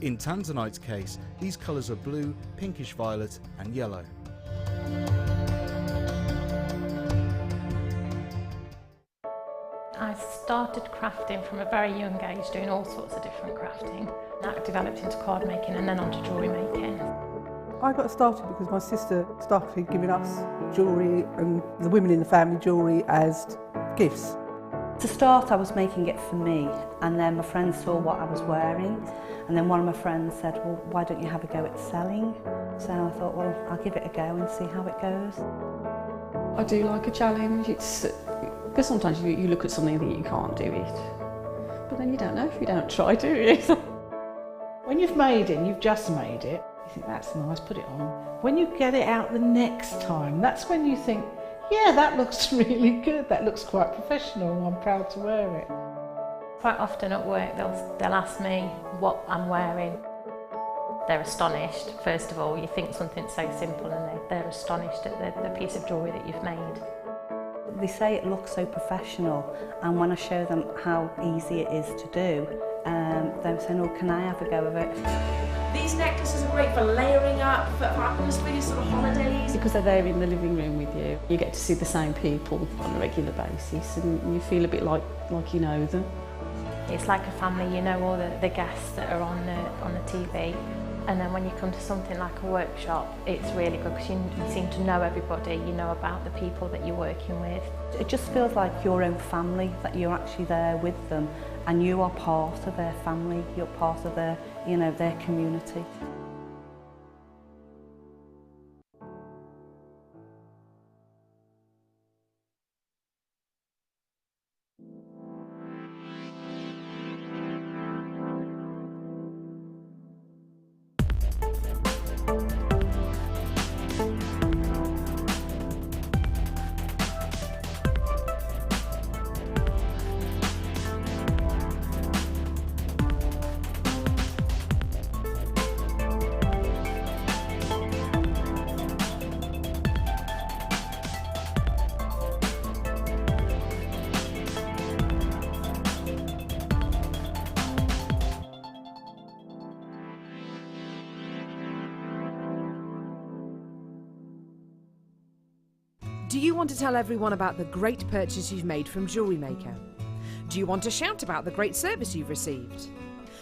In Tanzanite's case, these colours are blue, pinkish violet and yellow. I started crafting from a very young age, doing all sorts of different crafting. That developed into card making and then onto jewellery making. I got started because my sister started giving us jewellery and the women in the family jewellery as gifts. To start, I was making it for me, and then my friends saw what I was wearing, and then one of my friends said, well, why don't you have a go at selling? So I thought, well, I'll give it a go and see how it goes. I do like a challenge. It's because sometimes you look at something and think you can't do it, but then you don't know if you don't try, do you? When you've made it and you've just made it, you think that's nice, put it on. When you get it out the next time, that's when you think, yeah, that looks really good, that looks quite professional, I'm proud to wear it. Quite often at work they'll ask me what I'm wearing. They're astonished. First of all, you think something so simple and they're astonished at the piece of jewellery that you've made. They say it looks so professional, and when I show them how easy it is to do, they're saying, oh, can I have a go of it? These necklaces are great for layering up, for atmosphere, sort of holidays. Because they're there in the living room with you, you get to see the same people on a regular basis and you feel a bit like you know them. It's like a family, you know all the guests that are on the TV. And then when you come to something like a workshop, it's really good because you seem to know everybody, you know about the people that you're working with. It just feels like your own family, that you're actually there with them and you are part of their family, you're part of their, you know, their community. Do you want to tell everyone about the great purchase you've made from Jewellery Maker? Do you want to shout about the great service you've received?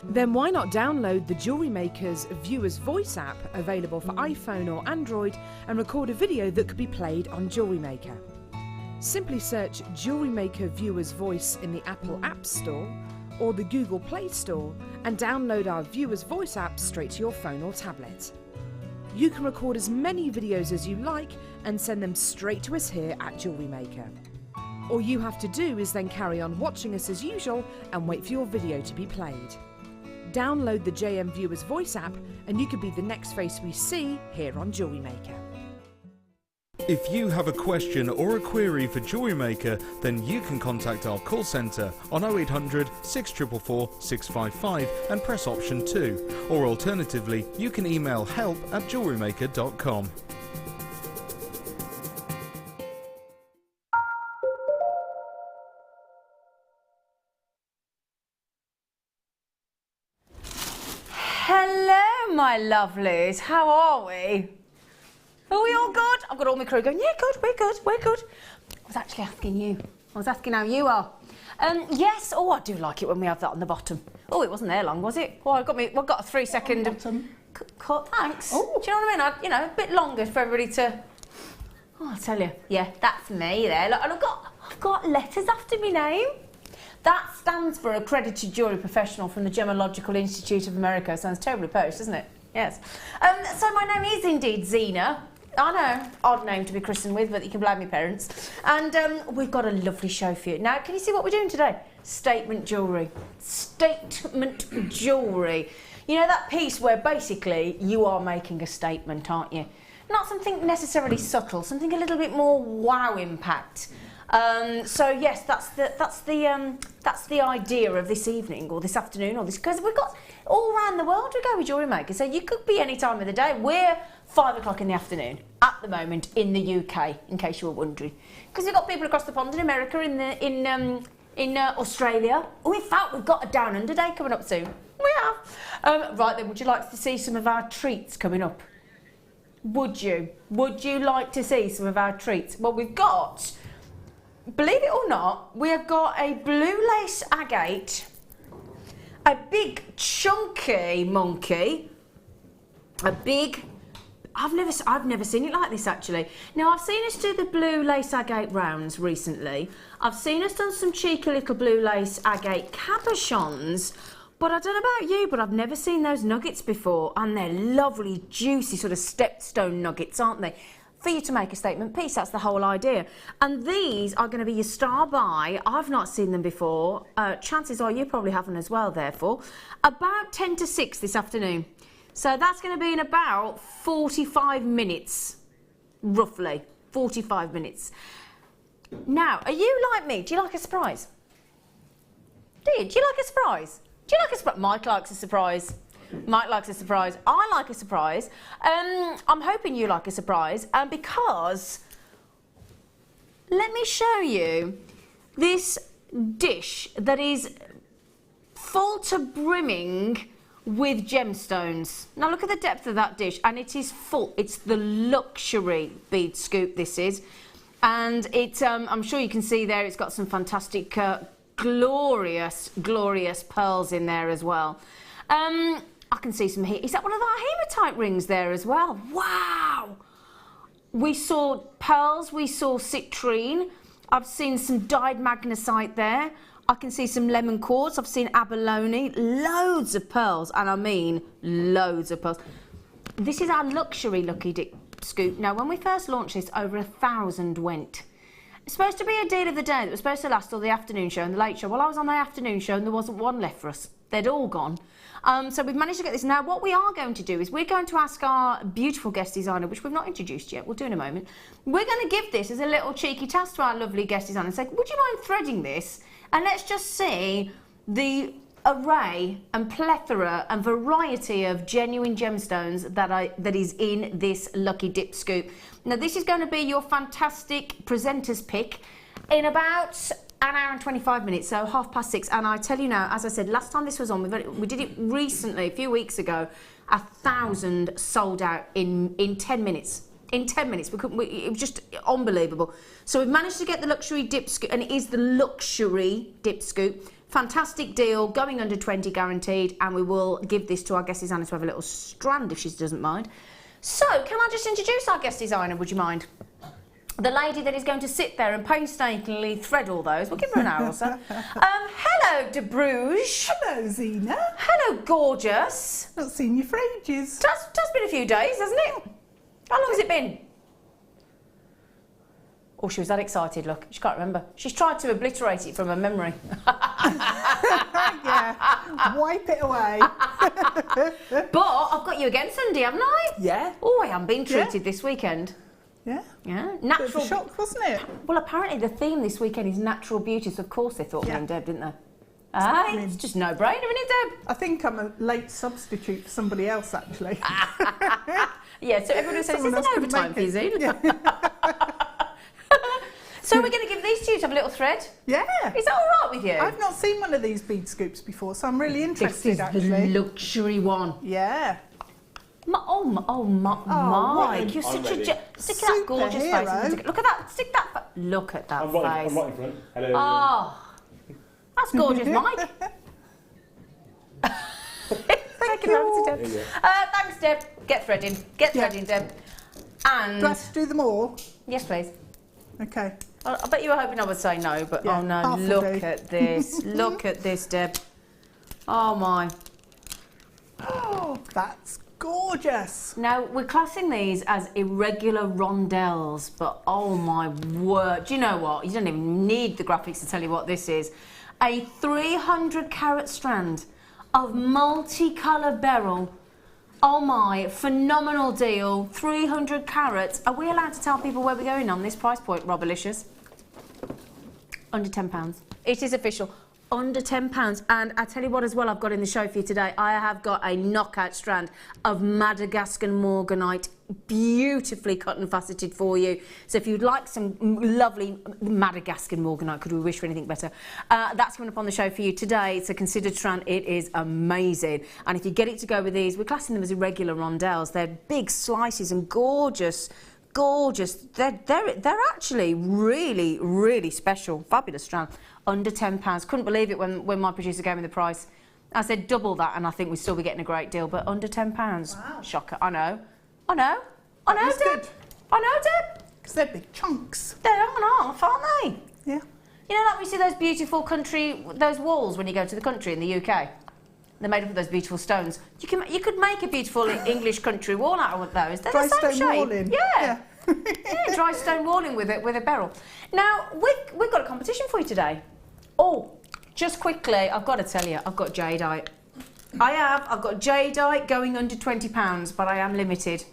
Then why not download the Jewellery Maker's Viewer's Voice app, available for iPhone or Android, and record a video that could be played on Jewellery Maker. Simply search Jewellery Maker Viewer's Voice in the Apple App Store or the Google Play Store and download our Viewer's Voice app straight to your phone or tablet. You can record as many videos as you like and send them straight to us here at Jewellery Maker. All you have to do is then carry on watching us as usual and wait for your video to be played. Download the JM Viewer's Voice app and you could be the next face we see here on Jewellery Maker. If you have a question or a query for Jewellery Maker, then you can contact our call centre on 0800 644 655 and press option 2, or alternatively you can email help@jewellerymaker.com. Hello, my lovelies. How are we? Are we all good? I've got all my crew going, yeah, good, we're good, we're good. I was actually asking you. I was asking how you are. Yes, oh, I do like it when we have that on the bottom. Oh, it wasn't there long, was it? Oh, I've got a 3-second cut, thanks. Oh. Do you know what I mean? You know, a bit longer for everybody to... Oh, I'll tell you. Yeah, that's me there. Look, and I've got letters after my name. That stands for Accredited Jewellery Professional from the Gemological Institute of America. Sounds terribly posh, doesn't it? Yes. So my name is indeed Zena. I know, odd name to be christened with, but you can blame your parents. And we've got a lovely show for you. Now, can you see what we're doing today? Statement jewellery. Statement jewellery. You know, that piece where basically you are making a statement, aren't you? Not something necessarily subtle, something a little bit more wow impact. So yes, that's the idea of this evening or this afternoon or this, because we've got all around the world we go with Jewellery Maker. So you could be any time of the day. We're 5 o'clock in the afternoon at the moment in the UK, in case you were wondering, because we've got people across the pond in America, in Australia. Oh, in fact, we've got a Down Under Day coming up soon. We have. Right then, would you like to see some of our treats coming up? Would you? Would you like to see some of our treats? Well, we've got, believe it or not, we have got a blue lace agate, a big chunky monkey, a big, I've never seen it like this actually. Now I've seen us do the blue lace agate rounds recently. I've seen us done some cheeky little blue lace agate cabochons, but I don't know about you, but I've never seen those nuggets before, and they're lovely, juicy sort of stepstone nuggets, aren't they? For you to make a statement piece, that's the whole idea. And these are going to be your star buy. I've not seen them before. Chances are you probably haven't as well, therefore. About 10 to 6 this afternoon. So that's going to be in about 45 minutes, roughly, 45 minutes. Now, are you like me? Do you like a surprise? Do you? Do you like a surprise? Do you like a surprise? Mike likes a surprise. Mike likes a surprise. I like a surprise. I'm hoping you like a surprise, because let me show you this dish that is full to brimming with gemstones. Now look at the depth of that dish, and it is full. It's the luxury bead scoop, this is, and it's I'm sure you can see there it's got some fantastic glorious pearls in there as well. I can see some heat. Is that one of our hematite rings there as well? Wow! We saw pearls, we saw citrine. I've seen some dyed magnesite there. I can see some lemon quartz. I've seen abalone. Loads of pearls, and I mean loads of pearls. This is our luxury Lucky Dip scoop. Now, when we first launched this, over 1,000 went. It's supposed to be a deal of the day that was supposed to last till the afternoon show and the late show. Well, I was on the afternoon show and there wasn't one left for us. They'd all gone. So we've managed to get this. Now, what we are going to do is we're going to ask our beautiful guest designer, which we've not introduced yet, we'll do in a moment. We're going to give this as a little cheeky task to our lovely guest designer and say, would you mind threading this? And let's just see the array and plethora and variety of genuine gemstones that is in this Lucky Dip scoop. Now, this is going to be your fantastic presenter's pick in about an hour and 25 minutes, so 6:30. And I tell you now, as I said, last time this was on, we did it recently, a few weeks ago, 1,000 sold out in 10 minutes. In 10 minutes, it was just unbelievable. So we've managed to get the luxury dip scoop, and it is the luxury dip scoop. Fantastic deal, going under 20 guaranteed, and we will give this to our guest designer to have a little strand if she doesn't mind. So, can I just introduce our guest designer, would you mind? The lady that is going to sit there and painstakingly thread all those. We'll give her an hour or so. Hello, Deb Rudge. Hello, Zena. Hello, gorgeous. Not seen you for ages. It's been a few days, hasn't it? How long has it been? Oh, she was that excited, look. She can't remember. She's tried to obliterate it from her memory. Yeah, wipe it away. But I've got you again Sunday, haven't I? Yeah. Oh, I am being treated this weekend. Yeah. Yeah. Natural. Bit of a shock, wasn't it? Well, apparently the theme this weekend is natural beauty, so of course they thought me and Deb, didn't they? It's just no-brainer, isn't it, Deb? I think I'm a late substitute for somebody else, actually. Yeah, so everyone says, Someone it's else an overtime for you, Zena. Yeah. So we're going to give these to you to have a little thread? Yeah. Is that all right with you? I've not seen one of these bead scoops before, so I'm really interested, This is actually. the luxury one. Yeah. Mike, you're such a... Stick that gorgeous face. Superhero. Look at that. Stick that... Look at that face. I'm right in front. Hello. Oh, that's gorgeous, Mike. Thank you. Deb. Thanks, Deb. Get threading. Get threading, Deb. And... Do I have to do them all? Yes, please. Okay. I bet you were hoping I would say no, but Yeah, oh no, half will look do. at this. Look at this, Deb. Oh my. Oh, that's gorgeous. Now, we're classing these as irregular rondelles, but oh my word. Do you know what? You don't even need the graphics to tell you what this is. A 300 carat strand of multicolour beryl. Oh my, phenomenal deal. 300 carats. Are we allowed to tell people where we're going on this price point, Robalicious? Under £10. It is official. under £10. And I tell you what as well I've got in the show for you today. I have got a knockout strand of Madagascar Morganite, beautifully cut and faceted for you. So if you'd like some lovely Madagascar Morganite, could we wish for anything better? That's coming up on the show for you today. It's a considered strand. It is amazing. And if you get it to go with these, we're classing them as irregular rondelles. They're big slices and gorgeous. Gorgeous. They're actually really, really special. Fabulous strand. Under £10. Couldn't believe it when my producer gave me the price. I said double that and I think we'd still be getting a great deal, but under £10. Wow. Shocker. I know, Deb. Good. I know, Deb. Because they're big chunks. They're on half, aren't they? Yeah. You know, like we see those beautiful those walls when you go to the country in the UK. They're made up of those beautiful stones. You could make a beautiful English country wall out of those. They're dry the same stone shape. walling. Yeah. Yeah, dry stone walling with a beryl. Now, we've got a competition for you today. Oh, just quickly, I've got to tell you, I've got Jadeite. I've got Jadeite going under £20, but I am limited.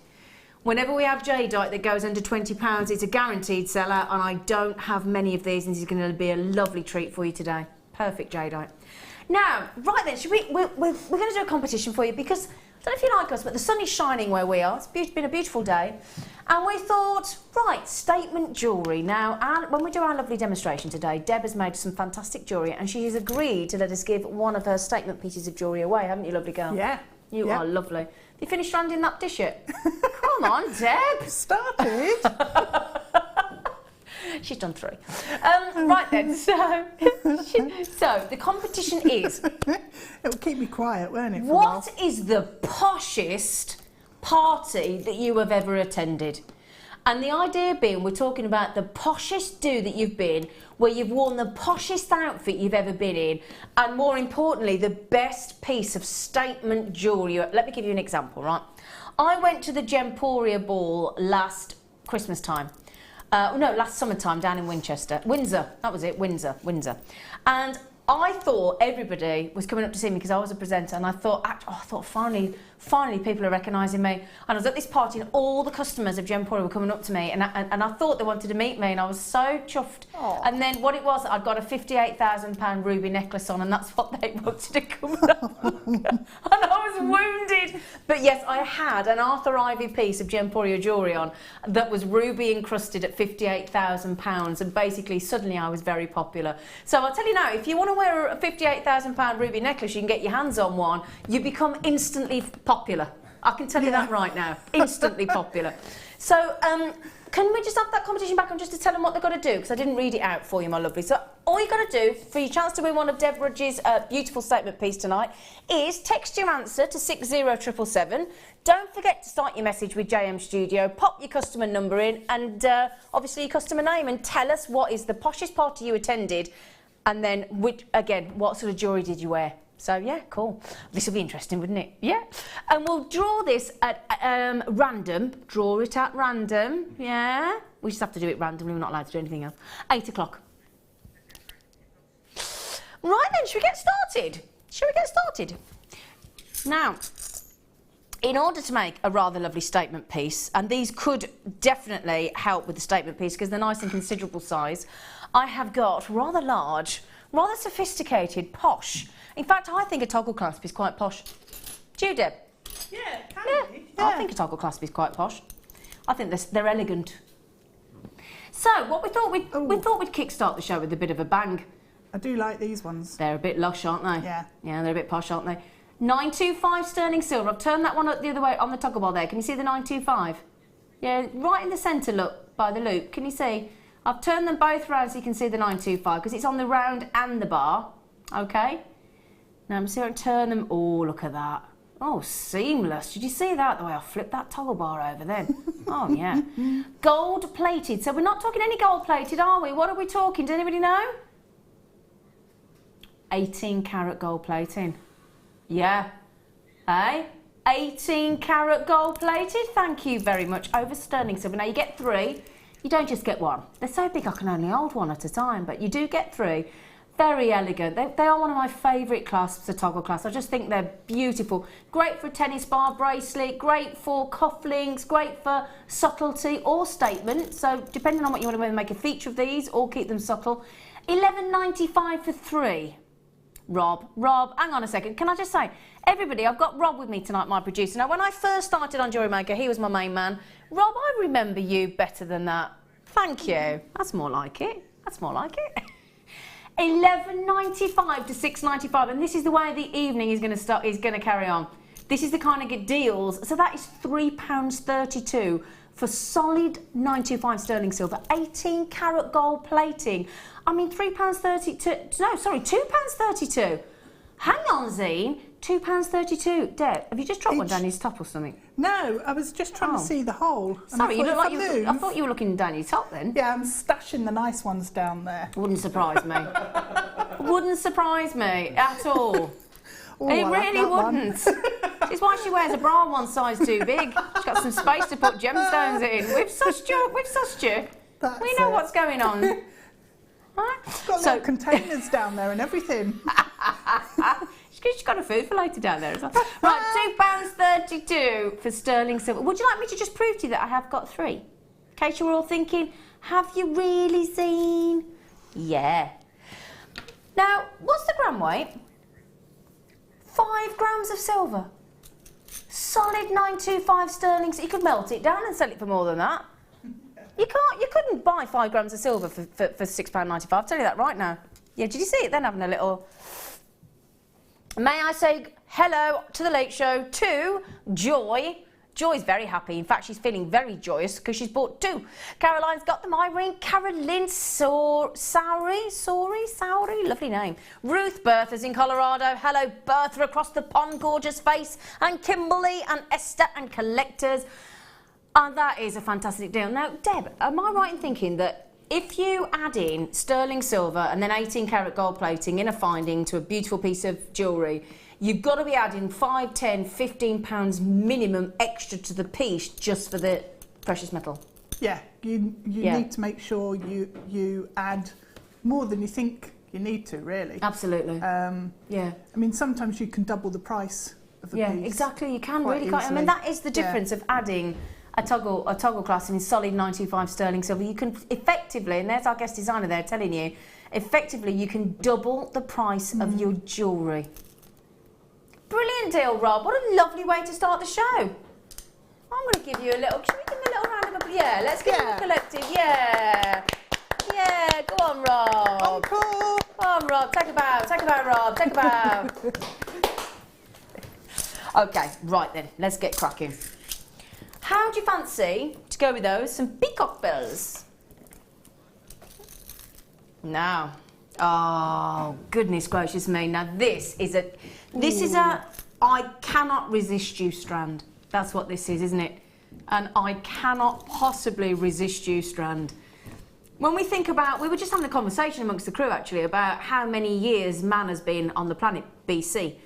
Whenever we have Jadeite that goes under £20, it's a guaranteed seller, and I don't have many of these, and this is going to be a lovely treat for you today. Perfect Jadeite. Now, right then, we're going to do a competition for you because, I don't know if you like us, but the sun is shining where we are. It's been a beautiful day. And we thought, right, statement jewellery. Now, when we do our lovely demonstration today, Deb has made some fantastic jewellery and she has agreed to let us give one of her statement pieces of jewellery away, haven't you, lovely girl? Yeah. You are lovely. Have you finished stranding that dish yet? Come on, Deb. Started. She's done 3. Right then, so the competition is... It'll keep me quiet, won't it? What is the poshest party that you have ever attended? And the idea being, we're talking about the poshest do that you've been, where you've worn the poshest outfit you've ever been in, and more importantly, the best piece of statement jewellery. Let me give you an example, right? I went to the Gemporia ball last Christmas time. Last summertime down in Windsor, that was it, Windsor. And I thought everybody was coming up to see me because I was a presenter, and I thought finally people are recognising me. And I was at this party and all the customers of Gemporia were coming up to me, and I thought they wanted to meet me, and I was so chuffed. Aww. And then what it was, I'd got a £58,000 ruby necklace on, and that's what they wanted to come up. And I was wounded. But yes, I had an Arthur Ivy piece of Gemporia jewellery on that was ruby encrusted at £58,000, and basically suddenly I was very popular. So I'll tell you now, if you want to wear a £58,000 ruby necklace, you can get your hands on one, you become instantly popular. I can tell you that right now. Instantly popular. So, can we just have that competition back on just to tell them what they've got to do? Because I didn't read it out for you, my lovely. So, all you've got to do for your chance to win one of Deb Rudge's beautiful statement piece tonight is text your answer to 60777. Don't forget to start your message with JM Studio. Pop your customer number in and obviously your customer name, and tell us what is the poshest party you attended, and then, what sort of jewellery did you wear? So, yeah, cool. This will be interesting, wouldn't it? Yeah. And we'll draw this at random. Draw it at random, yeah? We just have to do it randomly. We're not allowed to do anything else. 8 o'clock. Right then, shall we get started? Now, in order to make a rather lovely statement piece, and these could definitely help with the statement piece because they're nice and considerable size, I have got rather large, rather sophisticated, posh. In fact, I think a toggle clasp is quite posh. Do you, Deb? Yeah, yeah. I think a toggle clasp is quite posh. I think they're elegant. So, what we thought we'd kickstart the show with a bit of a bang. I do like these ones. They're a bit lush, aren't they? Yeah. Yeah, they're a bit posh, aren't they? 925 sterling silver. I've turned that one up the other way on the toggle bar there. Can you see the 925? Yeah, right in the centre, look, by the loop. Can you see? I've turned them both round so you can see the 925 because it's on the round and the bar. Okay. Now I'm going to turn them. Oh, look at that. Oh, seamless. Did you see that? The way I flipped that toggle bar over then. Oh, yeah. Gold plated. So we're not talking any gold plated, are we? What are we talking? Does anybody know? 18 karat gold plating. Yeah. Eh? 18 karat gold plated. Thank you very much. Over sterling silver. Now you get 3. You don't just get 1. They're so big I can only hold 1 at a time, but you do get 3. Very elegant. They are one of my favourite clasps, the toggle clasps. I just think they're beautiful. Great for a tennis bar bracelet, great for cufflinks, great for subtlety or statement. So depending on what you want to make a feature of these or keep them subtle. £11.95 for 3. Rob, hang on a second. Can I just say, everybody, I've got Rob with me tonight, my producer. Now, when I first started on Jewellery Maker, he was my main man. Rob, I remember you better than that. Thank you. That's more like it. That's more like it. $11.95 to $6.95, and this is the way the evening is going to carry on. This is the kind of good deals. So that is £3.32 for solid 925 sterling silver, 18 karat gold plating. I mean, £3.32. No, sorry, £2.32. Hang on, Zine. £2.32. Deb, have you just dropped one down his top or something? No, I was just trying to see the hole. Sorry, you look like I thought you were looking down your top then. Yeah, I'm stashing the nice ones down there. Wouldn't surprise me. Wouldn't surprise me at all. Oh, it really wouldn't. It's why she wears a bra one size too big. She's got some space to put gemstones in. With such joke. We know what's going on. Right? Got little containers down there and everything. She's got her food for later down there as well. Right, £2.32 for sterling silver. Would you like me to just prove to you that I have got 3? In case you were all thinking, have you really seen? Yeah. Now, what's the gram weight? 5 grams of silver. Solid 925 sterling. So you could melt it down and sell it for more than that. You couldn't buy 5 grams of silver for £6.95. I'll tell you that right now. Yeah, did you see it then having a little... May I say hello to the Late Show to Joy. Joy's very happy. In fact, she's feeling very joyous because she's bought 2. Caroline's got them. Irene, Carolyn, Sowry, lovely name. Ruth, Bertha's in Colorado. Hello, Bertha across the pond, gorgeous face. And Kimberly and Esther and collectors. And that is a fantastic deal. Now, Deb, am I right in thinking that if you add in sterling silver and then 18 karat gold plating in a finding to a beautiful piece of jewellery, you've got to be adding £5, £10, £15 minimum extra to the piece just for the precious metal? Yeah, you need to make sure you add more than you think you need to, really. Absolutely. Yeah. I mean, sometimes you can double the price of a piece. Yeah, exactly. You can really. I mean, that is the difference of adding a toggle clasp in solid 925 sterling silver. You can effectively, and there's our guest designer there telling you, effectively you can double the price of your jewellery. Brilliant deal, Rob. What a lovely way to start the show. I'm going to give you a little, should we give him a little round of applause? Yeah, let's give him a collective, yeah. Yeah, go on, Rob. Encore. Go on, Rob, take a bow, Rob, take a bow. Okay, right then, let's get cracking. How do you fancy, to go with those, some peacock bells? Now, oh, goodness gracious me. Now this is a I cannot resist you strand. That's what this is, isn't it? And I cannot possibly resist you strand. When we think about, we were just having a conversation amongst the crew actually about how many years man has been on the planet, BC.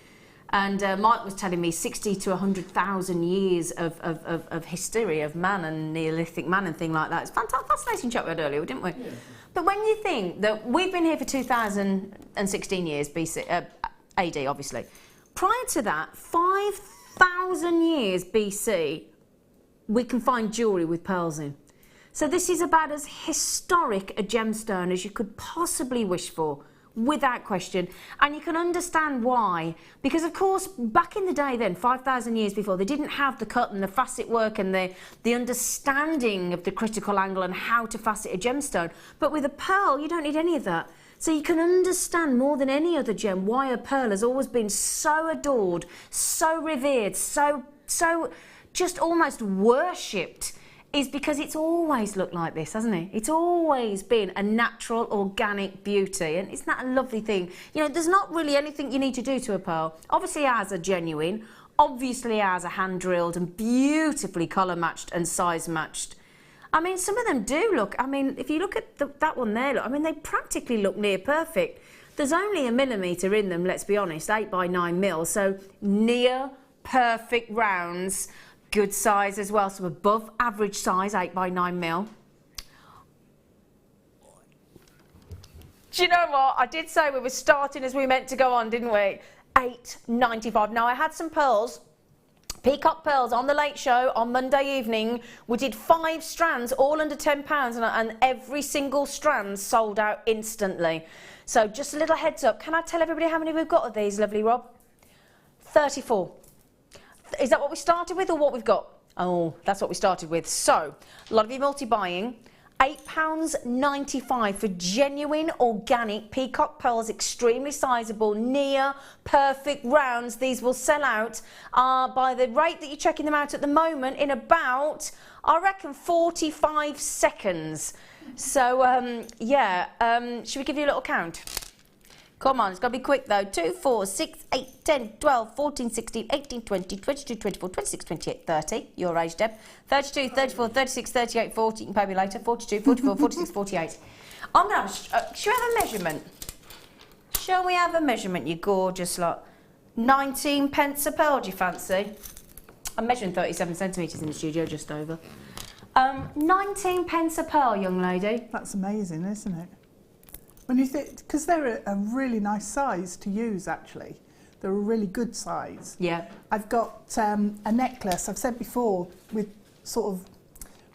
And Mike was telling me 60 to 100,000 years of history of man and Neolithic man and thing like that. It's fascinating chat we had earlier, didn't we? Yeah. But when you think that we've been here for 2016 years BC, AD obviously. Prior to that, 5,000 years BC, we can find jewellery with pearls in. So this is about as historic a gemstone as you could possibly wish for. Without question, and you can understand why, because of course back in the day then, 5,000 years before, they didn't have the cut and the facet work and the understanding of the critical angle and how to facet a gemstone. But with a pearl you don't need any of that, so you can understand more than any other gem why a pearl has always been so adored, so revered, so just almost worshipped, is because it's always looked like this, hasn't it? It's always been a natural, organic beauty, and isn't that a lovely thing? You know, there's not really anything you need to do to a pearl. Obviously ours are genuine, obviously ours are hand-drilled and beautifully colour-matched and size-matched. I mean, some of them do look, I mean, if you look at that one there, look, I mean, they practically look near perfect. There's only a millimetre in them, let's be honest, 8 by 9 mil, so near perfect rounds. Good size as well, so above average size, 8 by 9 mil. Do you know what? I did say we were starting as we meant to go on, didn't we? £8.95. Now, I had some pearls Peacock pearls on the Late Show on Monday evening. We did 5 strands, all under £10, and every single strand sold out instantly. So just a little heads up. Can I tell everybody how many we've got of these, lovely Rob? 34. Is that what we started with or what we've got? Oh, that's what we started with. So, a lot of you multi-buying. £8.95 for genuine organic peacock pearls, extremely sizable, near perfect rounds. These will sell out by the rate that you're checking them out at the moment in about, I reckon, 45 seconds. So should we give you a little count? Come on, it's got to be quick though. 2, 4, 6, 8, 10, 12, 14, 16, 18, 20, 22, 24, 26, 28, 30. Your age, Deb. 32, 34, 36, 38, 40. You can pay me later. 42, 44, 46, 48. I'm going to have shall we have a measurement? Shall we have a measurement, you gorgeous lot? 19 pence a pearl, do you fancy? I'm measuring 37 centimetres in the studio, just over. 19 pence a pearl, young lady. That's amazing, isn't it? When you think, because they're a really nice size to use, actually. They're a really good size. Yeah. I've got a necklace, I've said before, with sort of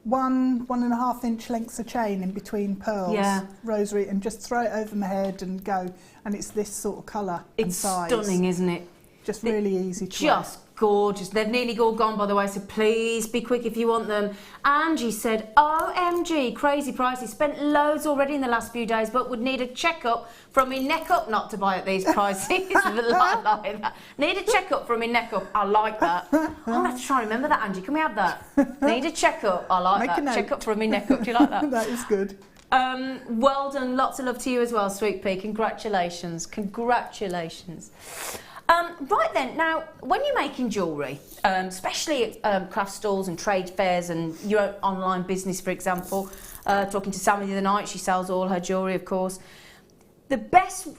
1.5 inch lengths of chain in between pearls, rosary, and just throw it over my head and go. And it's this sort of colour and size. It's stunning, isn't it? Just really easy to wear. Just gorgeous. They've nearly all gone, by the way, so please be quick if you want them. Angie said, OMG, crazy prices. Spent loads already in the last few days, but would need a checkup from my neck up not to buy at these prices. like that. Need a checkup from my neck up. I like that. I'm going to have to try and remember that, Angie. Can we have that? Need a checkup. I like that. Checkup from my neck up. Do you like that? That is good. Well done. Lots of love to you as well, Sweet Pea. Congratulations. Congratulations. Right then, now when you're making jewellery, especially at craft stalls and trade fairs and your own online business, for example, talking to Sammy the other night, she sells all her jewellery, of course.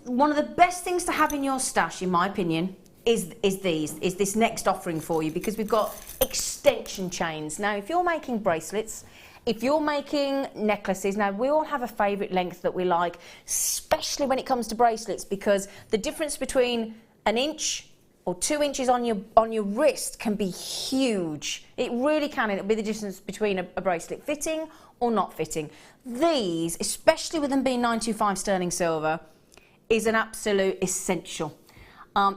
One of the best things to have in your stash, in my opinion, is this next offering for you, because we've got extension chains. Now, if you're making bracelets, if you're making necklaces, now we all have a favourite length that we like, especially when it comes to bracelets, because the difference between 1 inch or 2 inches on your wrist can be huge. It really can, and it'll be the difference between a bracelet fitting or not fitting. These, especially with them being 925 sterling silver, is an absolute essential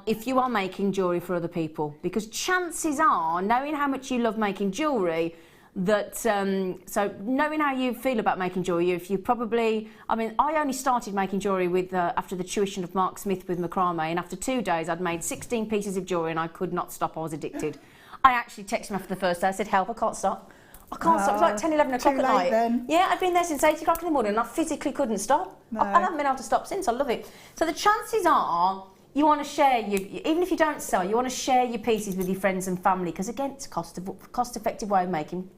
if you are making jewellery for other people, because chances are, knowing how much you love making jewellery, that so knowing how you feel about making jewellery, if you probably, I mean, I only started making jewellery with after the tuition of Mark Smith with macrame, and after 2 days I'd made 16 pieces of jewellery and I could not stop. I was addicted. I actually texted him after the first day. I said, help, I can't stop. I can't stop. It was like 10, 11 o'clock at night. Then. Yeah, I'd been there since 8 o'clock in the morning and I physically couldn't stop. No. I haven't been able to stop since. I love it. So the chances are you want to share, even if you don't sell, you want to share your pieces with your friends and family, because again, it's a cost-effective way of making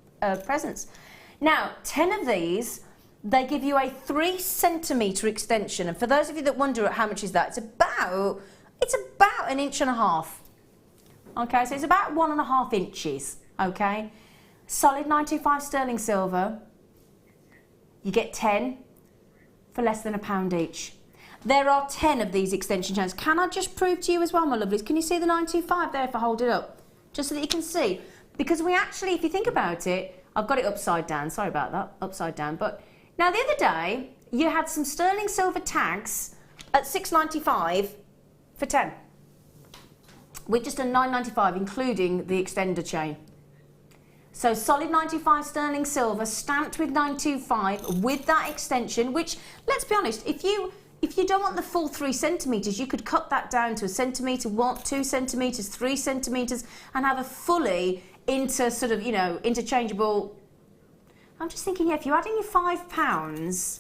presents. Now, 10 of these, they give you a 3 centimetre extension, and for those of you that wonder how much is that, it's about 1.5 inches. Okay, so it's about 1.5 inches. Okay, solid 925 sterling silver. You get 10 for less than £1 each. There are 10 of these extension chains. Can I just prove to you as well, my lovelies? Can you see the 925 there if I hold it up? Just so that you can see. Because we actually, if you think about it, I've got it upside down. Sorry about that, upside down. But now the other day, you had some sterling silver tags at $6.95 for 10. With just a $9.95, including the extender chain. So solid 95 sterling silver, stamped with 925, with that extension, which, let's be honest, if you don't want the full 3 centimetres, you could cut that down to 1 centimetre, 2 centimetres, 3 centimetres, and have a fully sort of, interchangeable. I'm just thinking, yeah, if you add in your £5,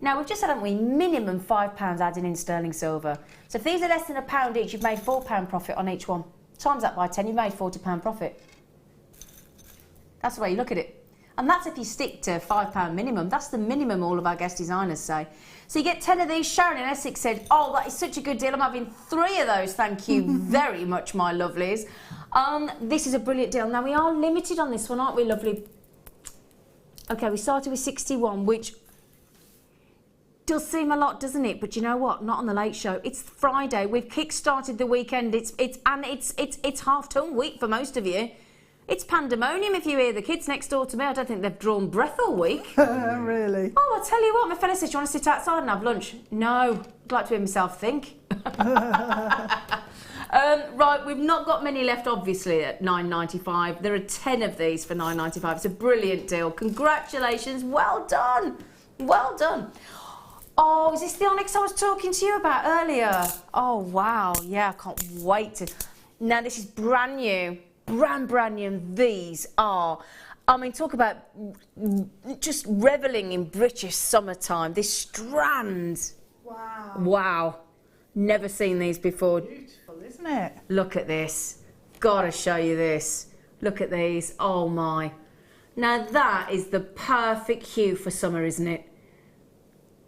now we've just had, haven't we, minimum £5 adding in sterling silver. So if these are less than £1 each, you've made £4 profit on each one. Times that by 10, you've made £40 profit. That's the way you look at it. And that's if you stick to £5 minimum. That's the minimum all of our guest designers say. So you get 10 of these. Sharon in Essex said, oh, that is such a good deal. I'm having 3 of those. Thank you very much, my lovelies. This is a brilliant deal. Now, we are limited on this one, aren't we, lovely? Okay, we started with 61, which does seem a lot, doesn't it? But you know what? Not on the Late Show. It's Friday. We've kick-started the weekend. It's half-term week for most of you. It's pandemonium if you hear the kids next door to me. I don't think they've drawn breath all week. Really? Oh, I'll tell you what, my fella says, do you want to sit outside and have lunch? No, I'd like to hear myself think. Right, we've not got many left, obviously, at $9.95. There are 10 of these for $9.95. It's a brilliant deal. Congratulations. Well done. Well done. Oh, is this the onyx I was talking to you about earlier? Oh, wow. Yeah, I can't wait to... Now, this is brand new. Brand new. And these are... I mean, talk about just revelling in British summertime. This strands. Wow. Wow. Never seen these before. Beautiful, isn't it? Look at this. Gotta show you this. Look at these. Oh my. Now that is the perfect hue for summer, isn't it?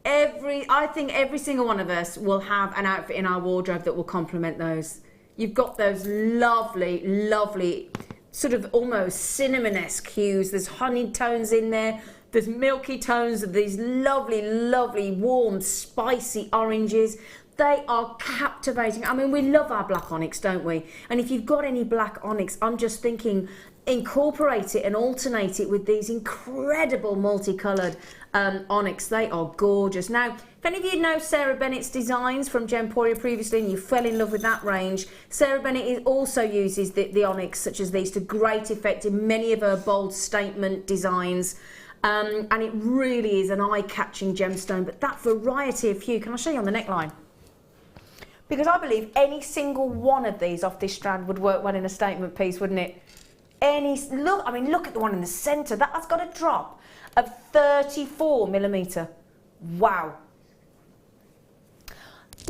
I think every single one of us will have an outfit in our wardrobe that will complement those. You've got those lovely, lovely, sort of almost cinnamon-esque hues. There's honey tones in there. There's milky tones of these lovely, lovely, warm, spicy oranges. They are captivating. I mean, we love our black onyx, don't we? And if you've got any black onyx, I'm just thinking incorporate it and alternate it with these incredible multicoloured onyx. They are gorgeous. Now, if any of you know Sarah Bennett's designs from Gemporia previously and you fell in love with that range, Sarah Bennett also uses the onyx such as these to great effect in many of her bold statement designs. And it really is an eye-catching gemstone. But that variety of hue, can I show you on the neckline? Because I believe any single one of these off this strand would work well in a statement piece, wouldn't it? Look at the one in the centre. That's got a drop of 34mm. Wow.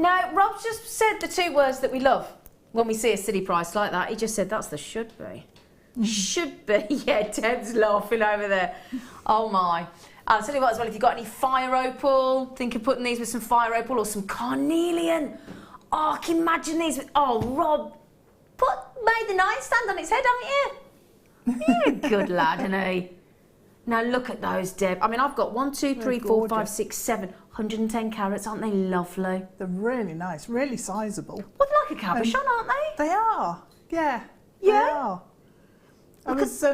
Now, Rob's just said the two words that we love when we see a silly price like that. He just said, that's the should be. Should be. Yeah, Deb's laughing over there. Oh, my. I'll tell you what as well, if you've got any fire opal, think of putting these with some fire opal or some carnelian. Oh, can you imagine these with... Oh, Rob, made the nightstand on its head, haven't you? You're a good lad, isn't he? Now, look at those, Deb. I mean, I've got 1, 2, 3, 4, 5, 6, 7, 110 carats. Aren't they lovely? They're really nice, really sizable. Well, they're like a cabochon, aren't they? They are, yeah. Yeah? They are. I was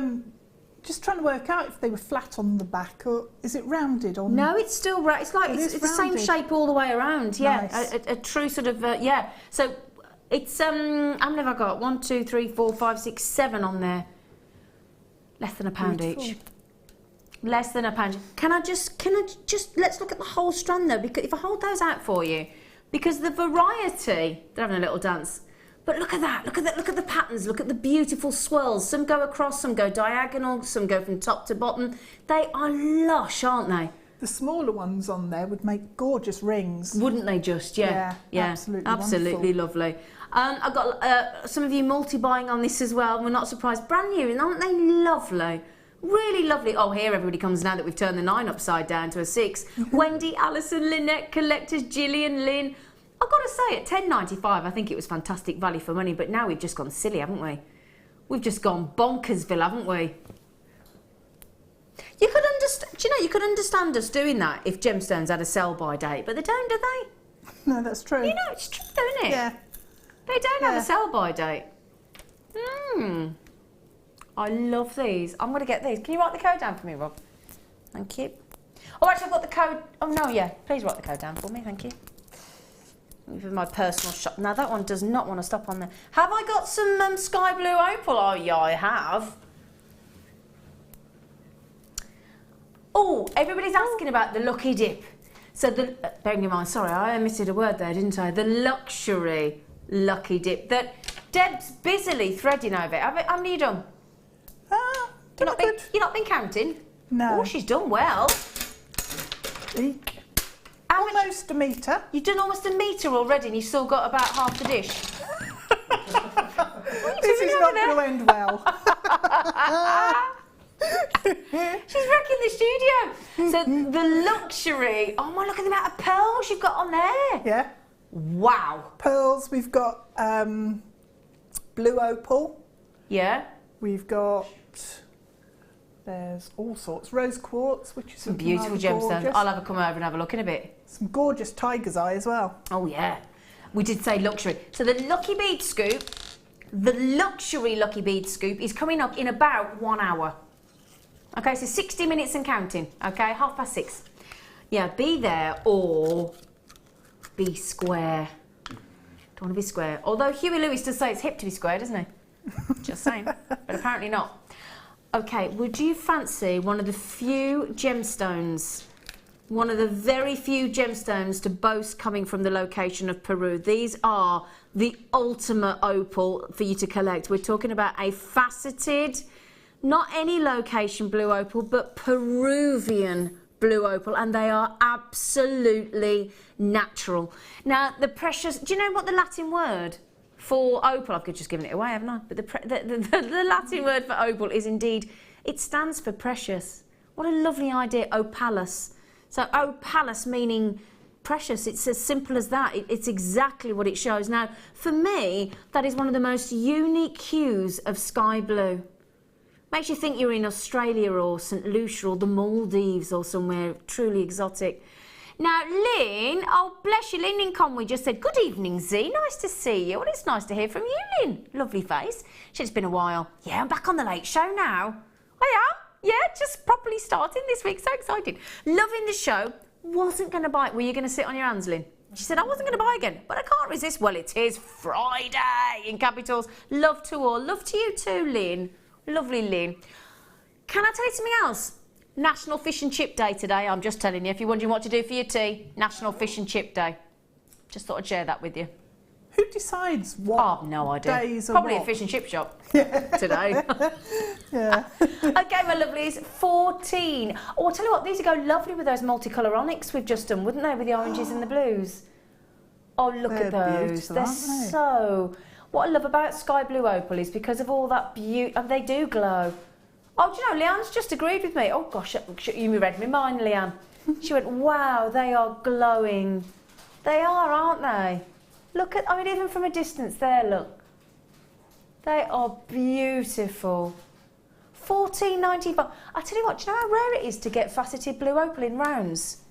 just trying to work out if they were flat on the back or is it rounded on? No, it's still right. It's like it's the same shape all the way around. Yeah, nice. a true sort of yeah. So it's how many have I got? 1, 2, 3, 4, 5, 6, 7 on there. Less than £1 each. Less than £1. Can I just let's look at the whole strand though, because if I hold those out for you, because the variety, they're having a little dance. But look at that, look at the patterns, look at the beautiful swirls. Some go across, some go diagonal, some go from top to bottom. They are lush, aren't they? The smaller ones on there would make gorgeous rings. Wouldn't they just? Yeah. Absolutely lovely. I've got some of you multi-buying on this as well. We're not surprised. Brand new, aren't they lovely? Really lovely. Oh, here everybody comes now that we've turned the 9 upside down to a 6. Wendy, Alison, Lynette, Collectors, Gillian, Lynn. I've got to say, at $10.95, I think it was fantastic value for money, but now we've just gone silly, haven't we? We've just gone bonkersville, haven't we? You could understand, do you know, you could understand us doing that if Gemstones had a sell-by date, but they don't, do they? No, that's true. You know, it's true, isn't it? Yeah. They don't have a sell-by date. I love these. I'm going to get these. Can you write the code down for me, Rob? Thank you. Oh, actually, I've got the code. Oh, no, yeah. Please write the code down for me. Thank you. For my personal shop. Now, that one does not want to stop on there. Have I got some sky blue opal? Oh, yeah, I have. Oh, everybody's asking about the lucky dip. So, bearing in mind, sorry, I omitted a word there, didn't I? The luxury lucky dip that Deb's busily threading over it. How many have you done? You've not been counting? No. Oh, she's done well. Eek. Almost a metre. You've done almost a metre already and you've still got about half the dish. This is not going to end well. She's wrecking the studio. So the luxury. Oh my, look at the amount of pearls you've got on there. Yeah. Wow. Pearls, we've got blue opal. Yeah. We've got There's all sorts. Rose quartz, which is some beautiful gemstones. Gorgeous. I'll have a come over and have a look in a bit. Some gorgeous tiger's eye as well. Oh yeah. We did say luxury. So the lucky bead scoop, the luxury lucky bead scoop is coming up in about 1 hour. Okay, so 60 minutes and counting. Okay, 6:30. Yeah, be there or be square. Don't want to be square. Although Huey Lewis does say it's hip to be square, doesn't he? Just saying. But apparently not. Okay, would you fancy one of the few gemstones, one of the very few gemstones to boast coming from the location of Peru? These are the ultimate opal for you to collect. We're talking about a faceted, not any location blue opal, but Peruvian blue opal, and they are absolutely natural. Now, the precious, do you know what the Latin word for opal, I've just given it away, haven't I? But the Latin word for opal is indeed, it stands for precious. What a lovely idea, opalus. So opalus meaning precious, it's as simple as that. It's exactly what it shows. Now, for me, that is one of the most unique hues of sky blue. Makes you think you're in Australia or St Lucia or the Maldives or somewhere truly exotic. Now, Lynn, oh bless you, Lynn in Conway just said, good evening, Z, nice to see you. Well, it's nice to hear from you, Lynn. Lovely face. She said, it's been a while. Yeah, I'm back on the Late Show now. I am? Yeah, just properly starting this week, so excited. Loving the show. Wasn't going to buy it. Were you going to sit on your hands, Lynn? She said, I wasn't going to buy again, but I can't resist. Well, it is Friday in capitals. Love to all. Love to you too, Lynn. Lovely, Lynn. Can I tell you something else? National Fish and Chip Day today. I'm just telling you, if you're wondering what to do for your tea, National Fish and Chip Day. Just thought I'd share that with you. Who decides what Oh, no idea. days are Probably what? a fish and chip shop today. Yeah. Okay, my lovelies, 14. Oh, I'll tell you what, these would go lovely with those multicolour onyx we've just done, wouldn't they, with the oranges and the blues? Oh, look at those. Beautiful, They're aren't they? so... What I love about sky blue opal is because of all that beauty, and they do glow. Oh, do you know, Leanne's just agreed with me. Oh, gosh, you read my mind, Leanne. She went, wow, they are glowing. They are, aren't they? Look at, I mean, even from a distance there, look. They are beautiful. $14.95. I tell you what, do you know how rare it is to get faceted blue opal in rounds?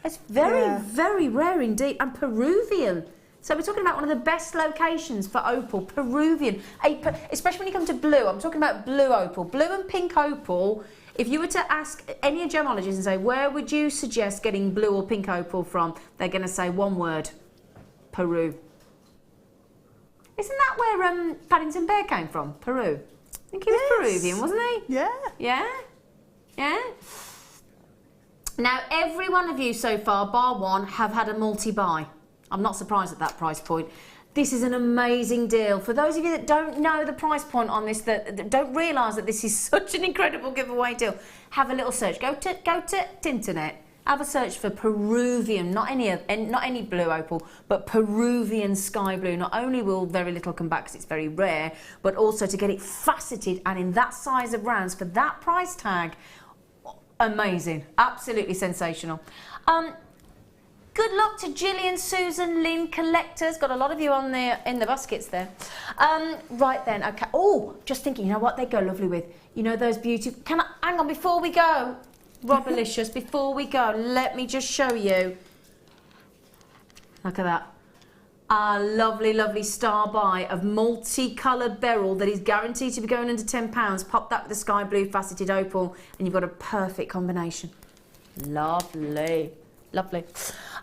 It's very, very rare indeed. And Peruvian. So we're talking about one of the best locations for opal, Peruvian. Especially when you come to blue, I'm talking about blue opal. Blue and pink opal, if you were to ask any gemologists and say, where would you suggest getting blue or pink opal from? They're going to say one word, Peru. Isn't that where Paddington Bear came from, Peru? I think he was Peruvian, wasn't he? Yeah. Yeah? Yeah? Now, every one of you so far, bar one, have had a multi-buy. I'm not surprised at that price point. This is an amazing deal. For those of you that don't know the price point on this, that don't realise that this is such an incredible giveaway deal, have a little search. Go to internet. Have a search for Peruvian, not any blue opal, but Peruvian sky blue. Not only will very little come back because it's very rare, but also to get it faceted and in that size of rounds for that price tag. Amazing, absolutely sensational. Good luck to Gillian, Susan, Lynn, collectors. Got a lot of you on there in the baskets there. Right then, okay. Oh, just thinking, you know what they go lovely with? You know those beautiful... hang on, before we go, Robalicious, before we go, let me just show you. Look at that. A lovely, lovely star buy of multicoloured beryl that is guaranteed to be going under £10. Pop that with the sky blue faceted opal and you've got a perfect combination. Lovely. Lovely.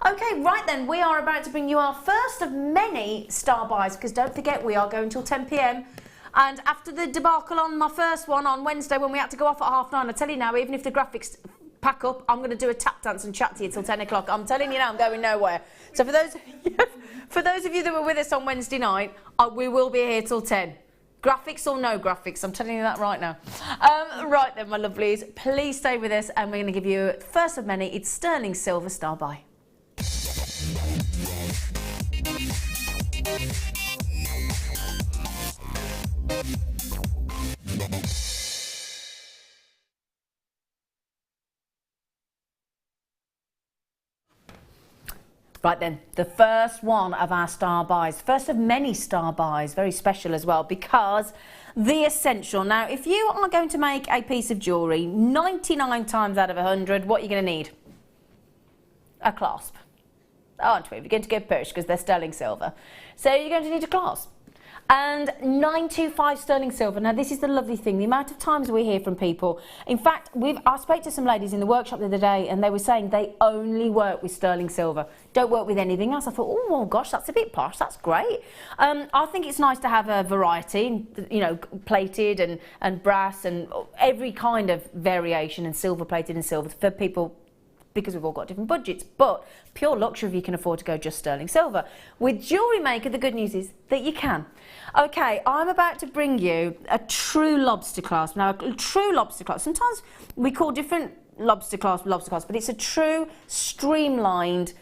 Okay, right then, we are about to bring you our first of many star buys, because don't forget, we are going till 10 PM. And after the debacle on my first one on Wednesday when we had to go off at 9:30, I tell you now, even if the graphics pack up, I'm going to do a tap dance and chat to you till 10 o'clock. I'm telling you now, I'm going nowhere. So for those of you that were with us on Wednesday night, we will be here till 10. Graphics or no graphics, I'm telling you that right now. Right then, my lovelies, please stay with us and we're going to give you, first of many, it's sterling silver star buy. Right then, the first one of our star buys, first of many star buys, very special as well, because the essential. Now, if you are going to make a piece of jewellery, 99 times out of 100, what are you going to need? A clasp. Aren't we? If you're going to go push because they're sterling silver. So you're going to need a clasp. And 925 sterling silver. Now, this is the lovely thing. The amount of times we hear from people. In fact, I spoke to some ladies in the workshop the other day and they were saying they only work with sterling silver. Don't work with anything else. I thought, oh gosh, that's a bit posh. That's great. I think it's nice to have a variety, you know, plated and brass and every kind of variation, and silver plated and silver for people, because we've all got different budgets, but pure luxury if you can afford to go just sterling silver. With Jewellery Maker, the good news is that you can. Okay, I'm about to bring you a true lobster clasp. Now, a true lobster clasp, sometimes we call different lobster clasp, but it's a true streamlined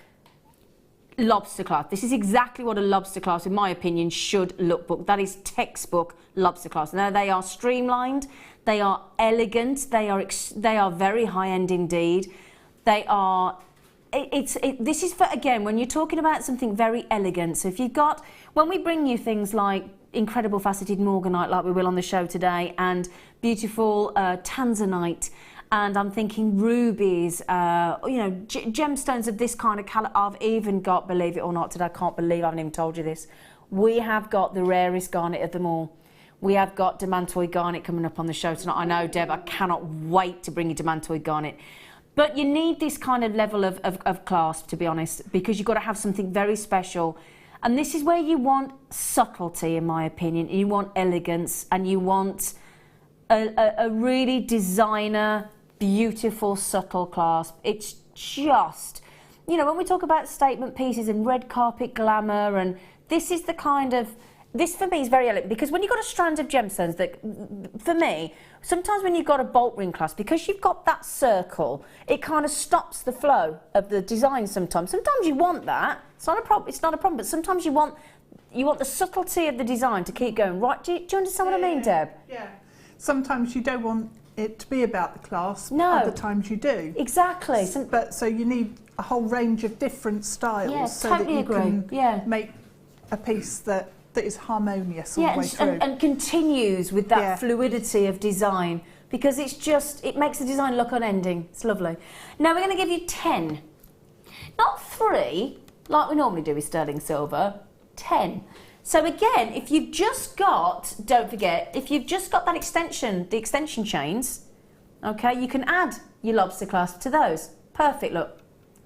lobster clasp. This is exactly what a lobster clasp, in my opinion, should look like. That is textbook lobster clasp. Now, they are streamlined, they are elegant, they are very high-end indeed. They are, this is for, again, when you're talking about something very elegant. So if you've got, when we bring you things like incredible faceted Morganite, like we will on the show today, and beautiful tanzanite, and I'm thinking rubies, you know, gemstones of this kind of colour. I've even got, believe it or not, today I can't believe I haven't even told you this, we have got the rarest garnet of them all. We have got demantoid garnet coming up on the show tonight. I know, Deb, I cannot wait to bring you demantoid garnet. But you need this kind of level of clasp, to be honest, because you've got to have something very special. And this is where you want subtlety, in my opinion. You want elegance, and you want a really designer, beautiful, subtle clasp. It's just, you know, when we talk about statement pieces and red carpet glamour, and this is the kind of, this for me is very elegant, because when you've got a strand of gemstones that, for me, sometimes when you've got a bolt ring clasp, because you've got that circle, it kind of stops the flow of the design sometimes. Sometimes you want that. It's not a problem, but sometimes you want the subtlety of the design to keep going. Right, do you understand what I mean, Deb? Yeah. Sometimes you don't want it to be about the clasp. No. Other times you do. Exactly. So you need a whole range of different styles, yeah, so totally that you can make a piece that is harmonious all the way through. And continues with that fluidity of design, because it's just, it makes the design look unending. It's lovely. Now we're going to give you 10. Not 3, like we normally do with sterling silver, 10. So again, if you've just got, don't forget, if you've just got that extension, the extension chains, okay, you can add your lobster clasp to those. Perfect, look.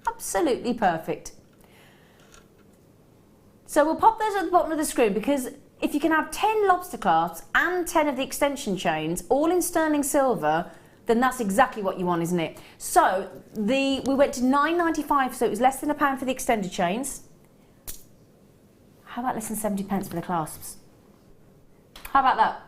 Absolutely perfect. So we'll pop those at the bottom of the screen, because if you can have 10 lobster clasps and 10 of the extension chains, all in sterling silver, then that's exactly what you want, isn't it? So we went to £9.95, so it was less than £1 for the extended chains. How about less than 70 pence for the clasps? How about that?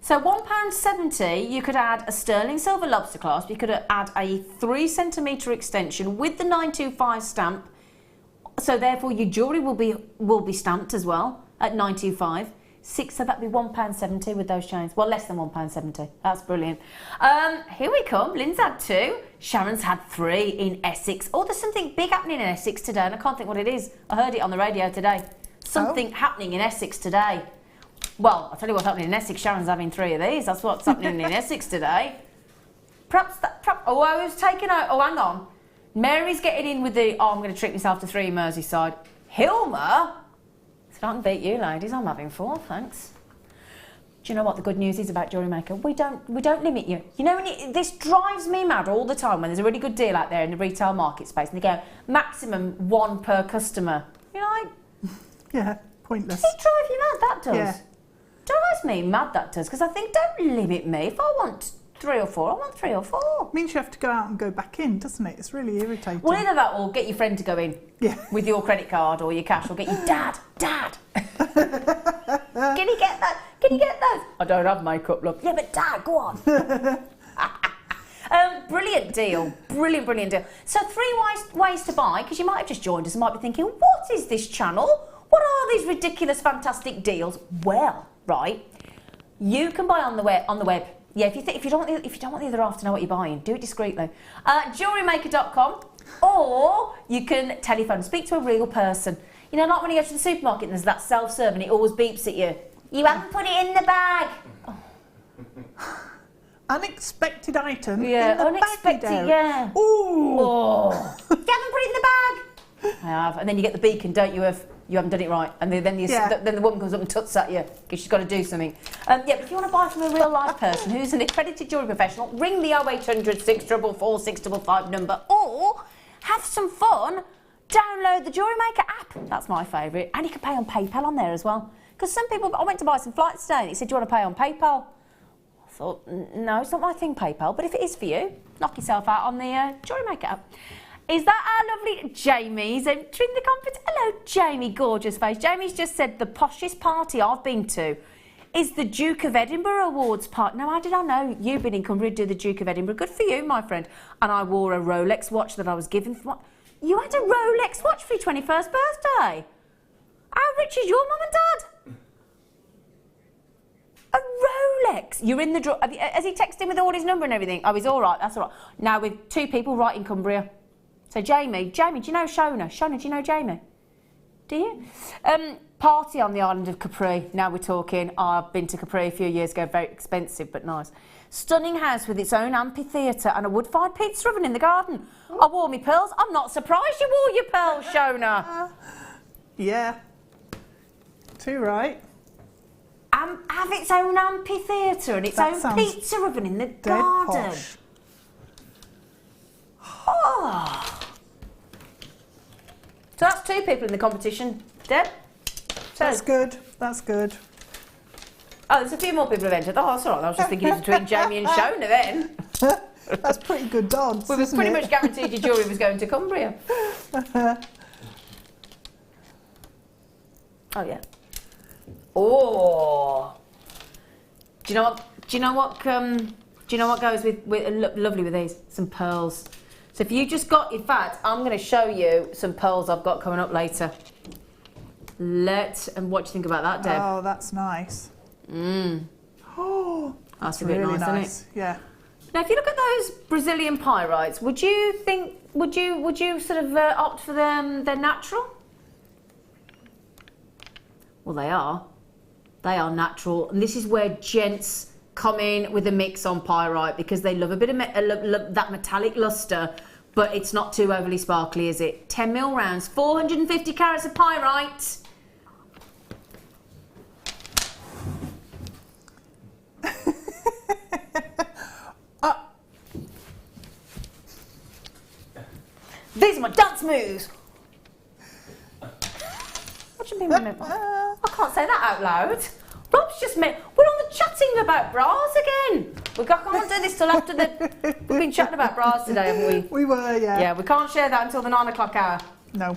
So £1.70, you could add a sterling silver lobster clasp, you could add a 3 centimetre extension with the 925 stamp. So therefore your jewellery will be stamped as well at 925. So that'd be £1.70 with those chains. Well, less than £1.70. That's brilliant. Here we come. Lynn's had 2. Sharon's had 3 in Essex. Oh, there's something big happening in Essex today, and I can't think what it is. I heard it on the radio today. Something happening in Essex today. Well, I'll tell you what's happening in Essex. Sharon's having 3 of these. That's what's happening in Essex today. Perhaps oh, I was taking out. Oh, hang on. Mary's getting in with the, I'm going to treat myself to 3 Merseyside. Hilma? So I can beat you, ladies. I'm having 4, thanks. Do you know what the good news is about Jewellery Maker? We don't limit you. You know, this drives me mad all the time when there's a really good deal out there in the retail market space and they go, maximum 1 per customer. You're like... Yeah, pointless. Does it drive you mad? That does. Yeah. Drives me mad, that does, because I think, don't limit me. If I want 3 or 4, I want 3 or 4. It means you have to go out and go back in, doesn't it? It's really irritating. Well, either that or get your friend to go in with your credit card or your cash, or get your dad. Can you get that? Can you get those? I don't have makeup, look. Yeah, but Dad, go on. Brilliant deal. Brilliant deal. So 3 ways to buy, because you might have just joined us and might be thinking, what is this channel? What are these ridiculous, fantastic deals? Well, right, you can buy on the web. Yeah, if you don't want the other half to know what you're buying, do it discreetly. JewelleryMaker.com, or you can telephone, speak to a real person. You know, like when you go to the supermarket and there's that self-serve and it always beeps at you. You haven't put it in the bag. Unexpected item. Yeah, in the unexpected. baggy Yeah. Ooh. Oh. You haven't put it in the bag. I have, and then you get the beacon, don't you? Of you haven't done it right, and then the woman comes up and tuts at you because she's got to do something. Yeah, but if you want to buy from a real life person who's an accredited jewellery professional, ring the 0800 644 655 number, or have some fun. Download the Jewellery Maker app. That's my favourite, and you can pay on PayPal on there as well. Because some people, I went to buy some flights today, and it said, "Do you want to pay on PayPal?" I thought, no, it's not my thing, PayPal. But if it is for you, knock yourself out on the Jewellery Maker app. Is that our lovely Jamie's entering the competition? Hello, Jamie, gorgeous face. Jamie's just said the poshest party I've been to is the Duke of Edinburgh Awards party. Now, how did I know you've been in Cumbria to do the Duke of Edinburgh? Good for you, my friend. And I wore a Rolex watch that I was given for what? You had a Rolex watch for your 21st birthday? How rich is your mum and dad? A Rolex? You're in the draw. Has he texted him with all his number and everything? Oh, he's all right. That's all right. Now, with 2 people right in Cumbria. So, Jamie, do you know Shona? Shona, do you know Jamie? Do you? Party on the island of Capri. Now we're talking. I've been to Capri a few years ago. Very expensive, but nice. Stunning house with its own amphitheatre and a wood-fired pizza oven in the garden. I wore my pearls. I'm not surprised you wore your pearls, Shona. Yeah. Too right. Have its own amphitheatre and its own pizza oven in the garden. Posh. Oh. So that's 2 people in the competition, Deb. So That's good. That's good. Oh, there's a few more people have entered. Oh, that's all right. I was just thinking it's between Jamie and Shona then. That's pretty good odds. We was pretty much guaranteed your jewellery was going to Cumbria. Oh yeah. Oh. Do you know what goes with lovely with these? Some pearls. So if you just got, in fact, I'm going to show you some pearls I've got coming up later. And what do you think about that, Deb? Oh, that's nice. Oh, that's a really bit nice, nice, isn't it? Yeah. Now, if you look at those Brazilian pyrites, would you sort of opt for them? They're natural. Well, they are. They are natural, and this is where gents come in with a mix on pyrite because they love a bit of that metallic luster, but it's not too overly sparkly, is it? 10mm rounds, 450 carats of pyrite. These are my dance moves. What do you mean? I can't say that out loud. Rob's just we're on the chatting about bras again. We can't do this till after we've been chatting about bras today, haven't we? We were, yeah. Yeah, we can't share that until the 9 o'clock hour. No.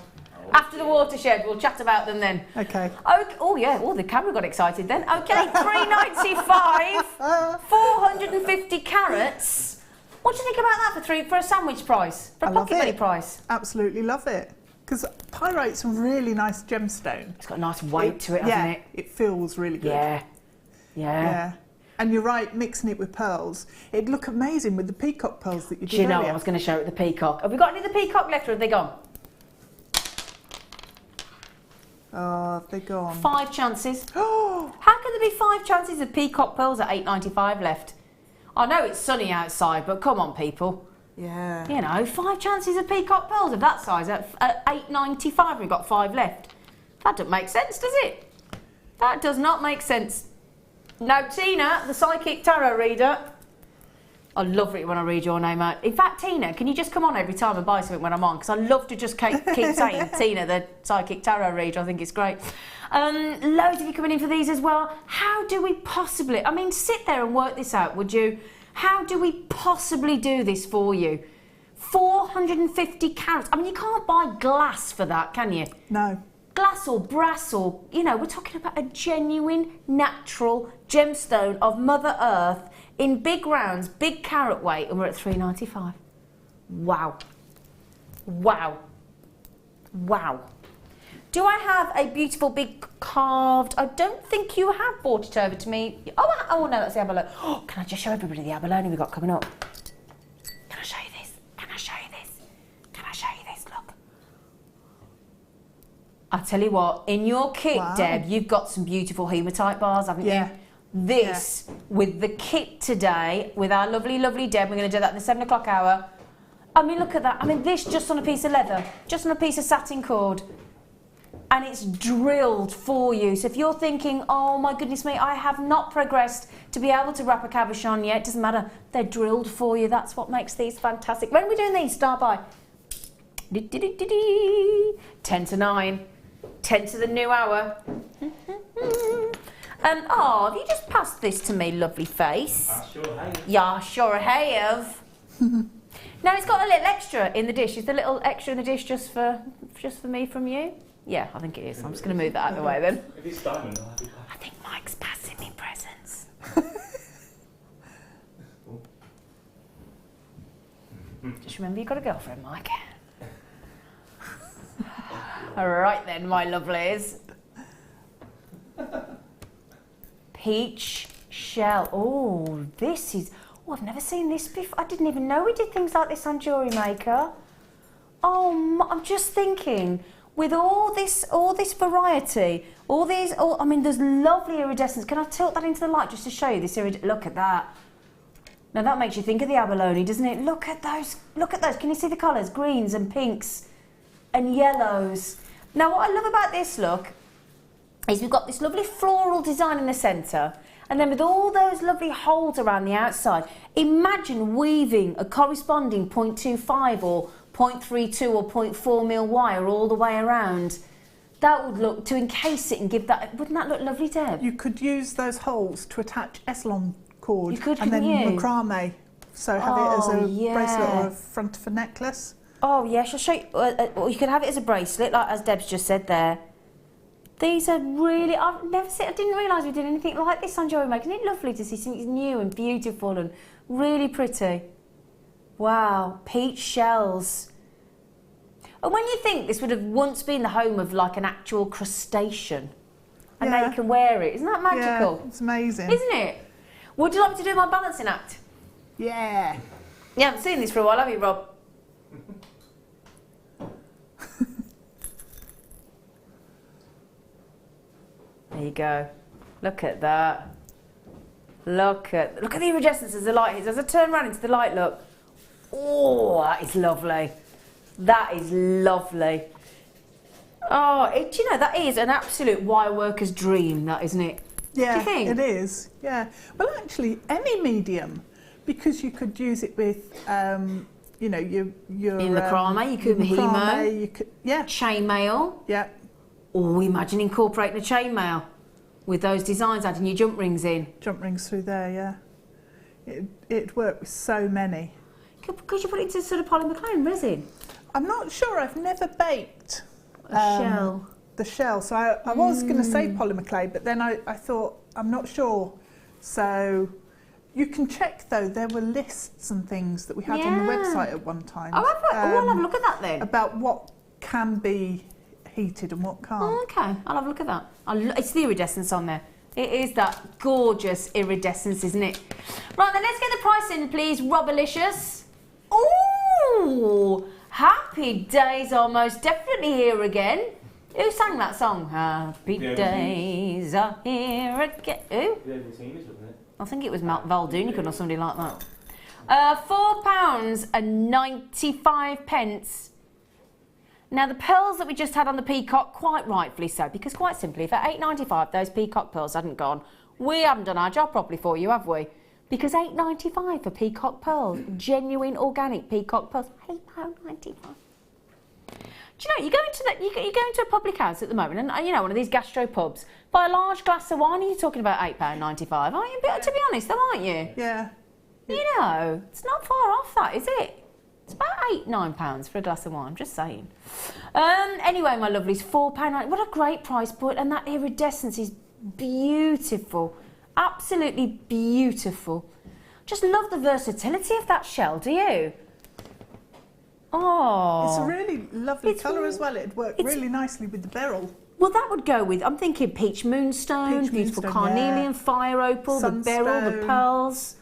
After the watershed, we'll chat about them then. Okay. Oh yeah, the camera got excited then. Okay, $3.95, 450 carats. What do you think about that for a sandwich price? For a pocket money price? Absolutely love it. Because pyrite's a really nice gemstone. It's got a nice weight to it, hasn't it? It feels really good. Yeah. And you're right, mixing it with pearls, it'd look amazing with the peacock pearls that you did Do you know, earlier. I was going to show it the peacock. Have we got any of the peacock left, or have they gone? Oh, have they gone? 5 chances. How can there be 5 chances of peacock pearls at $8.95 left? I know it's sunny outside, but come on, people. Yeah. You know, 5 chances of peacock pearls of that size at $8.95. We've got 5 left. That doesn't make sense, does it? That does not make sense. Now, Tina, the psychic tarot reader. I love it when I read your name out. In fact, Tina, can you just come on every time and buy something when I'm on? Because I love to just keep saying Tina, the psychic tarot reader. I think it's great. Loads of you coming in for these as well. How do we possibly... I mean, sit there and work this out, would you? How do we possibly do this for you? 450 carats. I mean, you can't buy glass for that, can you? No. Glass or brass or, you know, we're talking about a genuine, natural gemstone of Mother Earth in big rounds, big carat weight, and we're at $3.95. Wow. Wow. Wow. Do I have a beautiful big carved? I don't think you have brought it over to me. Oh no, that's the Abalone. Oh, can I just show everybody the Abalone we've got coming up? Can I show you this? Can I show you this? Can I show you this? Look. I tell you what, in your kit, Wow. Deb, you've got some beautiful hematite bars, haven't Yeah. you? This, with the kit today, with our lovely, lovely Deb, we're going to do that in the 7 o'clock hour. I mean, look at that. I mean, this just on a piece of leather, just on a piece of satin cord. And it's drilled for you. So if you're thinking, oh my goodness me, I have not progressed to be able to wrap a cabochon yet, it doesn't matter. They're drilled for you. That's what makes these fantastic. When are we doing these? Start by 10 to 9. 10 to the new hour. Oh, have you just passed this to me, lovely face? I sure have. Yeah, sure have. Now it's got a little extra in the dish. Is the little extra in the dish just for me from you? Yeah, I think it is. I'm just going to move that out of the way then. If it's diamond, I'll have it back. I think Mike's passing me presents. Just remember, you've got a girlfriend, Mike. All right then, my lovelies. Peach shell. Oh, this is... Oh, I've never seen this before. I didn't even know we did things like this on Jewellery Maker. Oh, I'm just thinking, with all this variety, I mean, there's lovely iridescence. Can I tilt that into the light just to show you this Look at that. Now that makes you think of the abalone, doesn't it? Look at those. Look at those. Can you see the colours? Greens and pinks and yellows. Now, what I love about this look is we've got this lovely floral design in the centre, and then with all those lovely holes around the outside, imagine weaving a corresponding 0.25 or 0.32 or 0.4 mil wire all the way around. That would look, to encase it and give that, wouldn't that look lovely, Deb? You could use those holes to attach Eslon cord. You could, and then couldn't you? macrame. So have it as a bracelet or a front of a necklace. Oh yeah, she'll show you. You could have it as a bracelet, like as Deb's just said there. These are really, I didn't realise we did anything like this on Jewellery Maker. Isn't it lovely to see something new and beautiful and really pretty? Wow, peach shells. And when you think this would have once been the home of like an actual crustacean, and now you can wear it, isn't that magical? Yeah, it's amazing. Isn't it? Would you like me to do my balancing act? Yeah. You haven't seen this for a while, have you, Rob? There you go. Look at that. Look at the iridescence as the light hits. As I turn around into the light, look. Oh, that is lovely. That is lovely. Oh, you know, that is an absolute wire worker's dream, that, isn't it? Yeah, do you think? It is. Yeah. Well, actually, any medium, because you could use it with, you know, your in the macrame, you could hemo, you could, yeah, chainmail. Yeah. Oh, imagine incorporating a chainmail with those designs, adding your jump rings in. Jump rings through there, yeah. It'd work with so many. Could you put it into sort of polymaclone resin? I'm not sure. I've never baked a shell. The shell. So I was going to say polymaclone, but then I thought, I'm not sure. So you can check, though. There were lists and things that we had on the website at one time. Oh, I'll have a look at that then. About what can be heated and what can't. Oh, okay, I'll have a look at that. It's the iridescence on there. It is that gorgeous iridescence, isn't it? Right, then let's get the price in, please, Robalicious. Ooh, happy days are most definitely here again. Who sang that song? Happy days are here again. Who? I think it was Val Doonican or somebody like that. £4.95. Now the pearls that we just had on the Peacock, quite rightfully so, because quite simply, if at £8.95 those Peacock pearls hadn't gone, we haven't done our job properly for you, have we? Because £8.95 for Peacock pearls, genuine organic Peacock pearls, £8.95. Do you know, you go into a public house at the moment, and you know, one of these gastro pubs, buy a large glass of wine, and you're talking about £8.95, aren't you? But to be honest, though, aren't you? Yeah. You know, it's not far off that, is it? It's about £9 for a glass of wine, just saying. Anyway, my lovelies, £4.90. What a great price point, and that iridescence is beautiful. Absolutely beautiful. Just love the versatility of that shell, do you? Oh. It's a really lovely colour as well. It'd work really nicely with the beryl. Well, that would go with, I'm thinking peach moonstone, beautiful carnelian, fire opal, Sunstone, the beryl, the pearls.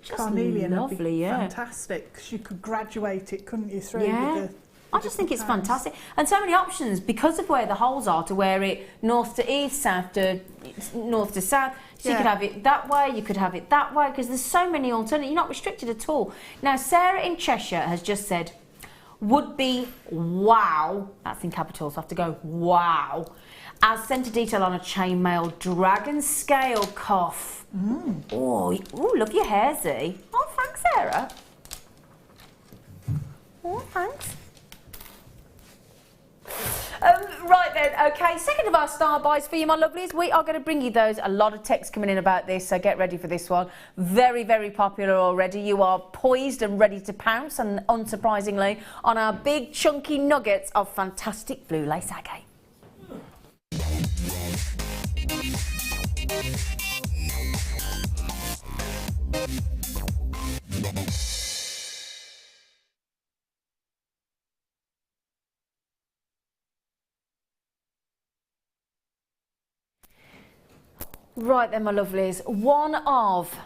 Just carnelian lovely, would be yeah. fantastic, because you could graduate it, couldn't you, through Yeah. with I just think it's fantastic. And so many options because of where the holes are to wear it north to east, south to north to south. So you could have it that way, you could have it that way, because there's so many alternatives. You're not restricted at all. Now, Sarah in Cheshire has just said, would be wow, that's in capitals, I have to go wow, as centre detail on a chainmail dragon scale cuff. Oh, love your hair, Z. Oh, thanks, Sarah. Oh, thanks. Right then, okay, second of our star buys for you, my lovelies. We are going to bring you those. A lot of text coming in about this, so get ready for this one. Very, very popular already. You are poised and ready to pounce, and unsurprisingly, on our big chunky nuggets of fantastic blue lace agate. Right then, my lovelies, one of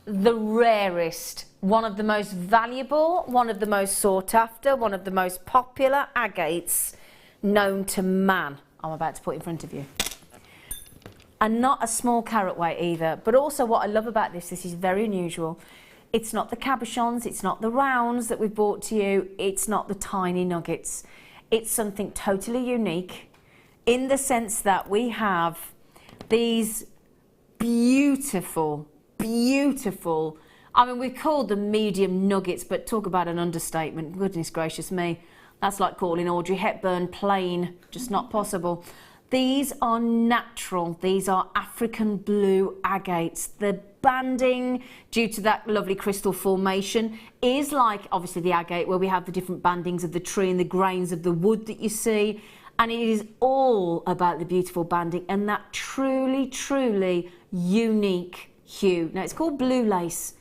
the rarest, one of the most valuable, one of the most sought after, one of the most popular agates known to man, I'm about to put in front of you. And not a small carat weight either, but also what I love about this is very unusual. It's not the cabochons, it's not the rounds that we've brought to you, it's not the tiny nuggets. It's something totally unique in the sense that we have these beautiful, beautiful, I mean, we've called them medium nuggets, but talk about an understatement. Goodness gracious me. That's like calling Audrey Hepburn plain, just not possible. These are natural. These are African blue agates. The banding, due to that lovely crystal formation, is like, obviously, the agate, where we have the different bandings of the tree and the grains of the wood that you see. And it is all about the beautiful banding and that truly, truly unique hue. Now, it's called blue lace,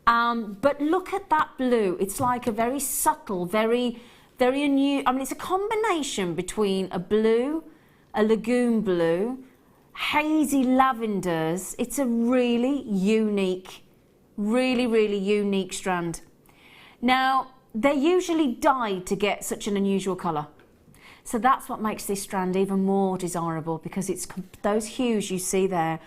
but look at that blue. It's like a very subtle, very unusual. I mean, it's a combination between a blue, a lagoon blue, hazy lavenders. It's a really unique, really, really unique strand. Now, they're usually dyed to get such an unusual colour. So that's what makes this strand even more desirable, because it's those hues you see there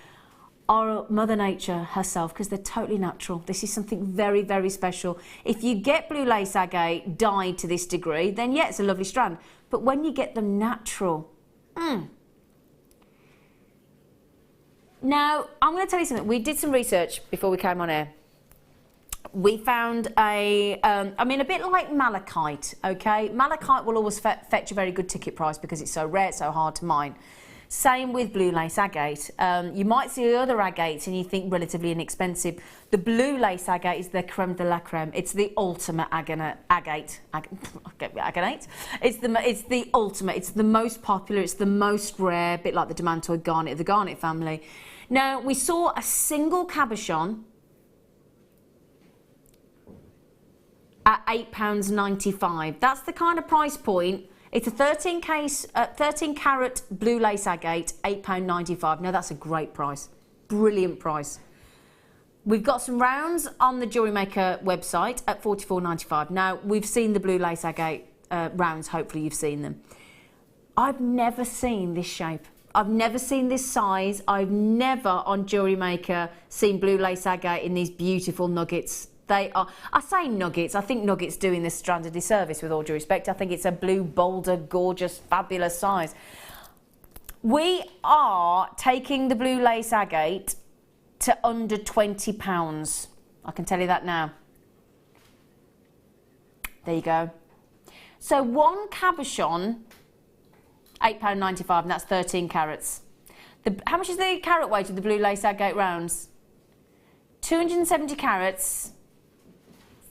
are Mother Nature herself, because they're totally natural. This is something very, very special. If you get blue lace agate dyed to this degree, then yeah, it's a lovely strand. But when you get them natural, Now, I'm going to tell you something. We did some research before we came on air. We found a bit like malachite, okay? Malachite will always fetch a very good ticket price because it's so rare, it's so hard to mine. Same with blue lace agate. You might see other agates and you think relatively inexpensive. The blue lace agate is the creme de la creme. It's the ultimate agate. It's the ultimate. It's the most popular. It's the most rare, a bit like the demantoid garnet of the garnet family. Now, we saw a single cabochon at £8.95. That's the kind of price point. It's a 13 carat blue lace agate, £8.95. Now that's a great price, brilliant price. We've got some rounds on the Jewellery Maker website at £44.95. Now we've seen the blue lace agate rounds, hopefully you've seen them. I've never seen this shape. I've never seen this size. I've never on Jewellery Maker seen blue lace agate in these beautiful nuggets. They are, I say nuggets, I think nuggets doing this strand a disservice with all due respect. I think it's a blue, boulder, gorgeous, fabulous size. We are taking the blue lace agate to under £20. I can tell you that now. There you go. So one cabochon, £8.95, and that's 13 carats. How much is the carat weight of the blue lace agate rounds? 270 carats.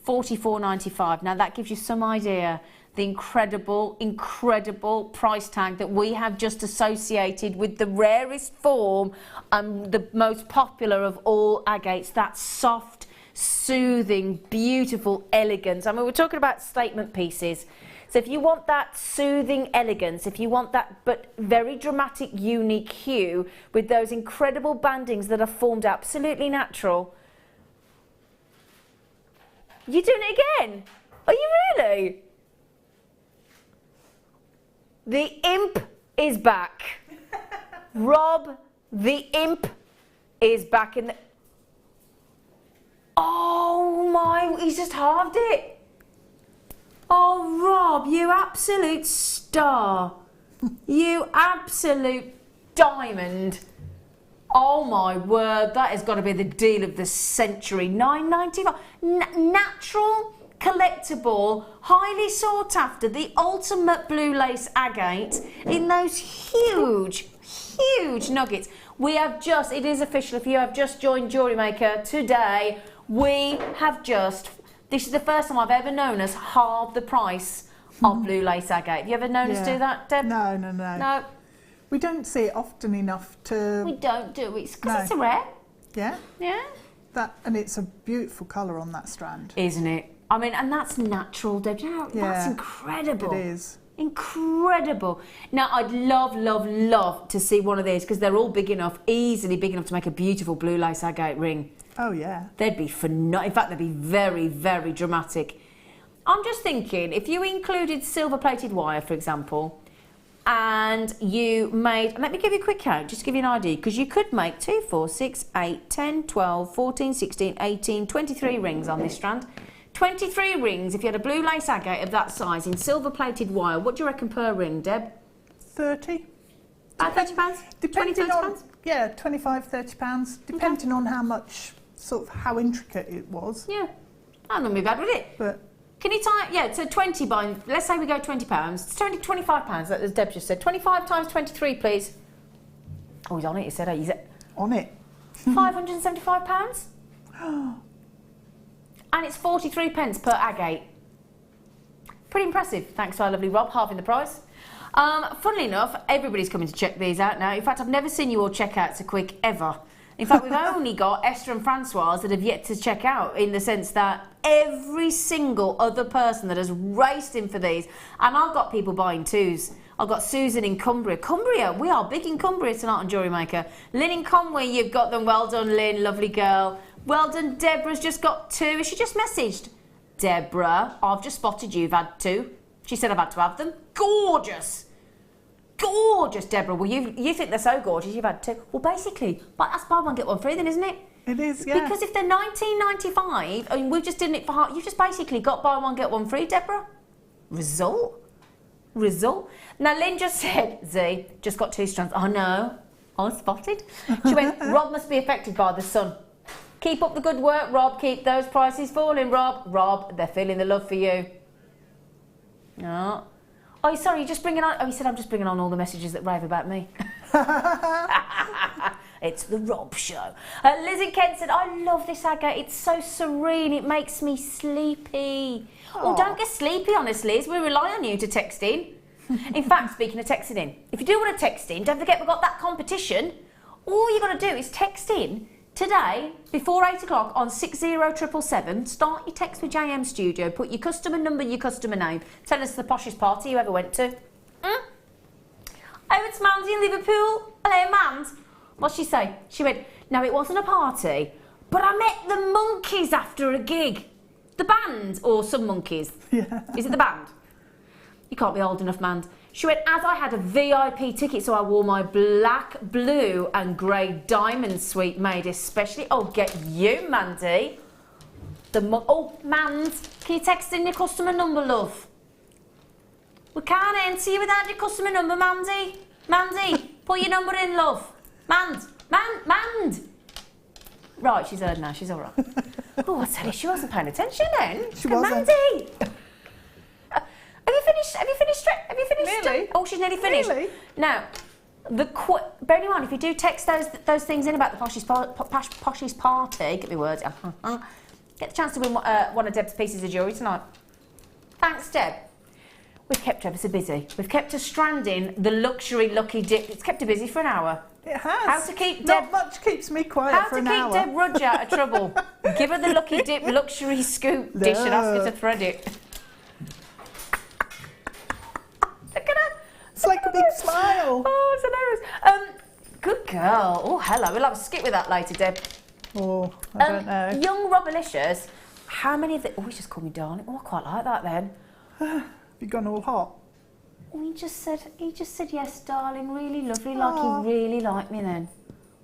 £44.95. Now that gives you some idea the incredible, incredible price tag that we have just associated with the rarest form and the most popular of all agates. That soft, soothing, beautiful elegance. I mean, we're talking about statement pieces. So if you want that soothing elegance, if you want that but very dramatic, unique hue with those incredible bandings that are formed absolutely natural. You're doing it again? Are you really? the imp is back. Rob, the imp is back in the... Oh my, he's just halved it. Oh, Rob, you absolute star. You absolute diamond. Oh my word, that has got to be the deal of the century. $9.95. Natural, collectible, highly sought after, the ultimate blue lace agate in those huge, huge nuggets. We have just, it is official, if you have just joined Jewellery Maker today, we have just, this is the first time I've ever known us halve the price of blue lace agate. Have you ever known us do that, Deb? No. No. We don't see it often enough to... We don't do it, because it's a rare. Yeah. Yeah. And it's a beautiful colour on that strand. Isn't it? I mean, and that's natural, Deb. You know, that's incredible. It is. Incredible. Now, I'd love, love, love to see one of these because they're all big enough, easily big enough to make a beautiful blue lace agate ring. Oh, yeah. They'd be phenomenal. In fact, they'd be very, very dramatic. I'm just thinking, if you included silver-plated wire, for example, and you made, let me give you a quick count, just to give you an idea, because you could make 2, 4, 6, 8, 10, 12, 14, 16, 18, 23 rings on this strand. 23 rings, if you had a blue lace agate of that size in silver-plated wire, what do you reckon per ring, Deb? 30. About £30? Depending on, £30? yeah, £25, £30, depending on how much, sort of how intricate it was. Yeah, I don't know, bad with it. But can you tie, yeah, so 20 by, let's say we go £20, it's £25, as Deb just said. 25 times 23, please. Oh, he's on it, he said, he's on it. £575. And it's 43 pence per agate. Pretty impressive. Thanks to our lovely Rob, halving the price. Funnily enough, everybody's coming to check these out now. In fact, I've never seen you all check out so quick, ever. In fact, we've only got Esther and Francoise that have yet to check out, in the sense that every single other person that has raced in for these, and I've got people buying twos. I've got Susan in Cumbria. Cumbria, we are big in Cumbria tonight on Jewellery Maker. Lynn in Conway, you've got them. Well done, Lynn, lovely girl. Well done, Deborah's just got 2. She just messaged. Deborah, I've just spotted you've had 2. She said I've had to have them. Gorgeous. Gorgeous, Deborah. Well, you think they're so gorgeous, you've had 2. Well, basically, but that's buy one, get one free then, isn't it? It is, yeah. Because if they're $19.95, I mean, we've just done it for half, you've just basically got buy one, get one free, Deborah. Result. Now, Lynn just said, Z, just got 2 strands. Oh, no. I spotted. She went, Rob must be affected by the sun. Keep up the good work, Rob. Keep those prices falling, Rob. Rob, they're feeling the love for you. Oh, sorry, you're just bringing on... Oh, he said I'm just bringing on all the messages that rave about me. It's the Rob show. Lizzie Kent said, I love this agate. It's so serene. It makes me sleepy. Oh, don't get sleepy on us, Liz. We rely on you to text in. In fact, speaking of texting in, if you do want to text in, don't forget we've got that competition. All you've got to do is text in today, before 8 o'clock on 60777, start your text with JM Studio, put your customer number, your customer name, tell us the poshest party you ever went to. Oh, it's Mandy in Liverpool. Hello, Mand. What'd she say? She went, no, it wasn't a party, but I met the Monkeys after a gig. The band, or some monkeys? Yeah. Is it the band? You can't be old enough, Mand. She went, as I had a VIP ticket, so I wore my black, blue and grey diamond suite made especially. Oh, get you, Mandy. Oh, Mand, can you text in your customer number, love? We can't enter you without your customer number, Mandy. Mandy, put your number in, love. Mand. Right, she's heard now, she's all right. Oh, I tell you, she wasn't paying attention then. She wasn't. Mandy. Have you finished? Nearly. Oh, she's nearly finished. Really? Now, bear in mind, if you do text those things in about the poshest party, get me words, get the chance to win one of Deb's pieces of jewellery tonight. Thanks, Deb. We've kept her ever so busy. We've kept her stranding the luxury lucky dip. It's kept her busy for an hour. It has. How to keep Not much keeps me quiet for an hour. How to keep Deb Rudge out of trouble. Give her the lucky dip luxury scoop dish and ask her to thread it. Look at her. It's like a big smile. Oh, it's hilarious. Good girl. Oh, hello. We'll have a skip with that later, Deb. Oh, I don't know. Young Robalicious, how many of the... Oh, he just called me darling. Oh, I quite like that then. Have you gone all hot? Oh, he just said yes, darling, really lovely, like he really liked me then.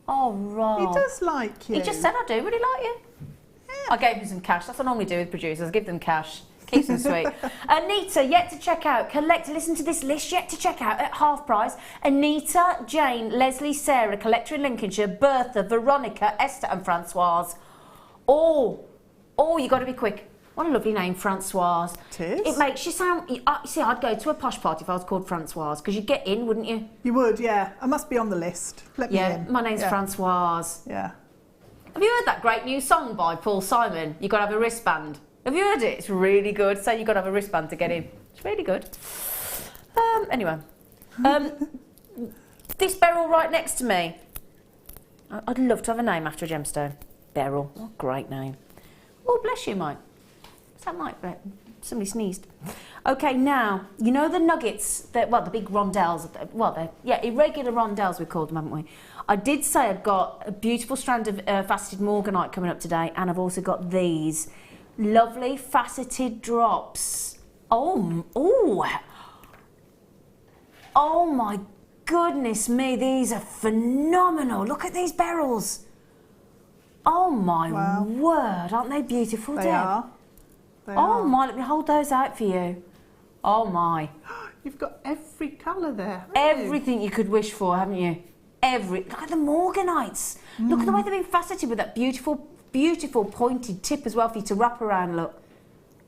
Oh, Rob. He does like you. He just said, I do really like you. Yeah. I gave him some cash. That's what I normally do with producers. I give them cash. Keeps them sweet. Anita, yet to check out. Listen to this list, yet to check out at half price. Anita, Jane, Leslie, Sarah, collector in Lincolnshire, Bertha, Veronica, Esther and Francoise. Oh, you got to be quick. What a lovely name, Francoise. It is. It makes you sound... see, I'd go to a posh party if I was called Francoise, because you'd get in, wouldn't you? You would, yeah. I must be on the list. Let me in. Yeah, my name's Francoise. Yeah. Have you heard that great new song by Paul Simon? You got to have a wristband. Have you heard it? It's really good. So you got to have a wristband to get in. It's really good. Anyway, this beryl right next to me. I'd love to have a name after a gemstone. Beryl. What a great name. Oh, bless you, Mike. Is that Mike? Somebody sneezed. Okay, now, you know the nuggets, the big rondelles, they're irregular rondelles we called them, haven't we? I did say I've got a beautiful strand of faceted Morganite coming up today, and I've also got these lovely faceted drops. Oh my goodness me, these are phenomenal. Look at these beryls. Oh my word, aren't they beautiful, Deb? They are. Oh my, let me hold those out for you. Oh my. You've got every colour there. Everything you could wish for, haven't you? Look at the Morganites. Look at the way they've been faceted with that beautiful, beautiful pointed tip as well for you to wrap around, look.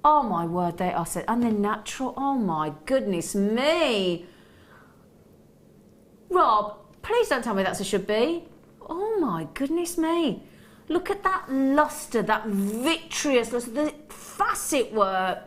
Oh my word, they are so, and they're natural. Oh my goodness me. Rob, please don't tell me that's a should be. Oh my goodness me. Look at that lustre, that vitreous lustre, the facet work.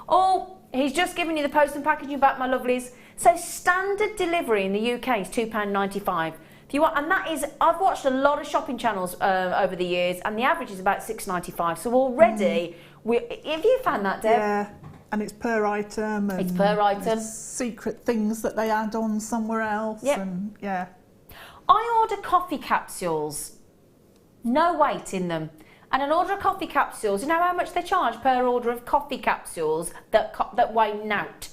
Oh, he's just given you the post and packaging back, my lovelies. So standard delivery in the UK is £2.95. If you want, and that is, I've watched a lot of shopping channels over the years, and the average is about £6.95. So already, have you found that, Deb? Yeah, and it's per item. And it's per item. Secret things that they add on somewhere else. Yep. And yeah. I order coffee capsules, no weight in them. And an order of coffee capsules, you know how much they charge per order of coffee capsules that weigh nout?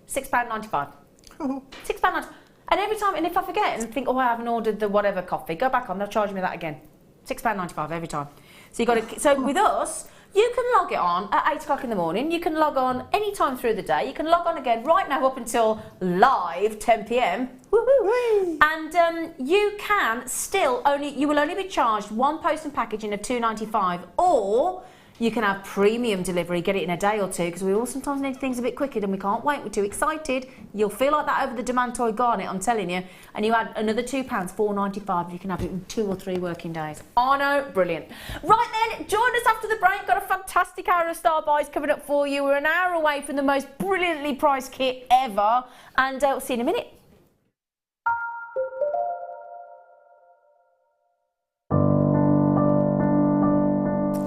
£6.95. Oh. £6.95. And every time, and if I forget and think, oh, I haven't ordered the whatever coffee, go back on, they'll charge me that again. £6.95 every time. So you got to. So with us, you can log it on at 8 o'clock in the morning. You can log on any time through the day. You can log on again right now up until live 10 PM. Woohoo! And you can still you will only be charged one post and packaging of £2.95, or you can have premium delivery, get it in a day or two, because we all sometimes need things a bit quicker and we can't wait, we're too excited. You'll feel like that over the Demantoid garnet, I'm telling you. And you add another £2, £4.95, you can have it in 2 or 3 working days. Oh no, brilliant. Right then, join us after the break. Got a fantastic hour of Star Buys coming up for you. We're an hour away from the most brilliantly priced kit ever, and we'll see you in a minute.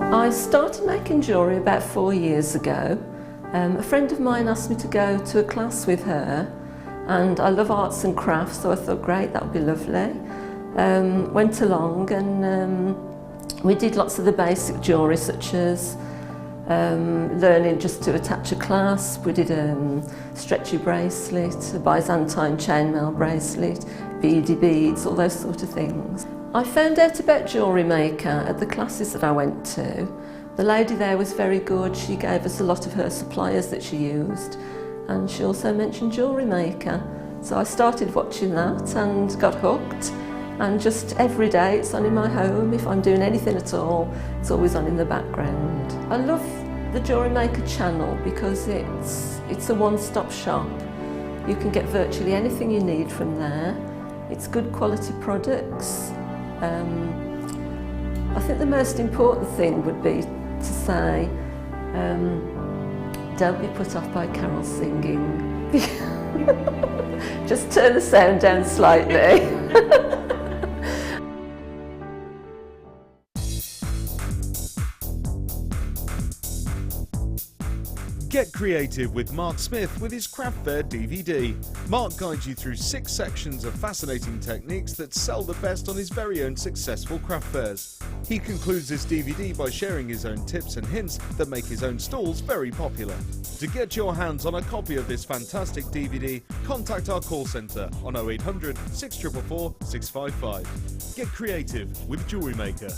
I started making jewellery about 4 years ago. A friend of mine asked me to go to a class with her, and I love arts and crafts, so I thought, great, that would be lovely. Went along and we did lots of the basic jewellery, such as learning just to attach a clasp. We did a stretchy bracelet, a Byzantine chainmail bracelet, beady beads, all those sort of things. I found out about Jewellery Maker at the classes that I went to. The lady there was very good. She gave us a lot of her suppliers that she used, and she also mentioned Jewellery Maker. So I started watching that and got hooked, and just every day it's on in my home. If I'm doing anything at all, it's always on in the background. I love the Jewellery Maker channel because it's a one-stop shop. You can get virtually anything you need from there. It's good quality products. I think the most important thing would be to say, don't be put off by Carol singing. Just turn the sound down slightly. Get creative with Mark Smith with his Craft Fair DVD. Mark guides you through 6 sections of fascinating techniques that sell the best on his very own successful craft fairs. He concludes this DVD by sharing his own tips and hints that make his own stalls very popular. To get your hands on a copy of this fantastic DVD, contact our call centre on 0800 644 655. Get creative with Jewellery Maker.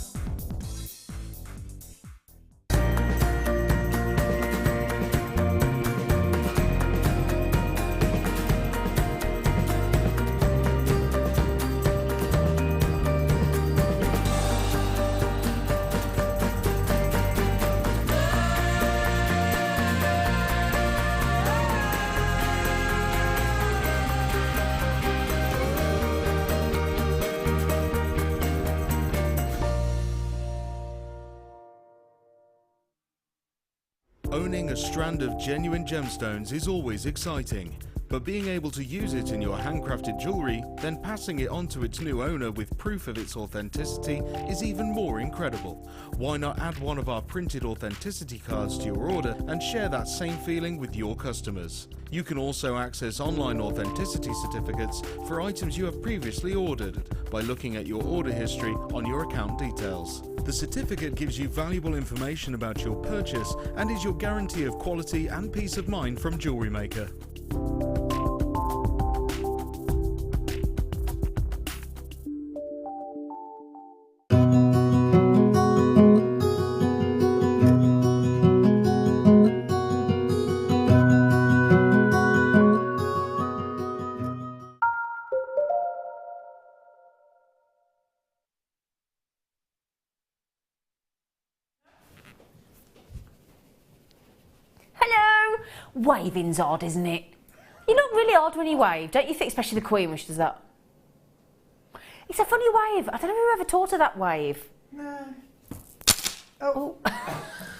Owning a strand of genuine gemstones is always exciting, but being able to use it in your handcrafted jewellery, then passing it on to its new owner with proof of its authenticity is even more incredible. Why not add one of our printed authenticity cards to your order and share that same feeling with your customers? You can also access online authenticity certificates for items you have previously ordered by looking at your order history on your account details. The certificate gives you valuable information about your purchase and is your guarantee of quality and peace of mind from Jewellery Maker. Hello! Waving's odd, isn't it? You look really odd when you wave, don't you think? Especially the Queen when she does that. It's a funny wave. I don't know who ever taught her that wave. No. Oh.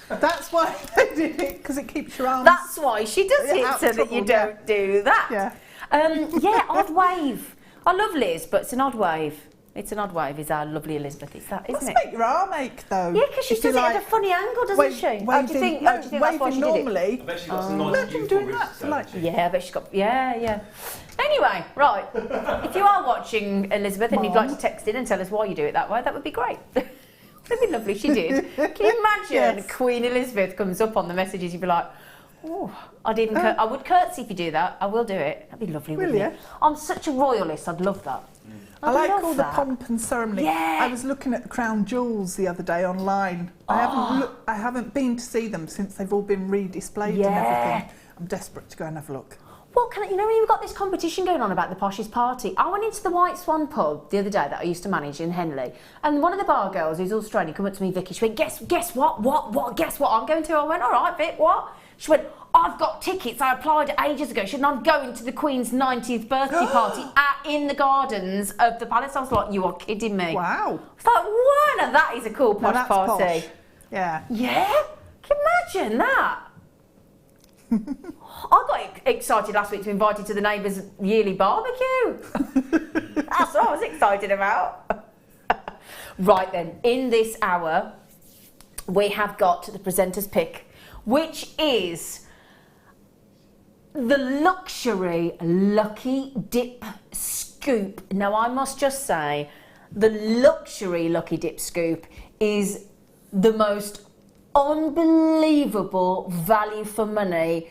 That's why they did it, because it keeps your arms. That's why she does it, so that you don't do that. Yeah. Yeah, odd wave. I love Liz, but it's an odd wave. It's an odd wave, is our lovely Elizabeth. It's that, isn't it? Must make your arm ache, though. Yeah, because she does it at a funny angle, doesn't she? Waving, do you think that's why she normally. did it? I bet she's got some nice doing that for like. Yeah, I bet she's got. Yeah. Anyway, right. If you are watching Elizabeth and you'd like to text in and tell us why you do it that way, that would be great. That'd be lovely. She did. Can you imagine Queen Elizabeth comes up on the messages? You'd be like, oh, I would curtsy if you do that. I will do it. That'd be lovely, wouldn't it? I'm such a royalist. I'd love that. I like all the pomp and ceremony. Yeah. I was looking at the crown jewels the other day online. I haven't been to see them since they've all been redisplayed and everything. I'm desperate to go and have a look. Well, you know when you've got this competition going on about the poshest party? I went into the White Swan pub the other day that I used to manage in Henley, and one of the bar girls, who's Australian, come up to me, Vicky. She went, "Guess what? What? Guess what I'm going to?" I went, "All right, Vic, what?" She went, "I've got tickets. I applied ages ago. And I'm going to the Queen's 90th birthday party in the gardens of the palace." I was like, "You are kidding me!" Wow. I was like, "Wow, now that is a cool posh party." Posh. Yeah. Yeah. Can you imagine that? I got excited last week to be invited to the neighbours' yearly barbecue. That's what I was excited about. Right then, in this hour, we have got the presenter's pick, which is the luxury Lucky Dip Scoop. Now, I must just say, the luxury Lucky Dip Scoop is the most unbelievable value for money,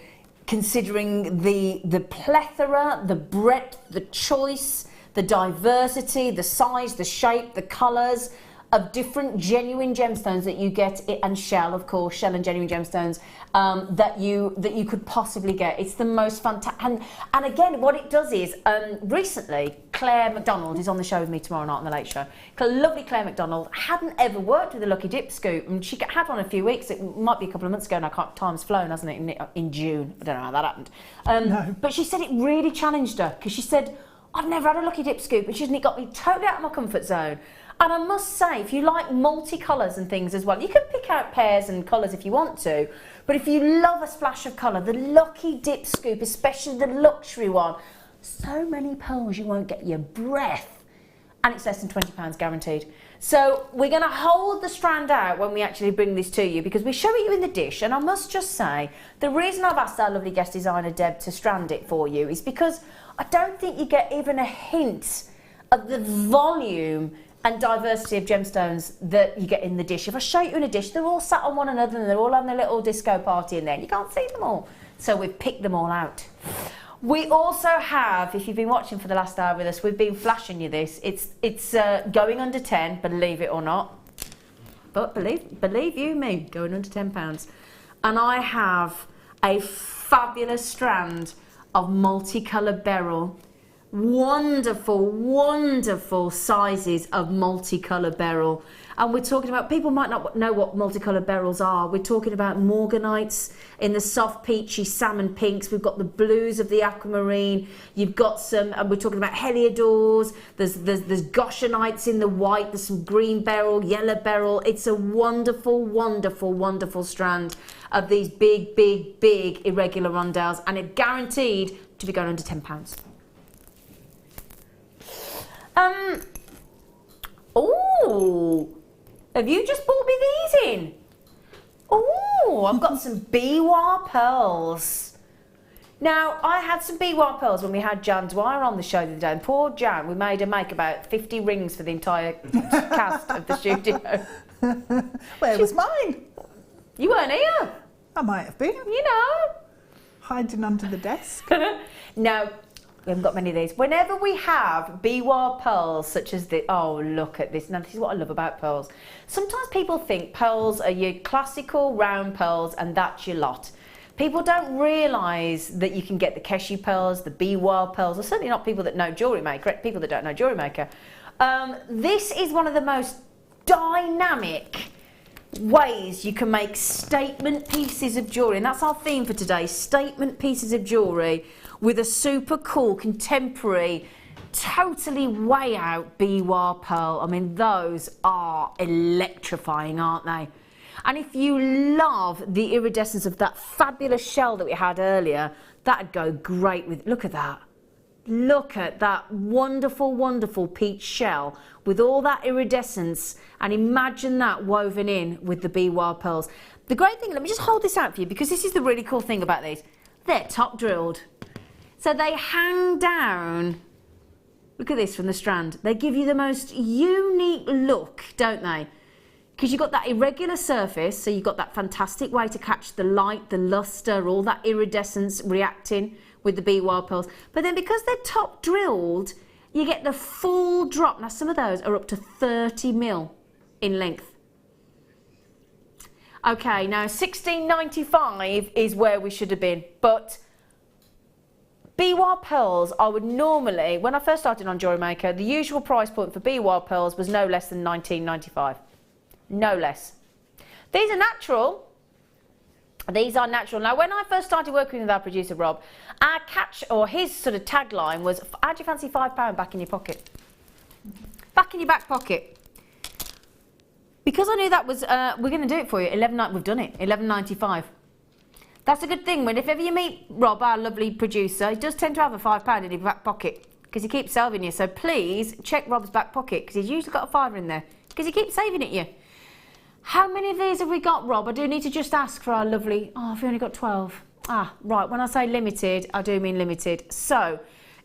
considering the plethora, the breadth, the choice, the diversity, the size, the shape, the colours of different genuine gemstones that you get, and shell, of course, shell and genuine gemstones that you could possibly get. It's the most fantastic. And again, what it does is, recently, Claire McDonald is on the show with me tomorrow night on the Late Show. Lovely Claire McDonald hadn't ever worked with a Lucky Dip Scoop, and she had one a few weeks. It might be a couple of months ago now. Time's flown, hasn't it? In June. I don't know how that happened. No. But she said it really challenged her, because she said, "I've never had a Lucky Dip Scoop," and it got me totally out of my comfort zone. And I must say, if you like multicolours and things as well, you can pick out pairs and colours if you want to, but if you love a splash of colour, the Lucky Dip Scoop, especially the luxury one, so many pearls you won't get your breath, and it's less than £20 guaranteed. So we're going to hold the strand out when we actually bring this to you, because we show it you in the dish. And I must just say, the reason I've asked our lovely guest designer Deb to strand it for you is because I don't think you get even a hint of the volume and diversity of gemstones that you get in the dish. If I show you in a dish, they're all sat on one another and they're all having a little disco party in there. You can't see them all. So we've picked them all out. We also have, if you've been watching for the last hour with us, we've been flashing you this. It's going under 10, believe it or not. But believe you me, going under £10. And I have a fabulous strand of multicolour beryl. Wonderful, wonderful sizes of multicolour beryl. And we're talking about, people might not know what multicolour beryls are. We're talking about morganites in the soft peachy salmon pinks. We've got the blues of the aquamarine. You've got some, and we're talking about heliodors. There's goshionites in the white. There's some green beryl, yellow beryl. It's a wonderful, wonderful, wonderful strand of these big, big, big irregular rondelles. And it's guaranteed to be going under £10. Oh, have you just bought me these in? Oh, I've got some biwa pearls. Now, I had some biwa pearls when we had Jan Dwyer on the show the other day. And poor Jan, we made her make about 50 rings for the entire cast of the studio. Where was mine? You weren't here. I might have been. You know. Hiding under the desk. No. We haven't got many of these. Whenever we have biwa pearls such as this, oh look at this. Now this is what I love about pearls. Sometimes people think pearls are your classical round pearls and that's your lot. People don't realise that you can get the keshi pearls, the biwa pearls, or certainly not people that know Jewellery Maker, people that don't know Jewellery Maker. This is one of the most dynamic ways you can make statement pieces of jewellery, and that's our theme for today, statement pieces of jewellery with a super cool, contemporary, totally way out biwa pearl. I mean, those are electrifying, aren't they? And if you love the iridescence of that fabulous shell that we had earlier, that'd go great with, look at that. Look at that wonderful, wonderful peach shell with all that iridescence, and imagine that woven in with the biwa pearls. The great thing, let me just hold this out for you, because this is the really cool thing about these. They're top drilled. So they hang down, look at this from the strand. They give you the most unique look, don't they? Because you've got that irregular surface, so you've got that fantastic way to catch the light, the luster, all that iridescence reacting with the biwa pearls. But then because they're top drilled, you get the full drop. Now some of those are up to 30 mil in length. Okay, now $16.95 is where we should have been, but biwa pearls, I would normally, when I first started on Jewellery Maker, the usual price point for biwa pearls was no less than $19.95. No less. These are natural. These are natural. Now, when I first started working with our producer, Rob, our catch, or his sort of tagline was, how do you fancy £5 back in your pocket? Back in your back pocket. Because I knew that was, we're going to do it for you, we've done it, $11.95. That's a good thing. When if ever you meet Rob, our lovely producer, he does tend to have a £5 in his back pocket because he keeps saving you. So please check Rob's back pocket because he's usually got a £5 in there because he keeps saving it you. How many of these have we got, Rob? I do need to just ask for our lovely... Oh, I've only got 12. Ah, right. When I say limited, I do mean limited. So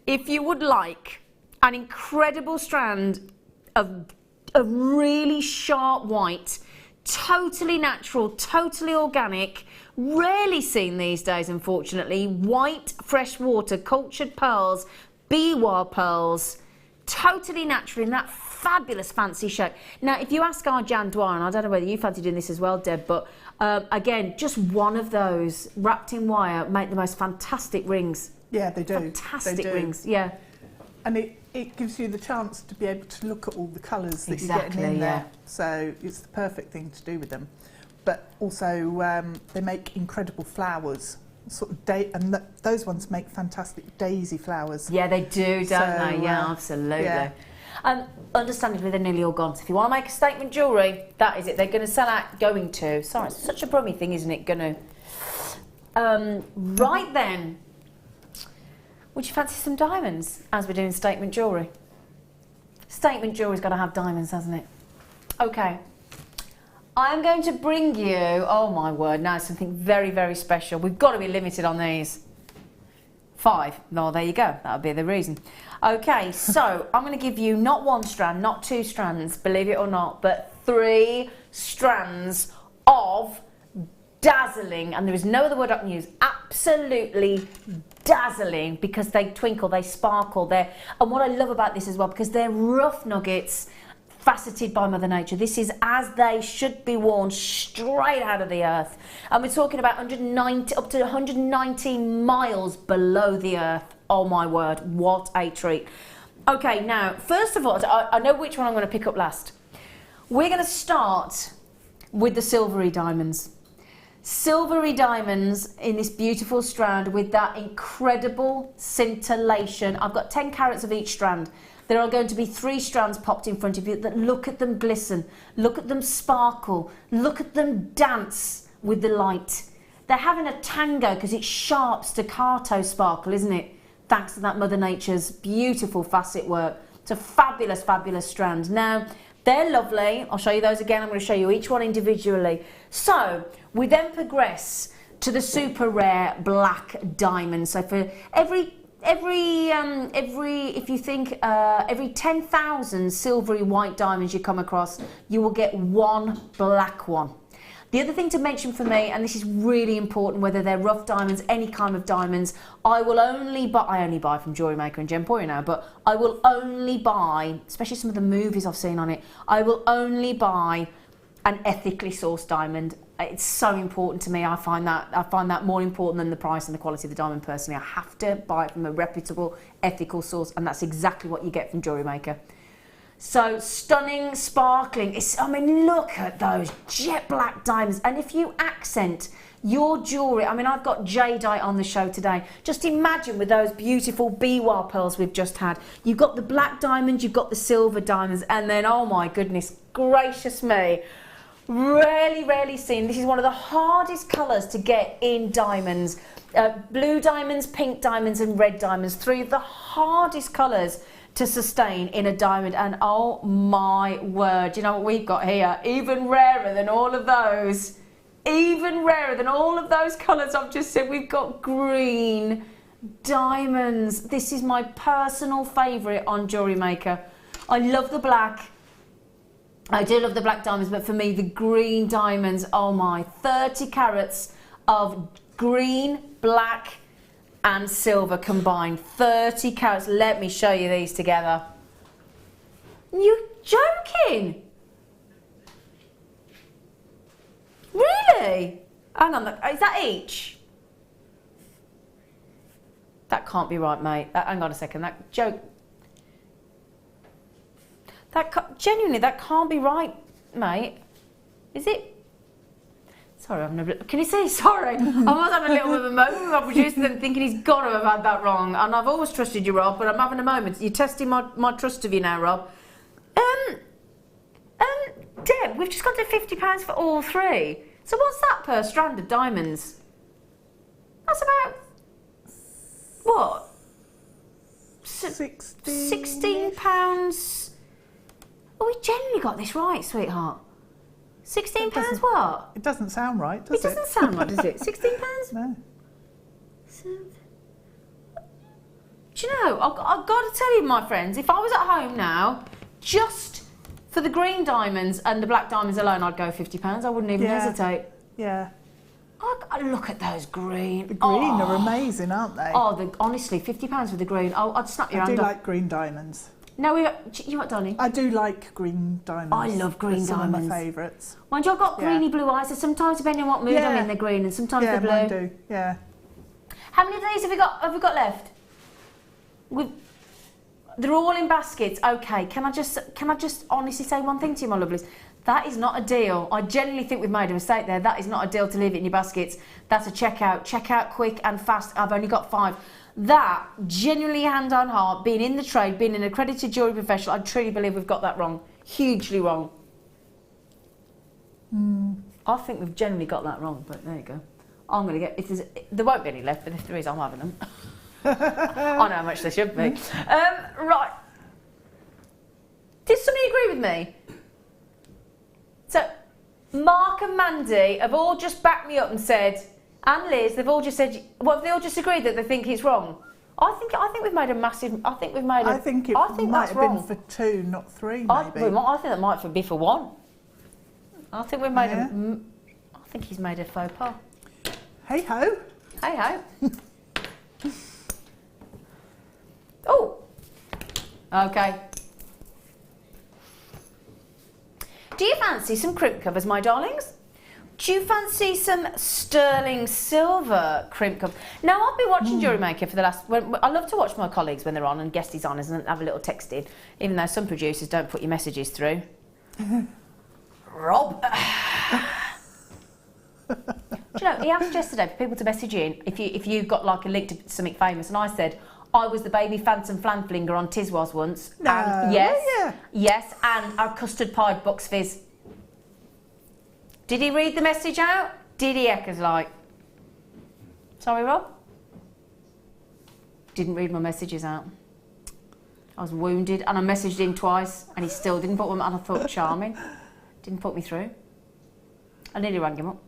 if you would like an incredible strand of really sharp white, totally natural, totally organic, rarely seen these days, unfortunately, white freshwater cultured pearls, biwa pearls, totally natural in that fabulous fancy shape. Now, if you ask our Jan Dwyer, and I don't know whether you fancy doing this as well, Deb, but again, just one of those wrapped in wire make the most fantastic rings. Yeah, they do. Fantastic rings, yeah. And it gives you the chance to be able to look at all the colours that you're getting in there. So it's the perfect thing to do with them. But also they make incredible flowers. Sort of and those ones make fantastic daisy flowers. Yeah, they do, don't they? Yeah, absolutely. Yeah. Understandably, they're nearly all gone. So if you want to make a statement jewellery, that is it. They're going to sell out. Going to. Sorry, it's such a brummy thing, isn't it? Going to. Right then. Would you fancy some diamonds as we're doing statement jewellery? Statement jewellery's got to have diamonds, hasn't it? Okay. I'm going to bring you, oh my word, now something very, very special. We've got to be limited on these. 5. No, there you go. That would be the reason. Okay, so I'm going to give you not 1 strand, not 2 strands, believe it or not, but 3 strands of dazzling, and there is no other word I can use, absolutely dazzling, because they twinkle, they sparkle, and what I love about this as well, because they're rough nuggets, faceted by Mother Nature. This is as they should be worn, straight out of the earth. And we're talking about 190, up to 190 miles below the earth. Oh my word, what a treat. Okay, now, first of all, I know which one I'm going to pick up last. We're going to start with the silvery diamonds. Silvery diamonds in this beautiful strand with that incredible scintillation. I've got 10 carats of each strand. There are going to be 3 strands popped in front of you that look at them glisten, look at them sparkle, look at them dance with the light. They're having a tango because it's sharp staccato sparkle, isn't it? Thanks to that Mother Nature's beautiful facet work. It's a fabulous, fabulous strand. Now, they're lovely. I'll show you those again. I'm going to show you each one individually. So, we then progress to the super rare black diamond. So for every 10,000 silvery white diamonds you come across, you will get 1 black one. The other thing to mention for me, and this is really important, whether they're rough diamonds, any kind of diamonds, I only buy from Jewellery Maker and Gemporia now, but I will only buy, especially some of the movies I've seen on it, I will only buy an ethically sourced diamond. It's so important to me. I find that more important than the price and the quality of the diamond personally. I have to buy it from a reputable, ethical source, and that's exactly what you get from Jewellery Maker. So stunning, sparkling. I mean, look at those jet black diamonds. And if you accent your jewellery, I mean, I've got Jadeite on the show today. Just imagine with those beautiful biwa pearls we've just had. You've got the black diamonds, you've got the silver diamonds, and then, oh my goodness gracious me, rarely seen. This is one of the hardest colours to get in diamonds. Blue diamonds, pink diamonds and red diamonds. 3 of the hardest colours to sustain in a diamond, and oh my word, you know what we've got here? Even rarer than all of those. Even rarer than all of those colours I've just said. We've got green diamonds. This is my personal favourite on Jewellery Maker. I love the black. I do love the black diamonds, but for me, the green diamonds, oh my, 30 carats of green, black, and silver combined. 30 carats. Let me show you these together. You joking? Really? Hang on, is that each? That can't be right, mate. Hang on a second. That joke. Genuinely, that can't be right, mate. Is it? Sorry, can you see? Sorry. I was having a little bit of a moment with my producer then thinking he's got to have had that wrong. And I've always trusted you, Rob, but I'm having a moment. You're testing my trust of you now, Rob. Deb, we've just got to £50 for all 3. So what's that per strand of diamonds? That's about, what? £16. Oh, we generally got this right, sweetheart. £16 what? It doesn't sound right, does it? It doesn't sound right, does it? £16? No. Do you know, I've got to tell you, my friends, if I was at home now, just for the green diamonds and the black diamonds alone, I'd go £50. I wouldn't even hesitate. Yeah. Look at those green. The green are amazing, aren't they? Oh, honestly, £50 for the green. I'd snap your hand off. I do like green diamonds. No, you what, Donnie? I do like green diamonds. I love green diamonds. Some of my favourites. Mind you, I've got greeny blue eyes, so sometimes depending on what mood I'm in, they're green, and sometimes they're blue. Yeah, mine do, yeah. How many of these have we got left? They're all in baskets. Okay, can I just honestly say one thing to you, my lovelies? That is not a deal. I genuinely think we've made a mistake there. That is not a deal to leave it in your baskets. That's a checkout. Checkout quick and fast. I've only got 5. That, genuinely hand on heart, being in the trade, being an accredited jewellery professional, I truly believe we've got that wrong. Hugely wrong. I think we've generally got that wrong, but there you go. I'm going to get, there won't be any left, but if there is, I'm having them. I know how much there should be. Right. Did somebody agree with me? Mark and Mandy have all just backed me up and said, and Liz, they've all just said, well, they all just agreed that they think it's wrong. I think we've made a massive. I think it might have been for 2, not 3, maybe. I think that might be for 1. I think we've made I think he's made a faux pas. Hey ho. Hey ho. Oh. Okay. Do you fancy some crimp covers, my darlings? Do you fancy some sterling silver crimp covers? Now, I've been watching Jewellery Maker for the last... I love to watch my colleagues when they're on and guest designers and have a little texting, even though some producers don't put your messages through. Rob. Do you know, he asked yesterday for people to message in if you got like a link to something famous, and I said, I was the baby phantom flanflinger on Tiswas once. No, and yes, and our custard pied Bucks Fizz. Did he read the message out? Did he, Eckers, like? Sorry, Rob? Didn't read my messages out. I was wounded, and I messaged him twice, and he still didn't put them, and I thought, charming. Didn't put me through. I nearly rang him up.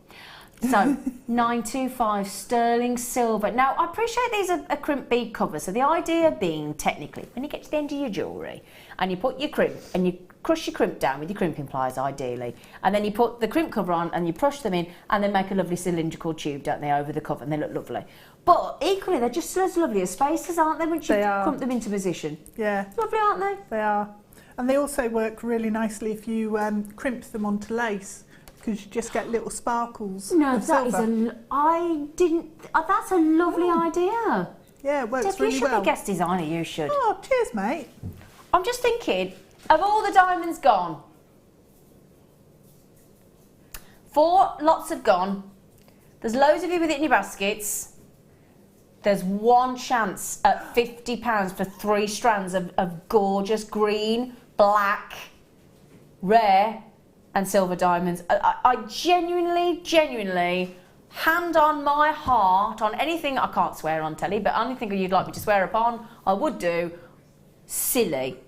So, 925 sterling silver. Now, I appreciate these are crimp bead covers. So the idea being, technically, when you get to the end of your jewellery and you put your crimp and you crush your crimp down with your crimping pliers, ideally, and then you put the crimp cover on and you brush them in and they make a lovely cylindrical tube, don't they, over the cover, and they look lovely. But equally, they're just as lovely as spacers, aren't they, once you crump them into position? Yeah. Lovely, aren't they? They are. And they also work really nicely if you crimp them onto lace, because you just get little sparkles. No, of that silver. is that's a lovely idea. Yeah, it works Deb, really you should well. be guest designer, you should. Oh, cheers, mate. I'm just thinking, of all the diamonds gone, 4 lots have gone, there's loads of you with it in your baskets, there's one chance at £50 for 3 strands of gorgeous green, black, rare and silver diamonds. I genuinely, hand on my heart, on anything, I can't swear on telly, but anything you'd like me to swear upon, I would do. Silly,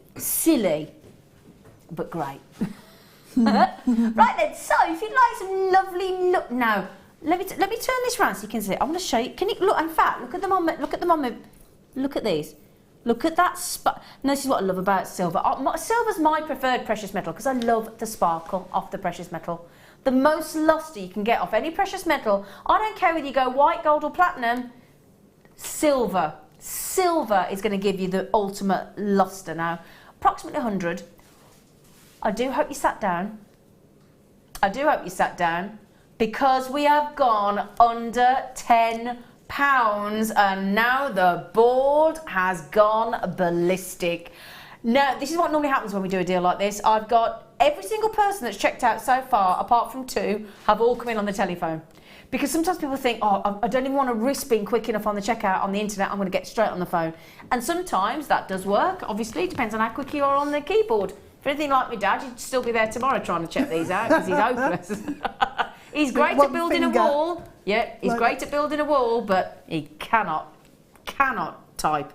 but great. Right then, so if you'd like some lovely look, now let me turn this round so you can see it. I want to show you. Can you look? In fact, look at them on. Look at these. Look at that spot. This is what I love about silver. Silver's my preferred precious metal because I love the sparkle off the precious metal. The most lustre you can get off any precious metal. I don't care whether you go white, gold or platinum. Silver. Silver is going to give you the ultimate lustre now. Approximately 100. I do hope you sat down. Because we have gone under £10 and now the board has gone ballistic. Now, this is what normally happens when we do a deal like this. I've got every single person that's checked out so far, apart from 2, have all come in on the telephone. Because sometimes people think, oh, I don't even want to risk being quick enough on the checkout on the internet, I'm going to get straight on the phone. And sometimes that does work, obviously, it depends on how quick you are on the keyboard. If anything like my dad, you'd still be there tomorrow trying to check these out because he's hopeless. He's great at building a wall. Yeah, he's great at building a wall, but he cannot type.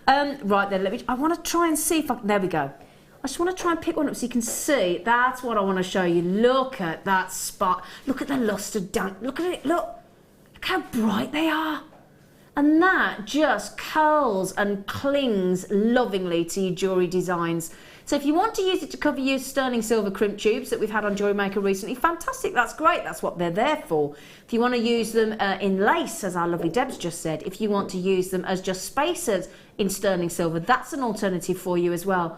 Right then, I want to try and see if there we go. I just want to try and pick one up so you can see. That's what I want to show you. Look at that spot. Look at the lustre down. Look at it. Look how bright they are. And that just curls and clings lovingly to your jewellery designs. So if you want to use it to cover your sterling silver crimp tubes that we've had on Jewellery Maker recently, fantastic, that's great, that's what they're there for. If you want to use them in lace, as our lovely Deb's just said, if you want to use them as just spacers in sterling silver, that's an alternative for you as well.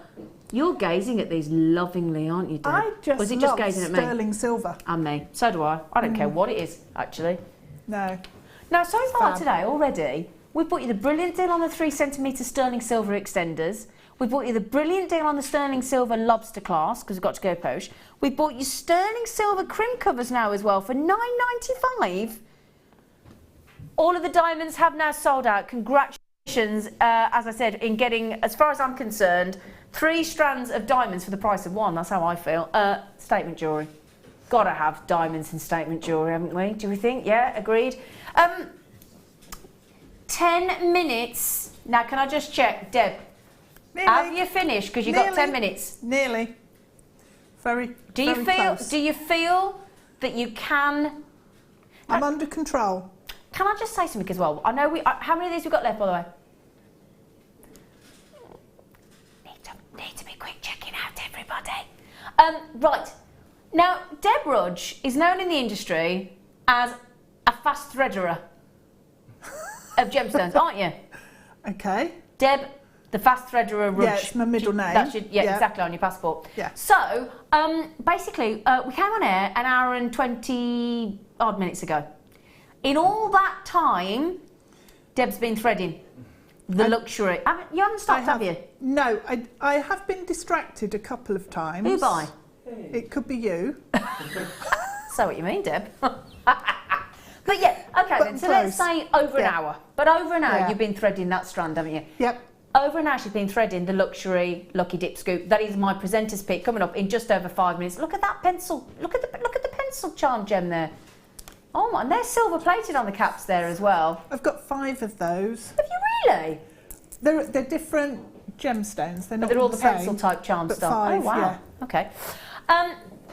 You're gazing at these lovingly, aren't you, Deb? I just Was it love just gazing at me? sterling silver. And me. So do I. I don't care what it is, actually. No. Now, so far today, already, we've bought you the brilliant deal on the 3cm sterling silver extenders. We bought you the brilliant deal on the sterling silver lobster clasp because we've got to go posh. We bought you sterling silver crimp covers now as well for $9.95. All of the diamonds have now sold out. Congratulations, as I said, in getting, as far as I'm concerned, 3 strands of diamonds for the price of 1. That's how I feel. Statement jewellery. Gotta have diamonds in statement jewellery, haven't we? Do we think? Yeah, agreed. 10 minutes. Now, can I just check, Deb? Nearly. Have you finished? Because you've got 10 minutes. Nearly. Very. Do you very feel? close. Do you feel that you can... I'm under control. Can I just say something as well? I know how many of these we've got left, by the way? Need to be quick checking out, everybody. Right. Now, Deb Rudge is known in the industry as a fast threaderer of gemstones, aren't you? Okay. Deb, the fast threaderer Rudge. Yeah, it's my middle name. That's your, exactly, on your passport. Yeah. So, basically, we came on air an hour and 20 odd minutes ago. In all that time, Deb's been threading the luxury. You haven't stopped, have you? No, I have been distracted a couple of times. Who by? It could be you. So what you mean, Deb? But yeah, okay then, so let's say over an hour. But over an hour you've been threading that strand, haven't you? Yep. Over an hour she's been threading the luxury Lucky Dip Scoop. That is my presenter's pick coming up in just over 5 minutes. Look at that pencil. Look at the pencil charm gem there. Oh my, and they're silver plated on the caps there as well. I've got 5 of those. Have you really? They're different gemstones. They're not all the same, pencil type charm but stuff. 5, oh wow. Yeah. Okay.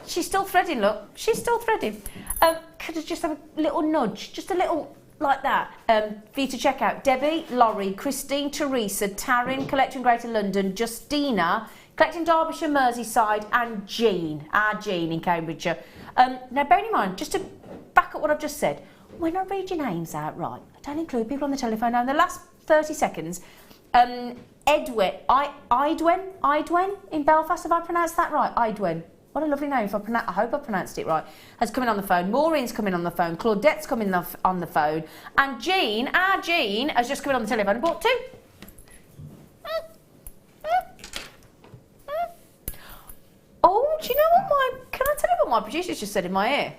She's still threading, look. She's still threading. Could I just have a little nudge, just a little like that, for you to check out. Debbie, Laurie, Christine, Teresa, Taryn, collecting Greater London, Justina, collecting Derbyshire, Merseyside, and Jean, our Jean in Cambridgeshire. Now, bearing in mind, just to back up what I've just said, when I read your names out right, I don't include people on the telephone. Now, in the last 30 seconds, Idwen in Belfast, have I pronounced that right? Idwen. What a lovely name. I hope I pronounced it right. Has come in on the phone. Maureen's coming on the phone. Claudette's coming on the phone. And Jean, our Jean, has just come in on the telephone and bought 2. Oh, do you know what can I tell you what my producer's just said in my ear?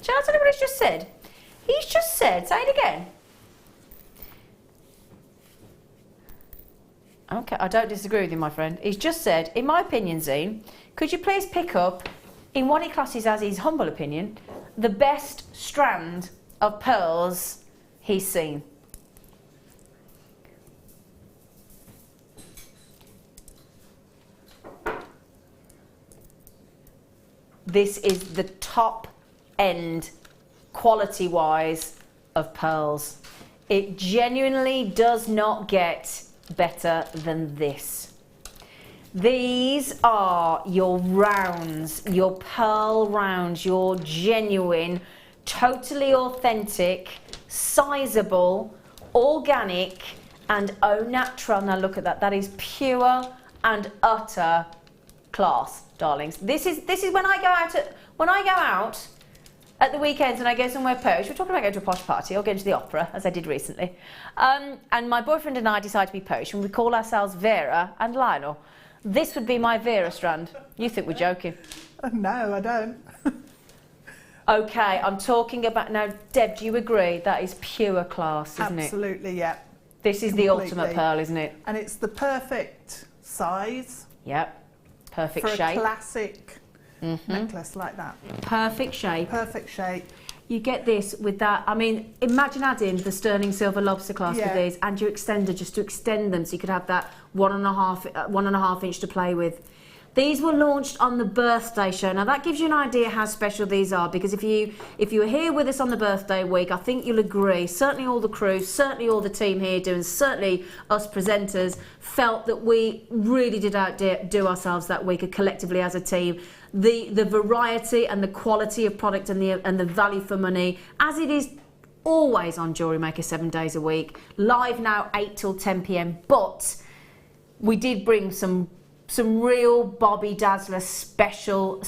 Shall I tell you what he's just said? He's just said, say it again. Okay, I don't disagree with you, my friend. He's just said, in my opinion, Zine, could you please pick up, in what he classes as his humble opinion, the best strand of pearls he's seen? This is the top end, quality-wise, of pearls. It genuinely does not get better than this. These are your rounds, your pearl rounds, your genuine, totally authentic, sizable, organic, and au natural. Now look at that. That is pure and utter class, darlings. This is when I go out at the weekends and I go somewhere posh. We're talking about going to a posh party or going to the opera, as I did recently. And my boyfriend and I decide to be posh, and we call ourselves Vera and Lionel. This would be my Vera strand. You think we're joking? No, I don't. Okay, I'm talking about... Now, Deb, do you agree? That is pure class, isn't it? Absolutely, yeah. This is the ultimate pearl, isn't it? And it's the perfect size. Yep. Perfect for shape. A classic necklace like that. Perfect shape. Perfect shape. You get this with that. I mean, imagine adding the sterling silver lobster clasp with these and your extender just to extend them so you could have that 1.5 inch to play with. These were launched on the birthday show. Now that gives you an idea how special these are, because if you were here with us on the birthday week, I think you'll agree, certainly all the crew, certainly all the team here doing, certainly us presenters, felt that we really did outdo ourselves that week collectively as a team. The variety and the quality of product and the value for money, as it is always on Jewellery Maker 7 days a week, live now 8 till 10 PM, but we did bring some real Bobby Dazzler special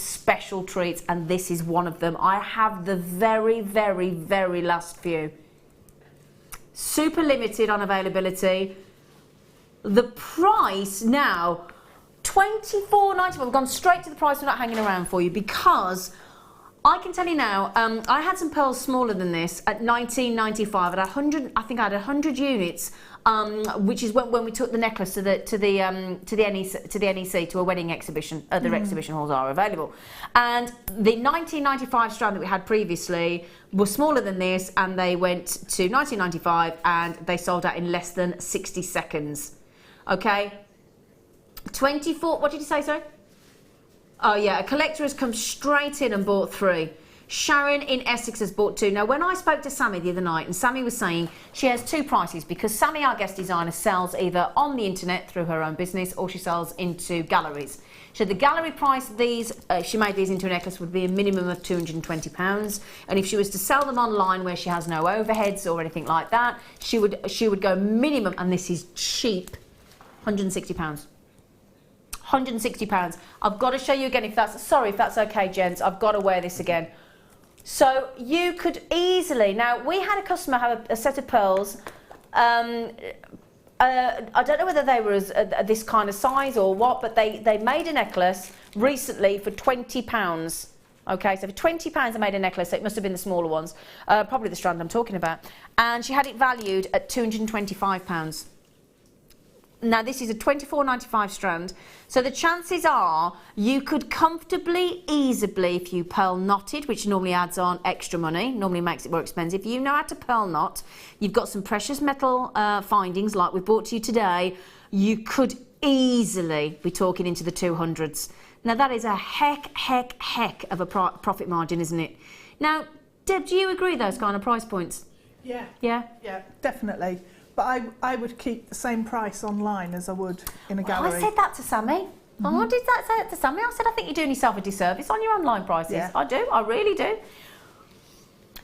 treats, and this is one of them. I have the very, very, very last few. Super limited on availability. The price now, $24.95. We've gone straight to the price. We're not hanging around for you, because I can tell you now, I had some pearls smaller than this at $19.95 at 100. I think I had 100 units, which is when we took the necklace to the NEC to a wedding exhibition. Other exhibition halls are available, and the $19.95 strand that we had previously was smaller than this, and they went to $19.95 and they sold out in less than 60 seconds. Okay, 24. What did you say, sorry? Oh yeah, a collector has come straight in and bought 3. Sharon in Essex has bought 2. Now, when I spoke to Sammy the other night, and Sammy was saying she has 2 prices because Sammy, our guest designer, sells either on the internet through her own business or she sells into galleries. So the gallery price of these, if she made these into a necklace, would be a minimum of £220. And if she was to sell them online where she has no overheads or anything like that, she would go minimum, and this is cheap, £160. £160. I've got to show you again if that's okay, gents. I've got to wear this again. So you could easily, now we had a customer have a set of pearls. I don't know whether they were this kind of size or what, but they made a necklace recently for £20. Okay, so for £20 they made a necklace. So it must have been the smaller ones, probably the strand I'm talking about. And she had it valued at £225. Now this is a £24.95 strand, so the chances are you could comfortably, easily, if you pearl knotted, which normally adds on extra money, normally makes it more expensive. If you know how to pearl knot, you've got some precious metal findings like we brought to you today, you could easily be talking into the 200s. Now that is a heck of a profit margin, isn't it? Now, Deb, do you agree those kind of price points? Yeah. Yeah? Yeah, definitely. But I would keep the same price online as I would in a gallery. I said that to Sammy. Oh, I did say that to Sammy. I said, I think you're doing yourself a disservice on your online prices. Yeah. I do. I really do.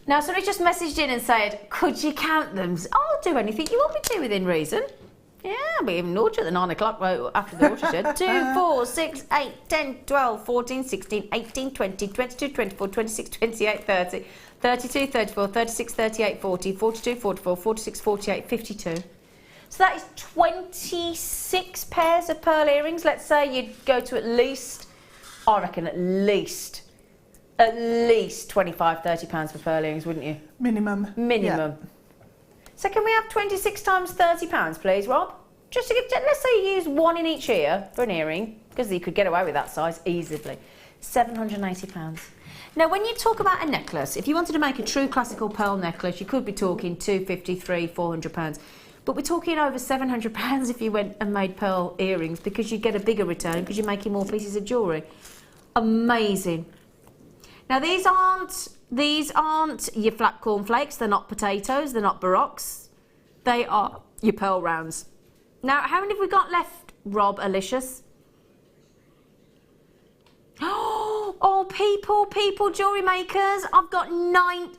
Now, somebody just messaged in and said, could you count them? I'll do anything you want me to within reason. Yeah, I'll be even naughty at the 9 o'clock after the water shed. 2, 4, 6, 8, 10, 12, 14, 16, 18, 20, 22, 24, 26, 28, 30, 32, 34, 36, 38, 40, 42, 44, 46, 48, 52. So that is 26 pairs of pearl earrings. Let's say you'd go to at least, I reckon at least £25, £30 for pearl earrings, wouldn't you? Minimum. Minimum. Yeah. So can we have 26 times £30, please, Rob? Just to give, let's say you use 1 in each ear for an earring, because you could get away with that size easily. £780. Now, when you talk about a necklace, if you wanted to make a true classical pearl necklace, you could be talking £250, £300, £400. But we're talking over £700 if you went and made pearl earrings, because you get a bigger return because you're making more pieces of jewellery. Amazing. Now, these aren't your flat cornflakes. They're not potatoes. They're not baroques. They are your pearl rounds. Now, how many have we got left, Rob, Alicious? Oh, people, jewellery makers. I've got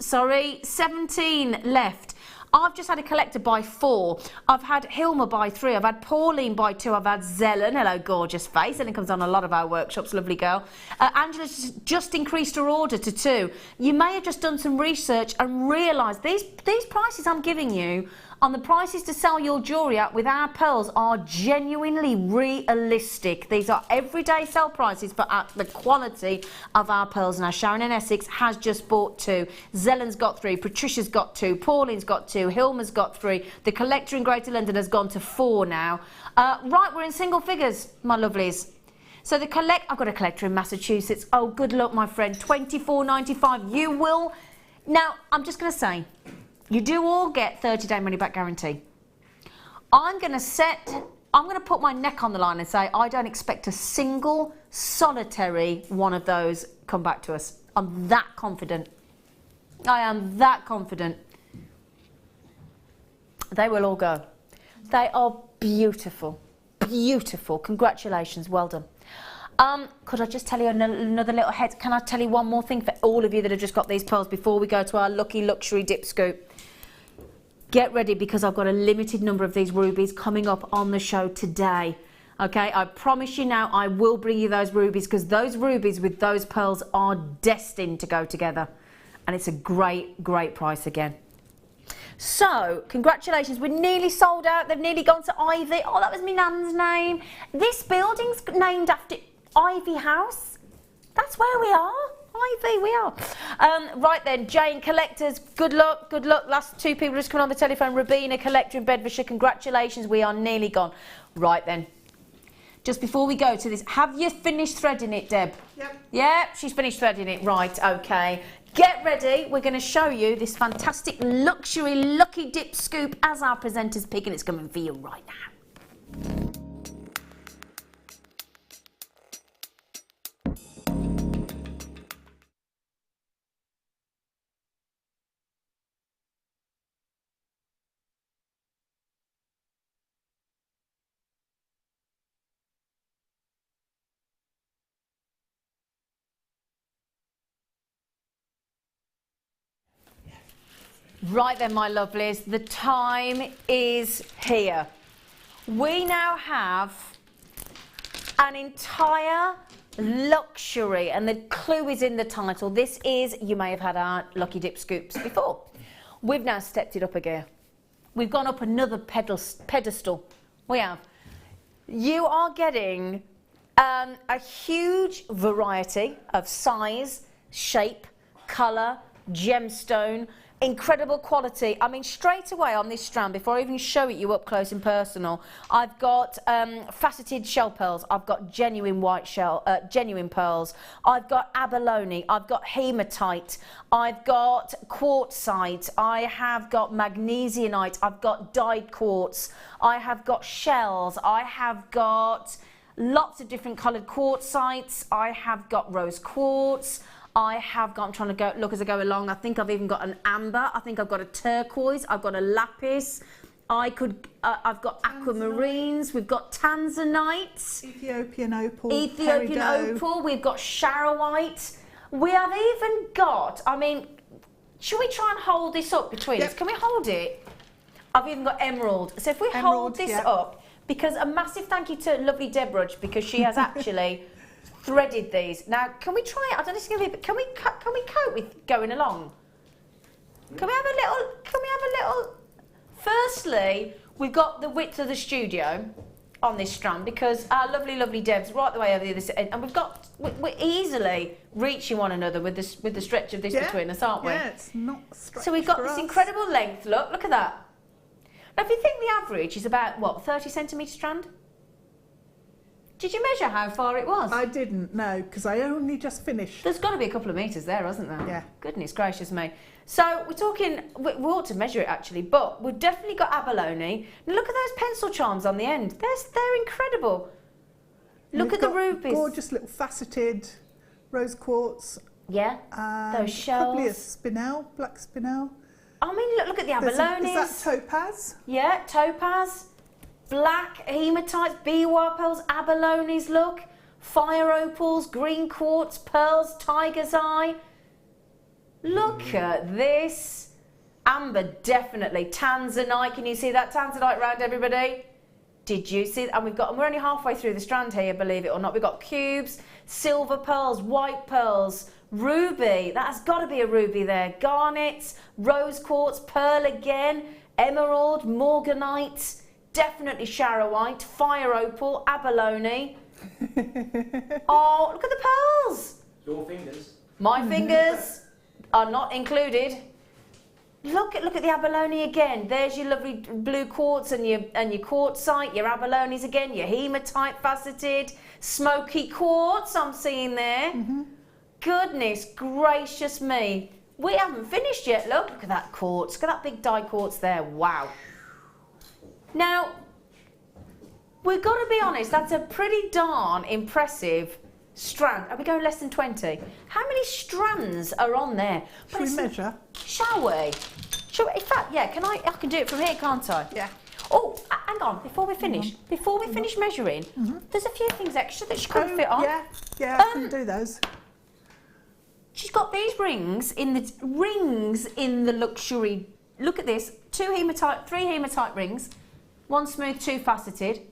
17 left. I've just had a collector buy 4. I've had Hilma buy 3. I've had Pauline buy 2. I've had Zelen. Hello, gorgeous face. Zelen comes on a lot of our workshops. Lovely girl. Angela's just increased her order to 2. You may have just done some research and realised these prices I'm giving you on the prices to sell your jewellery at with our pearls are genuinely realistic. These are everyday sell prices for the quality of our pearls. Now, Sharon in Essex has just bought 2. Zelen's got 3. Patricia's got 2. Pauline's got 2. Hilma's got 3. The collector in Greater London has gone to 4 now. Right, we're in single figures, my lovelies. So I've got a collector in Massachusetts. Oh, good luck, my friend. $24.95. You will. Now, I'm just going to say, you do all get 30-day money-back guarantee. I'm going to put my neck on the line and say I don't expect a single solitary one of those come back to us. I'm that confident. I am that confident. They will all go. They are beautiful. Beautiful. Congratulations. Well done. Could I just tell you another little head? Can I tell you one more thing for all of you that have just got these pearls before we go to our lucky luxury dip scoop? Get ready, because I've got a limited number of these rubies coming up on the show today. Okay, I promise you now I will bring you those rubies, because those rubies with those pearls are destined to go together. And it's a great, great price again. So, congratulations, we're nearly sold out. They've nearly gone to Ivy. Oh, that was my nan's name. This building's named after Ivy House. That's where we are. Ivy, we are. Right then, Jane, collectors, good luck, good luck. Last 2 people just coming on the telephone. Rabina, collector in Bedfordshire, congratulations, we are nearly gone. Right then, just before we go to this, have you finished threading it, Deb? Yep. Yeah, she's finished threading it, right, okay. Get ready, we're going to show you this fantastic luxury lucky dip scoop as our presenter's pick, and it's coming for you right now. Right then, my lovelies, the time is here. We now have an entire luxury, and the clue is in the title. This is, you may have had our Lucky Dip scoops before. We've now stepped it up a gear. We've gone up another pedestal. We have. You are getting a huge variety of size, shape, colour, gemstone, incredible quality. I mean, straight away on this strand, before I even show it you up close and personal, I've got faceted shell pearls, I've got genuine white shell, genuine pearls, I've got abalone, I've got hematite, I've got quartzite, I have got magnesianite, I've got dyed quartz, I have got shells, I have got lots of different coloured quartzites, I have got rose quartz, I have got, I'm trying to go look as I go along, I think I've even got an amber, I think I've got a turquoise, I've got a lapis, I've got aquamarines, we've got tanzanite, Ethiopian opal, Ethiopian opal, we've got charoite, we have even got, I mean, should we try and hold this up between us? Can we hold it? I've even got emerald, so if we hold this up, because a massive thank you to lovely Deb Rudge, because she has actually threaded these. Now, can we try it? I don't know if it's going to be, but can we cope with going along? Can we have a little, firstly, we've got the width of the studio on this strand, because our lovely Deb's right the way over the other side, and we're easily reaching one another with the stretch of this between us, aren't we? Yeah, it's not stretched. So we've got this incredible length, look at that. Now, if you think the average is about, what, 30 centimetre strand? Did you measure how far it was? I didn't, no, because I only just finished. There's got to be a couple of metres there, hasn't there? Yeah. Goodness gracious me. So we're talking, we ought to measure it actually, but we've definitely got abalone. Now look at those pencil charms on the end. They're incredible. Look at the rubies. Gorgeous little faceted rose quartz. Yeah, those shells. Probably a spinel, black spinel. I mean, look at the abalones. Is that topaz? Yeah, topaz. Black hematites, biwa pearls, abalones, look. Fire opals, green quartz, pearls, tiger's eye. Look at this. Amber, definitely. Tanzanite, can you see that tanzanite round, everybody? Did you see that? And we're only halfway through the strand here, believe it or not. We've got cubes, silver pearls, white pearls, ruby. That has got to be a ruby there. Garnets, rose quartz, pearl again, emerald, morganite. Definitely charoite, fire opal, abalone. Oh, look at the pearls. Your fingers. My fingers are not included. Look at the abalone again. There's your lovely blue quartz and your quartzite, your abalones again, your hematite faceted, smoky quartz I'm seeing there. Goodness gracious me. We haven't finished yet. Look at that quartz. Look at that big dyed quartz there. Wow. Now, we've got to be honest, that's a pretty darn impressive strand. Are we going less than 20? How many strands are on there? Shall we measure? Shall we? In fact, yeah, I can do it from here, can't I? Yeah. Oh, hang on, before we finish measuring, there's a few things extra that she couldn't fit on. Yeah, I can do those. She's got these rings in the luxury. Look at this, 3 hematite rings. One smooth, 2 faceted.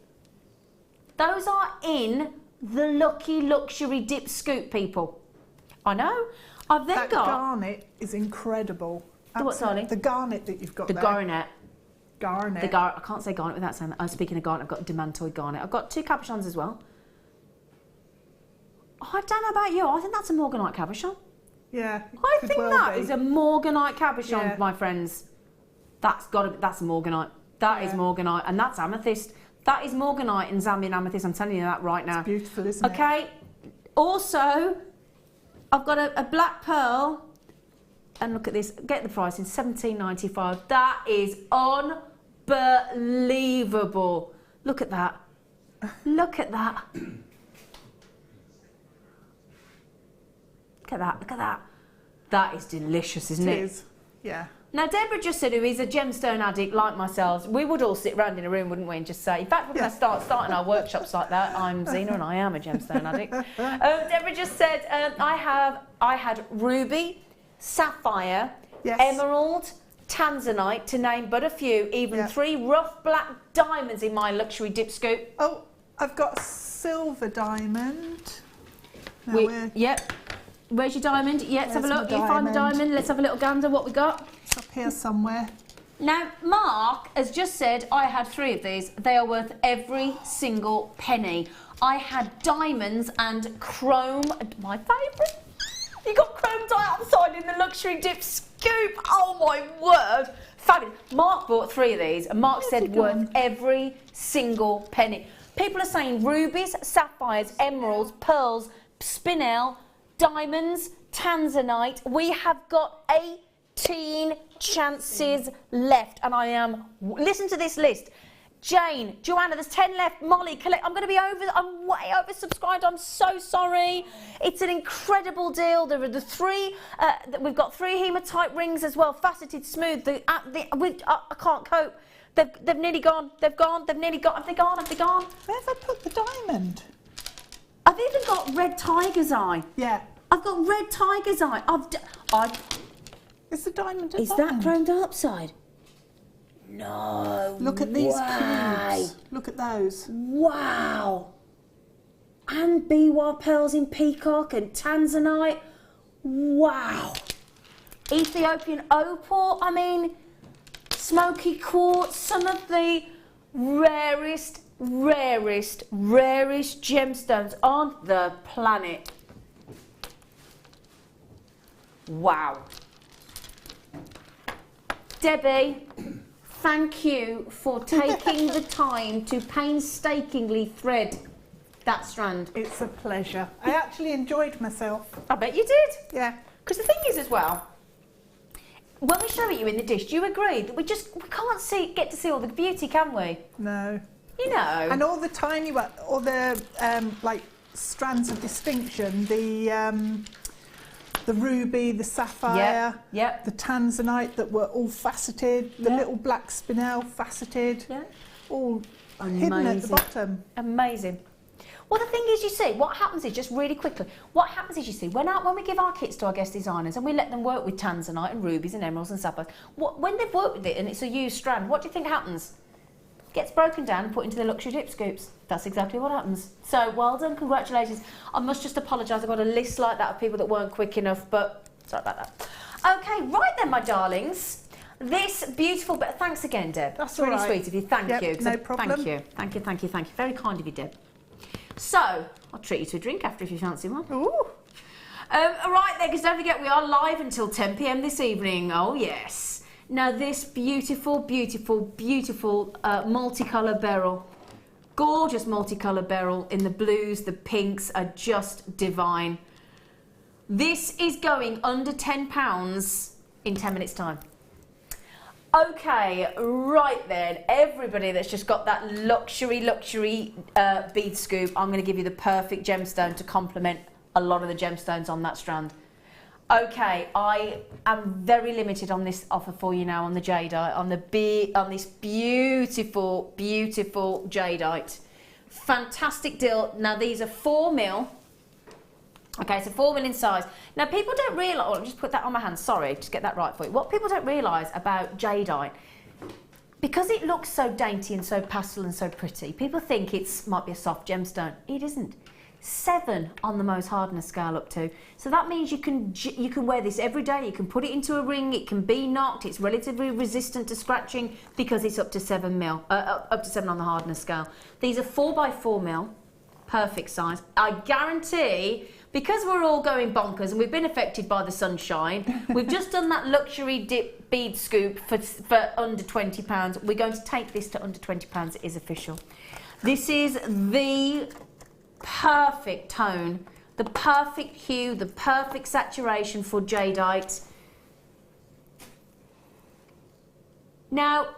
Those are in the lucky luxury dip scoop, people. I know. I've then got... garnet is incredible. The what, darling? The garnet that you've got there. Garnet. Garnet. I can't say garnet without saying that. Speaking of garnet, I've got demantoid garnet. I've got 2 cabochons as well. Oh, I don't know about you. I think that's a Morganite cabochon. Yeah. I think that is a Morganite cabochon, my friends. That's a Morganite. That is Morganite, and that's amethyst. That is Morganite and Zambian amethyst. I'm telling you that right now. It's beautiful, isn't it? Okay. Also, I've got a black pearl, and look at this. Get the price in $17.95. That is unbelievable. Look at that. Look at that. Look at that. Look at that. That is delicious, isn't it? It is. Yeah. Now, Deborah just said, who is a gemstone addict like myself, we would all sit round in a room, wouldn't we, and just say, in fact, we're going to starting our workshops like that. I'm Zena and I am a gemstone addict. Deborah just said, I had ruby, sapphire, emerald, tanzanite, to name but a few, even 3 rough black diamonds in my luxury dip scoop. Oh, I've got a silver diamond. Yep. Where's your diamond? Yeah, let's have a look. You find the diamond. Let's have a little gander what we got. It's up here somewhere. Now, Mark has just said I had 3 of these. They are worth every single penny. I had diamonds and chrome, my favourite. You got chrome dioxide in the luxury dip scoop. Oh my word. Fabulous. Mark bought 3 of these and Mark said worth every single penny. People are saying rubies, sapphires, emeralds, pearls, spinel, diamonds, tanzanite. We have got 18 chances left, and I am, listen to this list. Jane, Joanna, there's 10 left. Molly, collect. I'm way oversubscribed. I'm so sorry. It's an incredible deal. There are the 3. We've got 3 hematite rings as well, faceted, smooth. I can't cope. They've nearly gone. They've gone. They've nearly gone. Have they gone? Have they gone? Where have I put the diamond? I've even got red tiger's eye. Yeah. I've got red tiger's eye. Is the diamond at Is the that bottom? chromed upside? No. Look at these cubes. Look at those. Wow. And biwa pearls in Peacock and tanzanite. Wow. Ethiopian opal. I mean, Smoky quartz. Some of the rarest gemstones on the planet. Wow. Debbie, thank you for taking the time to painstakingly thread that strand. It's a pleasure. I actually enjoyed myself. I bet you did. Yeah. Because the thing is as well, when we show it you in the dish, do you agree that we can't get to see all the beauty, can we? No. You know. And all the tiny, all the like strands of distinction, the ruby, the sapphire, the tanzanite that were all faceted, the little black spinel faceted, all hidden at the bottom. Amazing. Well, the thing is, you see, what happens is, just really quickly, what happens is, you see, when we give our kits to our guest designers and we let them work with tanzanite and rubies and emeralds and sapphires, when they've worked with it and it's a used strand, what do you think happens? Gets broken down and put into the luxury dip scoops. That's exactly what happens. So, well done, congratulations. I must just apologise, I've got a list like that of people that weren't quick enough, but sorry about that. Okay, right then, my darlings. This beautiful bit, thanks again, Deb. That's really all right. sweet of you, thank you. No problem. Thank you. Very kind of you, Deb. So, I'll treat you to a drink after if you fancy one. Ooh. All right then, because don't forget we are live until 10 PM this evening. Oh yes. Now this beautiful multicolour beryl, gorgeous multicolour beryl in the blues, the pinks are just divine. This is going under £10 in 10 minutes time. Okay, right then, everybody that's just got that luxury bead scoop, I'm going to give you the perfect gemstone to complement a lot of the gemstones on that strand. Okay, I am very limited on this offer for you now on the jadeite, on this beautiful jadeite. Fantastic deal. Now these are 4mm. Okay, so 4mm in size. Now people don't realise, I'll just put that on my hand, sorry, just get that right for you. What people don't realise about jadeite, because it looks so dainty and so pastel and so pretty, people think it might be a soft gemstone. It isn't. 7 on the most hardness scale up to. So that means you can wear this every day, you can put it into a ring, it can be knocked, it's relatively resistant to scratching because it's up to 7mm, up to 7 on the hardness scale. These are 4x4mm, perfect size. I guarantee, because we're all going bonkers and we've been affected by the sunshine, we've just done that luxury dip bead scoop for under £20. We're going to take this to under £20, it is official. This is the perfect tone, the perfect hue, the perfect saturation for jadeite. Now,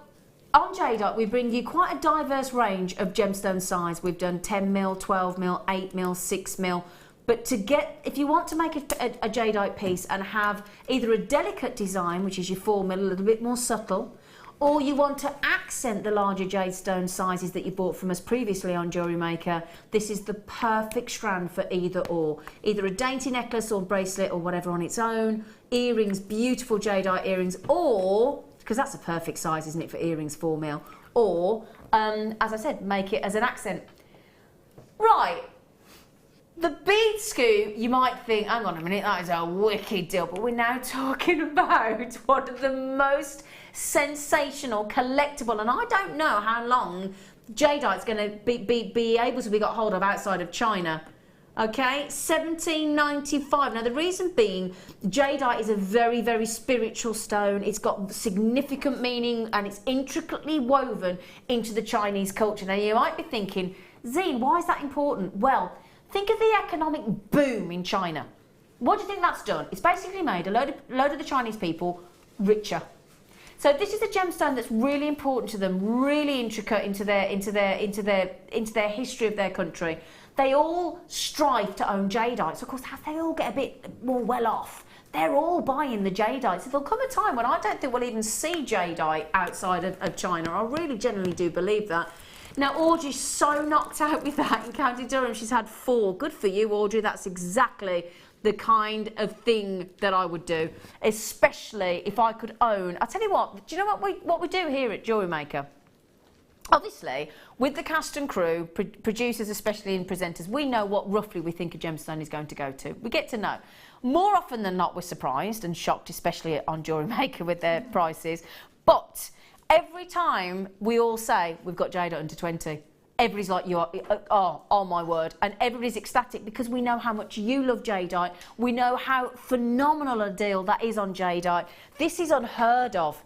on jadeite, we bring you quite a diverse range of gemstone size. We've done 10mm, 12mm, 8mm, 6mm. But if you want to make a jadeite piece and have either a delicate design, which is your 4mm, a little bit more subtle, or you want to accent the larger jade stone sizes that you bought from us previously on Jewellery Maker, this is the perfect strand for either or. Either a dainty necklace or bracelet or whatever on its own, earrings, beautiful jadeite earrings, or because that's a perfect size, isn't it, for earrings, 4 mil. Or, as I said, make it as an accent. Right. The bead scoop, you might think, hang on a minute, that is a wicked deal, but we're now talking about one of the most sensational, collectible, and I don't know how long jadeite's going to be able to be got hold of outside of China. Okay, 1795. Now the reason being, jadeite is a very, very spiritual stone. It's got significant meaning and it's intricately woven into the Chinese culture. Now you might be thinking, Zine, why is that important? Well, think of the economic boom in China. What do you think that's done? It's basically made a load of the Chinese people richer. So this is a gemstone that's really important to them, really intricate into their history of their country. They all strive to own jadeite. So of course, as they all get a bit more well off, they're all buying the jadeite. So there'll come a time when I don't think we'll even see jadeite outside of China. I really genuinely do believe that. Now, Audrey's so knocked out with that in County Durham. She's had 4. Good for you, Audrey. That's exactly the kind of thing that I would do, especially if I could own. I'll tell you what, do you know what we do here at Jewellery Maker? Obviously, with the cast and crew, producers especially and presenters, we know what roughly we think a gemstone is going to go to. We get to know. More often than not, we're surprised and shocked, especially on Jewellery Maker with their prices. But every time we all say we've got jadeite under 20, everybody's like, oh my word, and everybody's ecstatic because we know how much you love jadeite. We know how phenomenal a deal that is on jadeite. This is unheard of.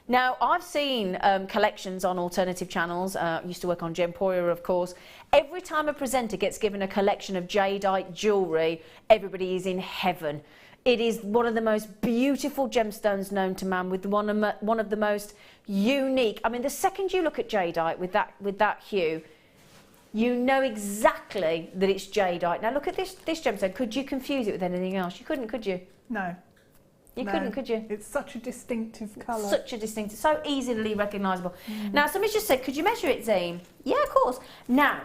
Now, I've seen collections on alternative channels. I used to work on Gemporia, of course. Every time a presenter gets given a collection of jadeite jewellery, everybody is in heaven. It is one of the most beautiful gemstones known to man, with one of the most unique. I mean, the second you look at jadeite with that hue, you know exactly that it's jadeite. Now look at this gemstone. Could you confuse it with anything else? You couldn't, could you? No. You couldn't, could you? It's such a distinctive colour. Such a distinctive, so easily recognisable. Now, somebody's just said, could you measure it, Zane? Yeah, of course. Now,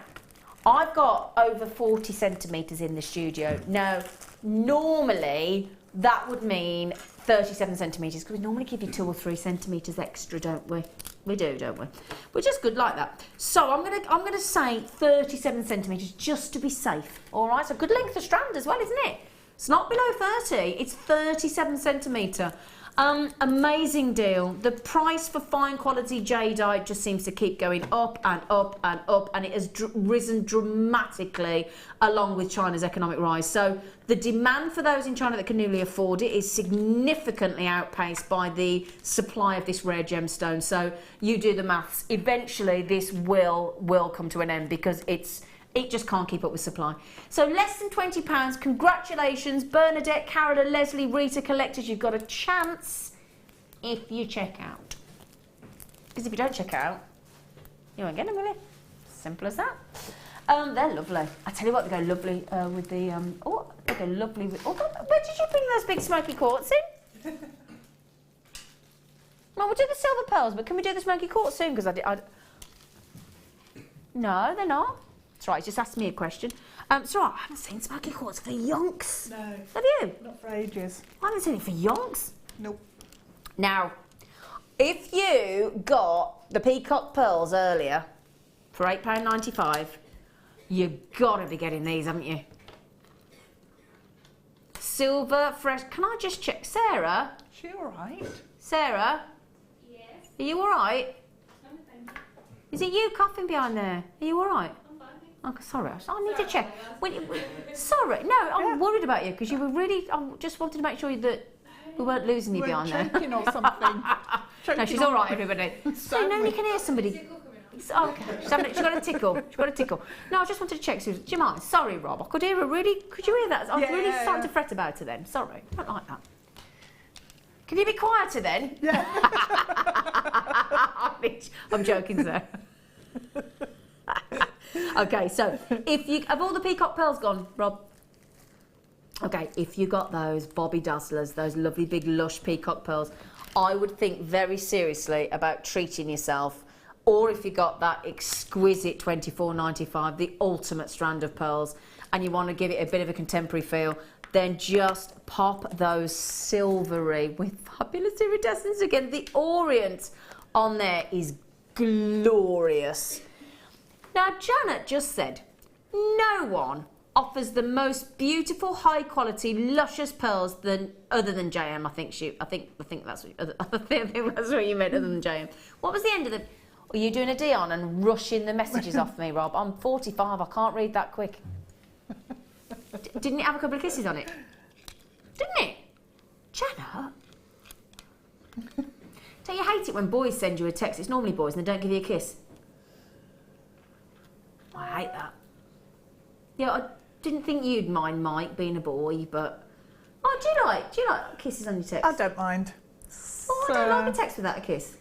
I've got over 40 centimetres in the studio. Now, normally, that would mean 37 centimetres, because we normally give you 2 or 3 centimetres extra, don't we? We do, don't we? We're just good like that. So I'm gonna say 37 centimetres just to be safe. All right, so good length of strand as well, isn't it? It's not below 30, it's 37 centimetre. Amazing deal. The price for fine quality jadeite just seems to keep going up and up and up, and it has risen dramatically along with China's economic rise. So the demand for those in China that can newly afford it is significantly outpaced by the supply of this rare gemstone. So you do the maths. Eventually this will come to an end, because it just can't keep up with supply. So less than £20. Congratulations, Bernadette, Carola, Leslie, Rita collectors. You've got a chance if you check out. Because if you don't check out, you won't get them, will you? Simple as that. They're lovely. I tell you what, they go lovely with the. They go lovely with. Where did you bring those big smoky quartz in? Well, we'll do the silver pearls, but can we do the smoky quartz soon? Because No, they're not. That's right, just asked me a question. So I haven't seen smoky quartz for yonks. No. Have you? Not for ages. I haven't seen it for yonks. Nope. Now, if you got the Peacock pearls earlier for £8.95, you've got to be getting these, haven't you? Silver, fresh. Can I just check? Sarah? Is she all right? Sarah? Yes. Are you all right? Is it you coughing behind there? Are you all right? Oh, sorry, I need to check. Sorry, no, I'm worried about you, because you were really. I just wanted to make sure that we weren't losing you behind there. Choking or something. No, she's all right, everybody. So no, you can hear somebody. Oh, okay, she's got a tickle. She's got a tickle. No, I just wanted to check, Susan. Do you mind? Sorry, Rob. I could hear her really. Could you hear that? I was really starting to fret about her then. Sorry, I don't like that. Can you be quieter then? Yeah. I'm joking, sir. Okay, so if you have all the Peacock pearls gone, Rob. Okay, if you got those Bobby Dazzlers, those lovely big lush Peacock pearls, I would think very seriously about treating yourself. Or if you got that exquisite £24.95, the ultimate strand of pearls, and you want to give it a bit of a contemporary feel, then just pop those silvery with fabulous iridescence again. The orient on there is glorious. Now, Janet just said, no one offers the most beautiful, high quality, luscious pearls other than JM. I think that's what you meant, other than JM. What was the end of the? Are you doing a Dion and rushing the messages off me, Rob? I'm 45. I can't read that quick. Didn't it have a couple of kisses on it? Didn't it, Janet? So you hate it when boys send you a text. It's normally boys and they don't give you a kiss. I hate that. Yeah, I didn't think you'd mind Mike being a boy, but do you like kisses on your text? I don't mind. Oh, I don't like a text without a kiss.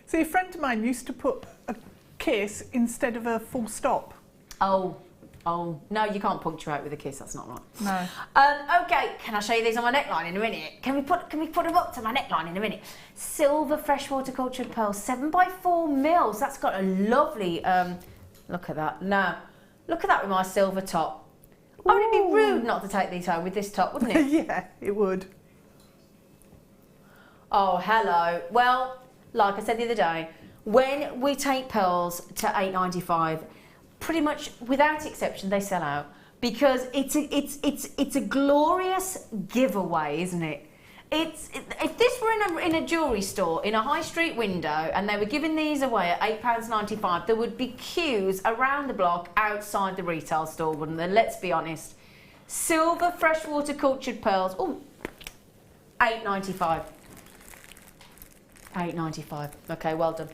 See, a friend of mine used to put a kiss instead of a full stop. Oh, no, you can't punctuate with a kiss. That's not right. No. Okay, can I show you these on my neckline in a minute? Can we put them up to my neckline in a minute? Silver freshwater cultured pearls, 7x4 mils. That's got a lovely. Look at that. Now, look at that with my silver top. Oh, would it be rude not to take these home with this top, wouldn't it? Yeah, it would. Oh, hello. Well, like I said the other day, when we take pearls to $8.95, pretty much without exception they sell out, because it's a glorious giveaway, isn't it? If this were in a jewellery store in a high street window and they were giving these away at £8.95, there would be queues around the block outside the retail store, wouldn't there? Let's be honest. Silver freshwater cultured pearls, £8.95. £8.95. Okay, well done.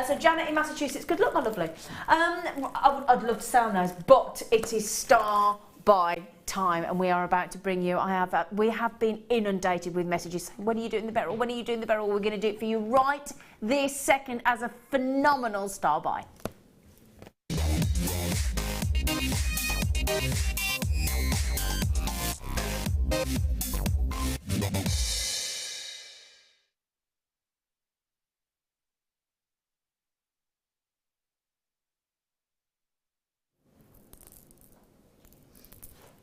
So Janet in Massachusetts, good luck, my lovely. I'd love to sell those, but it is star by time, and we are about to bring you. We have been inundated with messages saying, when are you doing the beryl? When are you doing the beryl? We're going to do it for you right this second as a phenomenal star buy.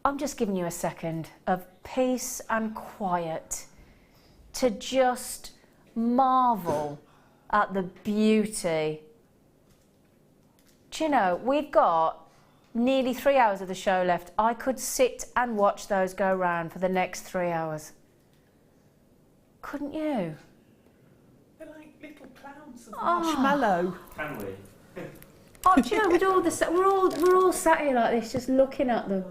I'm just giving you a second of peace and quiet to just marvel at the beauty. Do you know, we've got nearly 3 hours of the show left. I could sit and watch those go round for the next 3 hours. Couldn't you? They're like little clouds of marshmallow. Can we? Oh, do you know, with all the we're all sat here like this, just looking at them.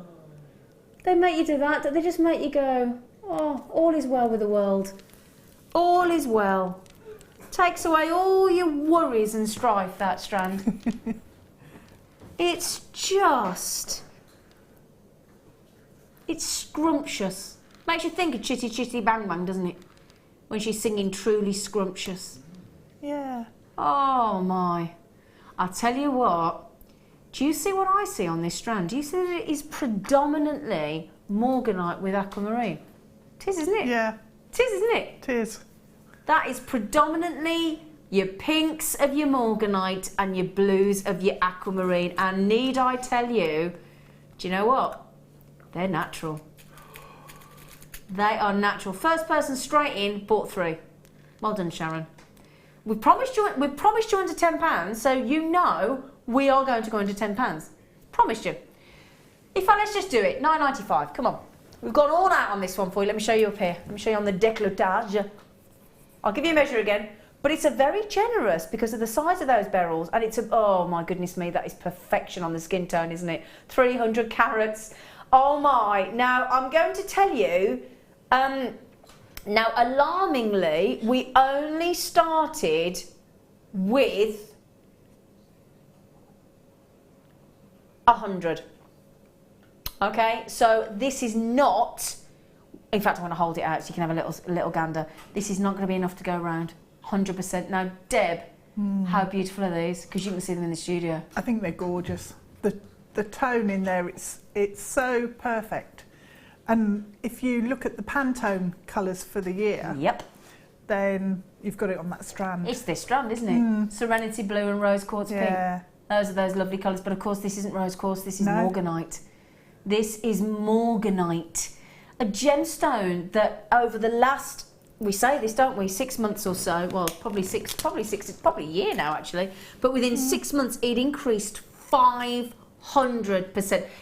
They make you do that. They just make you go, oh, all is well with the world. All is well. Takes away all your worries and strife, that strand. It's scrumptious. Makes you think of Chitty Chitty Bang Bang, doesn't it? When she's singing Truly Scrumptious. Yeah. Oh, my. I tell you what. Do you see what I see on this strand? Do you see that it is predominantly Morganite with aquamarine? It is, isn't it? Yeah. It is, isn't it? It is. That is predominantly your pinks of your Morganite and your blues of your aquamarine. And need I tell you, do you know what? They're natural. They are natural. First person straight in, bought 3. Well done, Sharon. We promised you under £10, so you know we are going to go into £10. Promised you. Let's just do it. $9.95. Come on. We've gone all out on this one for you. Let me show you up here. Let me show you on the décolletage. I'll give you a measure again. But it's a very generous because of the size of those beryls. And it's oh my goodness me, that is perfection on the skin tone, isn't it? 300 carats. Oh my. Now, I'm going to tell you, now alarmingly, we only started with 100. Okay, so this is not, in fact I'm going to hold it out so you can have a little gander. This is not going to be enough to go around. 100%. Now, Deb, how beautiful are these? Because you can see them in the studio. I think they're gorgeous. The tone in there, it's so perfect. And if you look at the Pantone colours for the year, yep, then you've got it on that strand. It's this strand, isn't it? Serenity blue and rose quartz pink. Yeah. Those are those lovely colours, but of course this isn't rose quartz, this is Morganite. This is Morganite, a gemstone that over the last, we say this, don't we, 6 months or so, well, probably a year now actually, but within 6 months it increased 500%.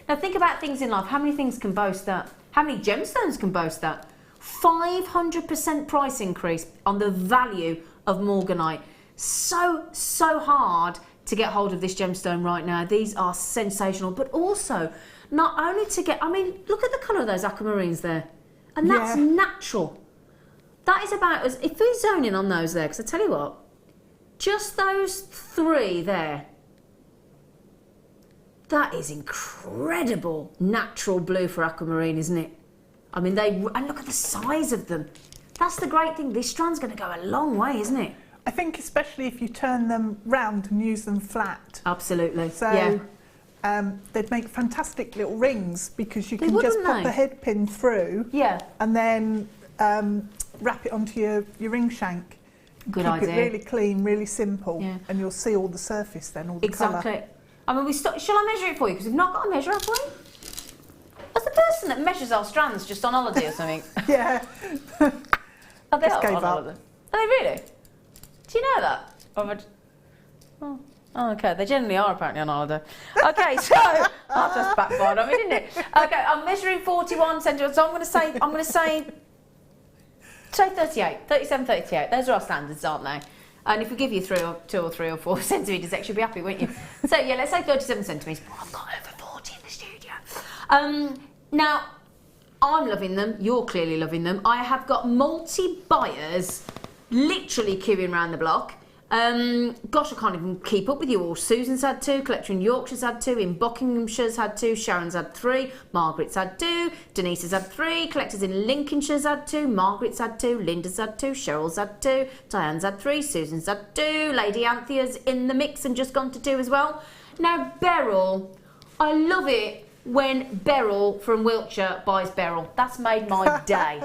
Now think about things in life. How many things can boast that? How many gemstones can boast that? 500% price increase on the value of Morganite. So hard to get hold of this gemstone right now. These are sensational, but also not only to get, I mean, look at the colour of those aquamarines there. And that's natural. That is about as, if we zone in on those there, because I tell you what, just those 3 there, that is incredible natural blue for aquamarine, isn't it? I mean, and look at the size of them. That's the great thing. This strand's going to go a long way, isn't it? I think especially if you turn them round and use them flat. Absolutely. So they'd make fantastic little rings because you can just pop a head pin through and then wrap it onto your ring shank. Good Keep idea. it really clean, really simple, and you'll see all the surface then, all the colour. Exactly. I mean, shall I measure it for you? Because we've not got a measure, have we? As the person that measures our strands just on holiday or something. Yeah. Are they Just on gave holiday? up. Are they really? Do you know that? Oh, okay, they generally are apparently on holiday. Okay, so that just backfired on me, didn't it? Okay, I'm measuring 41 centimetres, so I'm going to say 38, 37, 38. Those are our standards, aren't they? And if we give you 2 or 3 or 4 centimetres extra, you'll be happy, won't you? So yeah, let's say 37 centimetres. Oh, I've got over 40 in the studio. Now, I'm loving them. You're clearly loving them. I have got multi-buyers literally queuing around the block. Gosh, I can't even keep up with you all. Susan's had 2, Collector in Yorkshire's had 2, in Buckinghamshire's had 2, Sharon's had 3, Margaret's had 2, Denise's had 3, Collectors in Lincolnshire's had 2, Margaret's had 2, Linda's had 2, Cheryl's had 2, Diane's had 3, Susan's had 2, Lady Anthea's in the mix and just gone to 2 as well. Now, Beryl, I love it when Beryl from Wiltshire buys Beryl. That's made my day.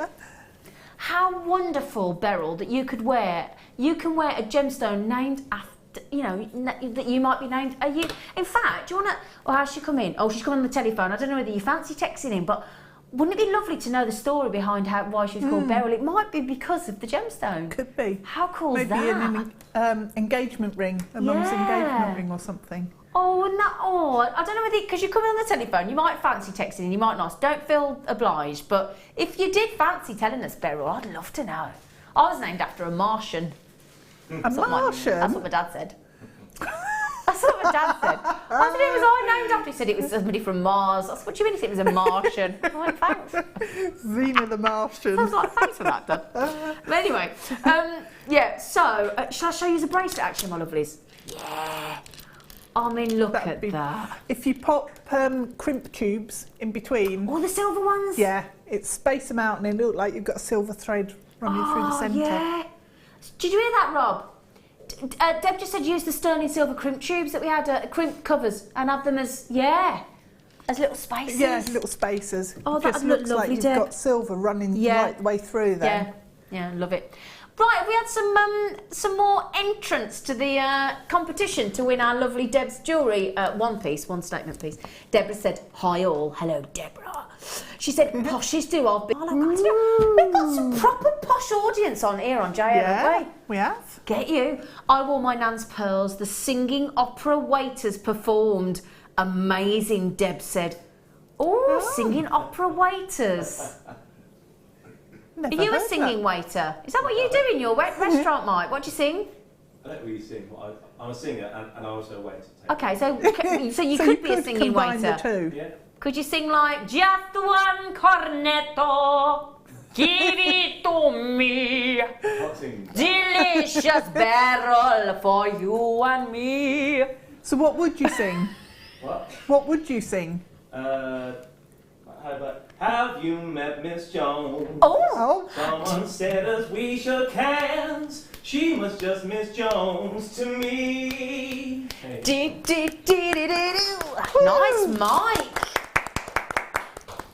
How wonderful, Beryl, that you can wear a gemstone named after, you know, that you might be named. Are you? In fact, do you want to? Or how's she come in? Oh, she's come on the telephone. I don't know whether you fancy texting in, but wouldn't it be lovely to know the story behind why she's called Beryl? It might be because of the gemstone. Could be. How cool is that? Maybe an engagement ring, a mum's engagement ring or something. Oh, I don't know whether, because you're coming on the telephone, you might fancy texting, you might not. Don't feel obliged, but if you did fancy telling us, Beryl, I'd love to know. I was named after a Martian. That's what my dad said. That's what my dad said. I said, it was I named after. He said it was somebody from Mars. I said, what do you mean it was a Martian? I'm like, thanks. Zena the Martian. I was like, thanks for that, Dad. But anyway, so shall I show you the bracelet actually, my lovelies? Yeah. I mean, look at that. If you pop crimp tubes in between. All the silver ones? Yeah, it space them out and they look like you've got a silver thread running through the centre. Yeah. Did you hear that, Rob? Deb just said use the sterling silver crimp tubes that we had, crimp covers, and have them as little spacers. Yeah, little spacers. Oh, that just would look looks lovely, like you've Deb. got silver running right the way through there. Yeah, love it. Right, have we had some more entrants to the competition to win our lovely Deb's jewellery one statement piece. Deborah said, hi all, hello Deborah. She said, poshies do I've been. We've got some proper posh audience on here on JL, haven't we? We have. Get you. I wore my Nan's pearls, the singing opera waiters performed. Amazing, Deb said. Oh, singing opera waiters. Never Are you a heard singing that. waiter? Is that what you do in your restaurant, Mike? What do you sing? I don't really sing. I'm a singer and I also wait. Okay, so you could be a singing combine waiter. The two. Yeah. Could you sing like just one cornetto, give it to me, delicious barrel for you and me. So what would you sing? What would you sing? Have you met Miss Jones? Oh! Someone said as we shook hands, she was just Miss Jones to me. Hey. Nice, Mike.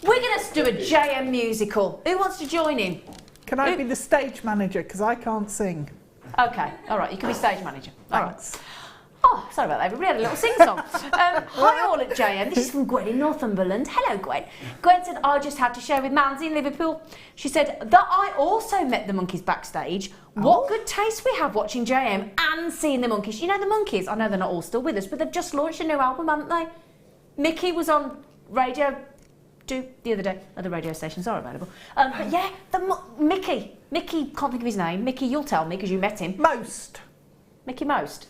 We're going to do a JM musical. Who wants to join in? Can I be the stage manager? Because I can't sing. Okay, all right, you can be stage manager. All right. Thanks. Oh, Oh, sorry about that, everybody had a little sing-song. Hi all at JM, this is from Gwen in Northumberland. Hello Gwen. Gwen said, I just had to share with Manzi in Liverpool. She said that I also met the Monkeys backstage. What good taste we have watching JM and seeing the Monkeys. You know the Monkeys, I know they're not all still with us, but they've just launched a new album, haven't they? Mickey was on Radio 2 the other day. Other radio stations are available. But yeah, Mickey, can't think of his name. Mickey, you'll tell me because you met him. Most. Mickey Most.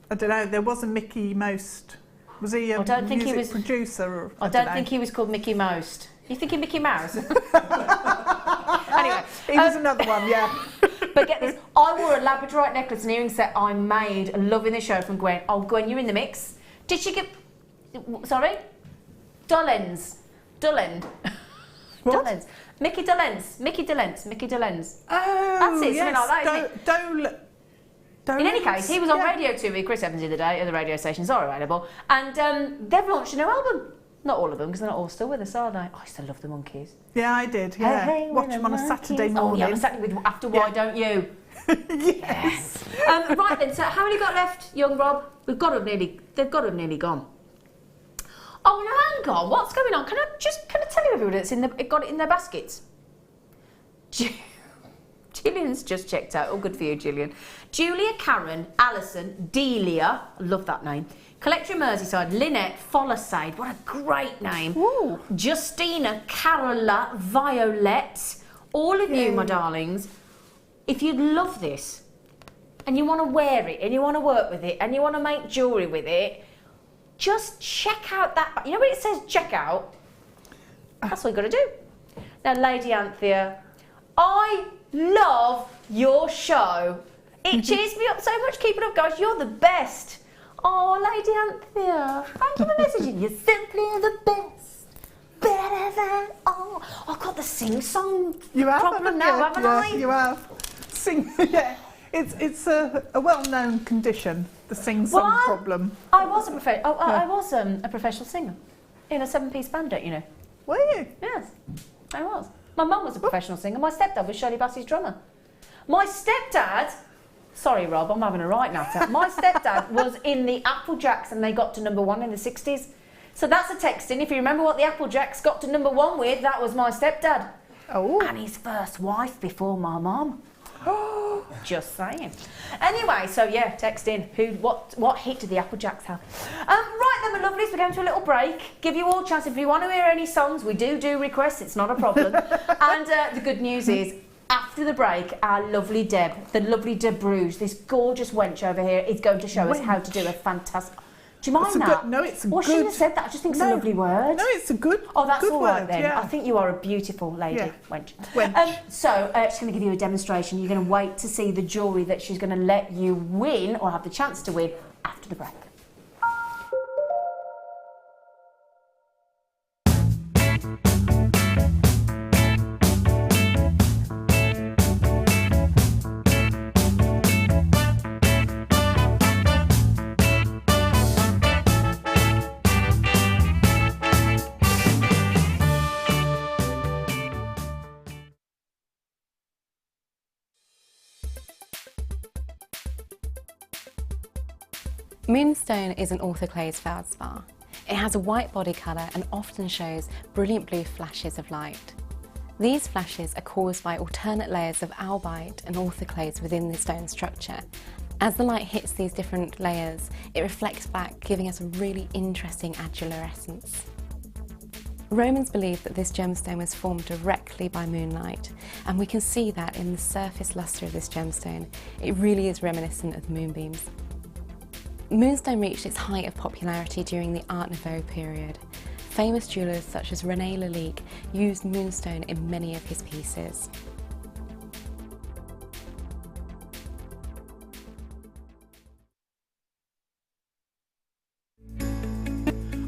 I don't know, there was a Mickey Most. Was he a music producer? Or, I don't think he was called Mickey Most. You thinking Mickey Mouse? Anyway. He was another one, yeah. But get this, I wore a labradorite necklace and earring set I made, loving the show from Gwen. Oh, Gwen, you're in the mix. Did she get... Sorry? Dullens. Dullens. Mickey Dullens. Oh, that's it, yes. something like that, isn't it? In any case, he was on Radio 2 with Chris Evans the other day. Other radio stations are available. And they've launched a new album. Not all of them, because they're not all still with us, are they? Oh, I still love the Monkeys. Yeah, I did, yeah. Hey, watch them on a Saturday morning. Oh, yeah, on a Saturday with After Why Don't You? Yes. Right then, so how many got left, young Rob? They've got to have nearly gone. Oh, no, hang on. What's going on? Can I tell you everybody that's got it in their baskets? Gillian's just checked out. All good for you, Gillian. Julia, Karen, Alison, Delia. I love that name. Collector Merseyside, Lynette, Follisade. What a great name. Ooh. Justina, Carola, Violet. All of you, my darlings, if you love this and you want to wear it and you want to work with it and you want to make jewellery with it, just check out that. You know when it says check out? That's what you've got to do. Now, Lady Anthea, I love your show. It cheers me up so much. Keep it up, guys. You're the best. Oh, Lady Anthea, thank you for messaging. You're simply the best. Better than all. I've got the sing-song problem now, haven't I? You have. Sing, yeah. It's a well-known condition, the sing-song problem. I was a professional singer in a 7-piece band, don't you know? Were you? Yes, I was. My mum was a professional singer. My stepdad was Shirley Bassey's drummer. My stepdad... Sorry, Rob, I'm having a right natter. My stepdad was in the Applejacks and they got to #1 in the 60s. So that's a texting. If you remember what the Applejacks got to #1 with, that was my stepdad. Oh. And his first wife before my mum. Just saying. Anyway, so yeah, text in. What hit did the Applejacks have? Right then, my lovelies, we're going to a little break. Give you all a chance. If you want to hear any songs, we do requests. It's not a problem. And the good news is, after the break, our lovely Deb, the lovely Deb Rudge, this gorgeous wench over here, is going to show us how to do a fantastic... Do you mind that? No, it's a good... Well, she shouldn't have said that. I just think it's a lovely word. No, it's a good Oh, that's good all right word, then. yeah. I think you are a beautiful lady, wench. So, she's going to give you a demonstration. You're going to wait to see the jewellery that she's going to let you win, or have the chance to win, after the break. Moonstone is an orthoclase feldspar. It has a white body colour and often shows brilliant blue flashes of light. These flashes are caused by alternate layers of albite and orthoclase within the stone structure. As the light hits these different layers, it reflects back, giving us a really interesting agate. Romans believed that this gemstone was formed directly by moonlight, and we can see that in the surface lustre of this gemstone. It really is reminiscent of moonbeams. Moonstone reached its height of popularity during the Art Nouveau period. Famous jewellers such as René Lalique used moonstone in many of his pieces.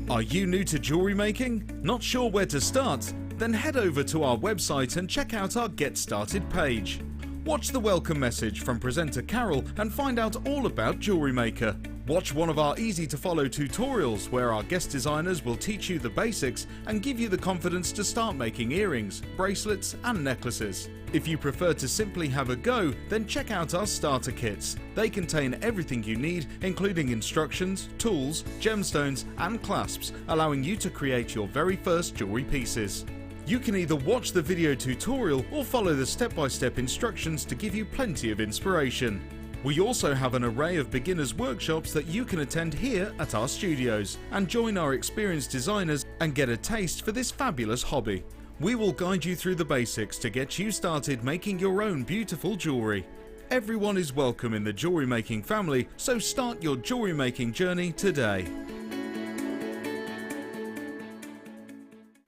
Are you new to jewellery making? Not sure where to start? Then head over to our website and check out our Get Started page. Watch the welcome message from presenter Carol and find out all about Jewellery Maker. Watch one of our easy-to-follow tutorials where our guest designers will teach you the basics and give you the confidence to start making earrings, bracelets and necklaces. If you prefer to simply have a go, then check out our starter kits. They contain everything you need, including instructions, tools, gemstones and clasps, allowing you to create your very first jewellery pieces. You can either watch the video tutorial or follow the step-by-step instructions to give you plenty of inspiration. We also have an array of beginners workshops that you can attend here at our studios and join our experienced designers and get a taste for this fabulous hobby. We will guide you through the basics to get you started making your own beautiful jewellery. Everyone is welcome in the jewellery making family, so start your jewellery making journey today.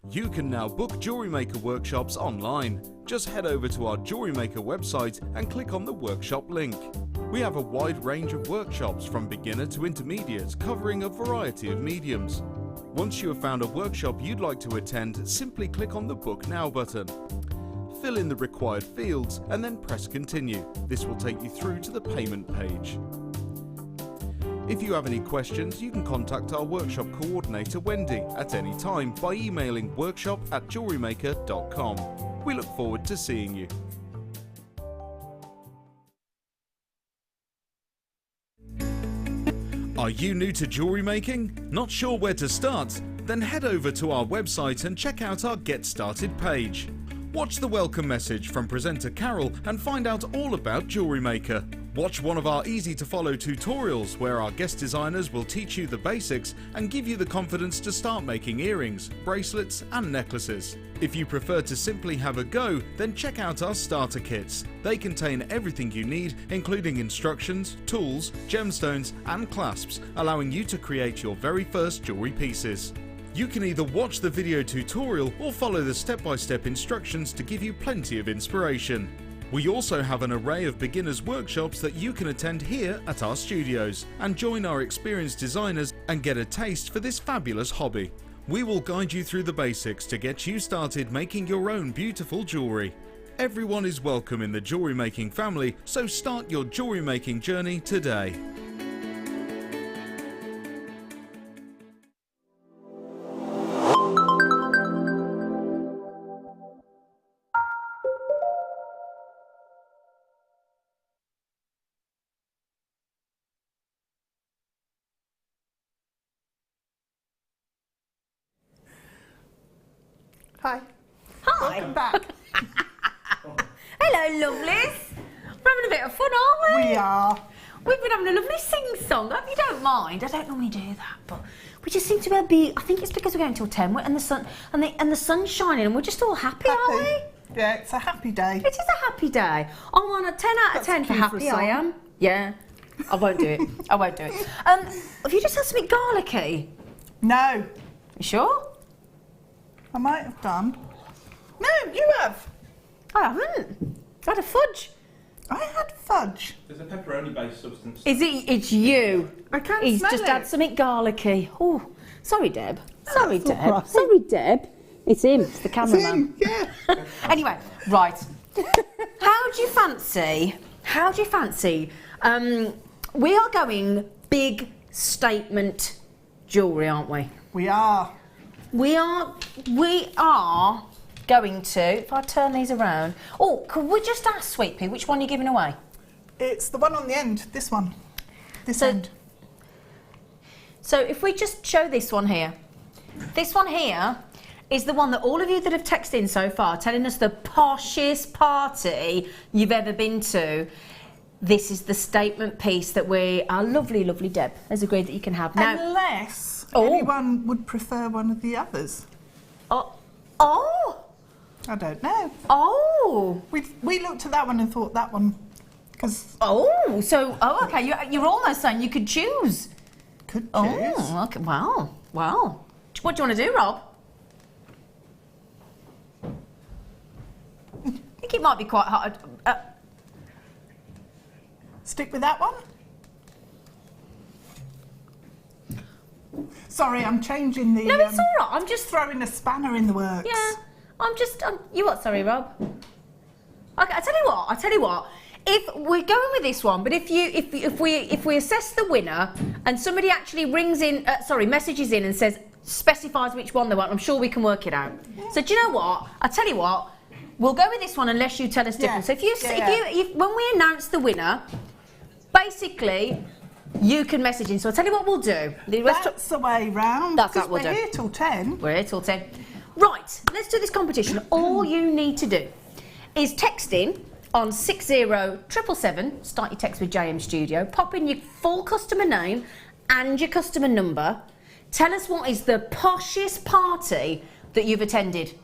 You can now book Jewellery Maker workshops online. Just head over to our Jewellery Maker website and click on the workshop link. We have a wide range of workshops from beginner to intermediate, covering a variety of mediums. Once you have found a workshop you'd like to attend, simply click on the Book Now button. Fill in the required fields and then press Continue. This will take you through to the payment page. If you have any questions, you can contact our workshop coordinator Wendy at any time by emailing workshop@jewellerymaker.com. We look forward to seeing you. Are you new to jewellery making? Not sure where to start? Then head over to our website and check out our Get Started page. Watch the welcome message from presenter Carol and find out all about Jewellery Maker. Watch one of our easy-to-follow tutorials where our guest designers will teach you the basics and give you the confidence to start making earrings, bracelets and necklaces. If you prefer to simply have a go, then check out our starter kits. They contain everything you need, including instructions, tools, gemstones and clasps, allowing you to create your very first jewellery pieces. You can either watch the video tutorial or follow the step-by-step instructions to give you plenty of inspiration. We also have an array of beginners workshops that you can attend here at our studios and join our experienced designers and get a taste for this fabulous hobby. We will guide you through the basics to get you started making your own beautiful jewellery. Everyone is welcome in the jewellery making family, so start your jewellery making journey today. Hi. Hi. Welcome back. Hello, lovelies. We're having a bit of fun, aren't we? We are. We've been having a lovely sing-song. I hope you don't mind. I don't normally do that, but we just seem to be. I think it's because we're going till 10 and the sun and the sun's shining, and we're just all happy, aren't we? Yeah, it's a happy day. It is a happy day. I'm on a 10 out of 10 for happy. I am. Yeah. I won't do it. I won't do it. Have you just had something garlicky? No. You sure? I might have done. No, you have. I haven't. I had a fudge. I had fudge. There's a pepperoni-based substance. Is it? It's you. I can't He's smell just it. had something garlicky. Oh, sorry, Deb. Sorry, That's Deb. all right. Sorry, Deb. It's him. It's the It's cameraman. in, yeah. Anyway, right. How do you fancy? We are going big statement jewellery, aren't we? We are. We are going to, if I turn these around, could we just ask Sweet Pea, which one are you giving away? It's the one on the end, this one. This So- end. So if we just show this one here is the one that all of you that have texted in so far telling us the poshest party you've ever been to. This is the statement piece that our lovely, lovely Deb has agreed that you can have. Now, Unless anyone would prefer one of the others. Oh! I don't know. Oh! We looked at that one and thought that one, because... okay, you're almost saying you could choose. Could choose. Oh, okay, wow. What do you want to do, Rob? I think it might be quite hard. Stick with that one? Sorry, I'm changing the... No, it's all right. I'm just throwing a spanner in the works. Yeah, you what? Sorry, Rob. Okay, I tell you what. if we're going with this one, but if we assess the winner and somebody actually rings in, messages in and says, specifies which one they want, I'm sure we can work it out. So do you know what? I tell you what, we'll go with this one unless you tell us different. So if when we announce the winner, basically you can message in. So I'll tell you what we'll do. That's the way round. That's what we'll do. We're here till 10. We're here till 10. Right, let's do this competition. All you need to do is text in on 60777, start your text with JM Studio, pop in your full customer name and your customer number. Tell us what is the poshest party that you've attended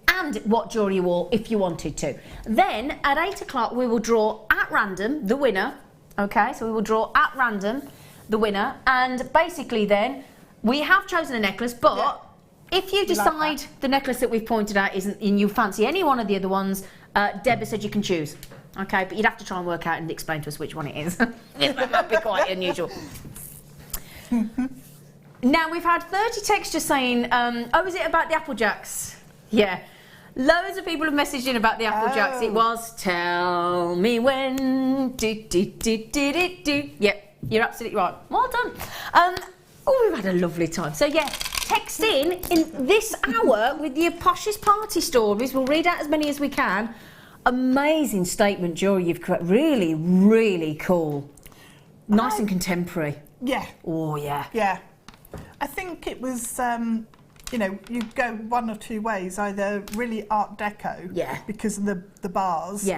and what jewellery you wore if you wanted to. Then at 8 o'clock we will draw at random the winner. Okay, so we will draw at random the winner, and basically then we have chosen a necklace, but if you decide the necklace that we've pointed out isn't, and you fancy any one of the other ones, Deb said you can choose. Okay, but you'd have to try and work out and explain to us which one it is. That might be quite unusual. Now, we've had 30 texts just saying, oh, is it about the Apple Jacks? Yeah. Loads of people have messaged in about the Apple Jacks. It was, tell me when, Yep, you're absolutely right. Well done. Oh, we've had a lovely time. So, yeah, text in this hour with your poshest party stories. We'll read out as many as we can. Amazing statement jewellery you've got. Really, really cool. Nice and contemporary. Yeah. Oh, yeah. Yeah. I think it was, you know, you go one or two ways, either really Art Deco, because of the bars,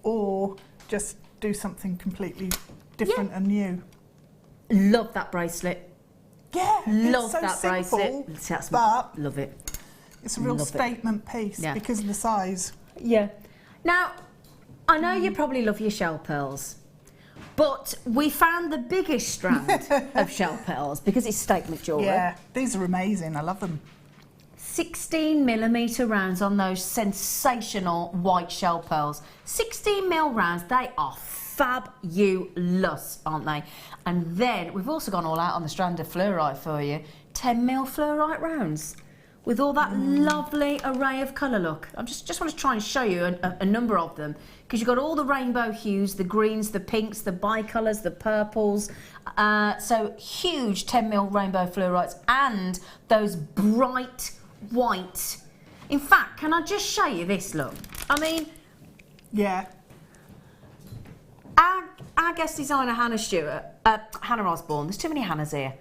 or just do something completely different and new. Love that bracelet. Yeah, love it's so that simple, bracelet. but love it. It's a real statement piece because of the size. Yeah. Now, I know you probably love your shell pearls. But we found the biggest strand of shell pearls because it's statement jewellery. Yeah, these are amazing. I love them. 16mm rounds on those sensational white shell pearls. 16mm rounds, they are fabulous, aren't they? And then we've also gone all out on the strand of fluorite for you. 10mm fluorite rounds with all that lovely array of colour look. I just want to try and show you a number of them, because you've got all the rainbow hues, the greens, the pinks, the bicolours, the purples. So huge 10mm rainbow fluorites and those bright white. In fact, can I just show you this look? I mean, our guest designer Hannah Osborne, there's too many Hannahs here.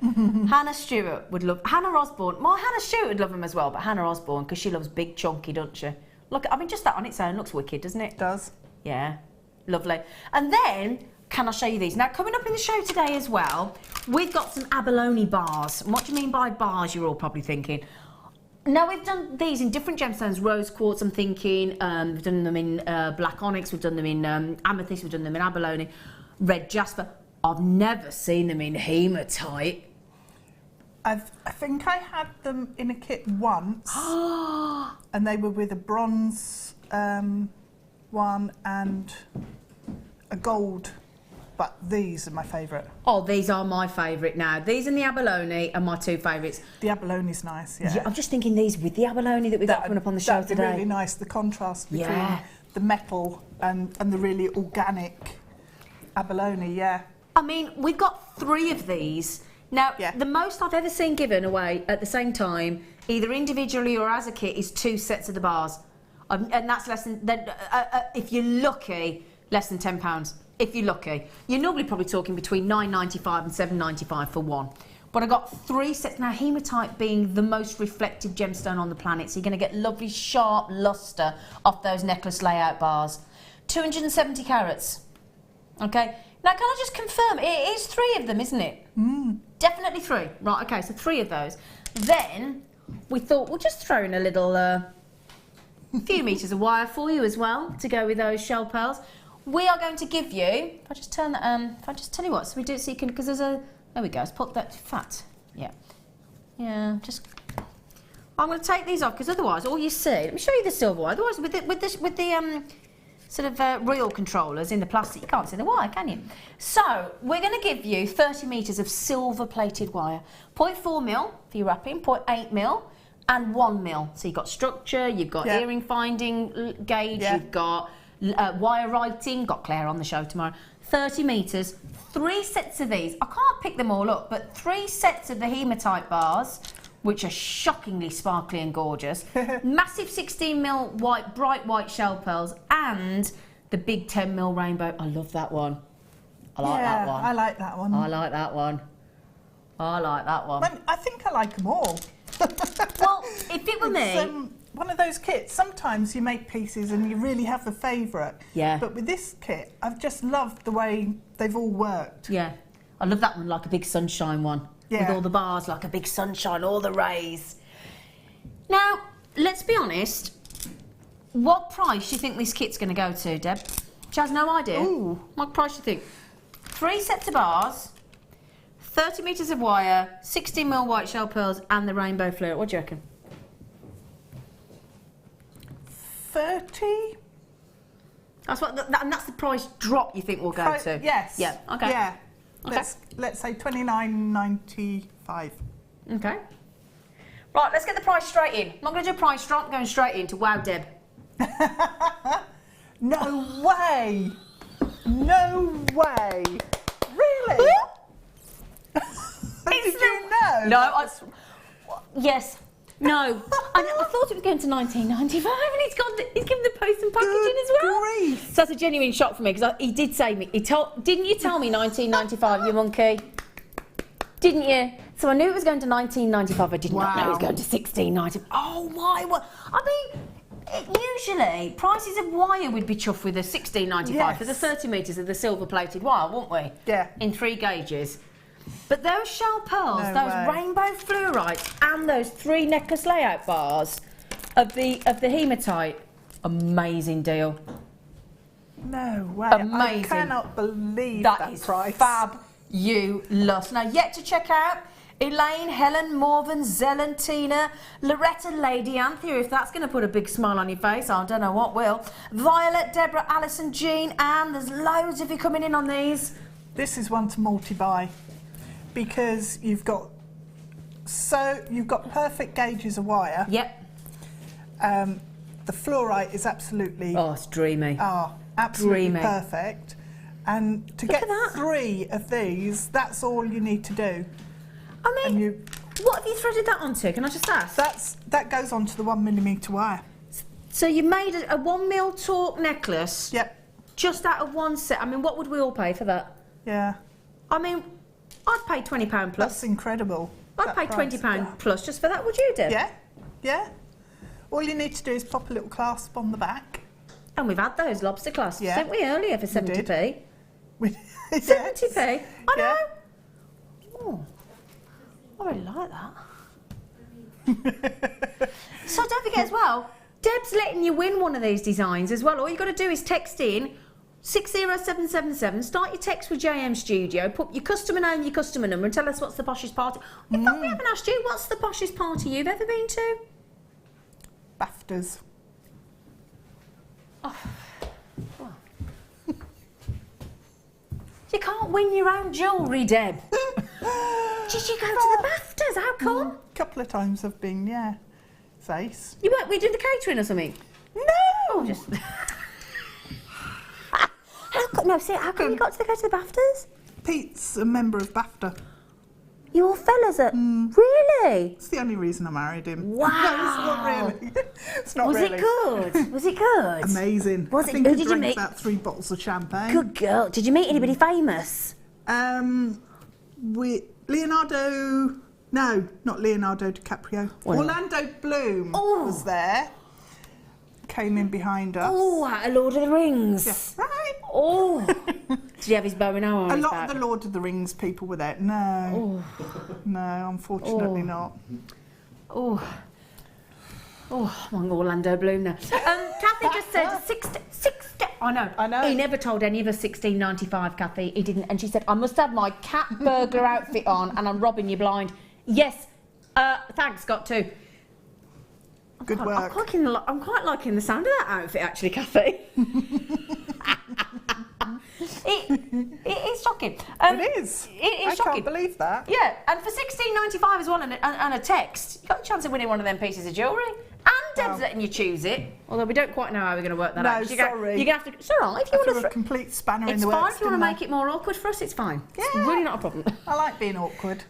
Hannah Stewart would love, Hannah Osborne, well, Hannah Stewart would love them as well, but Hannah Osborne, because she loves big chunky, doesn't she? Look, I mean, just that on its own looks wicked, doesn't it? It does. Yeah, lovely. And then, can I show you these? Now, coming up in the show today as well, we've got some Abalone bars. And what do you mean by bars, you're all probably thinking? Now, we've done these in different gemstones, rose quartz, I'm thinking. We've done them in black onyx, we've done them in amethyst, we've done them in abalone, red jasper. I've never seen them in hematite. I think I had them in a kit once, and they were with a bronze one and a gold, but these are my favourite. Oh, these are my favourite now. These and the abalone are my two favourites. The abalone's nice, yeah. I'm just thinking these with the abalone that we've got coming up on the show today. That'd be really nice, the contrast between the metal and the really organic abalone, I mean, we've got 3 of these. Now, the most I've ever seen given away at the same time, either individually or as a kit, is 2 sets of the bars. And that's less than, if you're lucky, less than £10. If you're lucky. You're normally probably talking between £9.95 and £7.95 for one. But I got 3 sets. Now, hematite being the most reflective gemstone on the planet, so you're going to get lovely, sharp lustre off those necklace layout bars. 270 carats. Okay? Now, can I just confirm, it is 3 of them, isn't it? Definitely 3. Right, okay, so 3 of those. Then, we thought we'll just throw in a little few metres of wire for you as well, to go with those shell pearls. We are going to give you, if I just turn that, if I just tell you what, so we do it so you can, because there's a, there we go, let's put that fat. Yeah, just, I'm going to take these off, because otherwise, all you see, let me show you the silver wire, otherwise with the sort of reel controllers in the plastic, you can't see the wire, can you? So, we're going to give you 30 metres of silver-plated wire. 0.4mm for your wrapping, 0.8mm, and 1mm. So you've got structure, you've got earring finding gauge, you've got wire writing. Got Claire on the show tomorrow. 30 metres, 3 sets of these. I can't pick them all up, but 3 sets of the hematite bars, which are shockingly sparkly and gorgeous. Massive 16mm white, bright white shell pearls, and the big 10mm rainbow. I love that one. I like that one. I like that one. I like that one. I like that one. I think I like them all. Well, if it were me... one of those kits, sometimes you make pieces and you really have a favourite. Yeah. But with this kit, I've just loved the way they've all worked. Yeah. I love that one, like a big sunshine one. Yeah. With all the bars, like a big sunshine, all the rays. Now, let's be honest. What price do you think this kit's going to go to, Deb? She has no idea. Ooh. What price do you think? 3 sets of bars, 30 metres of wire, 16mm white shell pearls, and the rainbow fluid. What do you reckon? 30? That's what, and that's the price drop you think we'll go to? Yes. Yeah. Okay. Yeah. Okay. Let's say $29.95. Okay. Right, let's get the price straight in. I'm not going to do a price drop. I'm going straight into Wow Deb. No way! No way! Really? Did you know? No, yes. No. I thought it was going to 1995 and he's given the post and packaging as well. Grief. So that's a genuine shock for me because he did say me. Didn't you tell me 1995, you monkey? Didn't you? So I knew it was going to 1995. I did not know it was going to 1695. Oh my! What? I mean. Usually, prices of wire would be chuffed with a 16.95 for the 30 metres of the silver-plated wire, wouldn't we? Yeah. In 3 gauges. But those shell pearls, those rainbow fluorites, and those 3 necklace layout bars of the hematite, amazing deal. No way! Amazing. I cannot believe that is price. Fabulous. Now, yet to check out. Elaine, Helen, Morven, Zelen, Tina, Loretta, Lady Anthea, if that's going to put a big smile on your face, I don't know what will. Violet, Deborah, Alison, Jean, Anne, there's loads of you coming in on these. This is one to multi-buy because you've got perfect gauges of wire. Yep. The fluorite is absolutely... Oh, it's dreamy. Absolutely dreamy. Perfect. And to get 3 of these, that's all you need to do. I mean, what have you threaded that onto? Can I just ask? That goes onto the 1mm wire. So you made a 1mm torque necklace. Yep. Just out of one set. I mean, what would we all pay for that? Yeah. I mean, I'd pay £20 plus. That's incredible. I'd pay £20 plus just for that. Would you, Deb? Yeah. Yeah. All you need to do is pop a little clasp on the back. And we've had those lobster clasps, didn't we, earlier for 70p? 70p? I know. Oh. I really like that. So don't forget as well, Deb's letting you win one of these designs as well. All you've got to do is text in 60777, start your text with JM Studio, put your customer name, your customer number and tell us what's the poshest party. In fact, we haven't asked you, what's the poshest party you've ever been to? BAFTAs. Oh. You can't win your own jewellery, Deb. Did you go to the BAFTAs? How come? A couple of times I've been, yeah. It's ace. You weren't doing the catering or something? No! Oh, just... how come you got to go to the BAFTAs? Pete's a member of BAFTA. Your fellas are... Really? It's the only reason I married him. Wow. No, it's not really. It's not Was really. it good? Was it good? Amazing. Was I it? think Who I did you drank meet? about 3 bottles of champagne. Good girl. Did you meet anybody famous? With Leonardo... No, not Leonardo DiCaprio. Well, Orlando Bloom was there. Came in behind us. Oh, at Lord of the Rings. Yeah. Right. Oh. Did he have his bow and arrow on A his lot back? of the Lord of the Rings people were there. No. No, unfortunately not. Oh, I'm on Orlando Bloom now. Kathy just said 60. I know. He never told any of us 16.95, Kathy. He didn't. And she said, I must have my cat burglar outfit on and I'm robbing you blind. Yes. Thanks, got to. Good work. I'm quite liking the sound of that outfit, actually, Kathy. It is shocking. It is. It is I shocking. can't believe that. Yeah, and for 16.95 as well, and a text, you got a chance of winning one of them pieces of jewellery. And Deb's letting you choose it. Although we don't quite know how we're going to work that no, out. sorry. You're going to have to... It's all right. If you want to... a complete spanner in the works. works. It's fine if you want to make it more awkward for us, it's fine. Yeah. It's really not a problem. I like being awkward.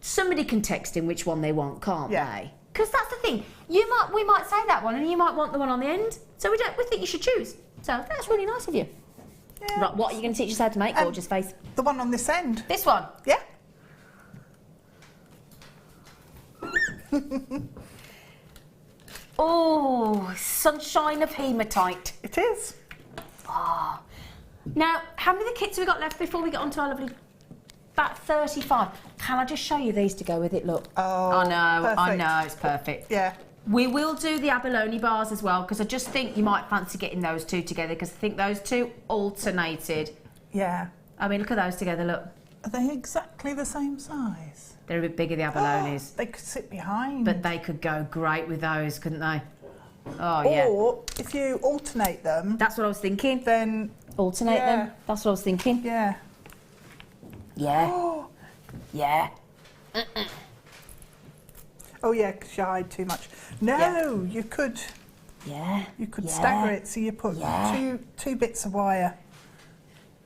Somebody can text in which one they want, can't they? Because that's the thing. We might say that one and you might want the one on the end. So we think you should choose. So that's really nice of you. Yeah. Right, what are you going to teach us how to make, gorgeous face? The one on this end. This one? Yeah. Oh, sunshine of hematite. It is. Oh. Now, how many of the kits have we got left before we get on to our lovely... About 35. Can I just show you these to go with it? Look. Oh, I know, it's perfect. Yeah. We will do the Abalone bars as well, because I just think you might fancy getting those two together, because I think those two alternated. Yeah. I mean, look at those together, look. Are they exactly the same size? They're a bit bigger, the Abalones. They could sit behind. But they could go great with those, couldn't they? Oh, yeah. Or, if you alternate them... That's what I was thinking. Then... Alternate them. That's what I was thinking. Yeah. Yeah. Yeah. Oh, yeah, because you hide too much. No, you could... Yeah. You could stagger it, so you put two bits of wire.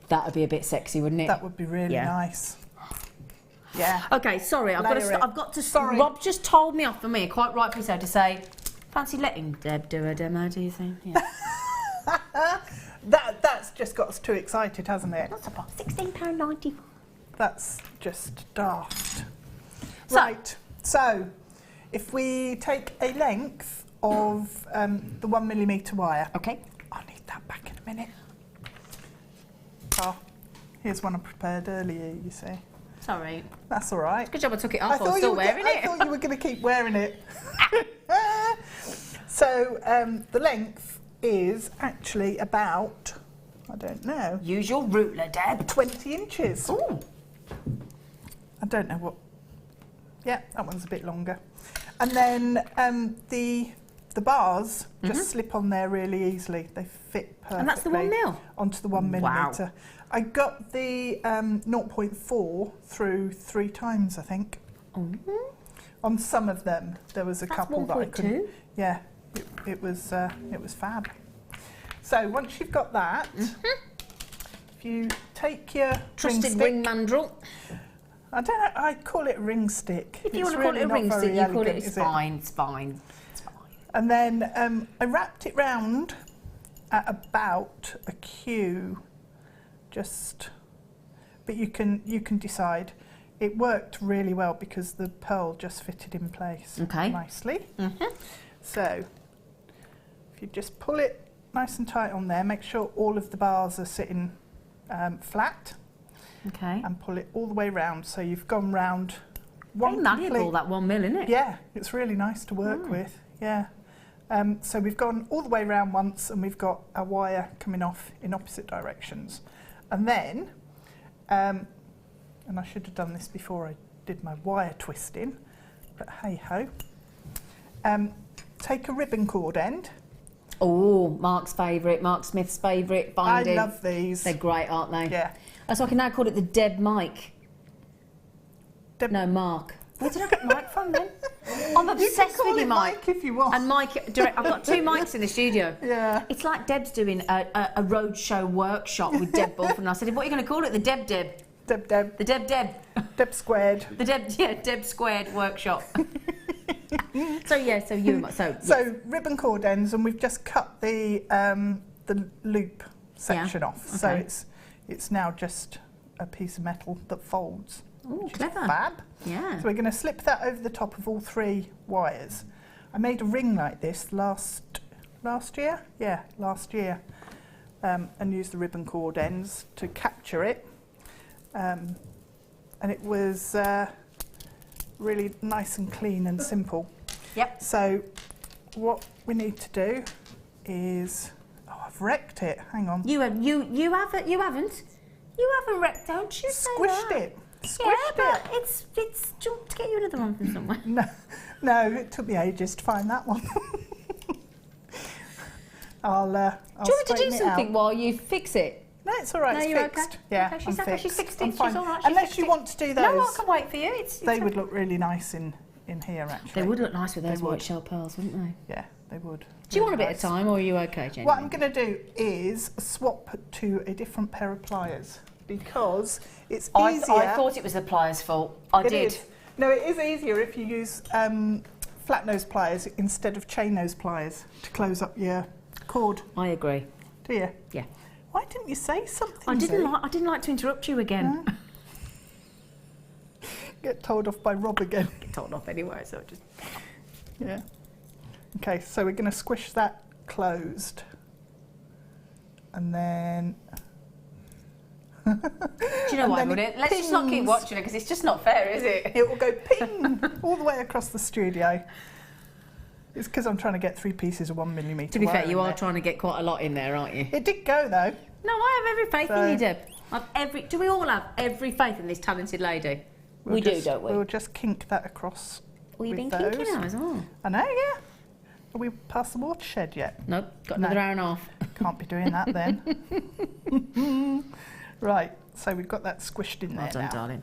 That would be a bit sexy, wouldn't it? That would be really nice. Yeah. Okay, sorry, I've got to. Sorry. Rob just told me off for me, quite rightly so, to say, fancy letting Deb do a demo, do you think? Yeah. That's just got us too excited, hasn't it? That's about £16.95. That's just daft. Right, so if we take a length of the 1mm wire. Okay. I'll need that back in a minute. Oh, here's one I prepared earlier, you see. Sorry. That's all right. Good job I took it off. I'm still wearing it. I thought you were going to keep wearing it. So the length is actually about, I don't know. Use your ruler, Deb. 20 inches. Ooh. I don't know what. Yeah, that one's a bit longer. And then the bars just slip on there really easily. They fit perfectly. And that's the 1mm? Onto the 1mm. Wow. I got the 0.4 through 3 times, I think. On some of them, there was a couple that I couldn't. Yeah, it was fab. So once you've got that, if you take your trusted ring mandrel. I don't know. I call it a ring stick. If you want to call it a ring stick, you call it. It's fine. It's fine. It's fine. And then I wrapped it round at about a Q. But you can decide. It worked really well because the pearl just fitted in place nicely. So if you just pull it nice and tight on there, make sure all of the bars are sitting flat. Okay. And pull it all the way round, so you've gone round one. Very malleable, that 1mm, isn't it? Yeah, it's really nice to work with. Yeah. So we've gone all the way round once, and we've got a wire coming off in opposite directions. And then, and I should have done this before I did my wire twisting, but hey ho. Take a ribbon cord end. Oh, Mark's favourite, Mark Smith's favourite binding. I love these. They're great, aren't they? Yeah. So I can now call it the Deb Mike. No, Mark. Where did I get Mike from then? I'm obsessed with you, Mike. If you want. And Mike, I've got 2 mics in the studio. Yeah. It's like Deb's doing a roadshow workshop with Deb Bulford, and I said, what are you going to call it? The Deb. Deb. The Deb. Deb squared. The Deb squared workshop. So ribbon cord ends, and we've just cut the loop section off. Okay. So it's now just a piece of metal that folds. Oh, clever. Fab. Yeah. So we're going to slip that over the top of all 3 wires. I made a ring like this last year. Yeah, last year. And used the ribbon cord ends to capture it. And it was really nice and clean and simple. Yep. So what we need to do is, I've wrecked it. Hang on. You haven't. You haven't wrecked, don't you? Squished it. But it's. Do you want to get you another one from somewhere? No, it took me ages to find that one. I'll do you want me to do something while you fix it? No, it's all right. No, it's you're fixed. okay. Yeah, okay, she's fixed it. She's all right. Unless you want to do those. No, I can wait for you. They would look really nice in here, actually. They would look nice with those white shell pearls, wouldn't they? Yeah. they would. Do you want a bit of time, or are you okay, Jenny? What I'm going to do is swap to a different pair of pliers because it's easier. I thought it was the pliers' fault. I did. Is. No, it is easier if you use flat nose pliers instead of chain nose pliers to close up your cord. I agree. Do you? Yeah. Why didn't you say something? I didn't like to interrupt you again. No. Get told off by Rob again. Get told off anyway, so just... Yeah. Okay, so we're going to squish that closed. And then... Do you know what, let's just not keep watching it, because it's just not fair, is it? It will go ping all the way across the studio. It's because I'm trying to get 3 pieces of 1mm. To be fair, you are trying to get quite a lot in there, aren't you? It did go, though. No, I have every faith in you, Deb. Do we all have every faith in this talented lady? We do, don't we? We'll just kink that across. Well, you've been those. kinking now as well. I know, yeah. Are we past the watershed yet? Nope, got another hour and a half. Can't be doing that then. Right, so we've got that squished in there Well done, now. darling.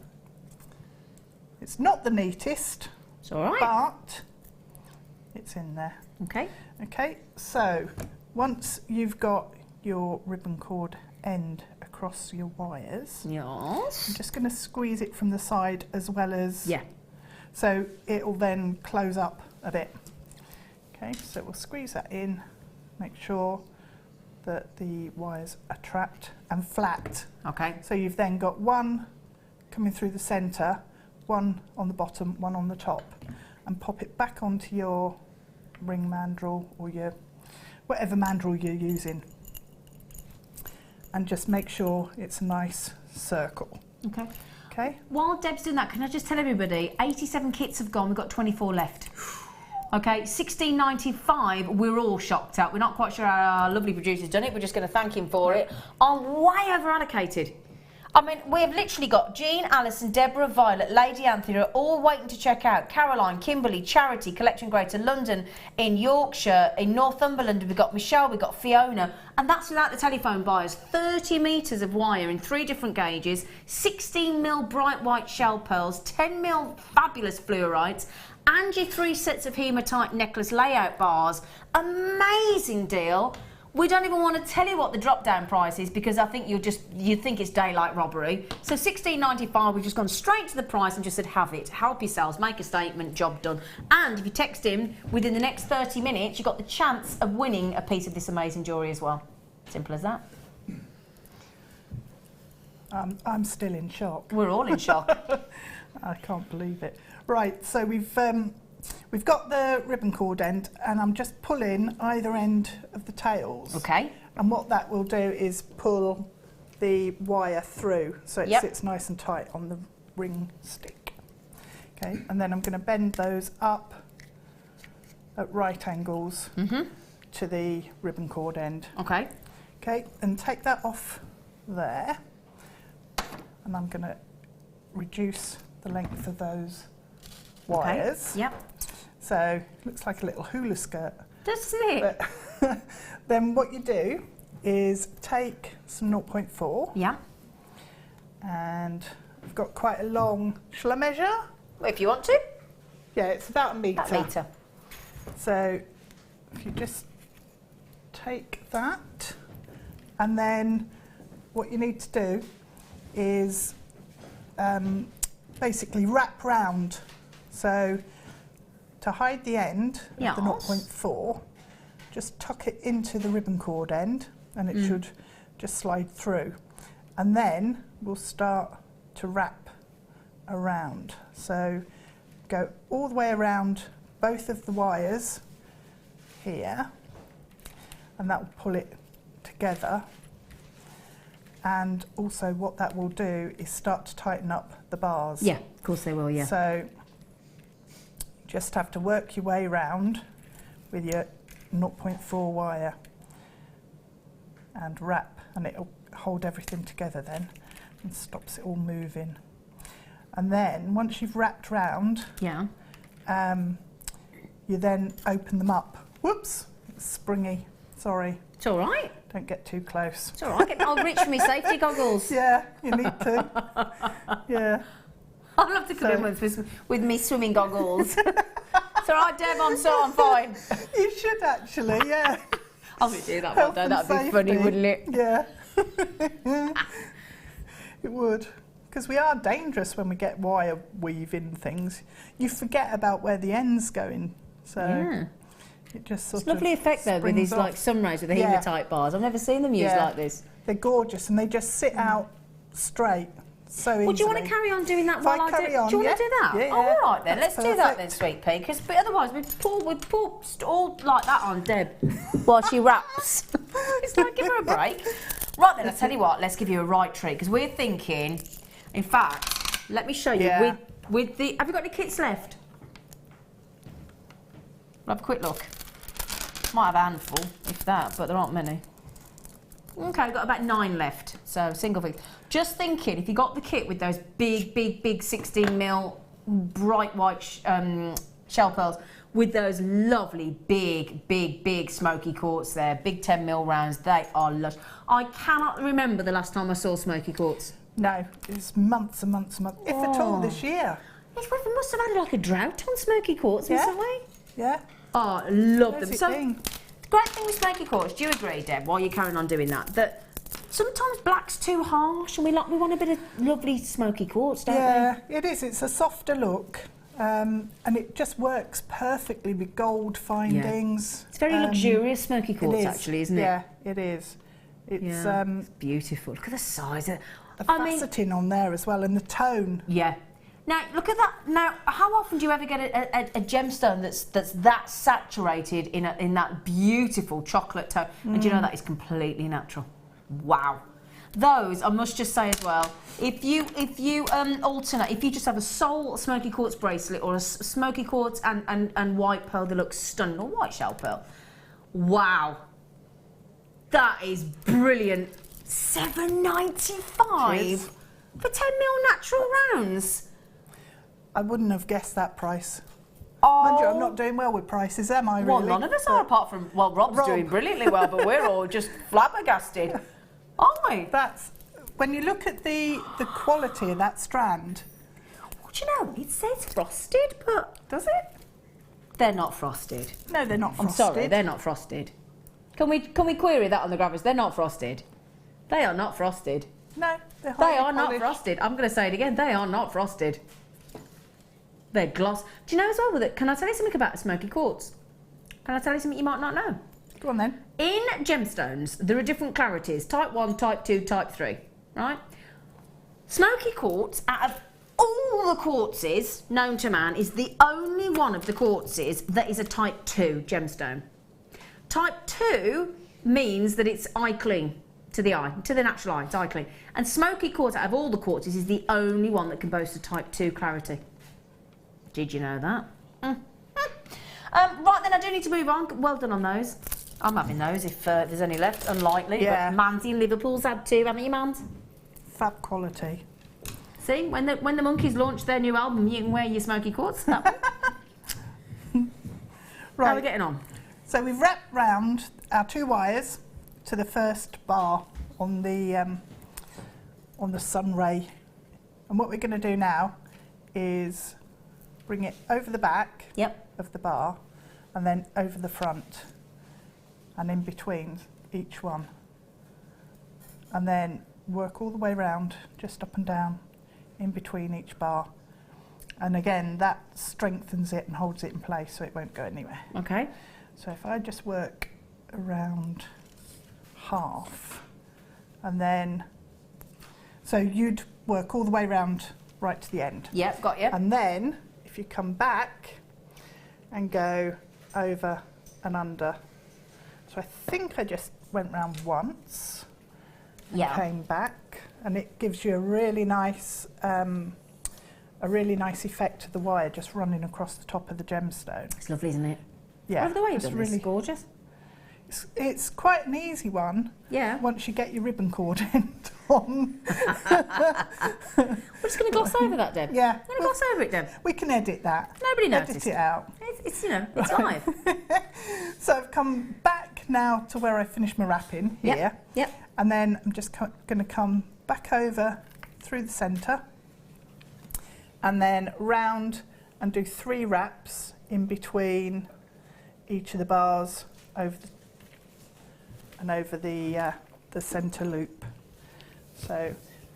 It's not the neatest. It's all right. But it's in there. Okay. Okay, so once you've got your ribbon cord end across your wires, yes, I'm just going to squeeze it from the side as well as... Yeah. So it'll then close up a bit. Okay, so we'll squeeze that in, make sure that the wires are trapped and flat. Okay. So you've then got one coming through the centre, one on the bottom, one on the top, and pop it back onto your ring mandrel or your whatever mandrel you're using. And just make sure it's a nice circle. Okay. Okay. While Deb's doing that, can I just tell everybody, 87 kits have gone, we've got 24 left. Okay, $16.95, we're all shocked at. We're not quite sure how our lovely producer's done it, we're just going to thank him for it. I'm way over allocated. I mean, we have literally got Jean, Alison, Deborah, Violet, Lady Anthea, all waiting to check out. Caroline, Kimberly, Charity, Collection Greater London, in Yorkshire, in Northumberland, we've got Michelle, we've got Fiona, and that's without the telephone buyers. 30 metres of wire in 3 different gauges, 16mm bright white shell pearls, 10mm fabulous fluorites, and your 3 sets of hematite necklace layout bars. Amazing deal. We don't even want to tell you what the drop-down price is because I think you'd think it's daylight robbery. So $16.95, we've just gone straight to the price and just said have it. Help yourselves, make a statement, job done. And if you text him within the next 30 minutes, you've got the chance of winning a piece of this amazing jewellery as well. Simple as that. I'm still in shock. We're all in shock. I can't believe it. Right, so we've got the ribbon cord end and I'm just pulling either end of the tails. Okay. And what that will do is pull the wire through so it sits nice and tight on the ring stick. Okay, and then I'm going to bend those up at right angles to the ribbon cord end. Okay. Okay, and take that off there. And I'm going to reduce the length of those wires. Okay. Yep. So looks like a little hula skirt. Doesn't it? But then what you do is take some 0.4. Yeah. And I've got quite a long. Shall I measure? If you want to. Yeah, it's about a metre. About a metre. So if you just take that, and then what you need to do is basically wrap round. So to hide the end of the 0.4, just tuck it into the ribbon cord end and it should just slide through. And then we'll start to wrap around. So go all the way around both of the wires here, and that will pull it together. And also what that will do is start to tighten up the bars. Yeah, of course they will, yeah. So just have to work your way round with your 0.4 wire and wrap, and it'll hold everything together then and stops it all moving. And then once you've wrapped round, yeah, you then open them up. Whoops, it's springy, sorry. It's all right. Don't get too close. It's all right. I'll reach for my safety goggles. Yeah, you need to. Yeah. I'll have to come in with me swimming goggles. It's all right, Deb, I'm fine. You should actually, yeah. I would do that one day, that'd be funny, wouldn't it? Yeah. It would. Because we are dangerous when we get wire weaving things. You forget about where the end's going. So it just sort of lovely effect though with these like sunrays with the hematite bars. I've never seen them used like this. They're gorgeous and they just sit out straight so easily. Well, do you want to carry on doing that while I carry do? on, Do you want to do that? Yeah, Oh, all right then. Let's do that perfect. then, Sweet Pea. Because otherwise we'd pour all like that on Deb while she wraps. It's like give her a break. Right then, I tell you what. Let's give you a right treat because we're thinking. In fact, let me show you with the. Have you got any kits left? Have a quick look. Might have a handful, if that, but there aren't many. Okay, we've got about 9 left, so single thing. Just thinking, if you got the kit with those big 16mm bright white shell pearls, with those lovely big smoky quartz there, big 10mm rounds, they are lush. I cannot remember the last time I saw smoky quartz. No, it's months and months and months, if at all this year. We must have had like a drought on smoky quartz in some way. Yeah. Oh, I love them. So, thing? the great thing with smoky quartz, do you agree, Deb, while you're carrying on doing that, that sometimes black's too harsh and we want a bit of lovely smoky quartz, don't we? Yeah, it is. It's a softer look. And it just works perfectly with gold findings. It's very luxurious smoky quartz, actually, isn't it? Yeah, it is. It's, it's beautiful. Look at the size of it. The faceting on there as well, and the tone. Yeah. Now look at that. Now, how often do you ever get a gemstone that's that saturated in that beautiful chocolate tone? And do you know that is completely natural? Wow. Those, I must just say as well, if you alternate, if you just have a sole smoky quartz bracelet or a smoky quartz and white pearl that looks stunning, or white shell pearl, wow, that is brilliant. $7.95 for 10mm natural rounds. I wouldn't have guessed that price. Oh. Mind you, I'm not doing well with prices, am I, really? Well, none of us are, apart from, well, Rob's doing brilliantly well, but we're all just flabbergasted, aren't we? That's, when you look at the quality of that strand. Well, do you know, it says frosted, but does it? They're not frosted. No, they're not frosted. I'm sorry, they're not frosted. Can we query that on the graphics? They're not frosted. They are not frosted. No, they are not frosted. I'm going to say it again. They are not frosted. They're gloss. Do you know as well with it? Can I tell you something about smoky quartz? Can I tell you something you might not know? Go on then. In gemstones, there are different clarities. Type 1, Type 2, Type 3. Right? Smoky quartz, out of all the quartzes known to man, is the only one of the quartzes that is a Type 2 gemstone. Type 2 means that it's eye clean to the eye, to the natural eye, it's eye clean. And smoky quartz, out of all the quartzes, is the only one that can boast a Type 2 clarity. Did you know that? Right then, I do need to move on. Well done on those. I'm having those if there's any left, unlikely. Yeah. But Mandy in Liverpool's had 2, haven't you, Mans? Fab quality. See, when the Monkeys launched their new album, you can wear your smoky quartz. That one. Right. How are we getting on? So we've wrapped round our 2 wires to the first bar on the sun ray, and what we're going to do now is bring it over the back of the bar and then over the front and in between each one, and then work all the way around, just up and down in between each bar, and again that strengthens it and holds it in place so it won't go anywhere. Okay. So if I just work around half, and then, so you'd work all the way around right to the end. Yep, got you. And then if you come back and go over and under. So I think I just went round once, came back, and it gives you a really nice effect of the wire just running across the top of the gemstone. It's lovely, isn't it? Yeah, the way you've it's done really this. Gorgeous. It's quite an easy one. Yeah. Once you get your ribbon cord end on. We're just going to gloss over that, Deb. Yeah. We're going to gloss over it, Deb. We can edit that. Nobody noticed. Edit it out. It's you know, it's live. So I've come back now to where I finished my wrapping here. Yep. And then I'm just going to come back over through the centre and then round and do 3 wraps in between each of the bars over the centre loop. So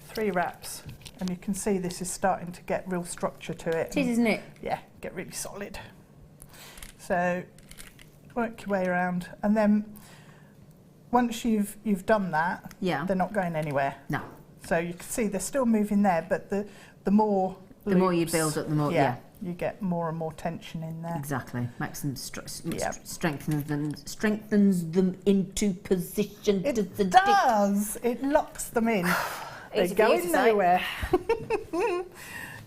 3 wraps, and you can see this is starting to get real structure to it. It is, isn't it? Yeah, get really solid. So work your way around, and then once you've done that, they're not going anywhere. No. So you can see they're still moving there, but the more you build up, the more you get more and more tension in there. Exactly, makes them strengthens them into position. It does. It locks them in. They're going nowhere.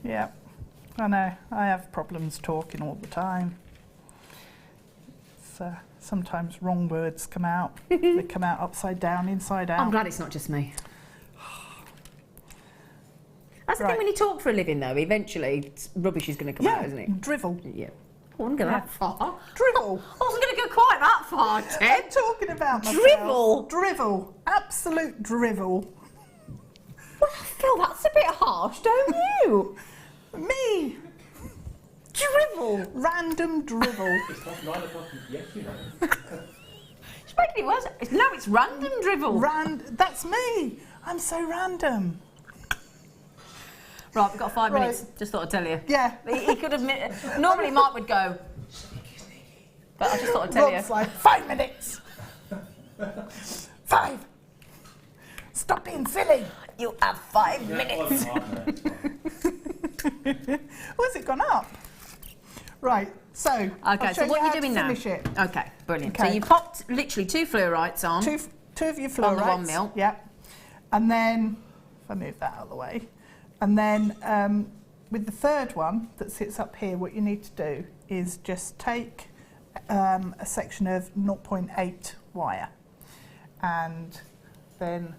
Yeah, I know. I have problems talking all the time. So sometimes wrong words come out. They come out upside down, inside out. I'm glad it's not just me. That's the thing when you talk for a living, though. Eventually, rubbish is going to come out, isn't it? Drivel. Yeah. I wouldn't go that far. Drivel. I wasn't going to go quite that far, Ted. I'm talking about myself. Drivel. Drivel. Absolute drivel. Well, I feel that's a bit harsh, don't you? Me. Drivel. Random drivel. It's not 9 o'clock yet, you know. It's making it worse. No, it's random drivel. That's me. I'm so random. Right, we've got 5 minutes. Just thought I'd tell you. Yeah. He could admit. Normally, Mark would go. But I just thought I'd tell Rob's like 5 minutes. 5. Stop being silly. You have 5 minutes. Where's it gone up? Right. So. Okay. So what are you doing now? Finish it. Okay. Brilliant. Okay. So you popped literally 2 fluorites on. Two of your fluorites. On the 1 mil. Yeah. And then, if I move that out of the way. And then with the third one that sits up here, what you need to do is just take a section of 0.8 wire, and then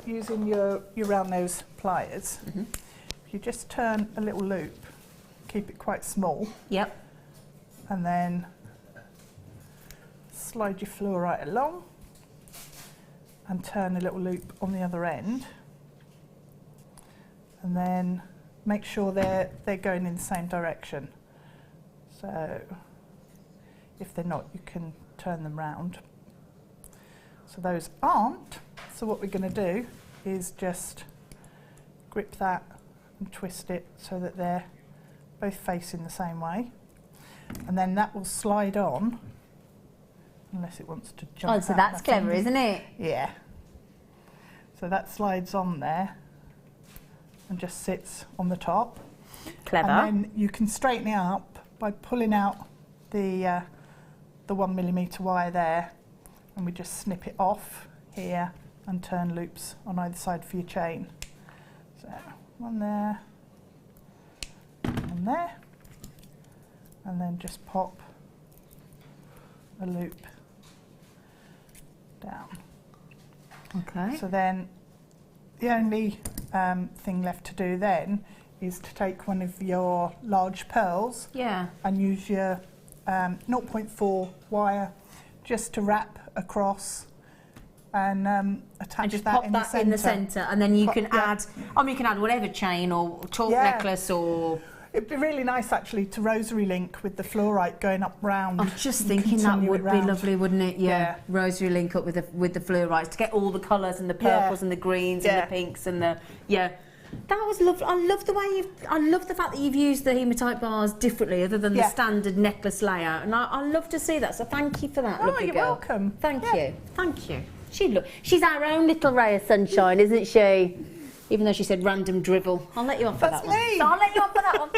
using your round nose pliers, you just turn a little loop, keep it quite small. Yep. And then slide your fluorite along and turn a little loop on the other end. And then make sure they're going in the same direction. So if they're not, you can turn them round. So those aren't. So what we're going to do is just grip that and twist it so that they're both facing the same way. And then that will slide on, unless it wants to jump out. Oh, so that's clever, isn't it? Yeah. So that slides on there and just sits on the top. Clever. And then you can straighten it up by pulling out the 1mm wire there, and we just snip it off here and turn loops on either side for your chain. So one there, and then just pop a loop down. Okay. So then the only thing left to do then is to take one of your large pearls and use your 0.4 wire just to wrap across and attach and just that pop in that the in the centre, and then you can add. I mean, you can add whatever chain or chalk necklace or. It'd be really nice actually to rosary link with the fluorite going up round. I'm just thinking that would be lovely, wouldn't it? Yeah. Rosary link up with the fluorites to get all the colours and the purples and the greens and the pinks and the That was lovely. I love the way I love the fact that you've used the hematite bars differently, other than the standard necklace layout, and I love to see that. So thank you for that, lovely you're girl. welcome. Thank you, thank you. She's our own little ray of sunshine, isn't she? Even though she said random drivel, I'll let you on for that one. Me. So I'll let you on for that one.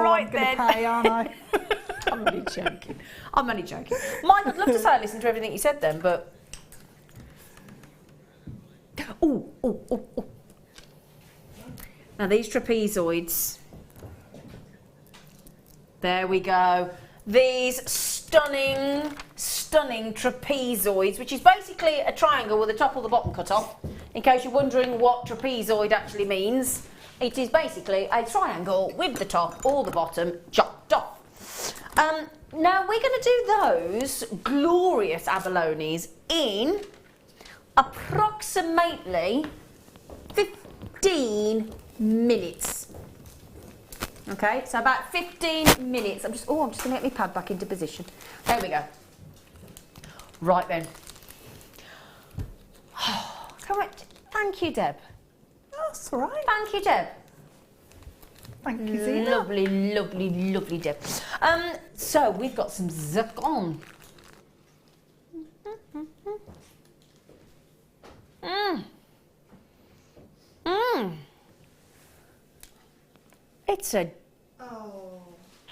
Right I'm then. Pay, aren't I? I'm only joking. I'm only joking. Mike, I'd love to say I listened to everything you said then, but. Oh. Now these trapezoids, there we go. These stunning trapezoids, which is basically a triangle with the top or the bottom cut off. In case you're wondering what trapezoid actually means, it is basically a triangle with the top or the bottom chopped off. Now we're going to do those glorious abalones in approximately 15 minutes. Okay, so about 15 minutes. I'm just going to get my pad back into position. There we go. Right then. Come on. Thank you, Deb. That's all right. Thank you, Deb. Thank you, Zena. Lovely, lovely, lovely, Deb. So we've got some zircon. It's a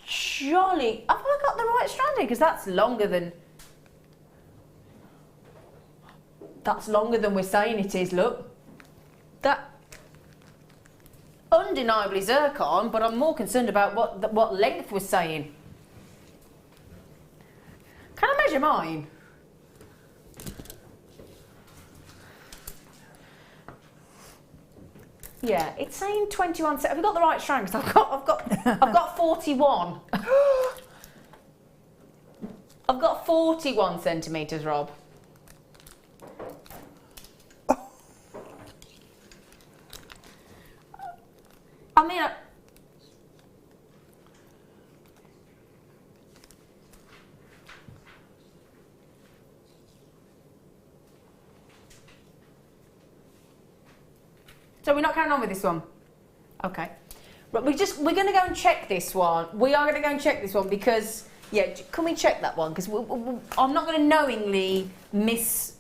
jolly. Have I got the right strand here? Because that's longer than. That's longer than we're saying it is. Look, that undeniably zircon, but I'm more concerned about what length we're saying. Can I measure mine? Yeah, it's saying 21. Have we got the right strand? Because I've got 41. I've got 41 centimetres, Rob. I mean, so we're not carrying on with this one. Okay. Right, we're going to go and check this one. We are going to go and check this one because, yeah, can we check that one? Because I'm not going to knowingly missell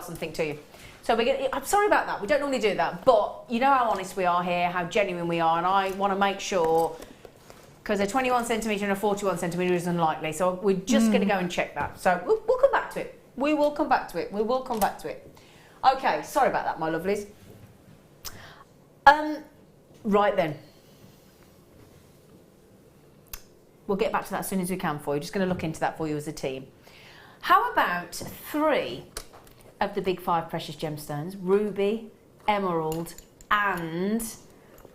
something to you. So I'm sorry about that. We don't normally do that, but you know how honest we are here, how genuine we are, and I want to make sure, because a 21 centimetre and a 41 centimetre is unlikely. So we're just going to go and check that. So we'll come back to it. We will come back to it. We will come back to it. Okay. Sorry about that, my lovelies. Right then. We'll get back to that as soon as we can for you. Just going to look into that for you as a team. How about 3 of the big 5 precious gemstones? Ruby, emerald, and...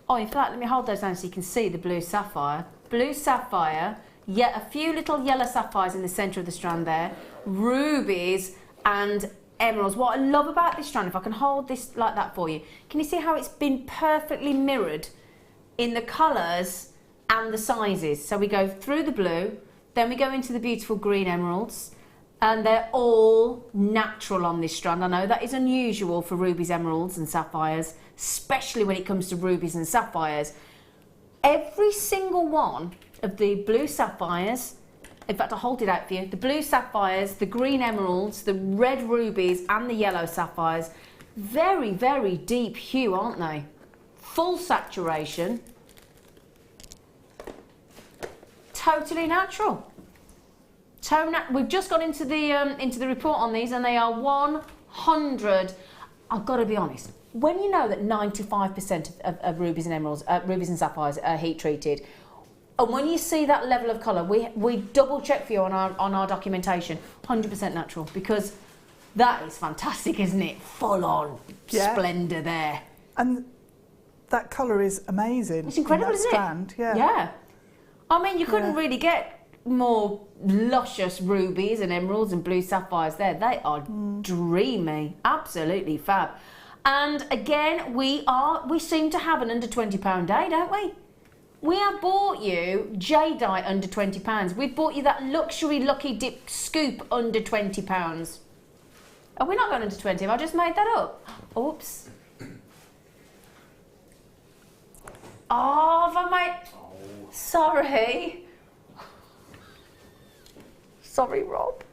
Oh, in fact, let me hold those down so you can see the blue sapphire. Blue sapphire, yet a few little yellow sapphires in the centre of the strand there. Rubies and emeralds. What I love about this strand, if I can hold this like that for you, can you see how it's been perfectly mirrored in the colours and the sizes? So we go through the blue, then we go into the beautiful green emeralds, and they're all natural on this strand. I know that is unusual for rubies, emeralds and sapphires, especially when it comes to rubies and sapphires. Every single one of the blue sapphires, in fact, I'll hold it out for you. The blue sapphires, the green emeralds, the red rubies and the yellow sapphires, very, very deep hue, aren't they? Full saturation. Totally natural. We've just got into the report on these, and they are 100. I've got to be honest. When you know that 95% of rubies and emeralds, rubies and sapphires are heat treated, and when you see that level of colour, we double check for you on our documentation, 100% natural, because that is fantastic, isn't it? Full on splendour there. And that colour is amazing. It's incredible, isn't it? Yeah. Yeah. I mean, you couldn't really get more luscious rubies and emeralds and blue sapphires there. They are dreamy, absolutely fab. And again, we seem to have an under £20 day, don't we? We have bought you Jadeite under £20. We've bought you that luxury Lucky Dip scoop under £20. Are we not going under 20? Have I just made that up? Oops. Oh, have I made... Sorry. Sorry, Rob.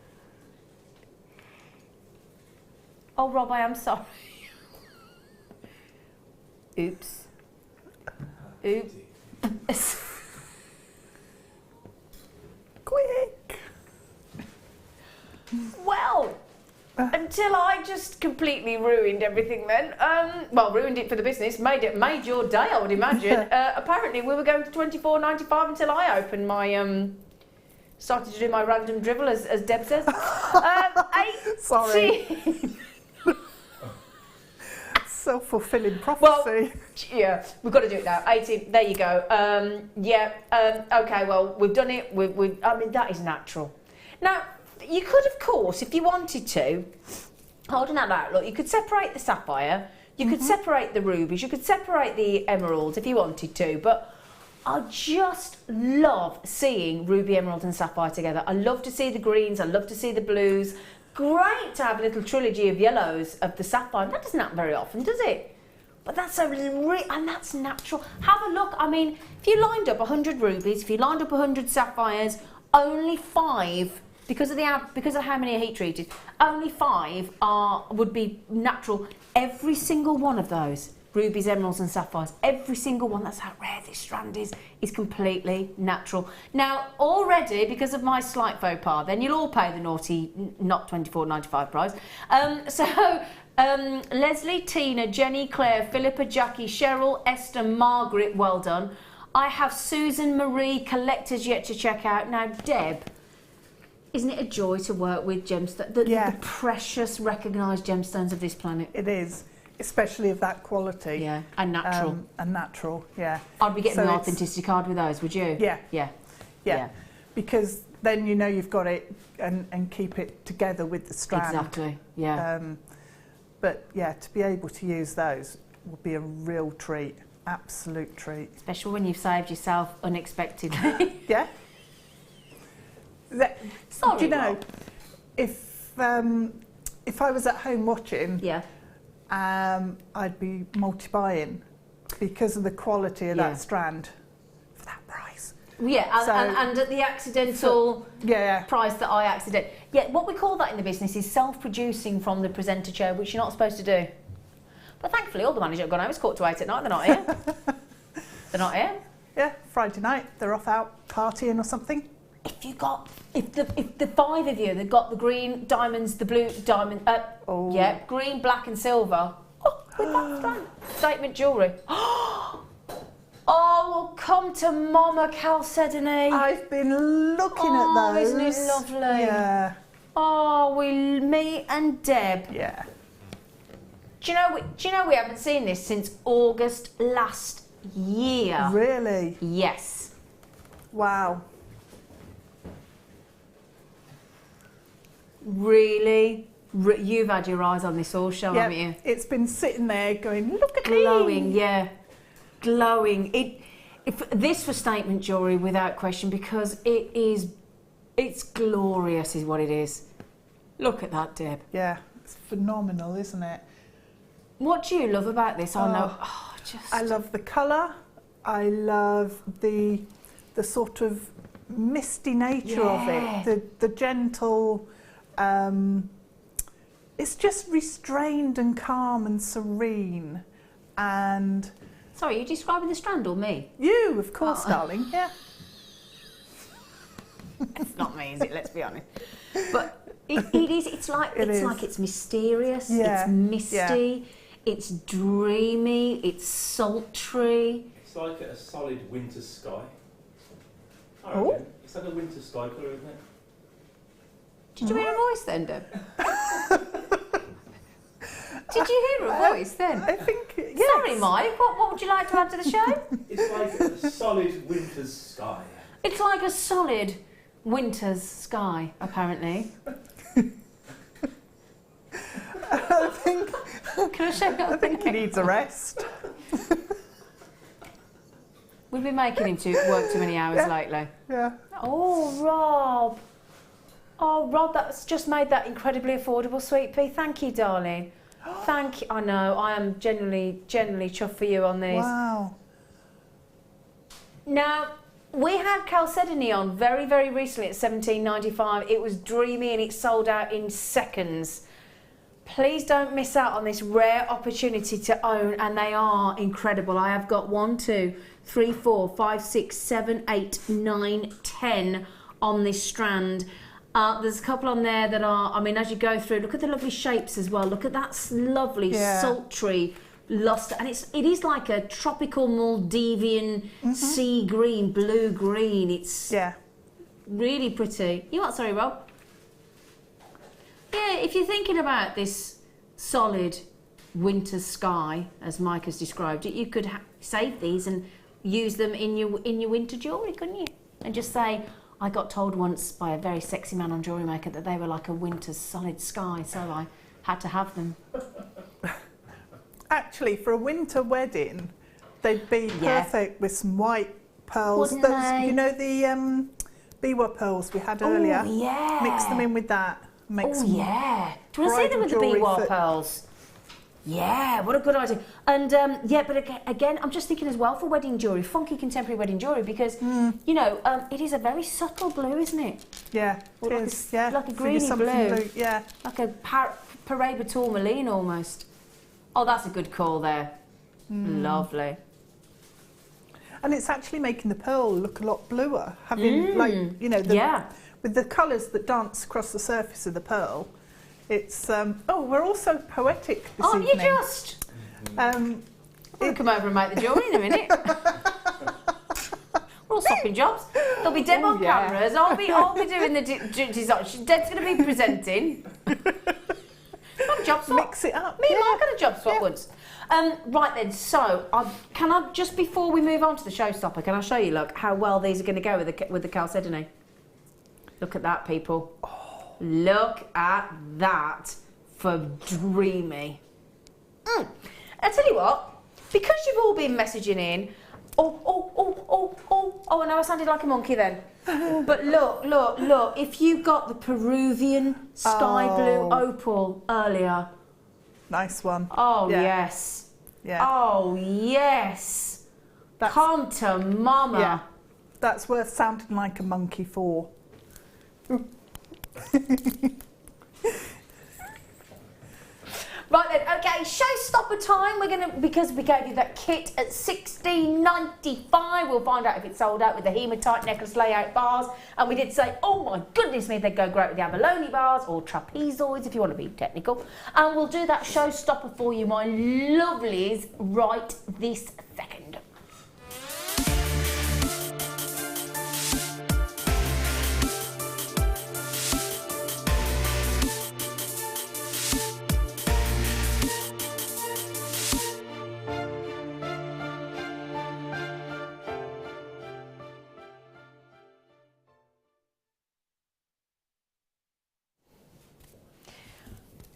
Oh, Rob, I am sorry. Oops. Oops. Quick. Well, until I just completely ruined everything then. Well, ruined it for the business, made your day, I would imagine. Apparently we were going to $24.95 until I opened my started to do my random dribble, as Deb says. Sorry. Self-fulfilling prophecy. Well, yeah, we've got to do it now. 18, there you go. Okay, well, we've done it. I mean, that is natural. Now, you could, of course, if you wanted to, holding that out, look, you could separate the sapphire, you could separate the rubies, you could separate the emeralds if you wanted to, but I just love seeing ruby, emerald and sapphire together. I love to see the greens, I love to see the blues. Great to have a little trilogy of yellows of the sapphire. That doesn't happen very often, does it? But that's and that's natural. Have a look. I mean, if you lined up 100 rubies, if you lined up 100 sapphires, only 5, because of how many are heat treated, only 5 would be natural. Every single one of those, rubies, emeralds and sapphires, every single one, that's how rare this strand is completely natural. Now, already, because of my slight faux pas, then you'll all pay the naughty, not $24.95 price. Leslie, Tina, Jenny, Claire, Philippa, Jackie, Cheryl, Esther, Margaret, well done. I have Susan, Marie, collectors yet to check out. Now, Deb, isn't it a joy to work with gemstones, the precious, recognised gemstones of this planet? It is, especially of that quality. Yeah, and natural. Yeah. I'd be getting the authenticity card with those, would you? Yeah. Because then you know you've got it and keep it together with the strand. Exactly, yeah. But yeah, to be able to use those would be a real treat, absolute treat. Especially when you've saved yourself unexpectedly. Yeah. Sorry, do you know, if I was at home watching, I'd be multi-buying because of the quality of that strand for that price. Yeah, and at the accidental price that I accident. Yeah, what we call that in the business is self-producing from the presenter chair, which you're not supposed to do. But thankfully, all the managers have gone home. It's 7:45 at night. They're not here. They're not here. Yeah, Friday night they're off out partying or something. If the 5 of you that got the green diamonds, the blue diamond, green, black and silver. Oh, with that strand. Statement jewellery. Oh, come to Mama Chalcedony. I've been looking at those. Isn't it lovely? Yeah. Oh, me and Deb. Yeah. Do you know we haven't seen this since August last year? Really? Yes. Wow. Really? You've had your eyes on this all show, haven't you? It's been sitting there going, look at glowing, me. yeah. Glowing. This for statement jewellery without question, because it's glorious is what it is. Look at that, Deb. Yeah, it's phenomenal, isn't it? What do you love about this? I love the colour. I love the sort of misty nature of it. The gentle. It's just restrained and calm and serene, and. Sorry, are you describing the strand or me? You, of course, darling. Yeah. It's not me, is it? Let's be honest. But it is. It's like it's mysterious. Yeah. It's misty. Yeah. It's dreamy. It's sultry. It's like a solid winter sky. Oh. It's like a winter sky colour, isn't it? Did you hear a voice then, Deb? Did you hear a voice then? I think, yes. Sorry, Mike, what would you like to add to the show? It's like a solid winter's sky. It's like a solid winter's sky, apparently. I think... Can I show you? I think he needs a rest. We've been making him work too many hours lately. Yeah. Oh, Rob. Oh, Rob, that's just made that incredibly affordable, Sweet Pea. Thank you, darling. Thank you. I know, I am genuinely chuffed for you on these. Wow. Now, we had Chalcedony on very, very recently at $17.95. It was dreamy and it sold out in seconds. Please don't miss out on this rare opportunity to own, and they are incredible. I have got 1, 2, 3, 4, 5, 6, 7, 8, 9, 10 on this strand. There's a couple on there that are, I mean, as you go through, look at the lovely shapes as well. Look at that lovely, sultry luster. And it is like a tropical Maldivian sea green, blue green. It's really pretty. You what, sorry, Rob? Yeah, if you're thinking about this solid winter sky, as Mike has described it, you could save these and use them in your winter jewellery, couldn't you? And just say, I got told once by a very sexy man on Jewellery Maker that they were like a winter's solid sky, so I had to have them. Actually, for a winter wedding, they'd be perfect with some white pearls. Wouldn't Those, they? you know the biwa pearls we had earlier? Oh, yeah. Mix them in with that. Make some yeah. Do you want to see them with the biwa pearls? Yeah, what a good idea. And yeah, but again, I'm just thinking as well for wedding jewellery, funky contemporary wedding jewellery, because, you know, it is a very subtle blue, isn't it? Yeah, it is. Yeah. Like a greeny blue. Yeah. Like a Parade tourmaline almost. Oh, that's a good call there. Lovely. And it's actually making the pearl look a lot bluer, having like, you know, with the colours that dance across the surface of the pearl. It's oh, we're also poetic this evening. Aren't you just? We'll come over and make the jewellery in a minute. We're all swapping jobs. There'll be Deb on cameras. I'll be doing the design. Deb's going to be presenting. Got a job swap. Mix it up. Me and Mark had a job swap once. Right then, so can I just before we move on to the showstopper, can I show you look how well these are going to go with the chalcedony? Look at that, people. Look at that for dreamy. I tell you what, because you've all been messaging in, oh, I know I sounded like a monkey then. But look, if you got the Peruvian sky blue opal earlier. Nice one. Oh, yes. Yeah. Oh, yes. Come to mama. Yeah. That's worth sounding like a monkey for. Right then, okay, showstopper time. Because we gave you that kit at $16.95. We'll find out if it's sold out with the hematite necklace layout bars. And we did say, oh my goodness me, they'd go great with the abalone bars or trapezoids if you want to be technical. And we'll do that showstopper for you, my lovelies, right this second.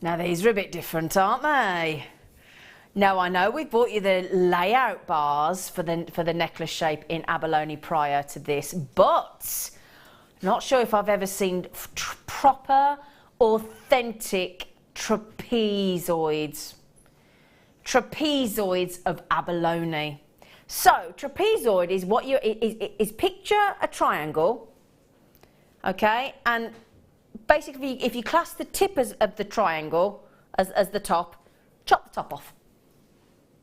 Now these are a bit different, aren't they? Now I know we've bought you the layout bars for the necklace shape in abalone prior to this, but not sure if I've ever seen proper, authentic trapezoids. Trapezoids of abalone. So trapezoid is what you is picture a triangle, okay, and basically, if you clasp the tip of the triangle as the top, chop the top off.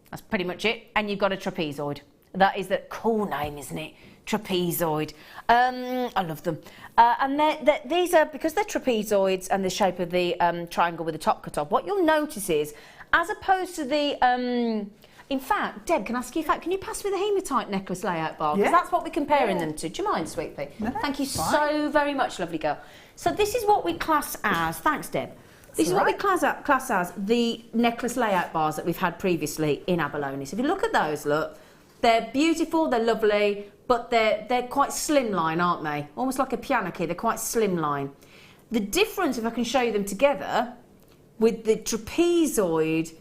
That's pretty much it, and you've got a trapezoid. That is the cool name, isn't it? Trapezoid. I love them. And these are, because they're trapezoids and the shape of the triangle with the top cut off, what you'll notice is, as opposed to the... in fact, Deb, can I ask you, can you pass me the hematite necklace layout bar? Because that's what we're comparing them to. Do you mind, sweet pea? No, thank you so very much, lovely girl. So this is what we class as, thanks Deb, this is what we class as the necklace layout bars that we've had previously in abalone. So if you look at those, look, they're beautiful, they're lovely, but they're quite slimline, aren't they? Almost like a piano key, they're quite slimline. The difference, if I can show you them together, with the trapezoid,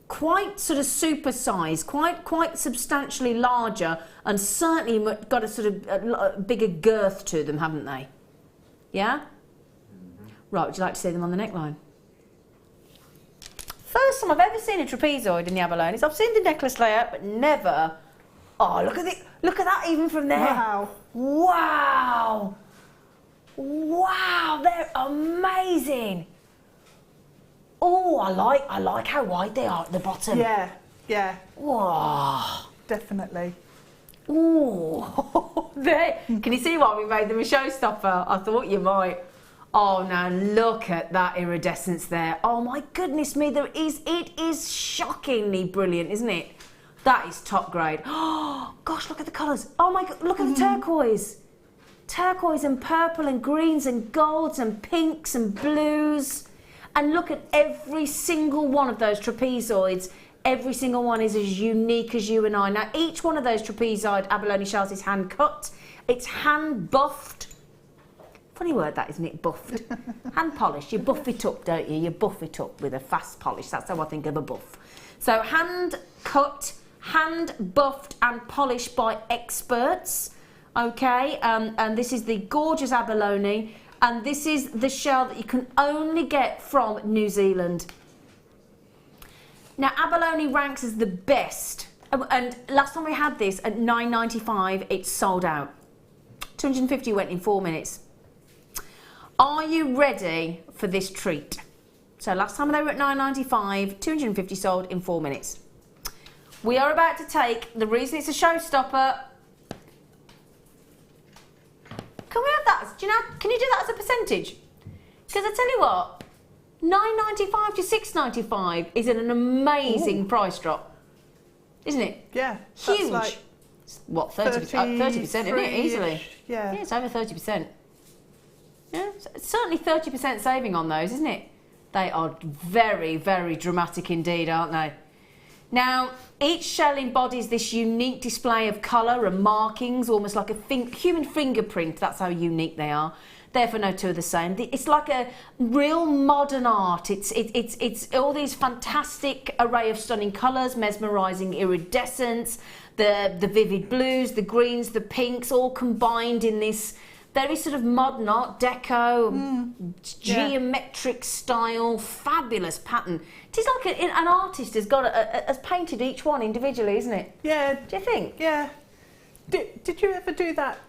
quite sort of supersized, quite substantially larger, and certainly got a sort of a bigger girth to them, haven't they? Yeah? Right, would you like to see them on the neckline? First time I've ever seen a trapezoid in the abalone. I've seen the necklace layout, but never. Oh, look at that even from there. Wow. Wow. Wow, they're amazing. Oh, I like how wide they are at the bottom. Yeah. Wow. Definitely. Oh, there. Can you see why we made them a showstopper? I thought you might. Oh, now look at that iridescence there. Oh my goodness me, it is shockingly brilliant, isn't it? That is top grade. Oh, gosh, look at the colours. Oh my God, look at the turquoise. Turquoise and purple and greens and golds and pinks and blues. And look at every single one of those trapezoids. Every single one is as unique as you and I. Now, each one of those trapezoid abalone shells is hand cut. It's hand buffed. Funny word that, isn't it? Buffed. Hand polished. You buff it up, don't you? You buff it up with a fast polish. That's how I think of a buff. So hand cut, hand buffed and polished by experts. Okay, and this is the gorgeous abalone, and this is the shell that you can only get from New Zealand. Now, abalone ranks as the best, and last time we had this at $9.95, it's sold out. 250 went in 4 minutes. Are you ready for this treat? So last time they were at $9.95, 250 sold in 4 minutes. We are about to take, the reason it's a showstopper. Can we have that? Do you know, can you do that as a percentage? Because I tell you what, $9.95 to $6.95 is an amazing price drop, isn't it? Yeah. Huge. Like what, 30%, isn't it? Easily. Yeah. Yeah, it's over 30%. Yeah, it's certainly 30% saving on those, isn't it? They are very, very dramatic indeed, aren't they? Now, each shell embodies this unique display of colour and markings, almost like a human fingerprint. That's how unique they are. Therefore, no two are the same. It's like a real modern art. It's all these fantastic array of stunning colours, mesmerising iridescence, the vivid blues, the greens, the pinks, all combined in this very sort of modern art deco, geometric style, fabulous pattern. It is like an artist has got has painted each one individually, isn't it? Yeah. Do you think? Yeah. Did you ever do that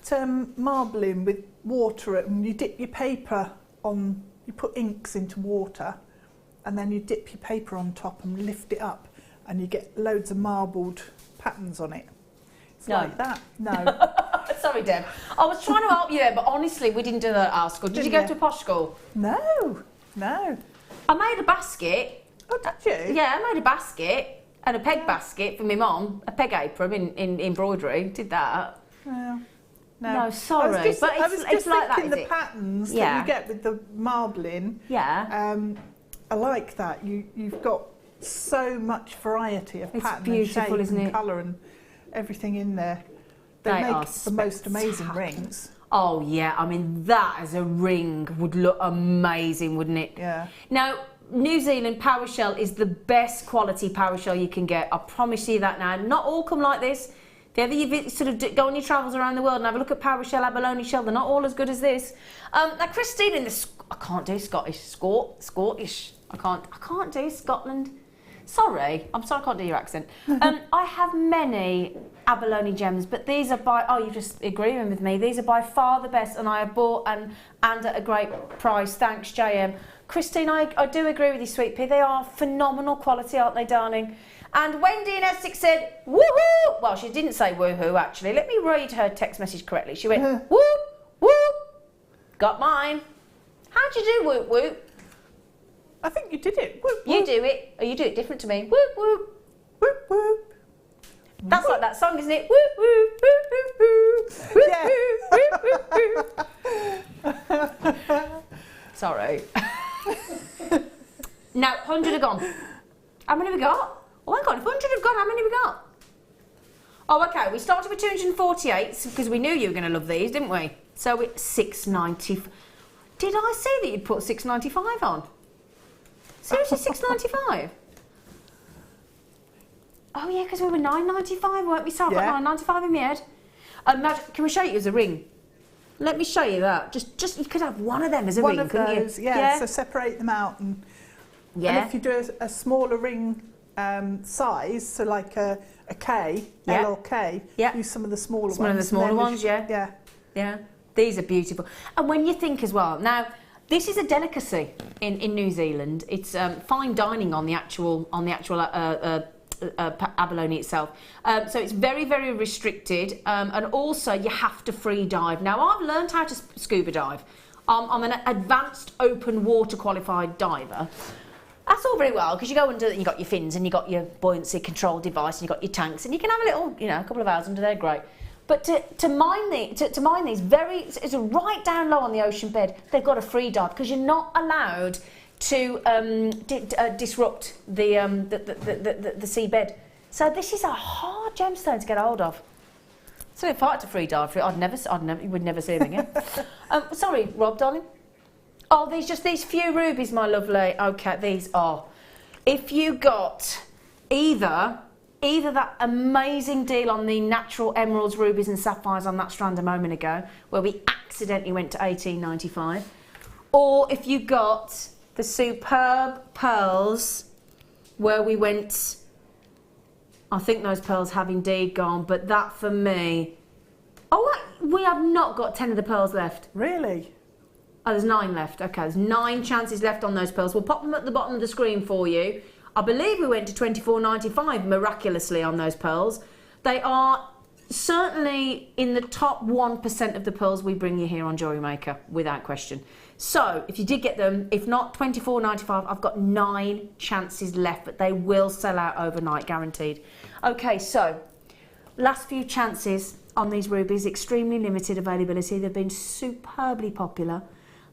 marbling with water and you dip your paper on, you put inks into water and then you dip your paper on top and lift it up and you get loads of marbled patterns on it? It's like that. No. Sorry, Deb. I was trying to help you there, but honestly, we didn't do that at our school. Did you go to a posh school? No, no. I made a basket. Oh, did you? Yeah, I made a basket and a peg basket for my mum, a peg apron in embroidery. Did that. Well, no, sorry. I was just it's like that, thinking is the it? patterns that you get with the marbling. Yeah. I like that. You've got so much variety of pattern beautiful, and shape isn't and it? colour and everything in there. They make the most amazing rings. Oh yeah, I mean that as a ring would look amazing, wouldn't it? Yeah. Now, New Zealand power shell is the best quality power shell you can get. I promise you that now. Not all come like this. If ever you sort of go on your travels around the world and have a look at power shell, abalone shell, they're not all as good as this. Now, Christine in the I can't do Scottish. Scottish. I can't do Scotland. Sorry, I'm sorry I can't do your accent. I have many abalone gems, but these are by, oh, you're just agreeing with me, these are by far the best, and I have bought and at a great price. Thanks, JM. Christine, I do agree with you, Sweet Pea. They are phenomenal quality, aren't they, darling? And Wendy in Essex said, woohoo! Well, she didn't say woohoo, actually. Let me read her text message correctly. She went, whoop, whoop. Got mine. How'd you do whoop, whoop? I think you did it. Whoop, whoop. You do it, or you do it different to me. Whoop, whoop. Whoop, whoop. That's whoop. like that song, isn't it? Whoop, whoop, whoop, whoop, whoop, whoop, whoop. Sorry. Now, 100 are gone. How many have we got? Oh my God, if 100 have gone, how many have we got? Oh, okay, we started with 248 because we knew you were going to love these, didn't we? So it's 690. Did I see that you'd put 695 on? Seriously, 695? Oh yeah, because we were 995, weren't we? So I've got 995 in my head. Can we show you as a ring? Let me show you that. Just you could have one of them as a ring, couldn't you? Yeah. So separate them out, and if you do a smaller ring size, so like a K, L or K, use some of the smaller ones. Some of the smaller ones, yeah. These are beautiful. And when you think as well, now this is a delicacy in New Zealand. It's fine dining on the actual abalone itself. So it's very, very restricted, and also you have to free dive. Now I've learned how to scuba dive. I'm an advanced open water qualified diver. That's all very well because you go under, you got your fins and you got your buoyancy control device and you got your tanks and you can have a little, a couple of hours under there, great. But to mine these, it's right down low on the ocean bed. They've got a free dive because you're not allowed to disrupt the seabed. So this is a hard gemstone to get hold of. So if I had to free dive for it, you would never see them again. Sorry, Rob, darling. Oh, these few rubies, my lovely. Okay, these are. If you got either either that amazing deal on the natural emeralds, rubies and sapphires on that strand a moment ago, where we accidentally went to $18.95, or if you got the superb pearls where we went, I think those pearls have indeed gone, but that for me, we have not got 10 of the pearls left. Really? Oh, there's 9 left. Okay, there's 9 chances left on those pearls. We'll pop them at the bottom of the screen for you. I believe we went to $24.95 miraculously on those pearls. They are certainly in the top 1% of the pearls we bring you here on Jewellery Maker, without question. So, if you did get them, if not $24.95, I've got 9 chances left, but they will sell out overnight, guaranteed. Okay, so, last few chances on these rubies, extremely limited availability. They've been superbly popular.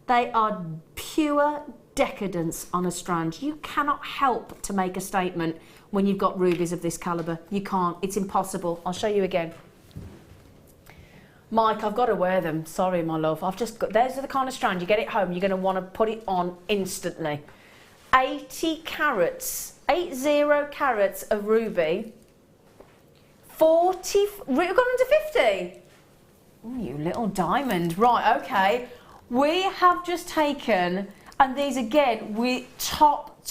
They are pure decadence on a strand. You cannot help to make a statement when you've got rubies of this calibre. You can't. It's impossible. I'll show you again. Mike, I've got to wear them. Sorry, my love. I've just got... Those are the kind of strand you get it home, you're going to want to put it on instantly. 80 carats, 80 carats of ruby. 40... We've gone into 50. Oh, you little diamond. Right, okay. We have just taken... And these again, we top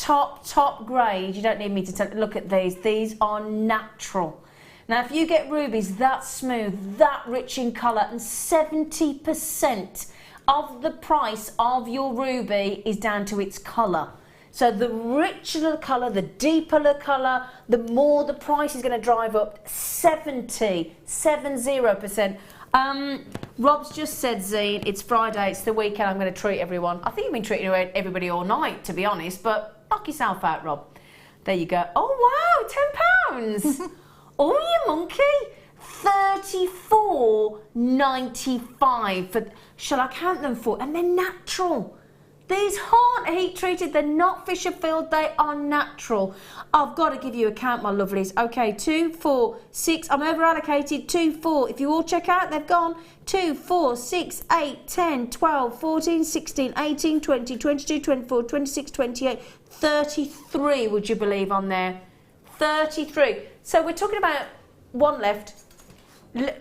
grade. You don't need me to look at these. These are natural. Now, if you get rubies that smooth, that rich in colour, and 70% of the price of your ruby is down to its colour. So the richer the colour, the deeper the colour, the more the price is going to drive up. 70%. Rob's just said, Zine, it's Friday, it's the weekend, I'm going to treat everyone. I think you've been treating everybody all night, to be honest, but knock yourself out, Rob. There you go. Oh, wow, £10. Oh, you monkey. $34.95 for, shall I count them for? And they're natural. These aren't heat treated, they're not Fisher filled, they are natural. I've got to give you a count, my lovelies. Okay, 2, 4, 6, I'm over allocated, 2, 4. If you all check out, they've gone 2, 4, 6, 8, 10, 12, 14, 16, 18, 20, 22, 24, 26, 28, 33, would you believe, on there? 33. So we're talking about one left.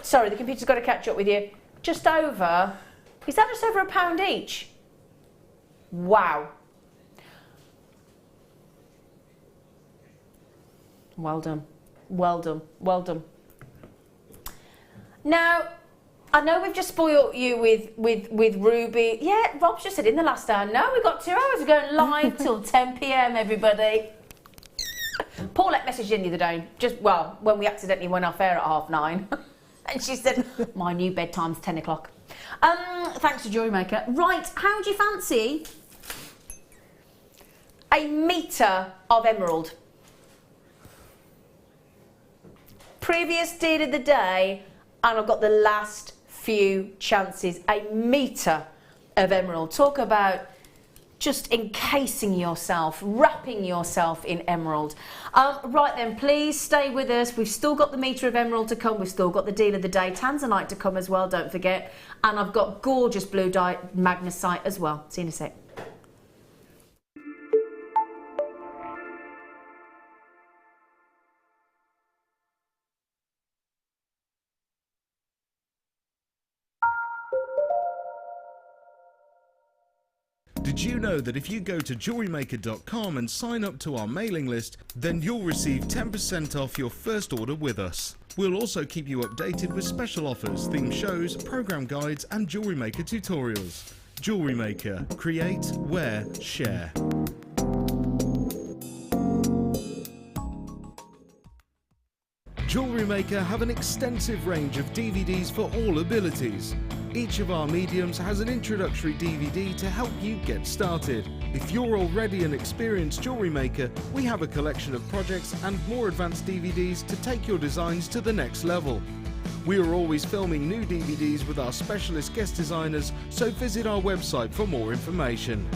Sorry, the computer's got to catch up with you. Just over, is that just over £1 each? Wow. Well done. Well done. Well done. Now, I know we've just spoiled you with Ruby. Yeah, Rob's just said in the last hour. No, we've got 2 hours. We're going live till 10 PM, everybody. Paulette messaged in the other day, well, when we accidentally went off air at 9:30. And she said, my new bedtime's 10 o'clock. Thanks to Jewellery Maker. Right, how do you fancy a metre of emerald? Previous deal of the day, and I've got the last few chances. A metre of emerald. Talk about just encasing yourself, wrapping yourself in emerald. Right then, please stay with us. We've still got the metre of emerald to come. We've still got the deal of the day. Tanzanite to come as well, don't forget. And I've got gorgeous blue dye magnesite as well. See you in a sec. Did you know that if you go to JewelleryMaker.com and sign up to our mailing list, then you'll receive 10% off your first order with us. We'll also keep you updated with special offers, theme shows, program guides and Jewellery Maker tutorials. Jewellery Maker. Create, wear, share. Jewellery Maker have an extensive range of DVDs for all abilities. Each of our mediums has an introductory DVD to help you get started. If you're already an experienced jewellery maker, we have a collection of projects and more advanced DVDs to take your designs to the next level. We are always filming new DVDs with our specialist guest designers, so visit our website for more information.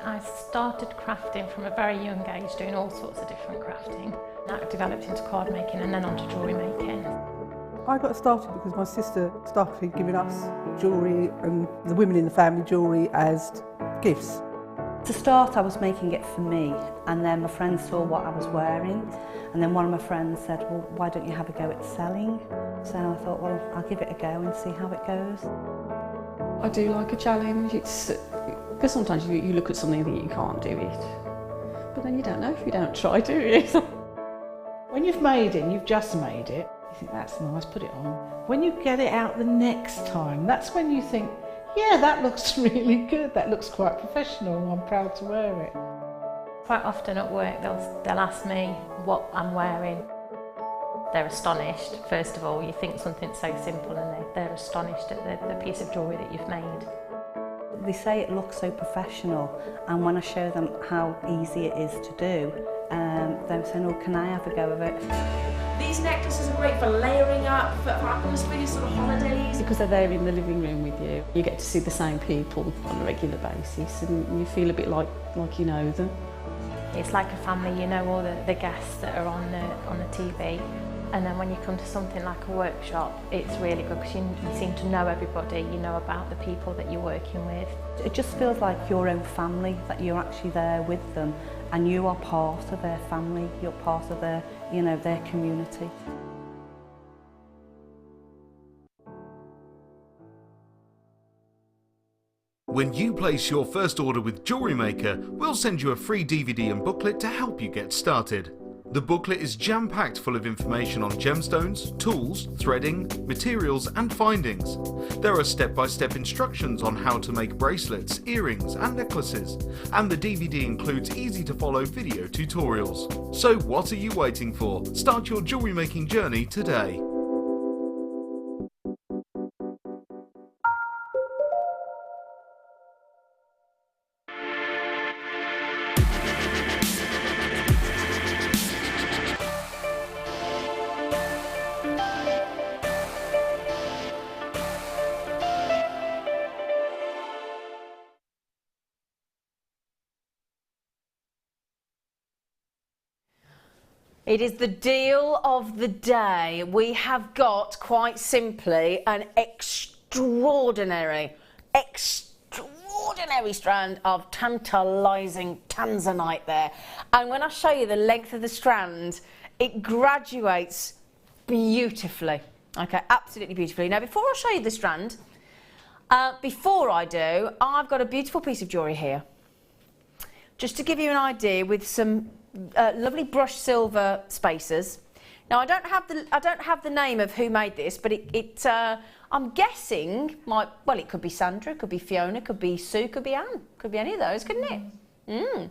I started crafting from a very young age, doing all sorts of different crafting. I developed into card making and then onto jewellery making. I got started because my sister started giving us jewellery and the women in the family jewellery as gifts. To start, I was making it for me, and then my friends saw what I was wearing, and then one of my friends said, well, why don't you have a go at selling? So I thought, well, I'll give it a go and see how it goes. I do like a challenge. It's because sometimes you look at something and think you can't do it, but then you don't know if you don't try, do you? When you've made it, and you've just made it, you think that's nice, put it on. When you get it out the next time, that's when you think, yeah, that looks really good, that looks quite professional, I'm proud to wear it. Quite often at work they'll ask me what I'm wearing. They're astonished, first of all. You think something so simple and they're astonished at the piece of jewellery that you've made. They say it looks so professional, and when I show them how easy it is to do, they're saying, oh, can I have a go of it? These necklaces are great for layering up, for almost really sort of holidays. Because they're there in the living room with you, you get to see the same people on a regular basis and you feel a bit like you know them. It's like a family, you know all the guests that are on the TV. And then when you come to something like a workshop, it's really good because you seem to know everybody, you know about the people that you're working with. It just feels like your own family, that you're actually there with them and you are part of their family, you're part of their, you know, their community. When you place your first order with Jewellery Maker, we'll send you a free DVD and booklet to help you get started. The booklet is jam-packed full of information on gemstones, tools, threading, materials and findings. There are step-by-step instructions on how to make bracelets, earrings and necklaces, and the DVD includes easy-to-follow video tutorials. So what are you waiting for? Start your jewellery making journey today. It is the deal of the day. We have got, quite simply, an extraordinary strand of tantalising tanzanite there. And when I show you the length of the strand, it graduates beautifully. Okay, absolutely beautifully. Now, before I show you the strand, before I do, I've got a beautiful piece of jewellery here. Just to give you an idea, with some lovely brushed silver spacers. Now I don't have the name of who made this, but I'm guessing well, it could be Sandra, it could be Fiona, could be Sue, could be Anne, could be any of those, couldn't it?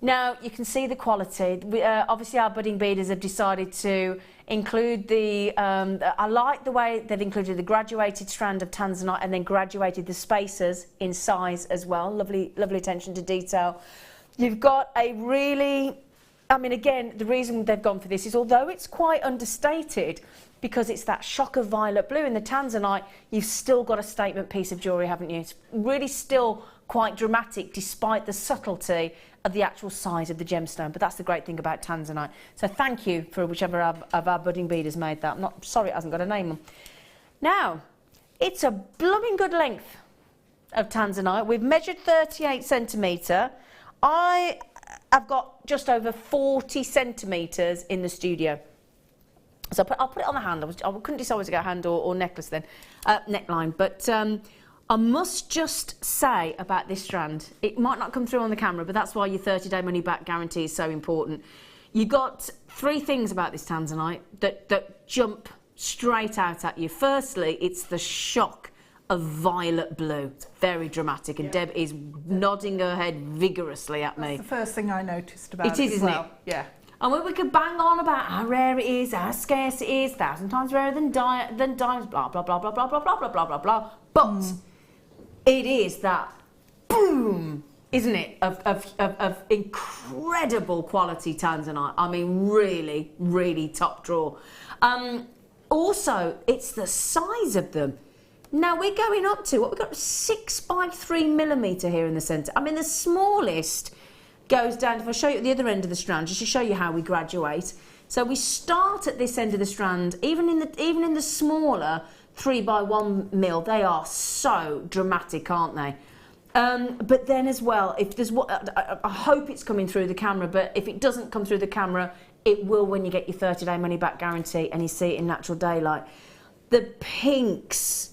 Now you can see the quality. Obviously our budding beaders have decided to include the I like the way they've included the graduated strand of tanzanite and then graduated the spacers in size as well. Lovely attention to detail. You've got a really, I mean, again, the reason they've gone for this is, although it's quite understated, because it's that shock of violet blue in the tanzanite, you've still got a statement piece of jewellery, haven't you? It's really still quite dramatic, despite the subtlety of the actual size of the gemstone. But that's the great thing about tanzanite. So thank you for whichever of our budding beaders made that. I'm not sorry it hasn't got a name on. Now, it's a blooming good length of tanzanite. We've measured 38 centimetre. I have got just over 40 centimetres in the studio. So I'll put it on the hand. I couldn't decide whether to go hand or necklace then, neckline. But I must just say about this strand, it might not come through on the camera, but that's why your 30-day money-back guarantee is so important. You got three things about this tanzanite that jump straight out at you. Firstly, it's the shock of violet blue. It's very dramatic, and Deb is nodding her head vigorously at me. That's the first thing I noticed about it. It is, isn't it? Yeah. And we could bang on about how rare it is, how scarce it is, 1,000 times rarer than diamonds, blah blah blah blah blah blah blah blah blah blah blah. But it is that boom, isn't it? Of incredible quality tanzanite. I mean, really, really top drawer. Also, it's the size of them. Now we're going up to what we've got 6x3mm here in the centre. I mean, the smallest goes down, if I show you at the other end of the strand, just to show you how we graduate. So we start at this end of the strand, even in the smaller 3x1mm, they are so dramatic, aren't they? But then as well, if there's I hope it's coming through the camera, but if it doesn't come through the camera, it will when you get your 30-day money-back guarantee and you see it in natural daylight. The pinks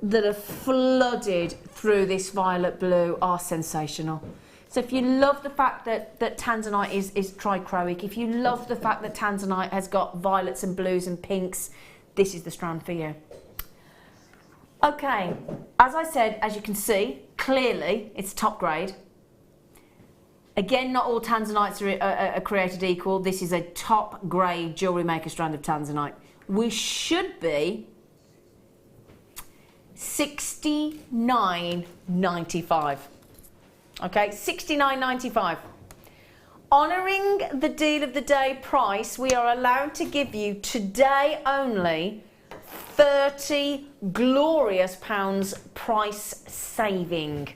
that are flooded through this violet blue are sensational. So if you love the fact that tanzanite is trichroic, if you love the fact that tanzanite has got violets and blues and pinks, this is the strand for you. Okay, as I said, as you can see, clearly it's top grade. Again, not all tanzanites are created equal. This is a top grade Jewellery Maker strand of tanzanite. We should be $69.95. Okay, $69.95. Honouring the deal of the day price, we are allowed to give you today only 30 glorious pounds price saving.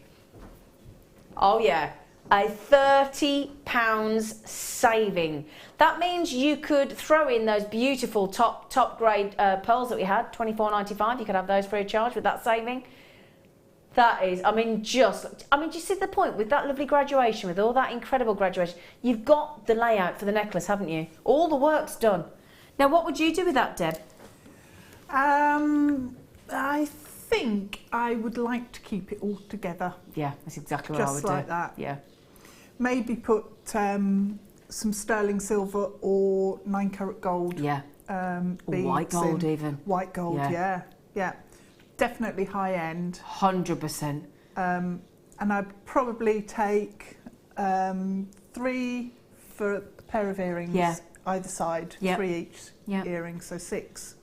Oh yeah, a £30 saving. That means you could throw in those beautiful top grade pearls that we had, $24.95. You could have those free of charge with that saving. That is, I mean, do you see the point with that lovely graduation, with all that incredible graduation? You've got the layout for the necklace, haven't you? All the work's done. Now, what would you do with that, Deb? I think I would like to keep it all together. Yeah, that's exactly what I would do. Just like that. Yeah. Maybe put some sterling silver or 9-carat gold. Yeah. Beads white gold in. even. White gold, yeah. Definitely high end. 100%. And I'd probably take 3 for a pair of earrings either side, 3 each earrings, so 6.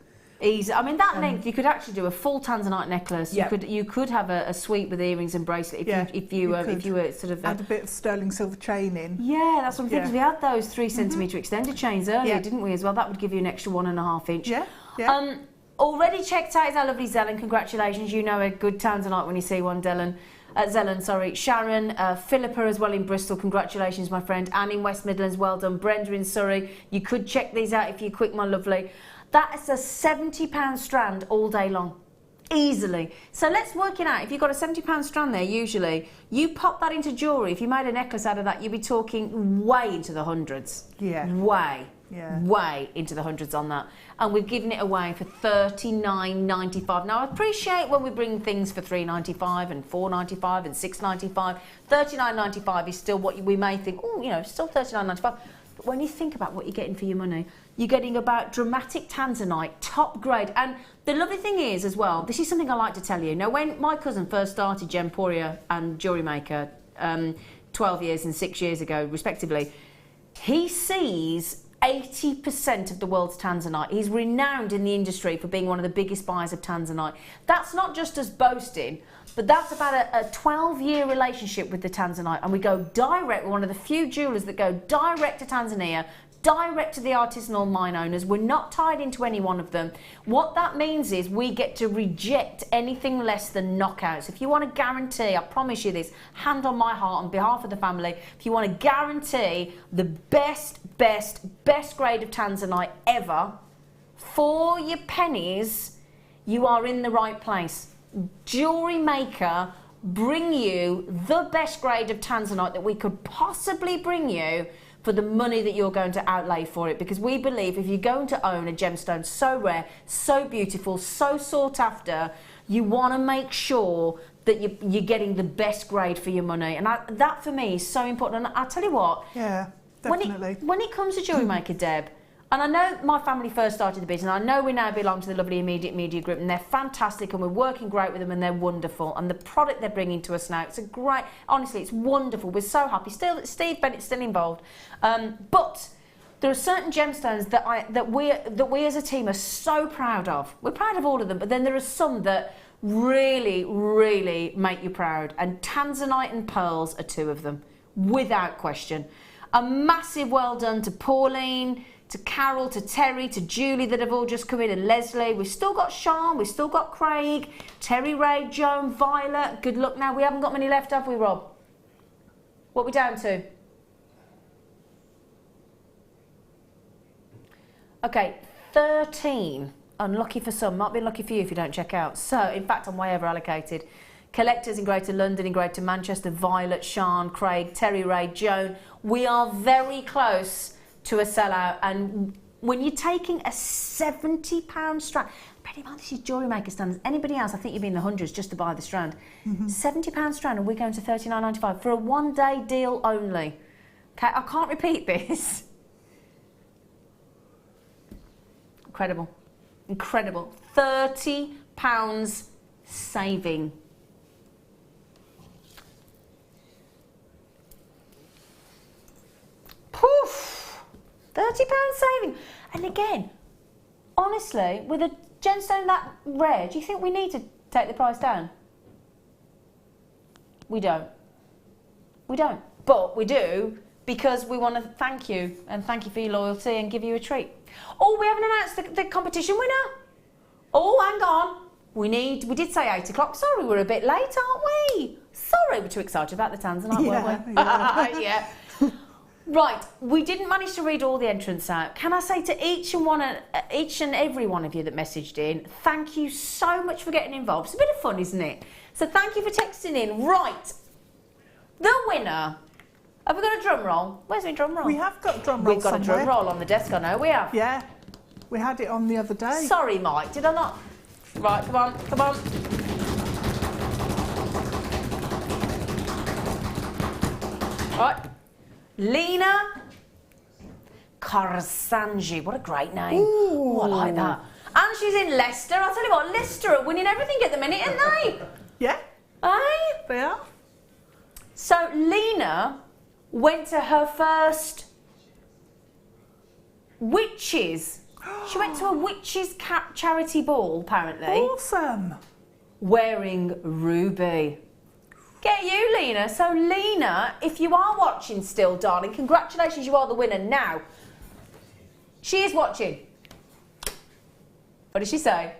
Easy. I mean, that length, you could actually do a full tanzanite necklace. You could have a suite with earrings and bracelet if you were sort of add a bit of sterling silver chain in. Yeah, that's what I'm thinking. We had those 3 centimetre extended chains earlier, didn't we? As well, that would give you an extra 1.5 inch. Yeah. Already checked out is our lovely Zelen. Congratulations, you know a good tanzanite when you see one, Zelen. Sharon, Philippa as well in Bristol, congratulations my friend. Anne in West Midlands, well done. Brenda in Surrey, you could check these out if you're quick, my lovely. That is a £70 strand all day long, easily. So let's work it out. If you've got a £70 strand there, usually, you pop that into jewellery. If you made a necklace out of that, you'd be talking way into the hundreds. Yeah. Way into the hundreds on that. And we've given it away for $39.95. Now, I appreciate when we bring things for $3.95 and $4.95 and $6.95. $39.95 is still what we may think, oh, you know, still $39.95. But when you think about what you're getting for your money, you're getting about dramatic tanzanite, top grade. And the lovely thing is, as well, this is something I like to tell you. Now, when my cousin first started Gemporia and Jewellery Maker 12 years and 6 years ago, respectively, he sees 80% of the world's tanzanite. He's renowned in the industry for being one of the biggest buyers of tanzanite. That's not just us boasting, but that's about a 12-year relationship with the tanzanite. And we go direct, we're one of the few jewellers that go direct to Tanzania, direct to the artisanal mine owners. We're not tied into any one of them. What that means is we get to reject anything less than knockouts. If you want to guarantee, I promise you this, hand on my heart on behalf of the family, if you want to guarantee the best grade of tanzanite ever, for your pennies, you are in the right place. Jewellery Maker bring you the best grade of tanzanite that we could possibly bring you for the money that you're going to outlay for it, because we believe if you're going to own a gemstone so rare, so beautiful, so sought after, you want to make sure that you're getting the best grade for your money. And that for me is so important. And I'll tell you what, definitely. When it comes to Jewellery Maker, Deb, and I know my family first started the business, and I know we now belong to the lovely Immediate Media Group, and they're fantastic, and we're working great with them, and they're wonderful. And the product they're bringing to us now, it's a great, honestly, it's wonderful. We're so happy. Still, Steve Bennett's still involved. But there are certain gemstones that we as a team are so proud of. We're proud of all of them, but then there are some that really, really make you proud. And tanzanite and pearls are 2 of them, without question. A massive well done to Pauline, to Carol, to Terry, to Julie that have all just come in, and Leslie. We've still got Sean, we've still got Craig, Terry, Ray, Joan, Violet. Good luck now. We haven't got many left, have we, Rob? What are we down to? Okay, 13. Unlucky for some, might be lucky for you if you don't check out. So, in fact, I'm way over allocated. Collectors in Greater London, in Greater Manchester, Violet, Sean, Craig, Terry Ray, Joan. We are very close to a sellout, and when you're taking a £70 strand, bear in mind this is Jewellery Maker standards. Anybody else, I think you'd be in the hundreds just to buy the strand. £70 strand, and we're going to $39.95 for a one-day deal only. Okay, I can't repeat this. Incredible, incredible. £30 saving. Poof! £30 saving. And again, honestly, with a gemstone that rare, do you think we need to take the price down? We don't. We don't. But we do because we want to thank you and thank you for your loyalty and give you a treat. Oh, we haven't announced the competition winner. Oh, hang on. We did say 8 o'clock. Sorry, we're a bit late, aren't we? Sorry, we're too excited about the Tanzanite, weren't we? Yeah. Right, we didn't manage to read all the entrants out. Can I say to each and every one of you that messaged in, thank you so much for getting involved. It's a bit of fun, isn't it? So thank you for texting in. Right, the winner. Have we got a drum roll? Where's my drum roll? We have got a drum roll. We've got somewhere. a drum roll on the desk, I know we have. Yeah, we had it on the other day. Sorry, Mike, did I not? Right, come on, come on. Right. Lena Karsanji. What a great name. Ooh, I like that. And she's in Leicester. I'll tell you what, Leicester are winning everything at the minute, aren't they? Yeah. Aye? They are. So Lena went to her first witches. She went to a witches charity ball, apparently. Awesome. Wearing ruby. Get you, Lena. So, Lena, if you are watching still, darling, congratulations, you are the winner now. She is watching. What did she say?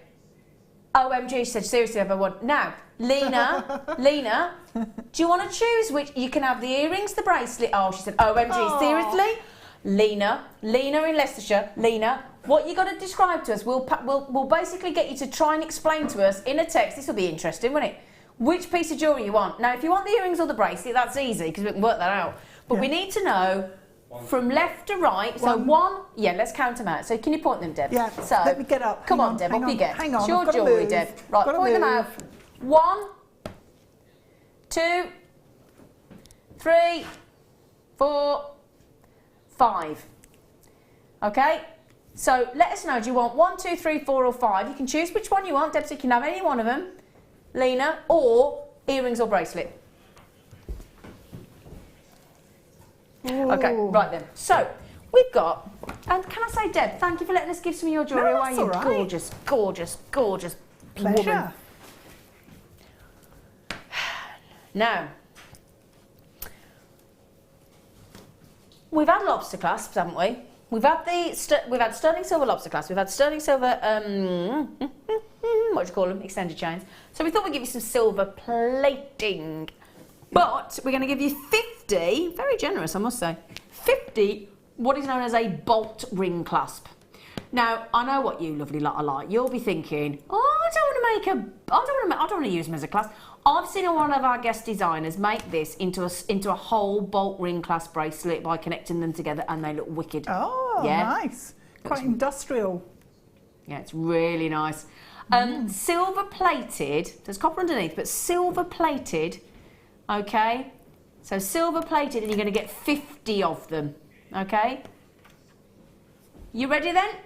OMG, she said, seriously, have I won? Now, Lena, Lena, do you want to choose which? You can have the earrings, the bracelet. Oh, she said, OMG, Aww. seriously? Lena in Leicestershire, Lena, what you got to describe to us, we'll basically get you to try and explain to us in a text. This will be interesting, won't it? Which piece of jewellery you want. Now, if you want the earrings or the bracelet, that's easy because we can work that out. But we need to know from left to right. So one, yeah, let's count them out. So can you point them, Deb? Yeah, so, let me get up. Come on, Deb, up you get. Hang on, it's your jewellery, Deb. Right, point them out. 1, 2, 3, 4, 5. Okay? So let us know, do you want 1, 2, 3, 4 or 5? You can choose which one you want, Deb, so you can have any one of them. Lena, or earrings or bracelet. Ooh. Okay, right then. So, we've got, and can I say, Deb, thank you for letting us give some of your jewellery away. You right. gorgeous, gorgeous, gorgeous Pleasure. woman. Now, we've had lobster clasps, haven't we? We've had sterling silver lobster clasps. We've had sterling silver, what do you call them? Extended chains. So we thought we'd give you some silver plating. But we're going to give you 50, very generous I must say, 50 what is known as a bolt ring clasp. Now, I know what you lovely lot are like. You'll be thinking, oh, I don't want to use them as a clasp. I've seen one of our guest designers make this into a whole bolt ring clasp bracelet by connecting them together, and they look wicked. Oh, yeah. Nice. Quite industrial. Yeah, it's really nice. Silver plated, there's copper underneath, but silver plated, okay? So silver plated, and you're going to get 50 of them, okay? You ready then?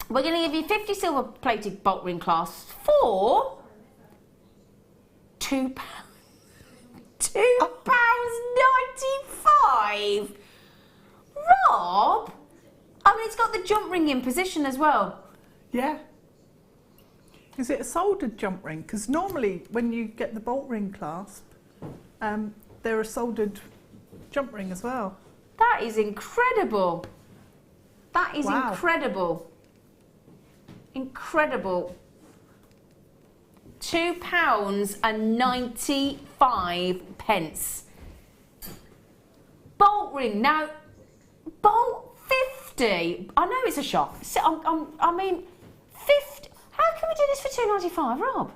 We're going to give you 50 silver plated bolt ring clasps for £2. £2.95. Rob, I mean, it's got the jump ring in position as well. Yeah. Is it a soldered jump ring? Because normally when you get the bolt ring clasp, they're a soldered jump ring as well. That is incredible. That is incredible. Incredible. £2.95. Bolt ring. Now, bolt 50. I know it's a shock. I mean, 50. How can we do this for £2.95, Rob?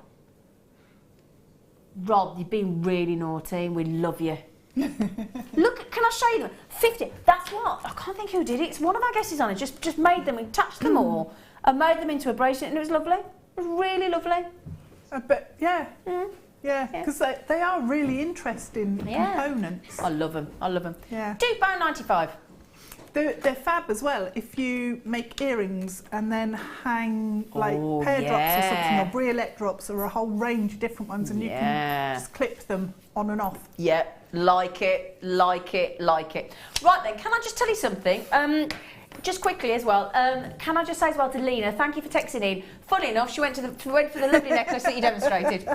Rob, you've been really naughty and we love you. Look, can I show you them? 50, that's what, I can't think who did it. It's one of our guests on it, just made them, attached them all and made them into a bracelet, and it was lovely. It was really lovely. But yeah, because they are really interesting components. I love them, I love them. Yeah. £2.95. They're fab as well if you make earrings and then hang like pear drops or something, or briolet drops, or a whole range of different ones, and you can just clip them on and off. Yeah, like it, like it, like it. Right then, can I just tell you something? Just quickly as well, can I just say as well to Lena, thank you for texting in. Funny enough, she went for the lovely necklace that you demonstrated.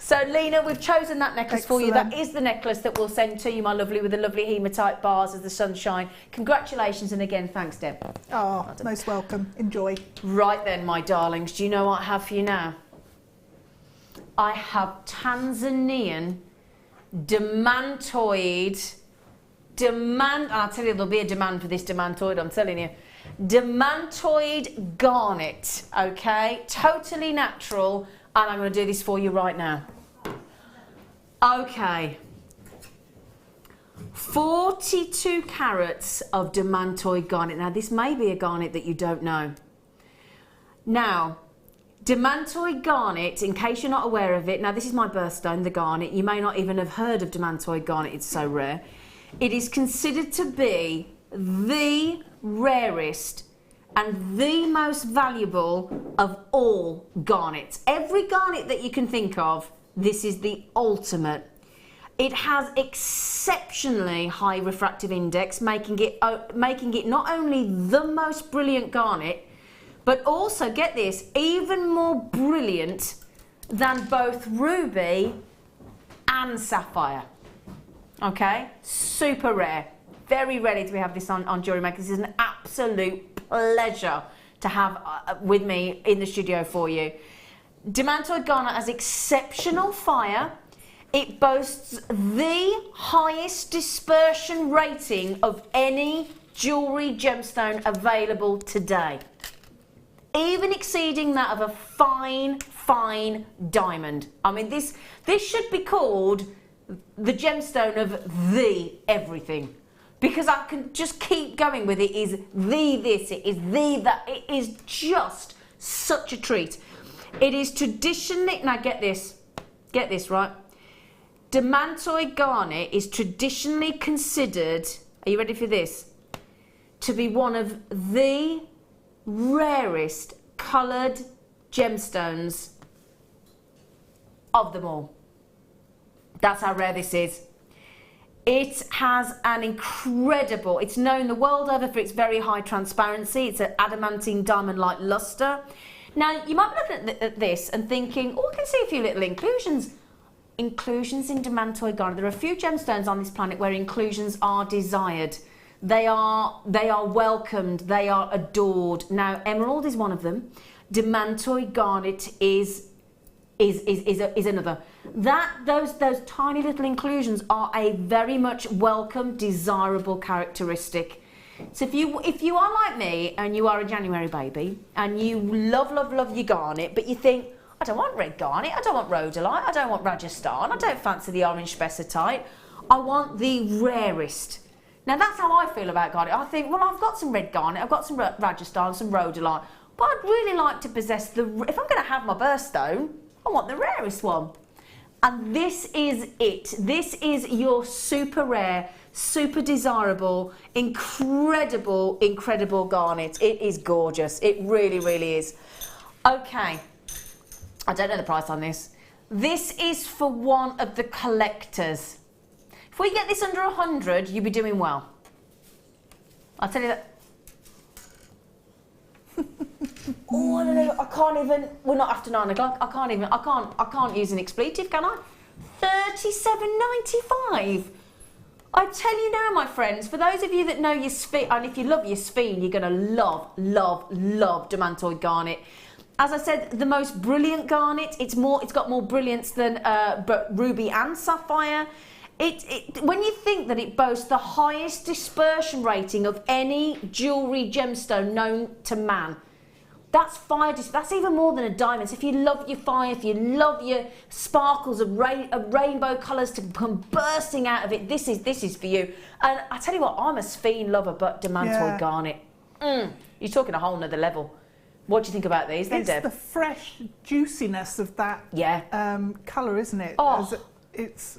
So Lena, we've chosen that necklace for you. That is the necklace that we'll send to you, my lovely, with the lovely hematite bars as the sunshine. Congratulations, and again, thanks, Deb. Oh, most welcome. Enjoy. Right then, my darlings, do you know what I have for you now? I have Tanzanian demantoid. I'll tell you, there'll be a demand for this demantoid, I'm telling you. Demantoid garnet, okay? Totally natural, and I'm going to do this for you right now. Okay. 42 carats of demantoid garnet. Now, this may be a garnet that you don't know. Now, demantoid garnet, in case you're not aware of it, now this is my birthstone, the garnet. You may not even have heard of demantoid garnet, it's so rare. It is considered to be the rarest and the most valuable of all garnets. Every garnet that you can think of, this is the ultimate. It has exceptionally high refractive index, making it not only the most brilliant garnet, but also, get this, even more brilliant than both ruby and sapphire. Okay, super rare. Very ready to have this on Jewellery Maker. This is an absolute pleasure to have with me in the studio for you. Demantoid garnet has exceptional fire. It boasts the highest dispersion rating of any jewellery gemstone available today, even exceeding that of a fine diamond. I mean, this should be called the gemstone of the everything, because I can just keep going with it. Is the this, it is the that, it is just such a treat. It is traditionally, now get this right, demantoid garnet is traditionally considered, are you ready for this, to be one of the rarest coloured gemstones of them all. That's how rare this is. It has an incredible, it's known the world over for its very high transparency. It's an adamantine diamond-like luster. Now, you might be looking at this and thinking, oh, I can see a few little inclusions. Inclusions in demantoid garnet. There are a few gemstones on this planet where inclusions are desired. They are welcomed, they are adored. Now, emerald is one of them. Demantoid garnet is another. Those tiny little inclusions are a very much welcome, desirable characteristic. So if you are like me and you are a January baby and you love your garnet, but you think, I don't want red garnet, I don't want rhodolite, I don't want Rajasthan, I don't fancy the orange spessartite, I want the rarest. Now that's how I feel about garnet. I think, well, I've got some red garnet, I've got some Rajasthan, some rhodolite, but I'd really like to possess if I'm going to have my birthstone, I want the rarest one. And this is it. This is your super rare, super desirable, incredible garnet. It is gorgeous. It really, really is. Okay. I don't know the price on this. This is for one of the collectors. If we get this under 100, you'll be doing well. I'll tell you that. Oh, I don't know, I can't even, we're not after 9 o'clock, I can't use an expletive, can I? $37.95. I tell you now, my friends, for those of you that know your sphene, and if you love your sphene, you're going to love demantoid garnet. As I said, the most brilliant garnet, it's got more brilliance than ruby and sapphire. When you think that it boasts the highest dispersion rating of any jewellery gemstone known to man, That's fire. That's even more than a diamond. So if you love your fire, if you love your sparkles of rainbow colours to come bursting out of it, this is for you. And I tell you what, I'm a sphene lover, but demantoid garnet. You're talking a whole nother level. What do you think about these then, Deb? It's the fresh juiciness of that colour, isn't it? Oh. It's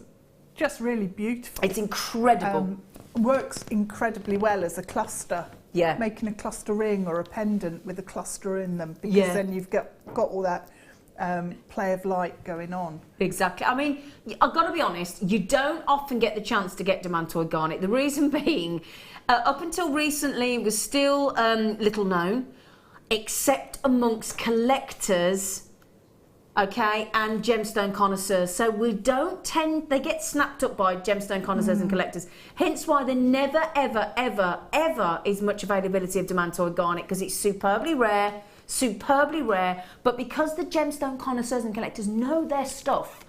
just really beautiful. It's incredible. Works incredibly well as a cluster. Yeah. Making a cluster ring or a pendant with a cluster in them, because then you've got all that play of light going on. Exactly. I mean, I've got to be honest, you don't often get the chance to get demantoid garnet. The reason being, up until recently, it was still little known, except amongst collectors, okay, and gemstone connoisseurs. So we don't tend, they get snapped up by gemstone connoisseurs and collectors. Hence why there never, ever, ever, ever is much availability of demantoid garnet, because it's superbly rare, but because the gemstone connoisseurs and collectors know their stuff,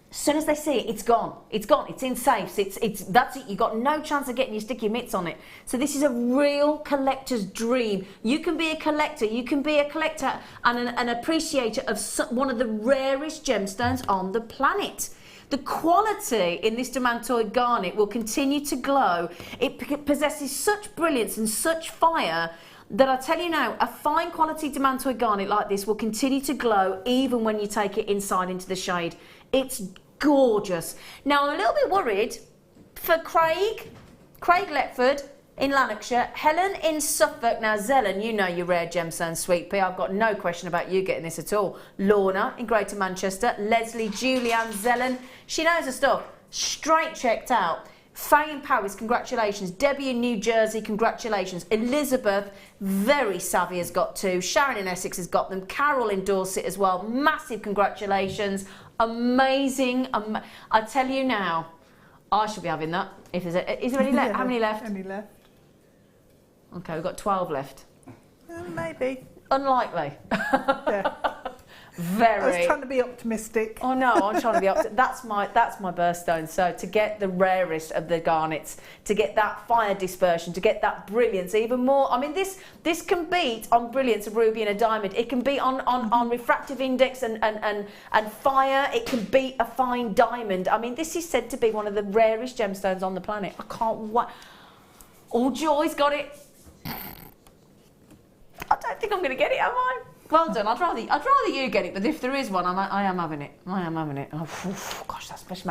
as soon as they see it, it's gone. It's gone. It's in safes. That's it. You've got no chance of getting your sticky mitts on it. So this is a real collector's dream. You can be a collector. You can be a collector and an appreciator of one of the rarest gemstones on the planet. The quality in this demantoid garnet will continue to glow. It possesses such brilliance and such fire that I tell you now, a fine quality demantoid garnet like this will continue to glow even when you take it inside into the shade. It's gorgeous. Now, I'm a little bit worried for Craig Letford in Lanarkshire, Helen in Suffolk. Now, Zelen, you know your rare gemstone, Sweet Pea. I've got no question about you getting this at all. Lorna in Greater Manchester, Leslie, Julianne, Zelen. She knows her stuff. Straight checked out. Faye in Paris, congratulations. Debbie in New Jersey, congratulations. Elizabeth, very savvy, has got 2. Sharon in Essex has got them. Carol in Dorset as well. Massive congratulations. Amazing. I tell you now, I should be having that. If there's is there any left? How many left? Any left? Okay, we've got 12 left. Maybe. Unlikely. Yeah. Very. I was trying to be optimistic. Oh no, I'm trying to be optimistic. That's my birthstone. So to get the rarest of the garnets, to get that fire dispersion, to get that brilliance, even more. I mean, this can beat on brilliance of ruby and a diamond. It can beat on refractive index and fire. It can beat a fine diamond. I mean, this is said to be one of the rarest gemstones on the planet. I can't wait. All Joy's got it. I don't think I'm going to get it, am I? Well done. I'd rather you get it, but if there is one, I am having it. I am having it. Oh, gosh, that's just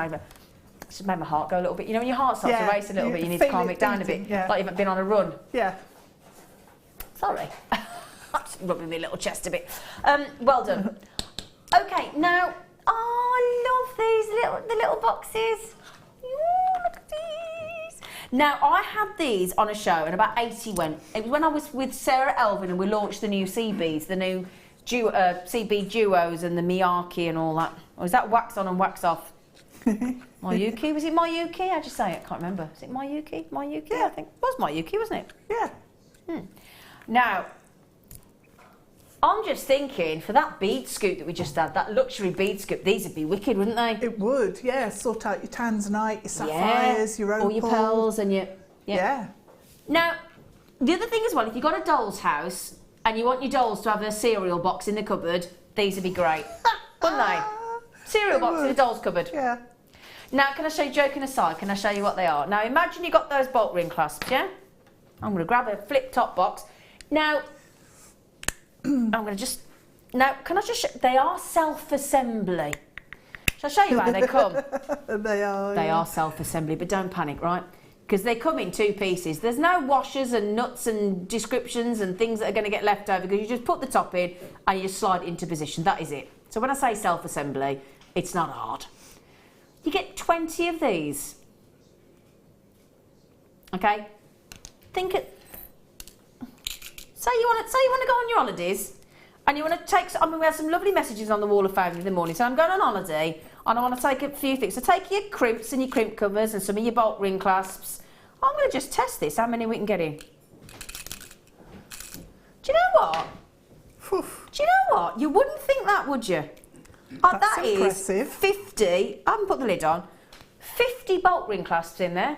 made my heart go a little bit. You know, when your heart starts to race a little bit, you need to calm it down a bit, like you've been on a run. Yeah. Sorry. I'm just rubbing my little chest a bit. Well done. Okay, now, I love the little boxes. Ooh, look at these. Now, I had these on a show, and about 80 went. It was when I was with Sarah Elvin and we launched the new sea beads, the new sea bead duos and the Miyake and all that. Or was that wax on and wax off? Mayuki? Was it Mayuki? How'd you say it? I can't remember. Is it Mayuki? Mayuki? Yeah. I think it was Mayuki, wasn't it? Yeah. Now, I'm just thinking, for that bead scoop that we just had, that luxury bead scoop, these would be wicked, wouldn't they? It would, yeah. Sort out your tanzanite, your sapphires, your opal. All your pearls and your... Yeah. Now, the other thing as well, if you've got a doll's house and you want your dolls to have a cereal box in the cupboard, these would be great. Wouldn't they? Cereal box in the doll's cupboard. Yeah. Now, can I show you, joking aside, can I show you what they are? Now, imagine you've got those bolt ring clasps, yeah? I'm going to grab a flip-top box. Now... I'm going to just... Now, can I just show... They are self-assembly. Shall I show you how they come? They are. They are self-assembly, but don't panic, right? Because they come in 2 pieces. There's no washers and nuts and descriptions and things that are going to get left over, because you just put the top in and you slide it into position. That is it. So when I say self-assembly, it's not hard. You get 20 of these. Okay? Think it... Say you want to go on your holidays and you want to take... I mean, we have some lovely messages on the wall of fame in the morning. So I'm going on holiday and I want to take a few things. So take your crimps and your crimp covers and some of your bolt ring clasps. I'm going to just test this, how many we can get in. Do you know what? Do you know what? You wouldn't think that, would you? That's that impressive. Is 50... I haven't put the lid on. 50 bolt ring clasps in there.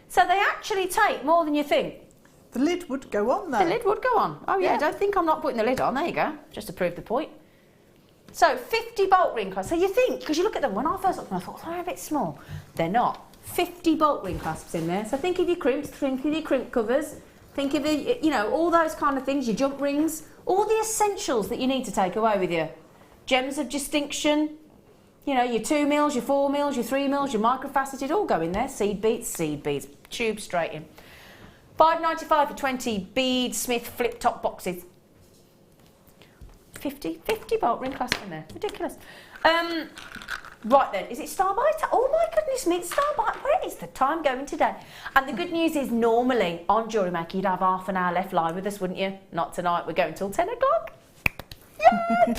So they actually take more than you think. The lid would go on though. The lid would go on. Oh yeah, don't think I'm not putting the lid on. There you go, just to prove the point. So 50 bolt ring clasps. So you think, because you look at them, when I first looked at them, I thought, they're a bit small. They're not. 50 bolt ring clasps in there. So think of your crimps, think of your crimp covers, think of the, you know, all those kind of things, your jump rings, all the essentials that you need to take away with you. Gems of distinction, you know, your 2 mils, your 4 mils, your 3 mils, your microfaceted, all go in there. Seed beads, tube straight in. $5.95 for 20 bead Smith flip top boxes. 50 bolt ring clasp in there. Ridiculous. Right then, is it Starbite? Oh my goodness me, it's Starbite. Where is the time going today? And the good news is, normally on Jewellery Maker you'd have half an hour left live with us, wouldn't you? Not tonight, we're going till 10 o'clock. Yay!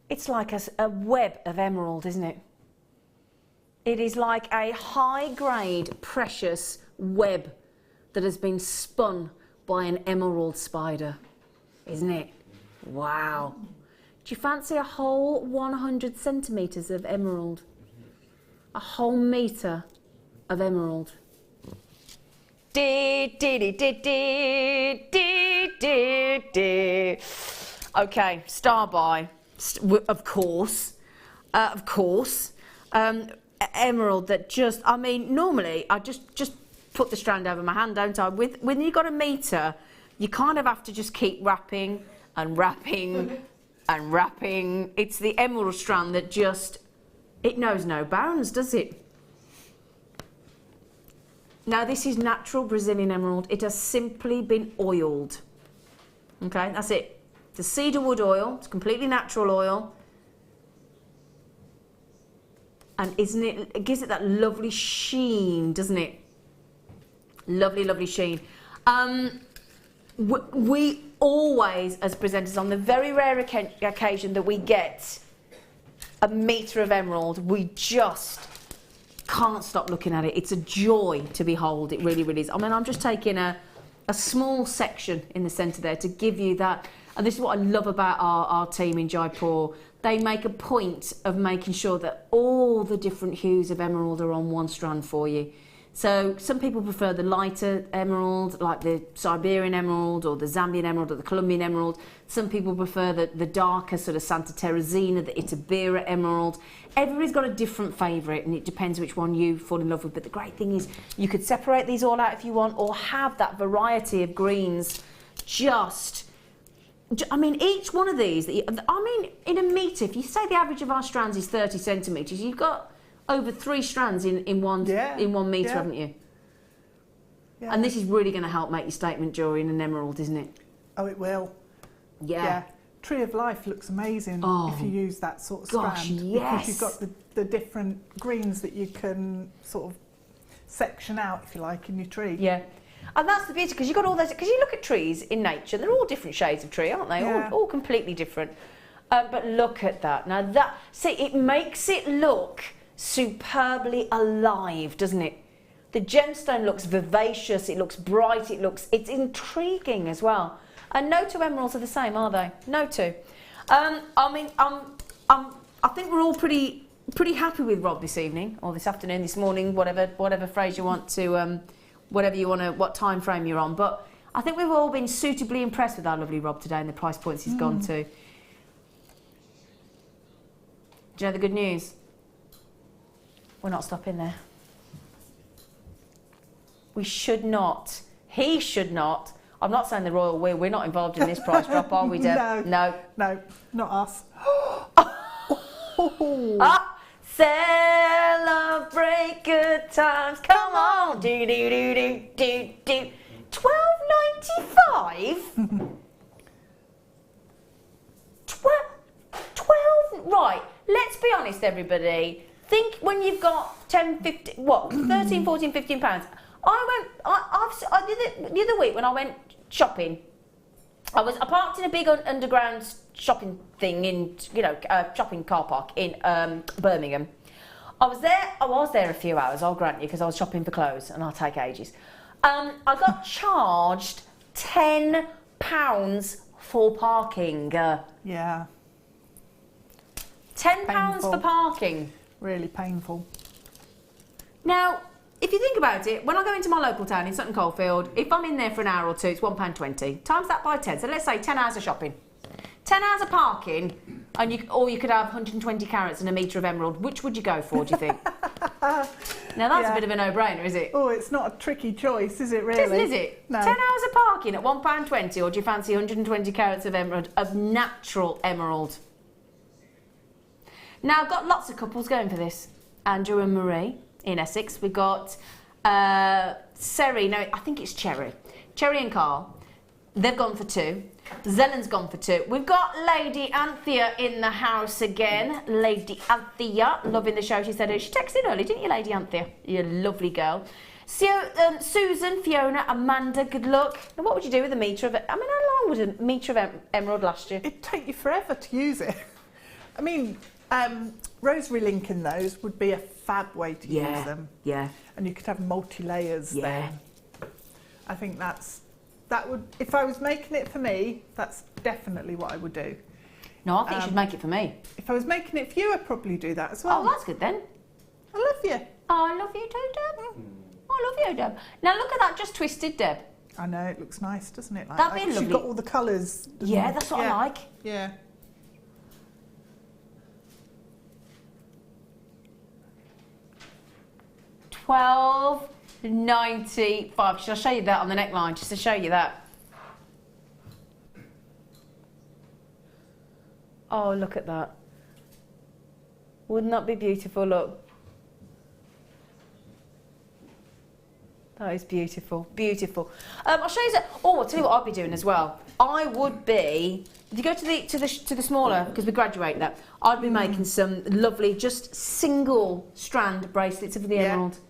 It's like a web of emerald, isn't it? It is like a high-grade, precious web that has been spun by an emerald spider, isn't it? Wow. Do you fancy a whole 100 centimetres of emerald? A whole metre of emerald. Okay, star by. Of course, emerald that just, I mean, normally I just put the strand over my hand, don't I? When you've got a metre, you kind of have to just keep wrapping and wrapping and wrapping. It's the emerald strand that just, it knows no bounds, does it? Now this is natural Brazilian emerald. It has simply been oiled. Okay, that's it. The cedar wood oil, it's completely natural oil. And isn't it, it gives it that lovely sheen, doesn't it? Lovely, lovely sheen. We always, as presenters, on the very rare occasion that we get a metre of emerald, we just can't stop looking at it. It's a joy to behold, it really, really is. I mean, I'm just taking a small section in the centre there to give you that. And this is what I love about our team in Jaipur. They make a point of making sure that all the different hues of emerald are on one strand for you. So some people prefer the lighter emerald, like the Siberian emerald or the Zambian emerald or the Colombian emerald. Some people prefer the darker sort of Santa Teresina, the Itabira emerald. Everybody's got a different favourite, and it depends which one you fall in love with. But the great thing is you could separate these all out if you want, or have that variety of greens. I mean, each one of these, I mean, in a metre, if you say the average of our strands is 30 centimetres, you've got over 3 strands in one metre, haven't you? Yeah. And this is really going to help make your statement jewellery in an emerald, isn't it? Oh, it will. Yeah. Tree of Life looks amazing if you use that sort of strand. Yes. Because you've got the different greens that you can sort of section out, if you like, in your tree. Yeah. And that's the beauty, because you've got all those, because you look at trees in nature, they're all different shades of tree, aren't they? Yeah. All completely different. But look at that. Now that, see, it makes it look superbly alive, doesn't it? The gemstone looks vivacious, it looks bright, it's intriguing as well. And no two emeralds are the same, are they? No two. I mean, I think we're all pretty happy with Rob this evening, or this afternoon, this morning, whatever phrase you want to, whatever you want to, what time frame you're on. But I think we've all been suitably impressed with our lovely Rob today and the price points he's gone to. Do you know the good news? We're not stopping there. We should not. He should not. I'm not saying the royal we're not involved in this price drop, are we, Deb? No, not us. Celebrate good times. Come on. Do. $12.95. 12. Right. Let's be honest, everybody. Think when you've got 10, 15, what, 13, 14, 15 pounds. The other week when I went shopping, I parked in a big underground shopping thing in, shopping car park in Birmingham. I was there a few hours, I'll grant you, because I was shopping for clothes and I'll take ages. I got charged £10 for parking. Yeah. £10 for parking. Really painful. Now, if you think about it, when I go into my local town in Sutton Coldfield, if I'm in there for an hour or two, it's £1.20. Times that by 10, so let's say 10 hours of shopping. 10 hours of parking, and or you could have 120 carats and a metre of emerald. Which would you go for, do you think? Now, that's a bit of a no-brainer, is it? Oh, it's not a tricky choice, is it really? It isn't, is it? No. 10 hours of parking at £1.20, or do you fancy 120 carats of emerald, of natural emerald? Now, I've got lots of couples going for this. Andrew and Marie in Essex. We've got Seri, no, I think it's Cherry. Cherry and Carl. They've gone for 2. Zellen's gone for 2. We've got Lady Anthea in the house again. Lady Anthea, loving the show. She said she texted early, didn't you, Lady Anthea? You're a lovely girl. Susan, Fiona, Amanda, good luck. Now, what would you do with a metre of it? I mean, how long would a metre of emerald last you? It'd take you forever to use it. I mean, rosary linking those would be a fab way to use them. Yeah. And you could have multi-layers there. I think that would, if I was making it for me, that's definitely what I would do. No, I think you should make it for me. If I was making it for you, I'd probably do that as well. Oh, that's good then. I love you. Oh, I love you too, Deb. I love you, Deb. Now look at that, just twisted, Deb. I know, it looks nice, doesn't it? Like That'd be that. lovely. You've got all the colours. Yeah, that's what I like. Yeah. $12.95. Shall I show you that on the neckline, just to show you that? Oh, look at that. Wouldn't that be beautiful? Look. That is beautiful, beautiful. I'll show you that. Oh, I'll tell you what I'd be doing as well. I would be, if you go to the smaller, because we graduate that, I'd be making some lovely, just single strand bracelets of the emerald.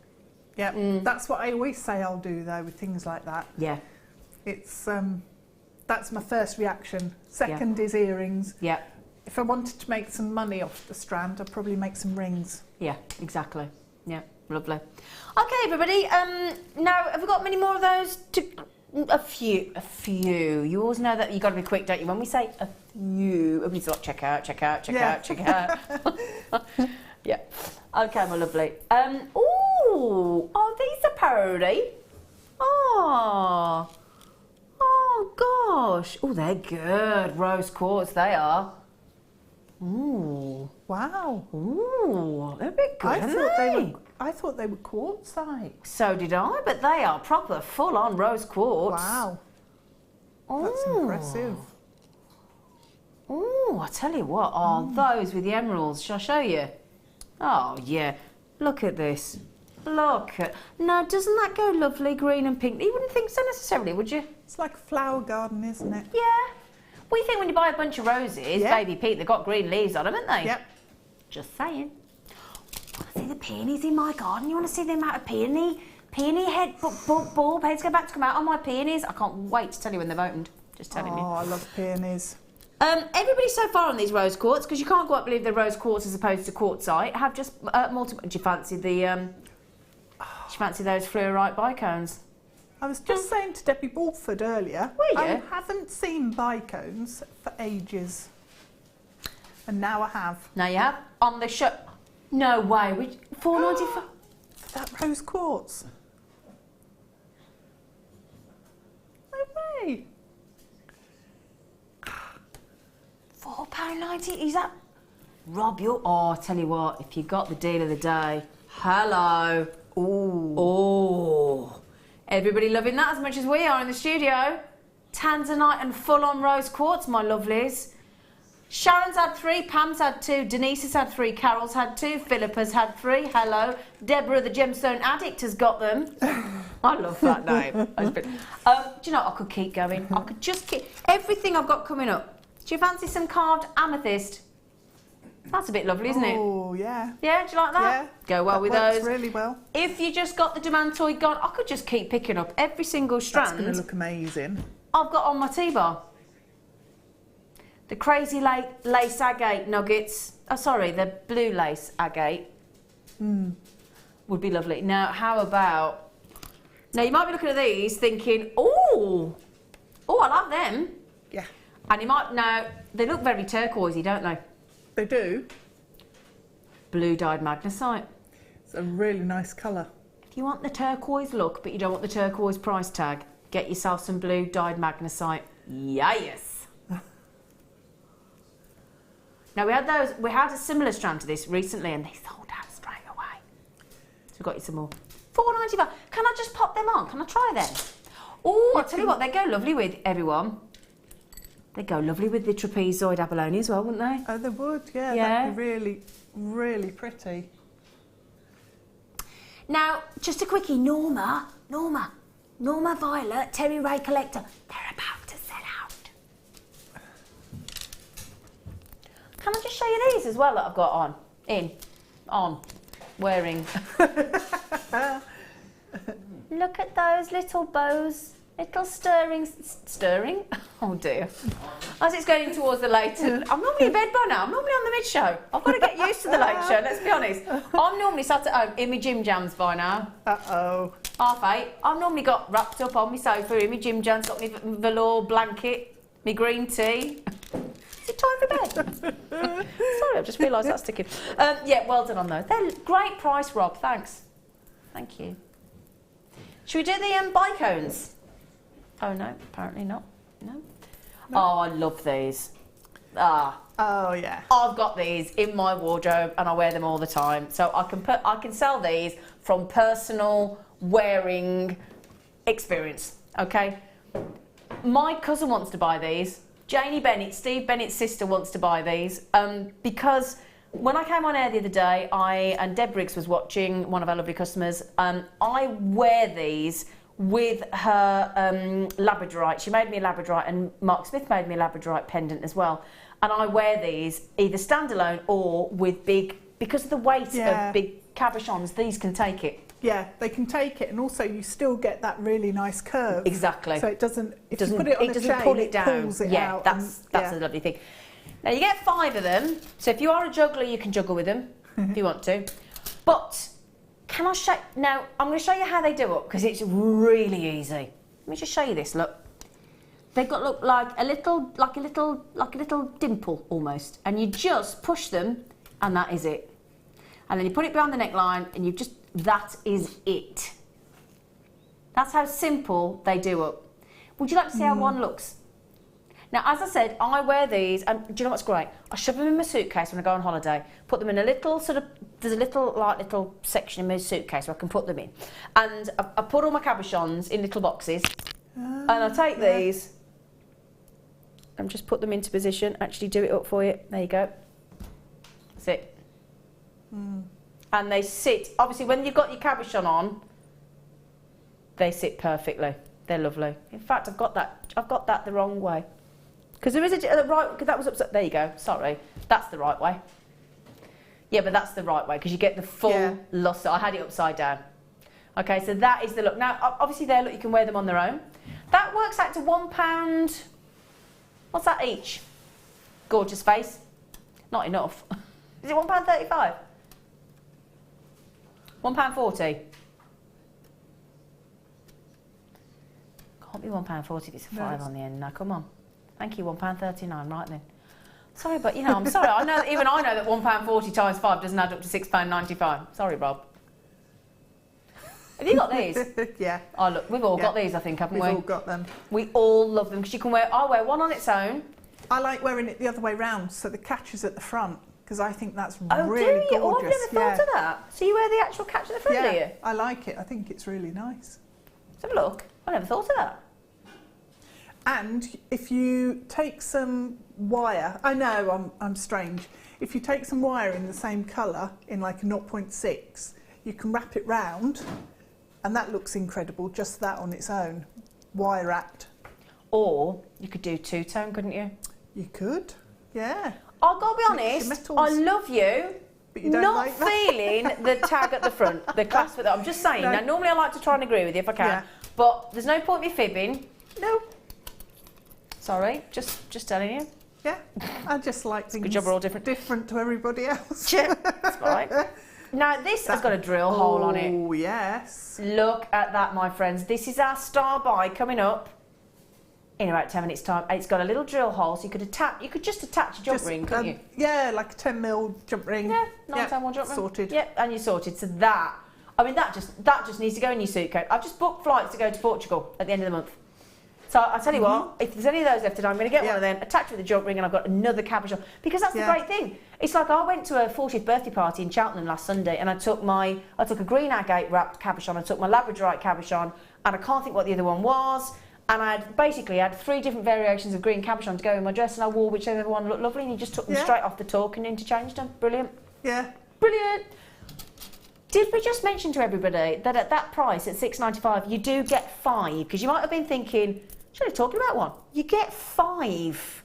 Yeah, that's what I always say I'll do though with things like that. Yeah. It's that's my first reaction. Second is earrings. Yeah. If I wanted to make some money off the strand, I'd probably make some rings. Yeah, exactly. Yeah, lovely. Okay, everybody. Now, have we got many more of those? A few. You always know that you've got to be quick, don't you? When we say a few, everybody's like, check out. Yeah. Okay, my lovely. Oh, these are pretty. Oh gosh. Oh, they're good. Rose quartz, they are. Ooh. Wow. Ooh, they're a bit good, I thought they were quartzite. So did I, but they are proper full-on rose quartz. Wow. That's impressive. Oh, I tell you what, those with the emeralds. Shall I show you? Oh, yeah. Look at this. Look at... Now, doesn't that go lovely green and pink? You wouldn't think so necessarily, would you? It's like a flower garden, isn't it? Yeah. What do you think when you buy a bunch of roses, baby pink, they've got green leaves on them, haven't they? Yep. Just saying. Want to see the peonies in my garden? You want to see the amount of peony head, bulb heads go back to come out on my peonies? I can't wait to tell you when they've opened. Just telling you. Oh, I love peonies. Everybody so far on these rose quartz, because you can't quite believe they're rose quartz as opposed to quartzite, have just multiple... Do you fancy the... do you fancy those fluorite bicones? I was just saying to Debbie Balford earlier, I haven't seen bicones for ages. And now I have. Now you have? On the show... No way. $4.95? For that rose quartz. No way. £4.90? Is that... Rob, you're... Oh, I tell you what, if you got the deal of the day... Hello. Ooh. Oh. Everybody loving that as much as we are in the studio. Tanzanite and full-on rose quartz, my lovelies. Sharon's had 3, Pam's had 2, Denise has had 3, Carol's had 2, Philippa's had 3. Hello. Deborah, the gemstone addict, has got them. I love that name. Do you know, I could keep going. I could just keep... Everything I've got coming up. Do you fancy some carved amethyst? That's a bit lovely, isn't it? Oh, yeah. Yeah, do you like that? Yeah. Go well with works those. Really well. If you just got the demantoid gone, I could just keep picking up every single strand. That's going to look amazing. I've got on my T-bar. The crazy lace agate nuggets. Oh, sorry, the blue lace agate. would be lovely. Now, how about... Now, you might be looking at these thinking, oh, I like them. Yeah. And you might... Now, they look very turquoisey, don't they? They do. Blue dyed magnesite. It's a really nice colour. If you want the turquoise look, but you don't want the turquoise price tag, get yourself some blue dyed magnesite. Yes. Now, we had a similar strand to this recently, and they sold out straight away. So we've got you some more. $4.95. Can I just pop them on? Can I try them? Oh, I'll tell you what, they go lovely with, everyone. They go lovely with the trapezoid abalone as well, wouldn't they? Oh, they would, yeah. Yeah. That'd be really, really pretty. Now, just a quickie, Norma Violet, Terry Ray Collector, they're about to sell out. Can I just show you these as well that I've got wearing? Look at those little bows, little stirring? Oh dear. As it's going towards the late, I'm normally in bed by now, I'm normally on the mid-show. I've got to get used to the late show, let's be honest. I'm normally sat at home in my gym jams by now. Uh-oh. 8:30. I've normally got wrapped up on my sofa in my gym jams, got my velour blanket, my green tea. Is it time for bed? Sorry, I just realised that's ticking. Yeah, well done on those. They're great price, Rob, thanks. Thank you. Should we do the bicones? Oh no, apparently not. No. Oh, I love these. Oh yeah. I've got these in my wardrobe and I wear them all the time. So I can sell these from personal wearing experience. Okay. My cousin wants to buy these. Janie Bennett, Steve Bennett's sister, wants to buy these because when I came on air the other day, and Deb Rudge was watching, one of our lovely customers. I wear these with her labradorite. She made me a labradorite, and Mark Smith made me a labradorite pendant as well. And I wear these either standalone or with big, because of the weight of big cabochons, these can take it. Yeah, they can take it, and also you still get that really nice curve. Exactly. So it doesn't, if you put it on a chain, pull it down. Pulls it yeah, out. That's a lovely thing. Now you get 5 of them, so if you are a juggler, you can juggle with them if you want to. But can I show? Now I'm going to show you how they do it because it's really easy. Let me just show you this. Look, they've got like a little dimple almost, and you just push them, and that is it. And then you put it behind the neckline, and that is it. That's how simple they do it. Would you like to see how one looks? Now, as I said, I wear these, and do you know what's great? I shove them in my suitcase when I go on holiday, put them in a little there's a little section in my suitcase where I can put them in. And I put all my cabochons in little boxes, and I take these and just put them into position, actually do it up for you. There you go. That's it. And they sit, obviously when you've got your cabochon on, they sit perfectly. They're lovely. In fact, I've got that the wrong way. Because there is a right, because that was upside, there you go, sorry. That's the right way. Yeah, but that's the right way, because you get the full luster. I had it upside down. Okay, so that is the look. Now, obviously there, look, you can wear them on their own. That works out to £1, what's that each? Gorgeous face. Not enough. Is it £1.35? £1.40? Can't be £1.40 if it's a 5 on the end. Now, come on. Thank you, £1.39, right then. Sorry, but, you know, I'm sorry. I know, even I know that £1.40 times 5 doesn't add up to £6.95. Sorry, Rob. Have you got these? Yeah. Oh, look, we've all got these, I think, haven't we? We've all got them. We all love them, because you can wear, I wear one on its own. I like wearing it the other way round, so the catch is at the front, because I think that's really gorgeous. Oh, do you? Oh, I've never thought of that. So you wear the actual catch at the front, do you? I like it. I think it's really nice. Let's have a look. I never thought of that. And if you take some wire, I know I'm strange, if you take some wire in the same colour, in like a 0.6, you can wrap it round, and that looks incredible, just that on its own, wire wrapped. Or you could do two-tone, couldn't you? You could, yeah. I've got to be honest, I love you, but you don't not like that. feeling the tag at the front, the clasp at the, I'm just saying, now normally I like to try and agree with you if I can, but there's no point in me fibbing. No. Sorry, just telling you. Yeah, I just like things good job we're all different to everybody else. Yeah, that's right. Now this has got a drill hole on it. Oh, yes. Look at that, my friends. This is our star buy coming up in about 10 minutes time. It's got a little drill hole, so you could just attach a jump ring, couldn't you? Yeah, like a 10mm jump ring. Yeah, 9-10mm jump ring. Sorted. Yep, and you're sorted. So that, I mean, that just needs to go in your suitcase. I've just booked flights to go to Portugal at the end of the month. So I tell you what, if there's any of those left, I'm going to get one of them, attach with a jump ring, and I've got another cabochon. Because that's the great thing. It's like I went to a 40th birthday party in Cheltenham last Sunday, and I took a green agate wrapped cabochon, I took my labradorite cabochon, and I can't think what the other one was. And I basically had 3 different variations of green cabochon to go in my dress, and I wore whichever one looked lovely, and you just took them straight off the talk and interchanged them. Brilliant. Yeah. Brilliant. Did we just mention to everybody that at that price, at $6.95, you do get 5? Because you might have been thinking, should I be talking about one? You get 5.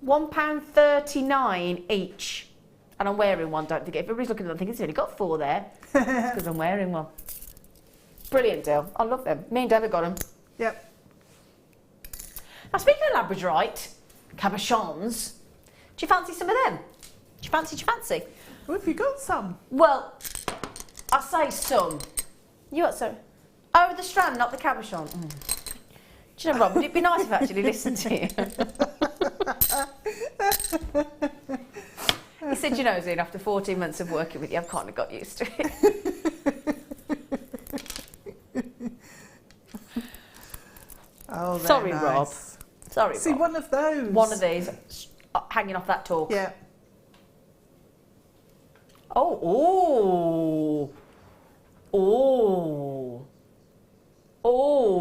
£1.39 each. And I'm wearing one, don't forget. If everybody's looking at them thinking, it's only got 4 there. It's because I'm wearing one. Brilliant deal. I love them. Me and Deb got them. Yep. Now, speaking of labradorite cabochons, do you fancy some of them? Do you fancy? Well, have you got some? Well, I say some. You got some? Oh, the strand, not the cabochon. Do you know, Rob, would it be nice if I actually listened to you? He said, you know, Zena, after 14 months of working with you, I've kind of got used to it. Oh, sorry, nice. Rob. Sorry, See, Rob. one of those. One of these hanging off that talk. Yeah. Oh,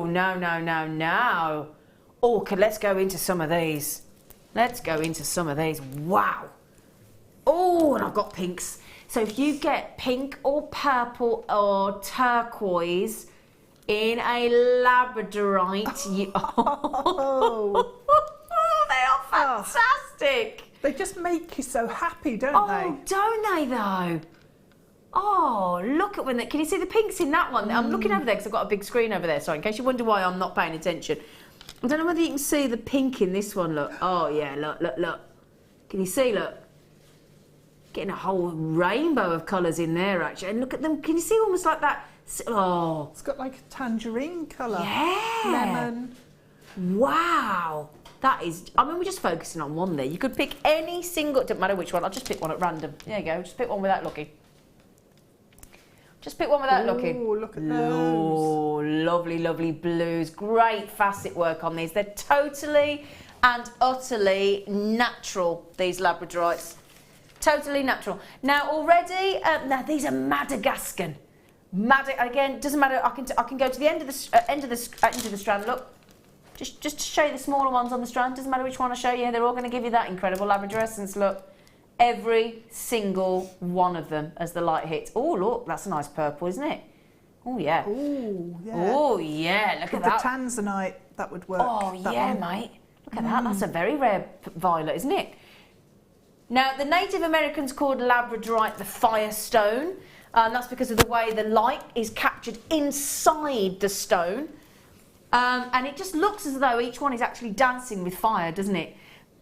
no. Oh, let's go into some of these. Wow. Oh, and I've got pinks. So if you get pink or purple or turquoise in a labradorite, they are fantastic. They just make you so happy, don't they? Oh, don't they though? Oh, look at when they... Can you see the pinks in that one? I'm looking over there because I've got a big screen over there, sorry, in case you wonder why I'm not paying attention. I don't know whether you can see the pink in this one, look. Oh, yeah, look. Can you see, look? Getting a whole rainbow of colours in there, actually. And look at them. Can you see almost like that? Oh. It's got like a tangerine colour. Yeah. Lemon. Wow. That is... I mean, we're just focusing on one there. You could pick any single... Doesn't matter which one. I'll just pick one at random. There you go. Just pick one without looking. Just pick one without looking. Oh, look at those. Oh, lovely, lovely blues. Great facet work on these. They're totally and utterly natural, these labradorites. Totally natural. Now, already, now these are Madagascan. Again, doesn't matter. I can go to the end of the strand. Look, just to show you the smaller ones on the strand. Doesn't matter which one I show you. They're all going to give you that incredible labradorescence. Look. Every single one of them as the light hits. Oh, look, that's a nice purple, isn't it? Oh, yeah. Oh, yeah. Oh, yeah, look at that. The tanzanite, that would work. Oh, yeah, mate. Look at that. That's a very rare violet, isn't it? Now, the Native Americans called labradorite the firestone. That's because of the way the light is captured inside the stone. And it just looks as though each one is actually dancing with fire, doesn't it?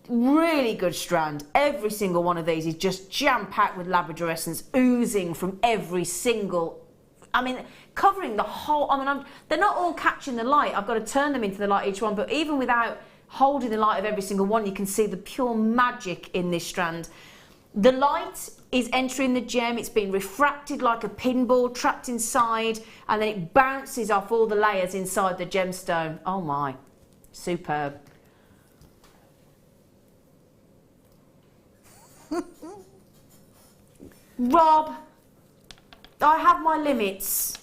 Really good strand. Every single one of these is just jam-packed with labradorescence, oozing from every single... I mean, covering the whole... I mean, they're not all catching the light. I've got to turn them into the light each one, but even without holding the light of every single one, you can see the pure magic in this strand. The light is entering the gem. It's being refracted like a pinball, trapped inside, and then it bounces off all the layers inside the gemstone. Oh, my. Superb. Rob, I have my limits.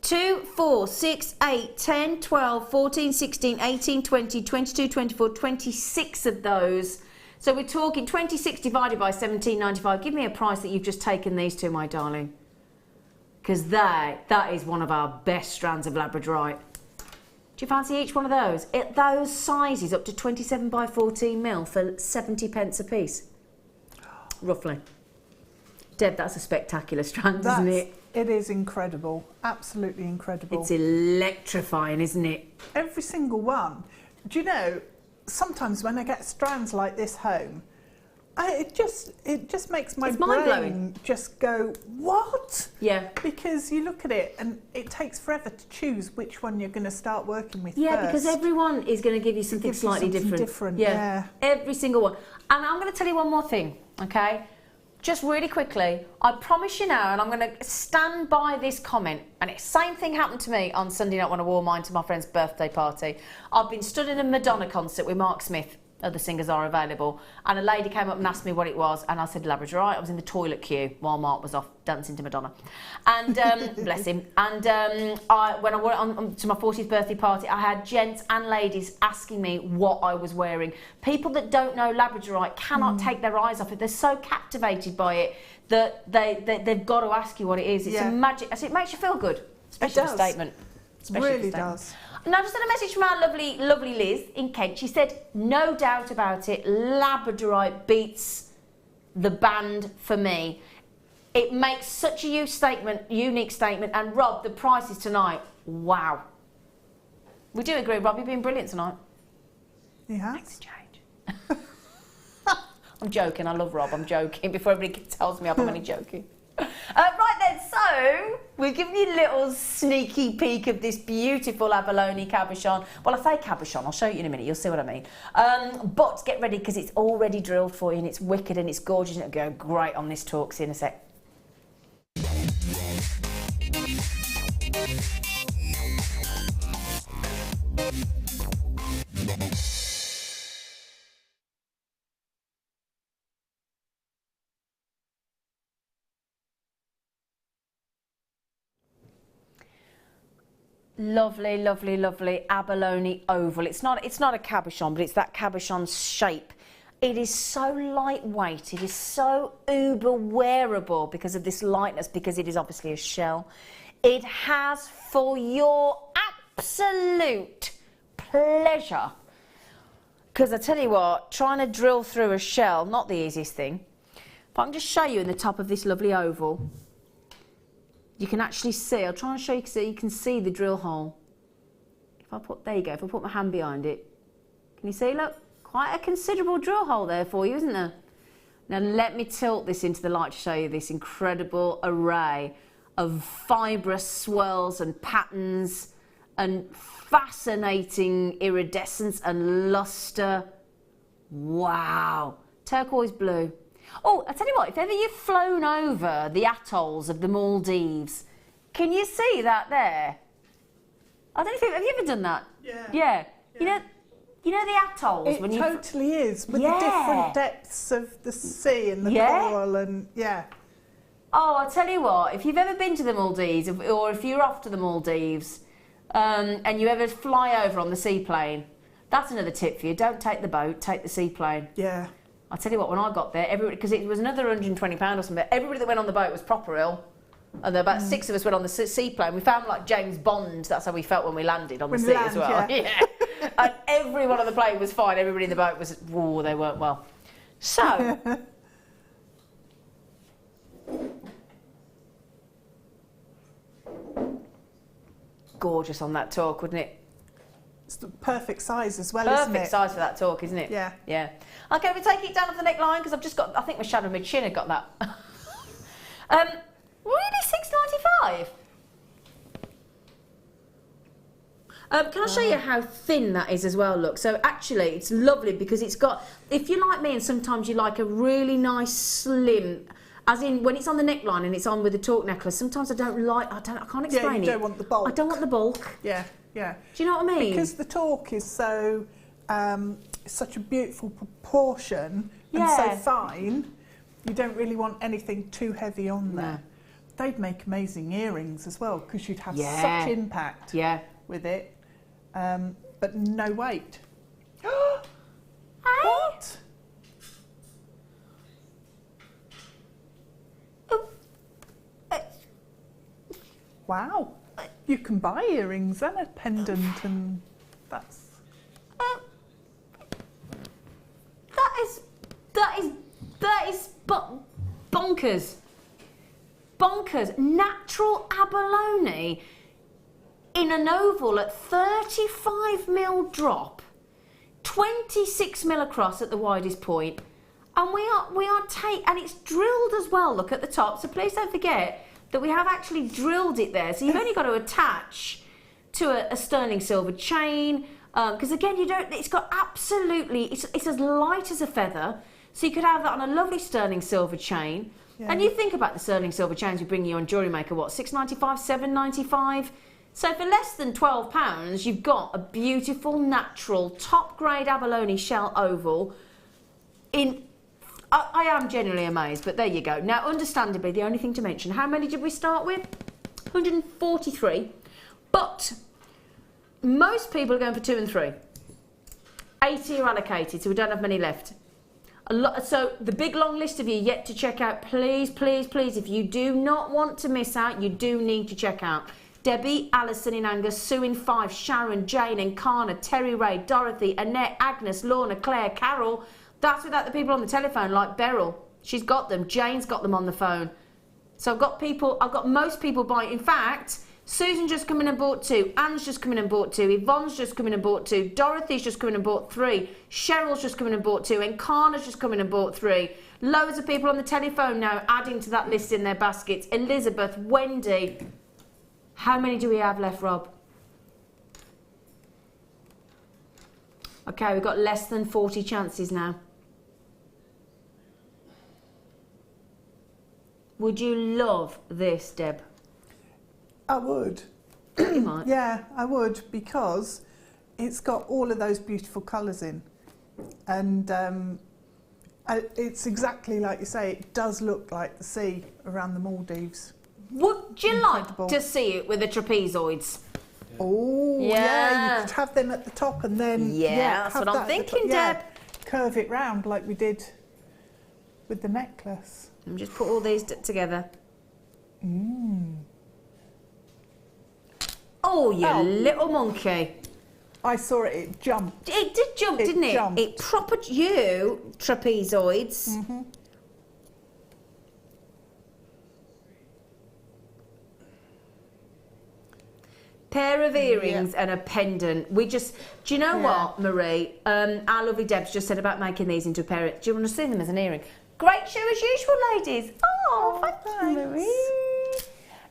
2, 4, 6, 8, 10, 12, 14, 16, 18, 20, 22, 24, 26 of those. So we're talking 26 divided by $17.95. Give me a price that you've just taken these to, my darling. Because that is one of our best strands of labradorite. Do you fancy each one of those? Those sizes up to 27 by 14 mil for 70 pence a piece. Roughly. Deb, that's a spectacular strand, isn't it? It is incredible. Absolutely incredible. It's electrifying, isn't it? Every single one. Do you know, sometimes when I get strands like this home, It just makes my It's brain mind-blowing. just go, what? Yeah. Because you look at it and it takes forever to choose which one you're going to start working with Yeah, first. because everyone is going to give you something slightly different. Yeah. Every single one. And I'm going to tell you one more thing, okay? Just really quickly, I promise you now, and I'm going to stand by this comment, and the same thing happened to me on Sunday night when I wore mine to my friend's birthday party. I've been stood in a Madonna concert with Mark Smith. Other singers are available, and a lady came up and asked me what it was, and I said Labradorite. I was in the toilet queue while Mark was off dancing to Madonna, and bless him. And when I went to my 40th birthday party, I had gents and ladies asking me what I was wearing. People that don't know Labradorite cannot take their eyes off it. They're so captivated by it that they've got to ask you what it is. It's a magic. It makes you feel good, especially a statement. Especially really does. Now, just had a message from our lovely Liz in Kent. She said, no doubt about it, Labradorite beats the band for me. It makes such a unique statement. And Rob, the prices tonight, wow. We do agree, Rob, you've been brilliant tonight. Yeah. Thanks, change. I'm joking, I love Rob, I'm joking. Before everybody tells me I'm only joking. Right then, so we've given you a little sneaky peek of this beautiful Abalone cabochon. Well, I say cabochon, I'll show you in a minute, you'll see what I mean. But get ready, because it's already drilled for you, and it's wicked and it's gorgeous, and it'll go great on this talk. See you in a sec. Lovely, lovely, lovely abalone oval. It's not a cabochon, but it's that cabochon shape. It is so lightweight. It is so uber wearable because of this lightness, because it is obviously a shell. It has, for your absolute pleasure, because I tell you what, trying to drill through a shell, not the easiest thing. If I can just show you in the top of this lovely oval, you can actually see, I'll try and show you so you can see the drill hole. There you go, if I put my hand behind it. Can you see, look? Quite a considerable drill hole there for you, isn't there? Now let me tilt this into the light to show you this incredible array of fibrous swirls and patterns and fascinating iridescence and luster. Wow. Turquoise blue. Oh, I tell you what, if ever you've flown over the atolls of the Maldives, can you see that there? I don't know if have you ever done that? Yeah. You know the atolls? It totally is, with the different depths of the sea and the coral and, Oh, I'll tell you what, if you've ever been to the Maldives, or if you're off to the Maldives, and you ever fly over on the seaplane, that's another tip for you. Don't take the boat, take the seaplane. Yeah. I'll tell you what, when I got there, everybody, because it was another £120 or something, everybody that went on the boat was proper ill. And there about 6 of us went on the seaplane. We found like James Bond, that's how we felt when we landed on the sea as well. Yeah. And everyone on the plane was fine, everybody in the boat was, whoa, they weren't well. So, gorgeous on that talk, wouldn't it? It's the perfect size as well, isn't it? Perfect size for that talk, isn't it? Yeah. Yeah. Okay, we take it down off the neckline because I've just got, I think my shadow mid-chin had got that. Really, $6.95? Can I show you how thin that is as well, look? So actually, it's lovely because it's got, if you're like me and sometimes you like a really nice slim, as in when it's on the neckline and it's on with the talk necklace, sometimes I can't explain it. You don't want the bulk. I don't want the bulk. Yeah, yeah. Do you know what I mean? Because the talk is so, such a beautiful proportion and so fine, you don't really want anything too heavy on there. They'd make amazing earrings as well because you'd have such impact with it, but no weight. What? Wow, you can buy earrings and a pendant, and that's... That is bonkers. Bonkers. Natural abalone in an oval at 35mm drop, 26mm across at the widest point, And and it's drilled as well, look at the top. So please don't forget that we have actually drilled it there. So you've only got to attach to a sterling silver chain, because again, it's got absolutely, it's as light as a feather. So you could have that on a lovely sterling silver chain. Yeah. And you think about the sterling silver chains we bring you on Jewellery Maker, what, £6.95, £7.95? So for less than £12, you've got a beautiful, natural, top-grade abalone shell oval in... I am genuinely amazed, but there you go. Now, understandably, the only thing to mention, how many did we start with? 143. But most people are going for 2 and 3. 80 are allocated, so we don't have many left. So the big long list of you yet to check out, please, please, please, if you do not want to miss out, you do need to check out. Debbie, Alison in Angus, Sue in Fife, Sharon, Jane, Encarna, Terry Ray, Dorothy, Annette, Agnes, Lorna, Claire, Carol. That's without the people on the telephone like Beryl. She's got them. Jane's got them on the phone. So I've got most people buying. In fact, Susan just come in and bought 2. Anne's just come in and bought 2. Yvonne's just come in and bought 2. Dorothy's just come in and bought 3. Cheryl's just come in and bought 2. Encarna's just come in and bought 3. Loads of people on the telephone now adding to that list in their baskets. Elizabeth, Wendy. How many do we have left, Rob? Okay, we've got less than 40 chances now. Would you love this, Deb? I would. You might. Yeah, I would, because it's got all of those beautiful colours in. And it's exactly like you say, it does look like the sea around the Maldives. Would you like to see it with the trapezoids? Oh, yeah, you could have them at the top and then... Yeah, that's what I'm thinking, Deb. Curve it round like we did with the necklace. And just put all these together. Oh, you little monkey. I saw it, it jumped. It did jump, didn't it? Jumped. It proper, you, trapezoids. Mm-hmm. Pair of earrings and a pendant. Do you know what, Marie? Our lovely Deb's just said about making these into a pair. Do you want to see them as an earring? Great show as usual, ladies. Oh, thanks, Marie.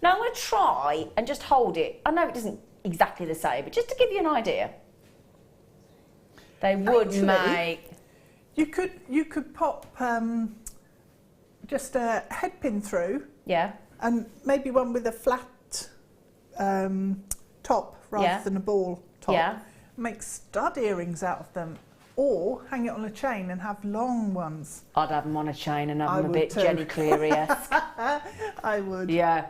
Now I'm going to try and just hold it. I know it isn't exactly the same, but just to give you an idea. They would make... You could pop just a head pin through. Yeah. And maybe one with a flat top rather than a ball top. Yeah. Make stud earrings out of them. Or hang it on a chain and have long ones. I'd have them on a chain and have them a bit Jenny Cleary-esque. I would. Yeah.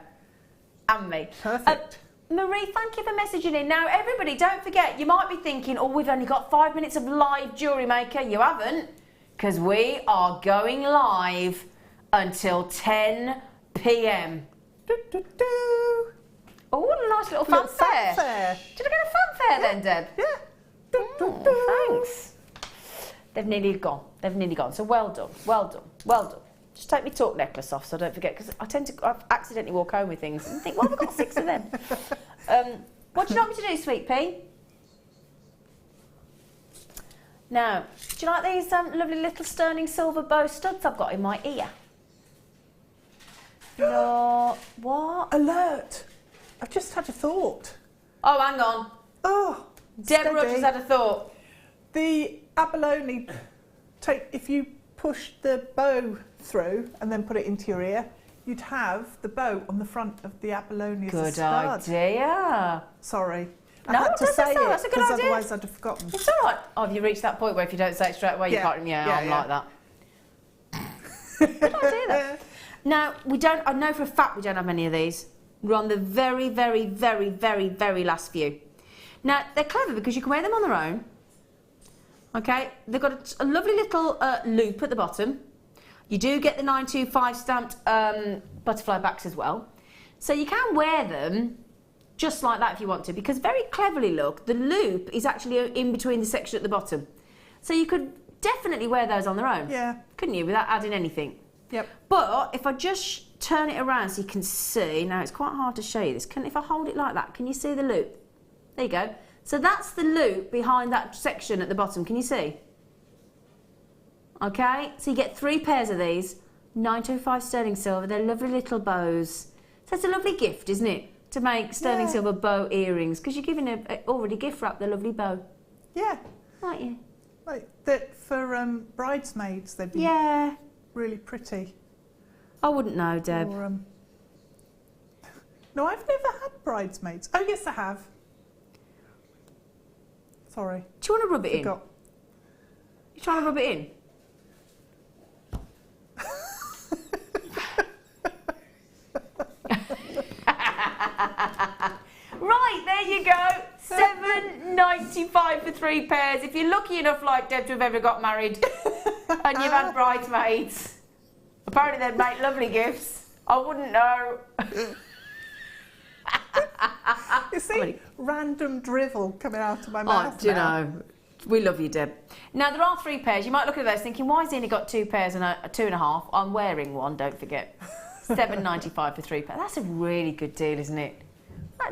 And me. Perfect. Marie, thank you for messaging in. Now, everybody, don't forget, you might be thinking, oh, we've only got 5 minutes of live Jewellery Maker. You haven't, because we are going live until 10 PM. Oh, nice little fanfare. Did I get a fanfare then, Deb? Yeah. Thanks. They've nearly gone. So well done, well done, well done. Just take my talk necklace off so I don't forget, because I accidentally walk home with things and think, well, we've got 6 of them. What do you like me to do, Sweet Pea? Now, do you like these lovely little sterling silver bow studs I've got in my ear? No, what? Alert! I've just had a thought. Oh, hang on. Oh, Deb Rudge has had a thought. The abalone, if you push the bow through and then put it into your ear, you'd have the bow on the front of the abalone as a stud. Good idea. Sorry. No, I had to say it, that's a good idea. otherwise I'd have forgotten. It's all right. Oh, have you reached that point where if you don't say it straight away, you can't... I'm like that. Good idea. Now, I know for a fact we don't have many of these. We're on the very, very, very, very, very last few. Now, they're clever because you can wear them on their own. Okay, they've got a lovely little loop at the bottom. You do get the 925 stamped butterfly backs as well. So you can wear them just like that if you want to, because very cleverly, look, the loop is actually in between the section at the bottom. So you could definitely wear those on their own. Yeah. Couldn't you, without adding anything? Yep. But if I just turn it around so you can see, now it's quite hard to show you this. If I hold it like that, can you see the loop? There you go. So that's the loop behind that section at the bottom. Can you see? Okay, so you get 3 pairs of these, 925 sterling silver. They're lovely little bows. So it's a lovely gift, isn't it? To make sterling silver bow earrings, because you're giving already gift wrap the lovely bow. Yeah. Aren't you? Like that for bridesmaids, they'd be really pretty. I wouldn't know, Deb. Or, no, I've never had bridesmaids. Oh, yes, I have. Sorry. Do you want to rub it in? You trying to rub it in? Right, there you go. $7.95 for 3 pairs. If you're lucky enough, like Deb, to have ever got married and you've had bridesmaids, apparently they'd make lovely gifts. I wouldn't know. You see, random drivel coming out of my mouth. Do you know? We love you, Deb. Now, there are 3 pairs. You might look at those thinking, why has Zena got 2 pairs and a 2.5? I'm wearing one, don't forget. $7.95 for 3 pairs. That's a really good deal, isn't it?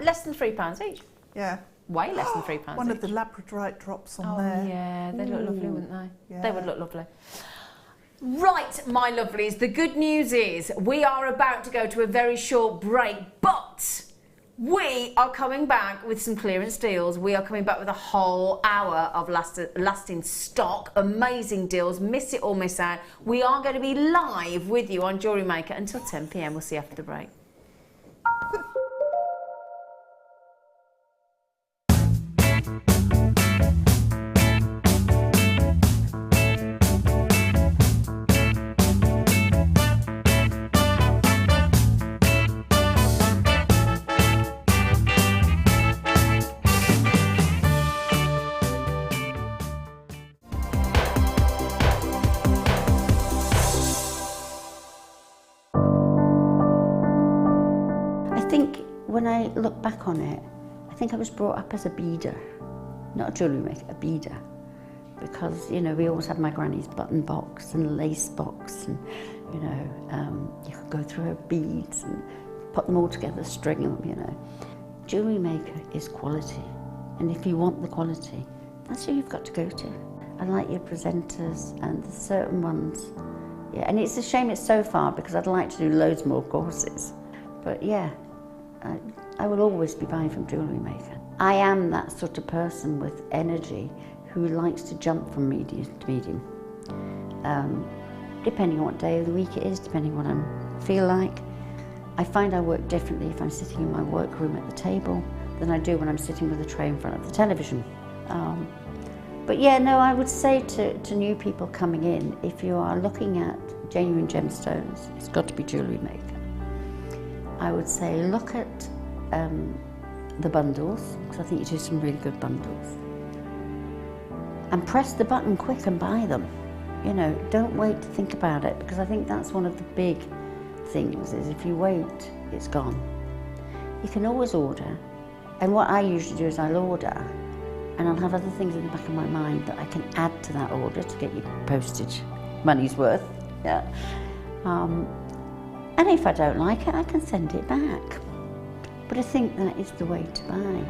Less than £3 each. Yeah. Way less than £3 One each. of the labradorite drops on there. Oh, yeah. They'd look lovely, wouldn't they? Yeah. They would look lovely. Right, my lovelies. The good news is we are about to go to a very short break, but we are coming back with some clearance deals. We are coming back with a whole hour of lasting stock. Amazing deals. Miss it or miss out. We are going to be live with you on Jewellery Maker until 10 PM. We'll see you after the break. When I look back on it, I think I was brought up as a beader, not a jewellery maker, a beader. Because, you know, we always had my granny's button box and lace box and, you know, you could go through her beads and put them all together, string them, you know. Jewellery Maker is quality. And if you want the quality, that's who you've got to go to. I like your presenters and the certain ones. Yeah, and it's a shame it's so far because I'd like to do loads more courses. But yeah. I will always be buying from Jewellery Maker. I am that sort of person with energy who likes to jump from medium to medium. Depending on what day of the week it is, depending on what I feel like. I find I work differently if I'm sitting in my workroom at the table than I do when I'm sitting with a tray in front of the television. But yeah, no, I would say to new people coming in, if you are looking at genuine gemstones, it's got to be Jewellery Maker. I would say look at the bundles, because I think you do some really good bundles. And press the button quick and buy them. You know, don't wait to think about it, because I think that's one of the big things, is if you wait, it's gone. You can always order, and what I usually do is I'll order, and I'll have other things in the back of my mind that I can add to that order to get your postage money's worth. Yeah. And if I don't like it, I can send it back. But I think that is the way to buy.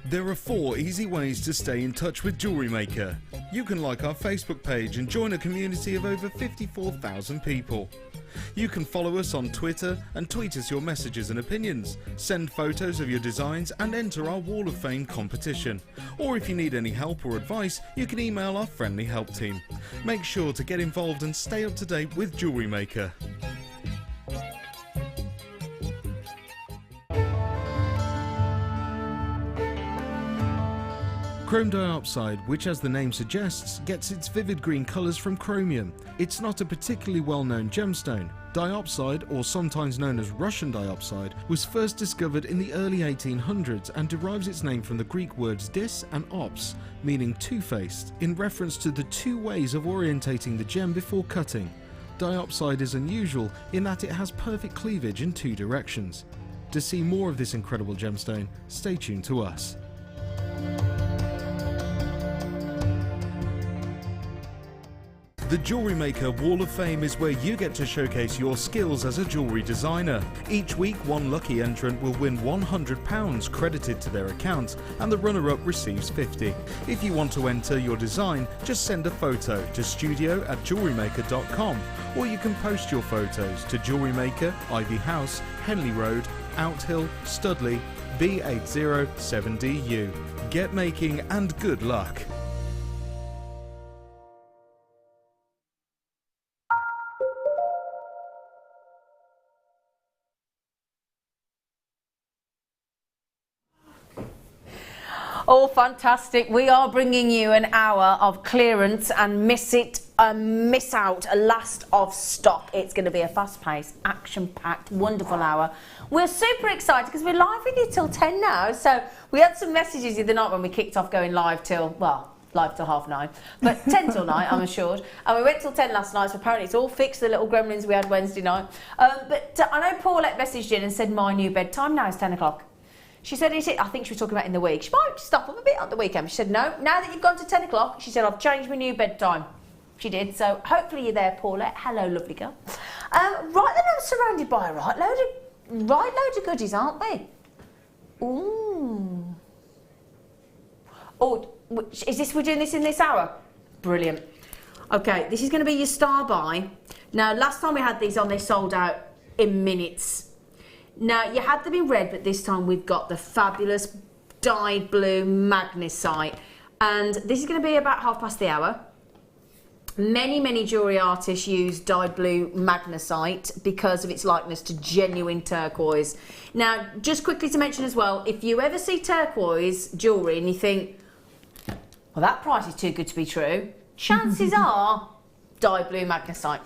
There are 4 easy ways to stay in touch with Jewellery Maker. You can like our Facebook page and join a community of over 54,000 people. You can follow us on Twitter and tweet us your messages and opinions, send photos of your designs and enter our Wall of Fame competition. Or if you need any help or advice, you can email our friendly help team. Make sure to get involved and stay up to date with Jewellery Maker. Chrome diopside, which as the name suggests, gets its vivid green colours from chromium. It's not a particularly well-known gemstone. Diopside, or sometimes known as Russian diopside, was first discovered in the early 1800s and derives its name from the Greek words dis and ops, meaning two-faced, in reference to the 2 ways of orientating the gem before cutting. Diopside is unusual in that it has perfect cleavage in 2 directions. To see more of this incredible gemstone, stay tuned to us. The Jewellery Maker Wall of Fame is where you get to showcase your skills as a jewellery designer. Each week, one lucky entrant will win £100 credited to their account, and the runner-up receives £50. If you want to enter your design, just send a photo to studio@jewellerymaker.com, or you can post your photos to Jewellery Maker, Ivy House, Henley Road, Outhill, Studley, B807DU. Get making and good luck. Oh, fantastic. We are bringing you an hour of clearance and miss out, a last of stock. It's going to be a fast-paced, action-packed, wonderful hour. We're super excited because we're live with you till 10 now. So we had some messages the other night when we kicked off going live till, well, live till 9:30, but 10 till 9, I'm assured. And we went till 10 last night, so apparently it's all fixed, the little gremlins we had Wednesday night. But I know Paulette messaged in and said my new bedtime now is 10 o'clock. She said, I think she was talking about in the week. She might stop up a bit on the weekend. She said, no, now that you've gone to 10 o'clock, she said, I've changed my new bedtime. She did, so hopefully you're there, Paulette. Hello, lovely girl. Right then, I'm surrounded by a right load of goodies, aren't we? Ooh. Oh, we're doing this in this hour? Brilliant. Okay, this is going to be your star buy. Now, last time we had these on, they sold out in minutes. Now, you had them in red, but this time we've got the fabulous dyed blue magnesite. And this is going to be about hour. Many jewellery artists use dyed blue magnesite because of its likeness to genuine turquoise. Now, just quickly to mention as well, if you ever see turquoise jewellery and you think, well, that price is too good to be true, chances are dyed blue magnesite.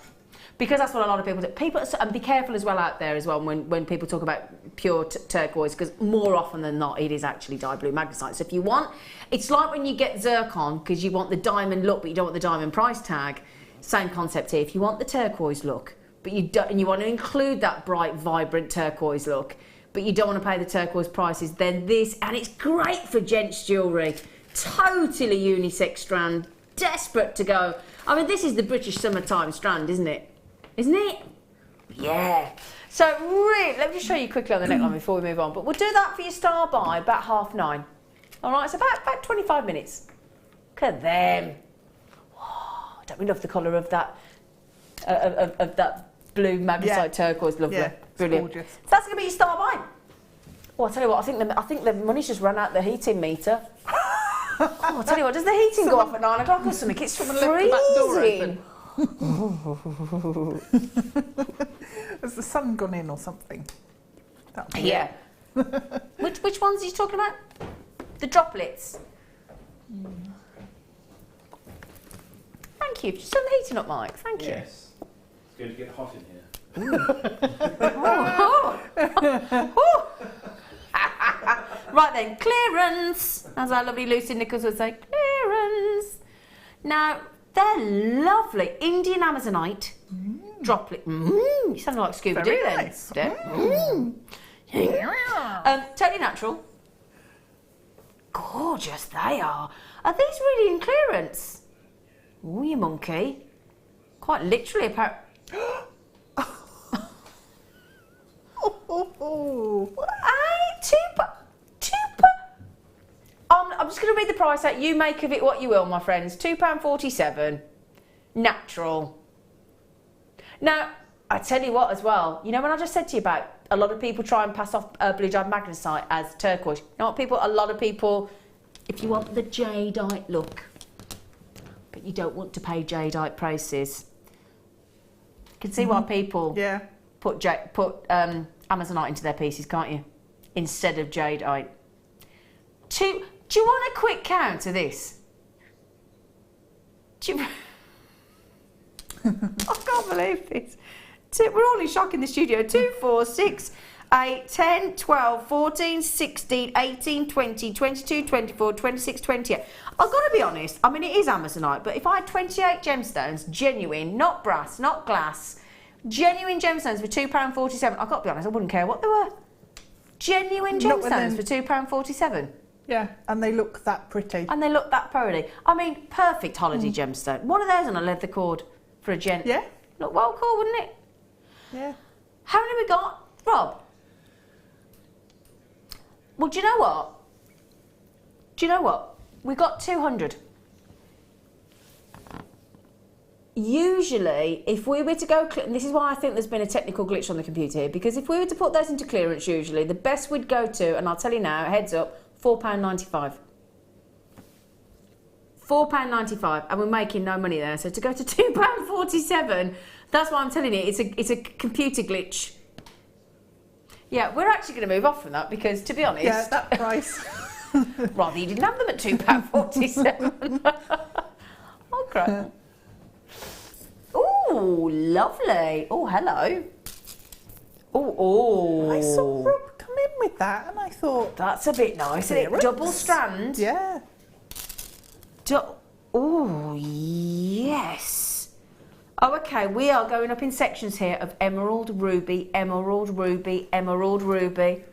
Because that's what a lot of people do. And be careful as well out there as well when people talk about pure turquoise, because more often than not it is actually dyed blue magnesite. So if you want, it's like when you get zircon because you want the diamond look but you don't want the diamond price tag. Same concept here. If you want the turquoise look but you don't, and you want to include that bright, vibrant turquoise look, but you don't want to pay the turquoise prices, then this, and it's great for gents jewellery. Totally unisex strand, desperate to go. I mean, this is the British summertime strand, isn't it? Isn't it? Yeah. So really, let me just show you quickly on the neckline before we move on. But we'll do that for your star buy about 9:30. All right, it's about 25 minutes. Look at them. Oh, don't we love the colour of that of that blue magnesite turquoise? Lovely, yeah, brilliant. Gorgeous. So that's going to be your star buy. Oh, I'll tell you what. I think the money's just run out the heating meter. Oh, I'll tell you what. Does the heating go off at 9 o'clock or something? It's freezing. Has the sun gone in or something? Yeah. Which ones are you talking about? The droplets. Thank you. Just turn the heating up, Mike. Thank you. Yes. It's going to get hot in here. Right then, clearance. As our lovely Lucy Nichols would say, clearance. Now, they're lovely. Indian Amazonite droplet. You sound like Scooby-Doo then. Nice. Totally natural. Gorgeous they are. Are these really in clearance? Oh, you monkey. Quite literally, apparently. I'm just going to read the price out. You make of it what you will, my friends. £2.47. Natural. Now, I tell you what as well. You know when I just said to you about a lot of people try and pass off blue dyed magnesite as turquoise. You know what, a lot of people, if you want the jadeite look, but you don't want to pay jadeite prices, you can see why people put Amazonite into their pieces, can't you? Instead of jadeite. Do you want a quick count of this? I can't believe this. We're all in shock in the studio. 2, 4, 6, 8, 10, 12, 14, 16, 18, 20, 22, 24, 26, 28. I've got to be honest, I mean, it is Amazonite, but if I had 28 gemstones, genuine, not brass, not glass, genuine gemstones for £2.47, I've got to be honest, I wouldn't care what they were. Genuine gemstones for £2.47. Yeah, and they look that pretty. And they look that pretty. I mean, perfect holiday gemstone. One of those on a leather cord. for a gent. Yeah. Look well cool, wouldn't it? Yeah. How many we got, Rob? Well, do you know what? Do you know what? We got 200. Usually, if we were to go, and this is why I think there's been a technical glitch on the computer here, because if we were to put those into clearance, usually the best we'd go to, and I'll tell you now, heads up, £4.95. £4.95, and we're making no money there. So to go to £2.47, that's why I'm telling you, it's a computer glitch. Yeah, we're actually going to move off from that because, to be honest, yeah, that price. Rather, you didn't have them at £2.47. Okay. Oh, lovely. Oh, hello. Oh. I saw Rob come in with that, and I thought that's a bit nice, isn't it? Double strand. Yeah. Oh, yes. Oh, okay, we are going up in sections here of emerald, ruby, emerald, ruby, emerald, ruby.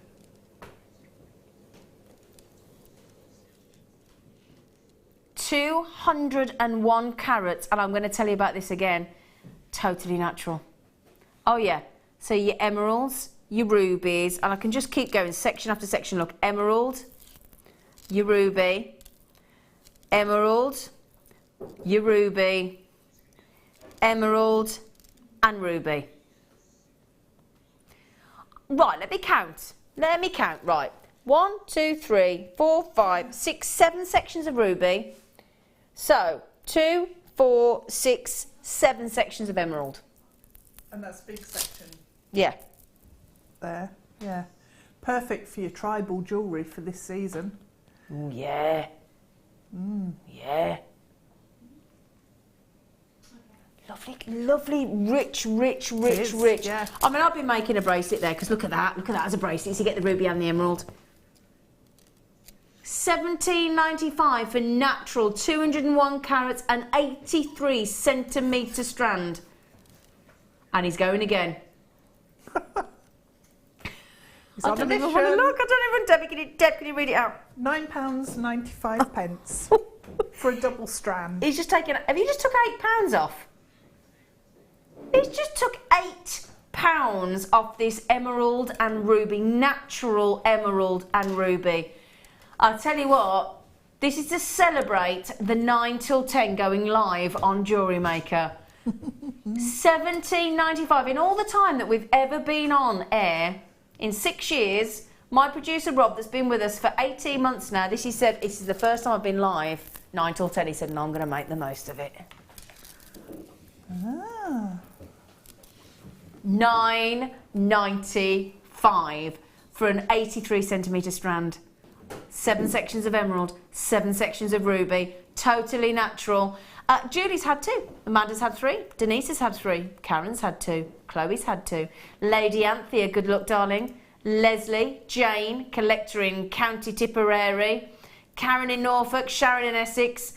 $201 carats, and I'm going to tell you about this again. Totally natural. Oh, yeah. So your emeralds, your rubies, and I can just keep going section after section. Look, emerald, your ruby, emerald, your ruby, emerald, and ruby. Right, let me count. Right. 1, 2, 3, 4, 5, 6, 7 sections of ruby. So, 2, 4, 6, 7 sections of emerald. And that's a big section. Yeah. There, yeah. Perfect for your tribal jewellery for this season. Oh, yeah. Yeah. Lovely, rich. Yeah. I mean, I've been making a bracelet there, because look at that as a bracelet, so you get the ruby and the emerald. $17.95 for natural, 201 carats and 83 centimetre strand. And he's going again. I don't even want to look. Deb, can you read it out? £9.95 for a double strand. He's just taken. Have you just took £8 off? He's just took £8 off this emerald and ruby, natural emerald and ruby. I'll tell you what, this is to celebrate the 9 till 10 going live on Jewellery Maker. $17.95 in all the time that we've ever been on air. In 6 years, my producer Rob, that's been with us for 18 months now, he said, this is the first time I've been live, 9 till 10, he said, no, I'm going to make the most of it. $9.95 for an 83 centimetre strand. 7 sections of emerald, 7 sections of ruby, totally natural. Julie's had 2, Amanda's had 3, Denise has had 3, Karen's had 2, Chloe's had 2, Lady Anthea, good luck darling, Leslie, Jane, collector in County Tipperary, Karen in Norfolk, Sharon in Essex,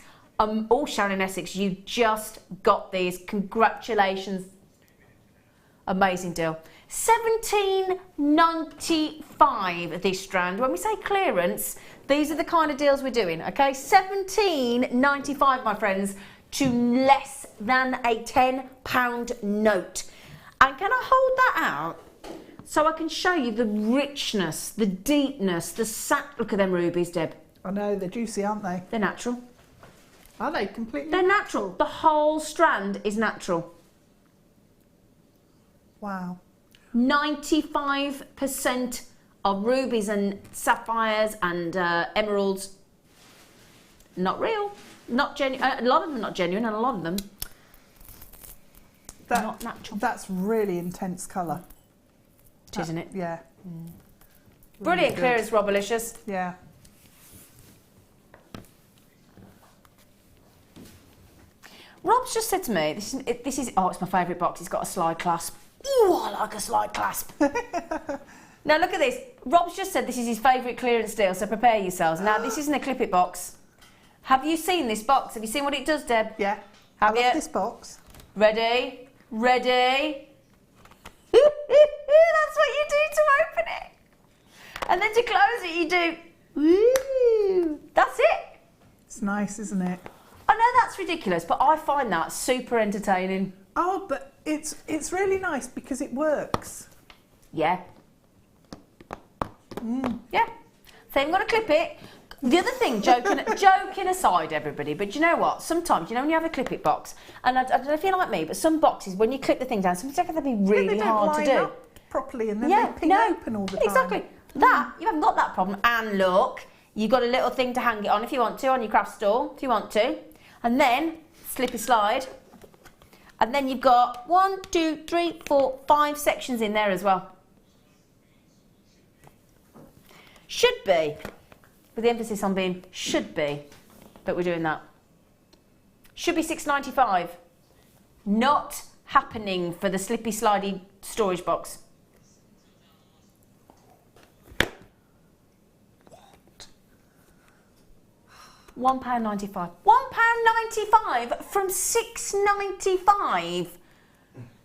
Sharon in Essex, you just got these, congratulations, amazing deal. $17.95 this strand. When we say clearance, these are the kind of deals we're doing, okay? $17.95, my friends, to less than a £10 note. And can I hold that out so I can show you the richness, the deepness, the look at them rubies, Deb. I know, they're juicy, aren't they? They're natural. Are they completely? They're natural. The whole strand is natural. Wow. 95% of rubies and sapphires and emeralds, not real, not genuine. A lot of them are not genuine, and a lot of them not natural. That's really intense colour. Isn't it? Yeah. Brilliant clearance, Robalicious. Yeah. Rob's just said to me, this is it's my favourite box. It's got a slide clasp. Ooh, I like a slide clasp. Now look at this. Rob's just said this is his favourite clearance deal, so prepare yourselves. Now this isn't a clip it box. Have you seen this box? Have you seen what it does, Deb? Yeah. Have I love this box. Ready? Ready? That's what you do to open it. And then to close it, you do. Woo! That's it. It's nice, isn't it? I know that's ridiculous, but I find that super entertaining. Oh, but it's really nice because it works. Yeah. Yeah. So I'm going to clip it. The other thing, joking aside, everybody, but you know what? Sometimes, you know, when you have a clip it box, and I don't know if you're like me, but some boxes, when you clip the thing down, sometimes they can be really hard to do. Up properly, and then they ping open all the time. Exactly. That, you haven't got that problem. And look, you've got a little thing to hang it on if you want to, on your craft store, if you want to. And then, slippy slide. And then you've got 1, 2, 3, 4, 5 sections in there as well. Should be, with the emphasis on being should be, but we're doing that. Should be $6.95. Not happening for the slippy slidey storage box. What? £1.95. £1.95 from $6.95.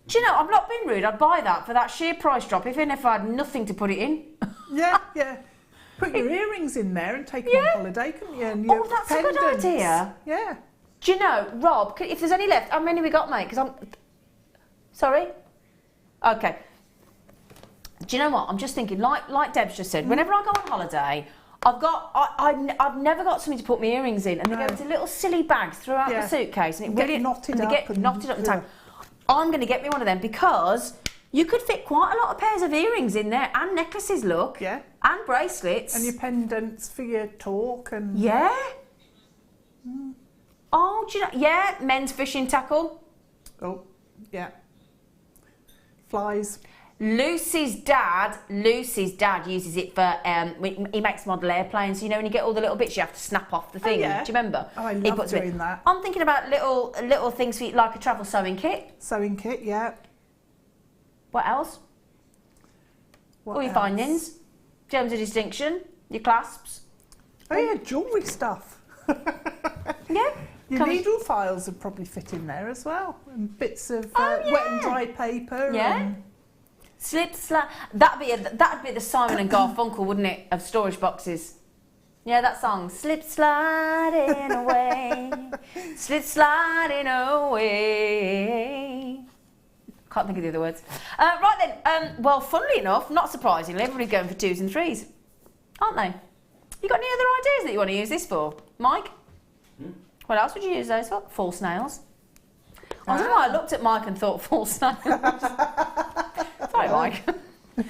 Do you know, I'm not being rude, I'd buy that for that sheer price drop, even if I had nothing to put it in. Yeah, yeah. Put your earrings in there and take them on holiday, couldn't you? And your that's pendants. a good idea. Yeah. Do you know, Rob, if there's any left, how many we got, mate? Because I'm... Sorry? Okay. Do you know what? I'm just thinking, like Deb's just said, whenever I go on holiday, I've never got something to put my earrings in, and they go into little silly bags throughout the suitcase, and it really... knotted up. They get knotted up in time. I'm going to get me one of them because... You could fit quite a lot of pairs of earrings in there, and necklaces, look. Yeah. And bracelets. And your pendants for your talk and... Yeah. Oh, do you know... Yeah, men's fishing tackle. Oh, yeah. Flies. Lucy's dad uses it for... he makes model airplanes. You know, when you get all the little bits, you have to snap off the thing. Yeah. Do you remember? Oh, I love doing that. I'm thinking about little things for you, like a travel sewing kit. Sewing kit, yeah. What else? All your findings, gems of distinction, your clasps. Oh yeah, jewellery stuff. Yeah. Your needle files would probably fit in there as well, and bits of wet and dry paper. Yeah. And... Slip slide. That'd be the Simon and Garfunkel, wouldn't it? Of storage boxes. Yeah, that song. Slip sliding away, slip sliding away. Can't think of the other words. Right then, well, funnily enough, not surprisingly, everybody's going for 2s and 3s, aren't they? You got any other ideas that you want to use this for? Mike? What else would you use those for? False nails. I don't know why I looked at Mike and thought false nails. Sorry, Mike.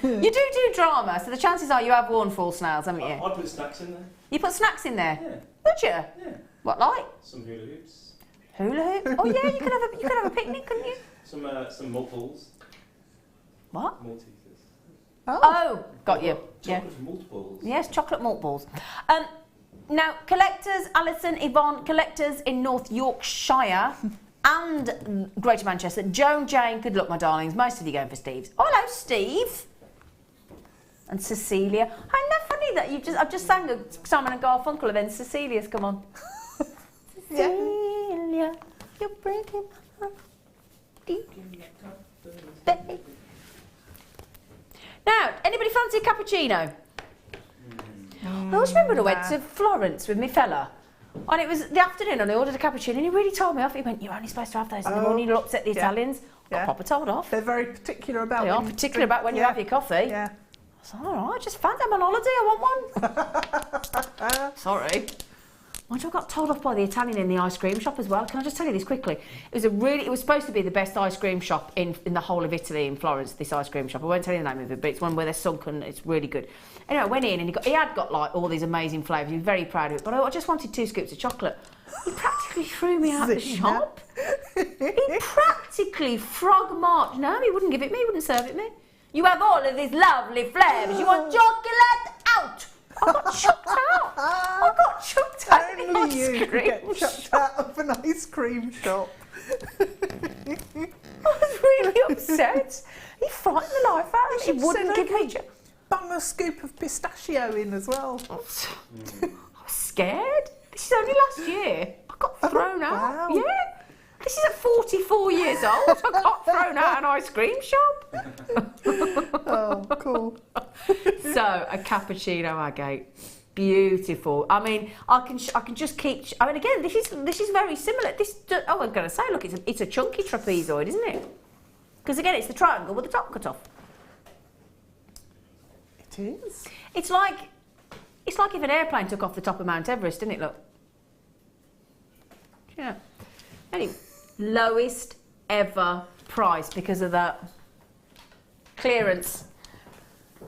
You do drama, so the chances are you have worn false nails, haven't you? I put snacks in there. You put snacks in there? Yeah. Would you? Yeah. What, like? Some hula hoops. Hula hoop? Oh yeah, you could have a picnic, couldn't you? Some multiples. What? Maltesers. Oh, got you. Chocolate multiples. Yes, chocolate multiples. Now, collectors, Alison, Yvonne, collectors in North Yorkshire and Greater Manchester. Joan, Jane, good luck, my darlings. Most of you going for Steve's. Oh, hello, Steve. And Cecilia. Isn't that funny that I've just sang a Simon and Garfunkel and then Cecilia's come on. Cecilia, you're breaking my heart. Now, anybody fancy a cappuccino? I always remember when I went to Florence with my fella, and it was the afternoon and I ordered a cappuccino and he really told me off. He went, you're only supposed to have those in the morning, you'll upset the Italians. I got proper told off. They're very particular about They are particular about when you have your coffee. Yeah. I was like, all right, just fancy, I'm on holiday, I want one. Sorry. Mind you, I got told off by the Italian in the ice cream shop as well. Can I just tell you this quickly? It was supposed to be the best ice cream shop in the whole of Italy, in Florence, this ice cream shop. I won't tell you the name of it, but it's one where they're sunken. It's really good. Anyway, I went in and he had got like all these amazing flavours. He was very proud of it. But I just wanted 2 scoops of chocolate. He practically threw me out the shop. He practically frog marched. No, he wouldn't give it me. He wouldn't serve it me. You have all of these lovely flavours. You want chocolate? Out! I got chucked out. I got chucked out of the Only you ice could cream get chucked out of an ice cream shop. I was really upset. He frightened the life out of me. He wouldn't give me... Bung a scoop of pistachio in as well. I was scared. This is only last year. I got thrown out. Wow. Yeah. This is at 44 years old. I got thrown out of an ice cream shop. Oh, cool. So, a cappuccino agate. beautiful. I mean, I can just keep. I mean, again, this is very similar. Oh, I'm going to say, look, it's a chunky trapezoid, isn't it? Because again, it's the triangle with the top cut off. It is. It's like if an airplane took off the top of Mount Everest, isn't it? Look. Yeah. Anyway, lowest ever price because of that clearance.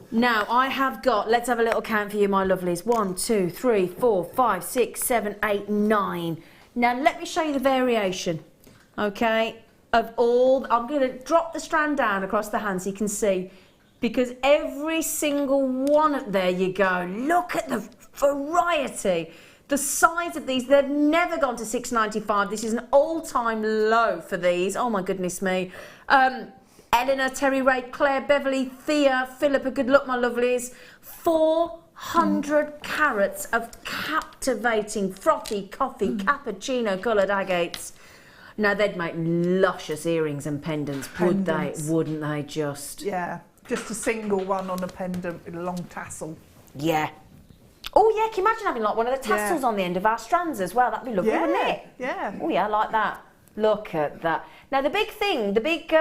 Now I have got, let's have a little count for you, my lovelies. 1, 2, 3, 4, 5, 6, 7, 8, 9. Now let me show you the variation, okay, of all. I'm going to drop the strand down across the hand so you can see, because every single one, there you go. Look at the variety. The size of these, they've never gone to $6.95. This is an all-time low for these. Oh my goodness me. Eleanor, Terry Ray, Claire, Beverly, Thea, Philippa, good luck my lovelies. 400 carats of captivating, frothy, coffee, cappuccino coloured agates. Now they'd make luscious earrings and pendants, would they? Wouldn't they just? Yeah, just a single one on a pendant with a long tassel. Yeah. Oh yeah, can you imagine having like one of the tassels on the end of our strands as well? That'd be lovely, wouldn't it? Yeah. Oh yeah, I like that. Look at that. Now the big thing, the big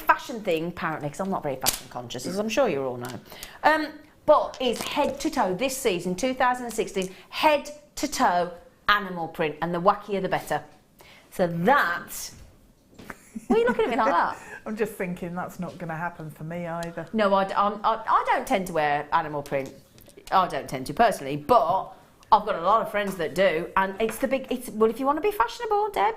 fashion thing, apparently, because I'm not very fashion conscious, as I'm sure you all know, but is head to toe this season, 2016, head to toe animal print, and the wackier the better. So that. What are you looking at me like that? I'm just thinking that's not going to happen for me either. No, I don't tend to wear animal print. I don't tend to personally, but I've got a lot of friends that do, and well, if you want to be fashionable, Deb.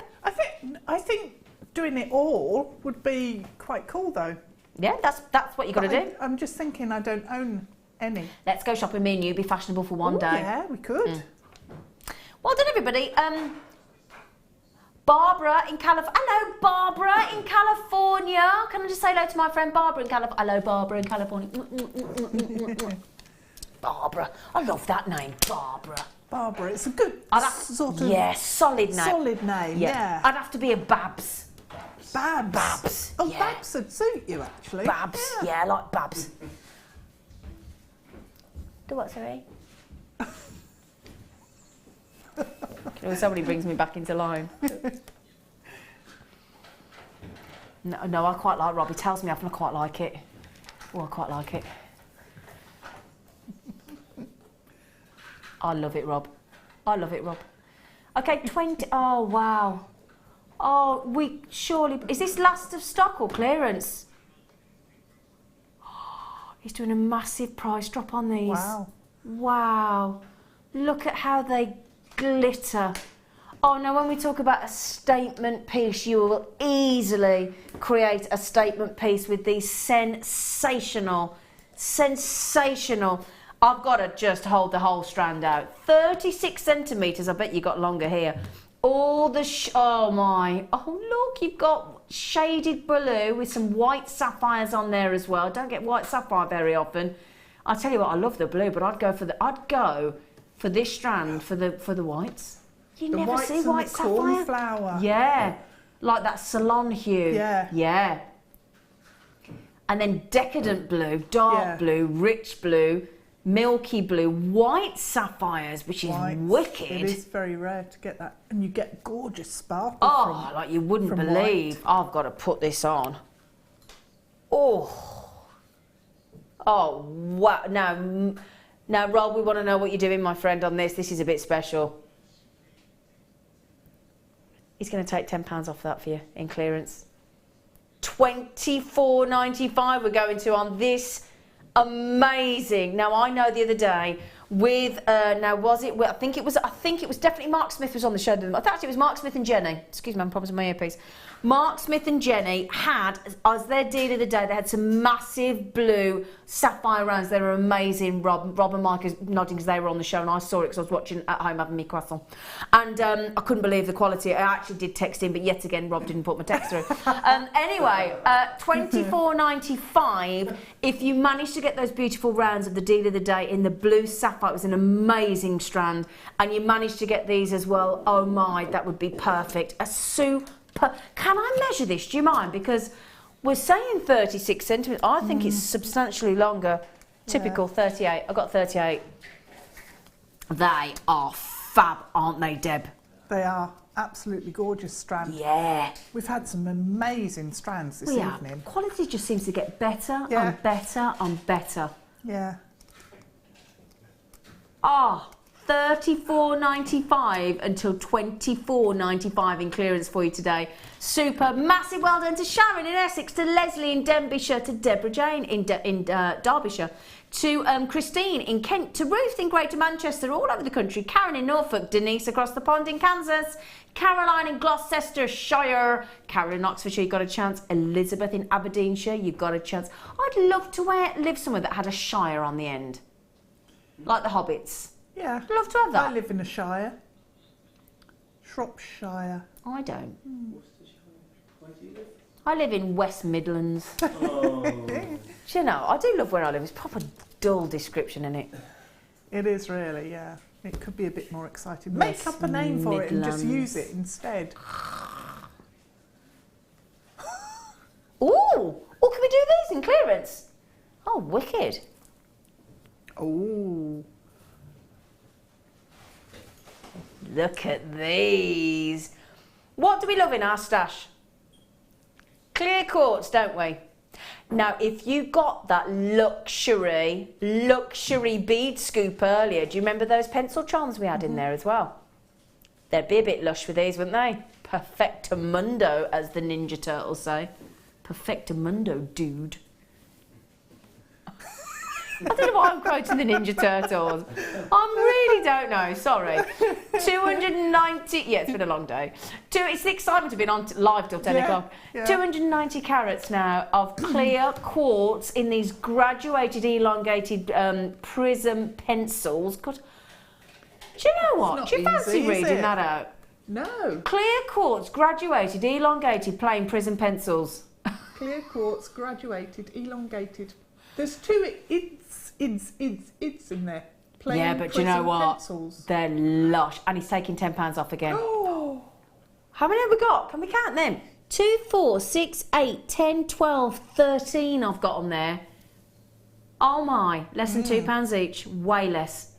I think doing it all would be quite cool though. Yeah, that's what you got to do. I'm just thinking I don't own any. Let's go shopping, me and you, be fashionable for one day. Yeah, we could. Well done, everybody. Barbara in California. Hello, Barbara in California. Can I just say hello to my friend Barbara in California? Hello, Barbara in California. Barbara. I love that name, Barbara. Barbara, it's a good sort of... Yeah, solid name. Solid name, yeah. I'd have to be a Babs. Babs? Babs. Oh, yeah. Babs would suit you, actually. Babs, yeah, I like Babs. Do what, sorry? Somebody brings me back into line. No, I quite like Rob. He tells me often I quite like it. Oh, I quite like it. I love it, Rob. I love it, Rob. Okay, 20. Oh, wow. Oh, we surely. Is this last of stock or clearance? Oh, he's doing a massive price drop on these. Wow. Wow. Look at how they glitter. Oh, now when we talk about a statement piece, you will easily create a statement piece with these sensational. I've got to just hold the whole strand out. 36 centimetres, I bet you got longer here. All the, oh my, oh look, you've got shaded blue with some white sapphires on there as well. Don't get white sapphire very often. I'll tell you what, I love the blue, but I'd go for this strand for the whites. You the never see white sapphire. Cornflower. Yeah, like that salon hue. Yeah. Yeah. And then decadent blue, dark blue, rich blue, milky blue, white sapphires, which is wicked. It is very rare to get that, and you get gorgeous sparkle. Oh, like you wouldn't believe. White. I've got to put this on. Oh, wow! Now, Rob, we want to know what you're doing, my friend, on this. This is a bit special. He's going to take £10 off that for you in clearance. $24.95 we're going to on this. Amazing. Now I know the other day with now was it? I think it was definitely Mark Smith was on the show. I thought it was Mark Smith and Jenny. Excuse me, I'm problems with my earpiece. Mark Smith and Jenny had, as their deal of the day, they had some massive blue sapphire rounds. They were amazing. Rob and Mike is nodding because they were on the show, and I saw it because I was watching at home having me croissant. And I couldn't believe the quality. I actually did text him, but yet again, Rob didn't put my text through. Anyway, $24.95 if you manage to get those beautiful rounds of the deal of the day in the blue sapphire. It was an amazing strand, and you managed to get these as well. Oh my, that would be perfect. A super. Can I measure this? Do you mind? Because we're saying 36 centimetres. I think it's substantially longer. Typical 38. I've got 38. They are fab, aren't they, Deb? They are absolutely gorgeous strands. Yeah. We've had some amazing strands this evening. Quality just seems to get better Yeah. and better and better. Yeah. Ah, $34.95 until $24.95 in clearance for you today. Super. Massive well done to Sharon in Essex, to Leslie in Denbighshire, to Deborah Jane in Derbyshire, to Christine in Kent, to Ruth in Greater Manchester, all over the country, Karen in Norfolk, Denise across the pond in Kansas, Caroline in Gloucestershire, Carol in Oxfordshire, you got a chance, Elizabeth in Aberdeenshire, you got a chance. I'd love to live somewhere that had a shire on the end, like the Hobbits. Yeah. I'd love to have that. I live in a shire. Shropshire. I don't. I live in West Midlands. Oh. Do you know, I do love where I live. It's proper dull description, isn't it? It is really, yeah. It could be a bit more exciting. Make up a name for it and just use it instead. Ooh! Oh, can we do these in clearance? Oh, wicked. Ooh. Look at these. What do we love in our stash? Clear quartz, don't we? Now, if you got that luxury bead scoop earlier, do you remember those pencil charms we had in there as well? They'd be a bit lush with these, wouldn't they? Perfectamundo, as the Ninja Turtles say. Perfectamundo, dude. I don't know why I'm quoting the Ninja Turtles. I really don't know, sorry. 290, yeah, it's been a long day. It's the excitement of being on live till 10 o'clock. Yeah. 290 carats now of clear quartz in these graduated, elongated prism pencils. God, do you know what? Do you fancy reading that out? No. Clear quartz, graduated, elongated, plain prism pencils. Clear quartz, graduated, elongated. There's two ids in there. Plain yeah, but do you know what? Pencils. They're lush. And he's taking £10 off again. Oh. How many have we got? Can we count them? 2, 4, 6, 8, 10, 12, 13 I've got on there. Oh my, less than £2 each. Way less.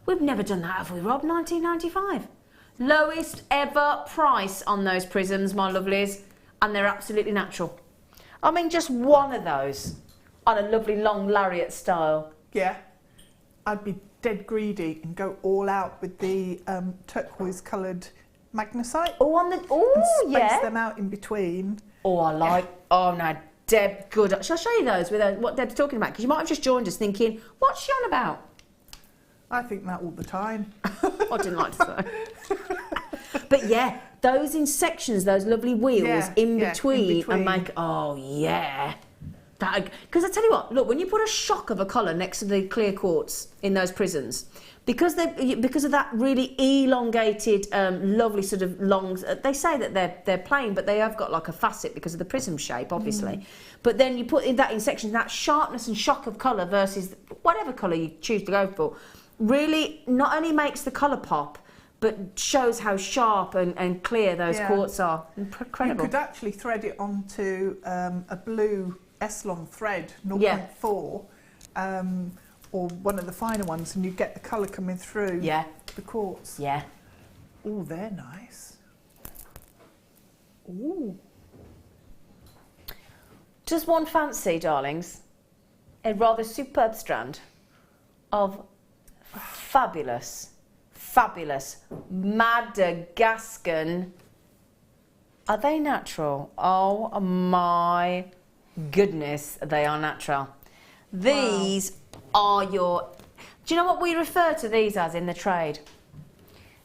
We've never done that, have we, Rob? 19.95. Lowest ever price on those prisms, my lovelies. And they're absolutely natural. I mean, just one of those on a lovely long lariat style. Yeah. I'd be dead greedy and go all out with the turquoise coloured magnesite. Oh, on the and space them out in between. Oh, I like. Oh no, Deb, good. Shall I show you those with what Deb's talking about? Because you might have just joined us thinking, what's she on about? I think that all the time. I didn't like to say. But yeah, those in sections, those lovely wheels in between, and make. Oh yeah. Because I tell you what, look, when you put a shock of a colour next to the clear quartz in those prisms, because of that really elongated, lovely sort of long. They say that they're plain, but they have got like a facet because of the prism shape, obviously. But then you put that in sections, that sharpness and shock of colour versus whatever colour you choose to go for, really not only makes the colour pop, but shows how sharp and clear those quartz are. Incredible. You could actually thread it onto a blue S-long thread, 0.4, or one of the finer ones, and you get the colour coming through the quartz. Yeah. Oh, they're nice. Ooh. Just one fancy, darlings, a rather superb strand of fabulous Madagascan. Are they natural? Oh my goodness, they are natural. These are your... Do you know what we refer to these as in the trade?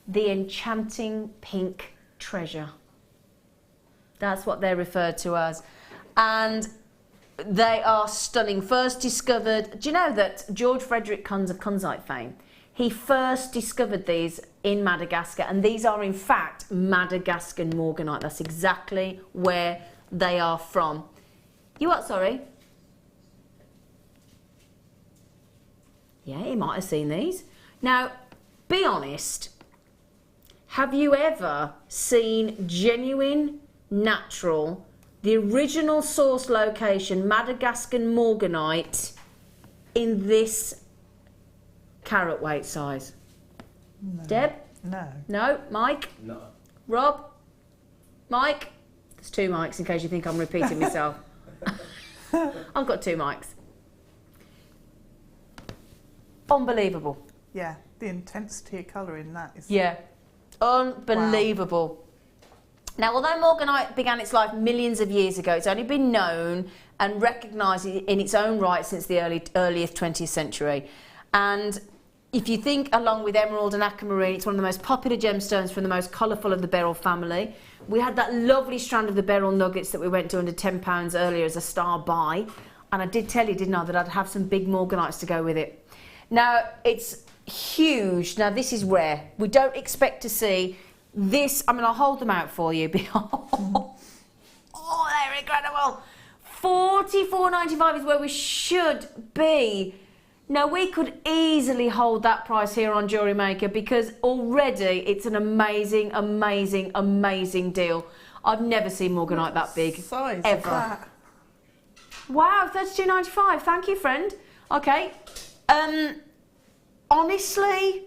The enchanting pink treasure. That's what they're referred to as. And they are stunning. First discovered... Do you know that George Frederick Kunz of Kunzite fame, he first discovered these in Madagascar, and these are in fact Madagascan Morganite. That's exactly where they are from. You what, sorry? Yeah, he might have seen these. Now, be honest. Have you ever seen genuine, natural, the original source location, Madagascan Morganite, in this carat weight size? No. Deb? No. No. Mike? No. Rob? Mike? There's 2 mics in case you think I'm repeating myself. I've got 2 mics. Unbelievable. Yeah, the intensity of colour in that is... Yeah. Unbelievable. Wow. Now, although Morganite began its life millions of years ago, it's only been known and recognised in its own right since the earliest 20th century. And if you think, along with emerald and aquamarine, it's one of the most popular gemstones from the most colourful of the beryl family. We had that lovely strand of the beryl nuggets that we went to under £10 earlier as a star buy. And I did tell you, didn't I, that I'd have some big Morganites to go with it. Now, it's huge. Now, this is rare. We don't expect to see this. I mean, I'll hold them out for you. Oh, they're incredible. $44.95 is where we should be. Now, we could easily hold that price here on Jewellery Maker because already it's an amazing, amazing, amazing deal. I've never seen Morganite that big, size ever. That? Wow, $32.95. Thank you, friend. Okay. Honestly,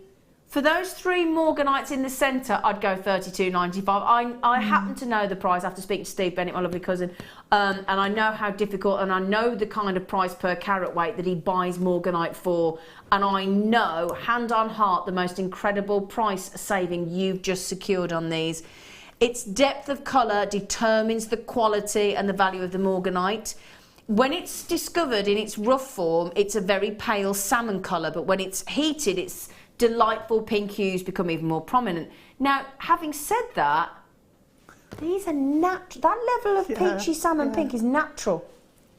for those 3 Morganites in the centre, I'd go $32.95. I happen to know the price after speaking to Steve Bennett, my lovely cousin, and I know how difficult, and I know the kind of price per carat weight that he buys Morganite for, and I know, hand on heart, the most incredible price saving you've just secured on these. Its depth of colour determines the quality and the value of the Morganite. When it's discovered in its rough form, it's a very pale salmon colour, but when it's heated, its delightful pink hues become even more prominent. Now, having said that, these are natural. That level of peachy salmon pink is natural.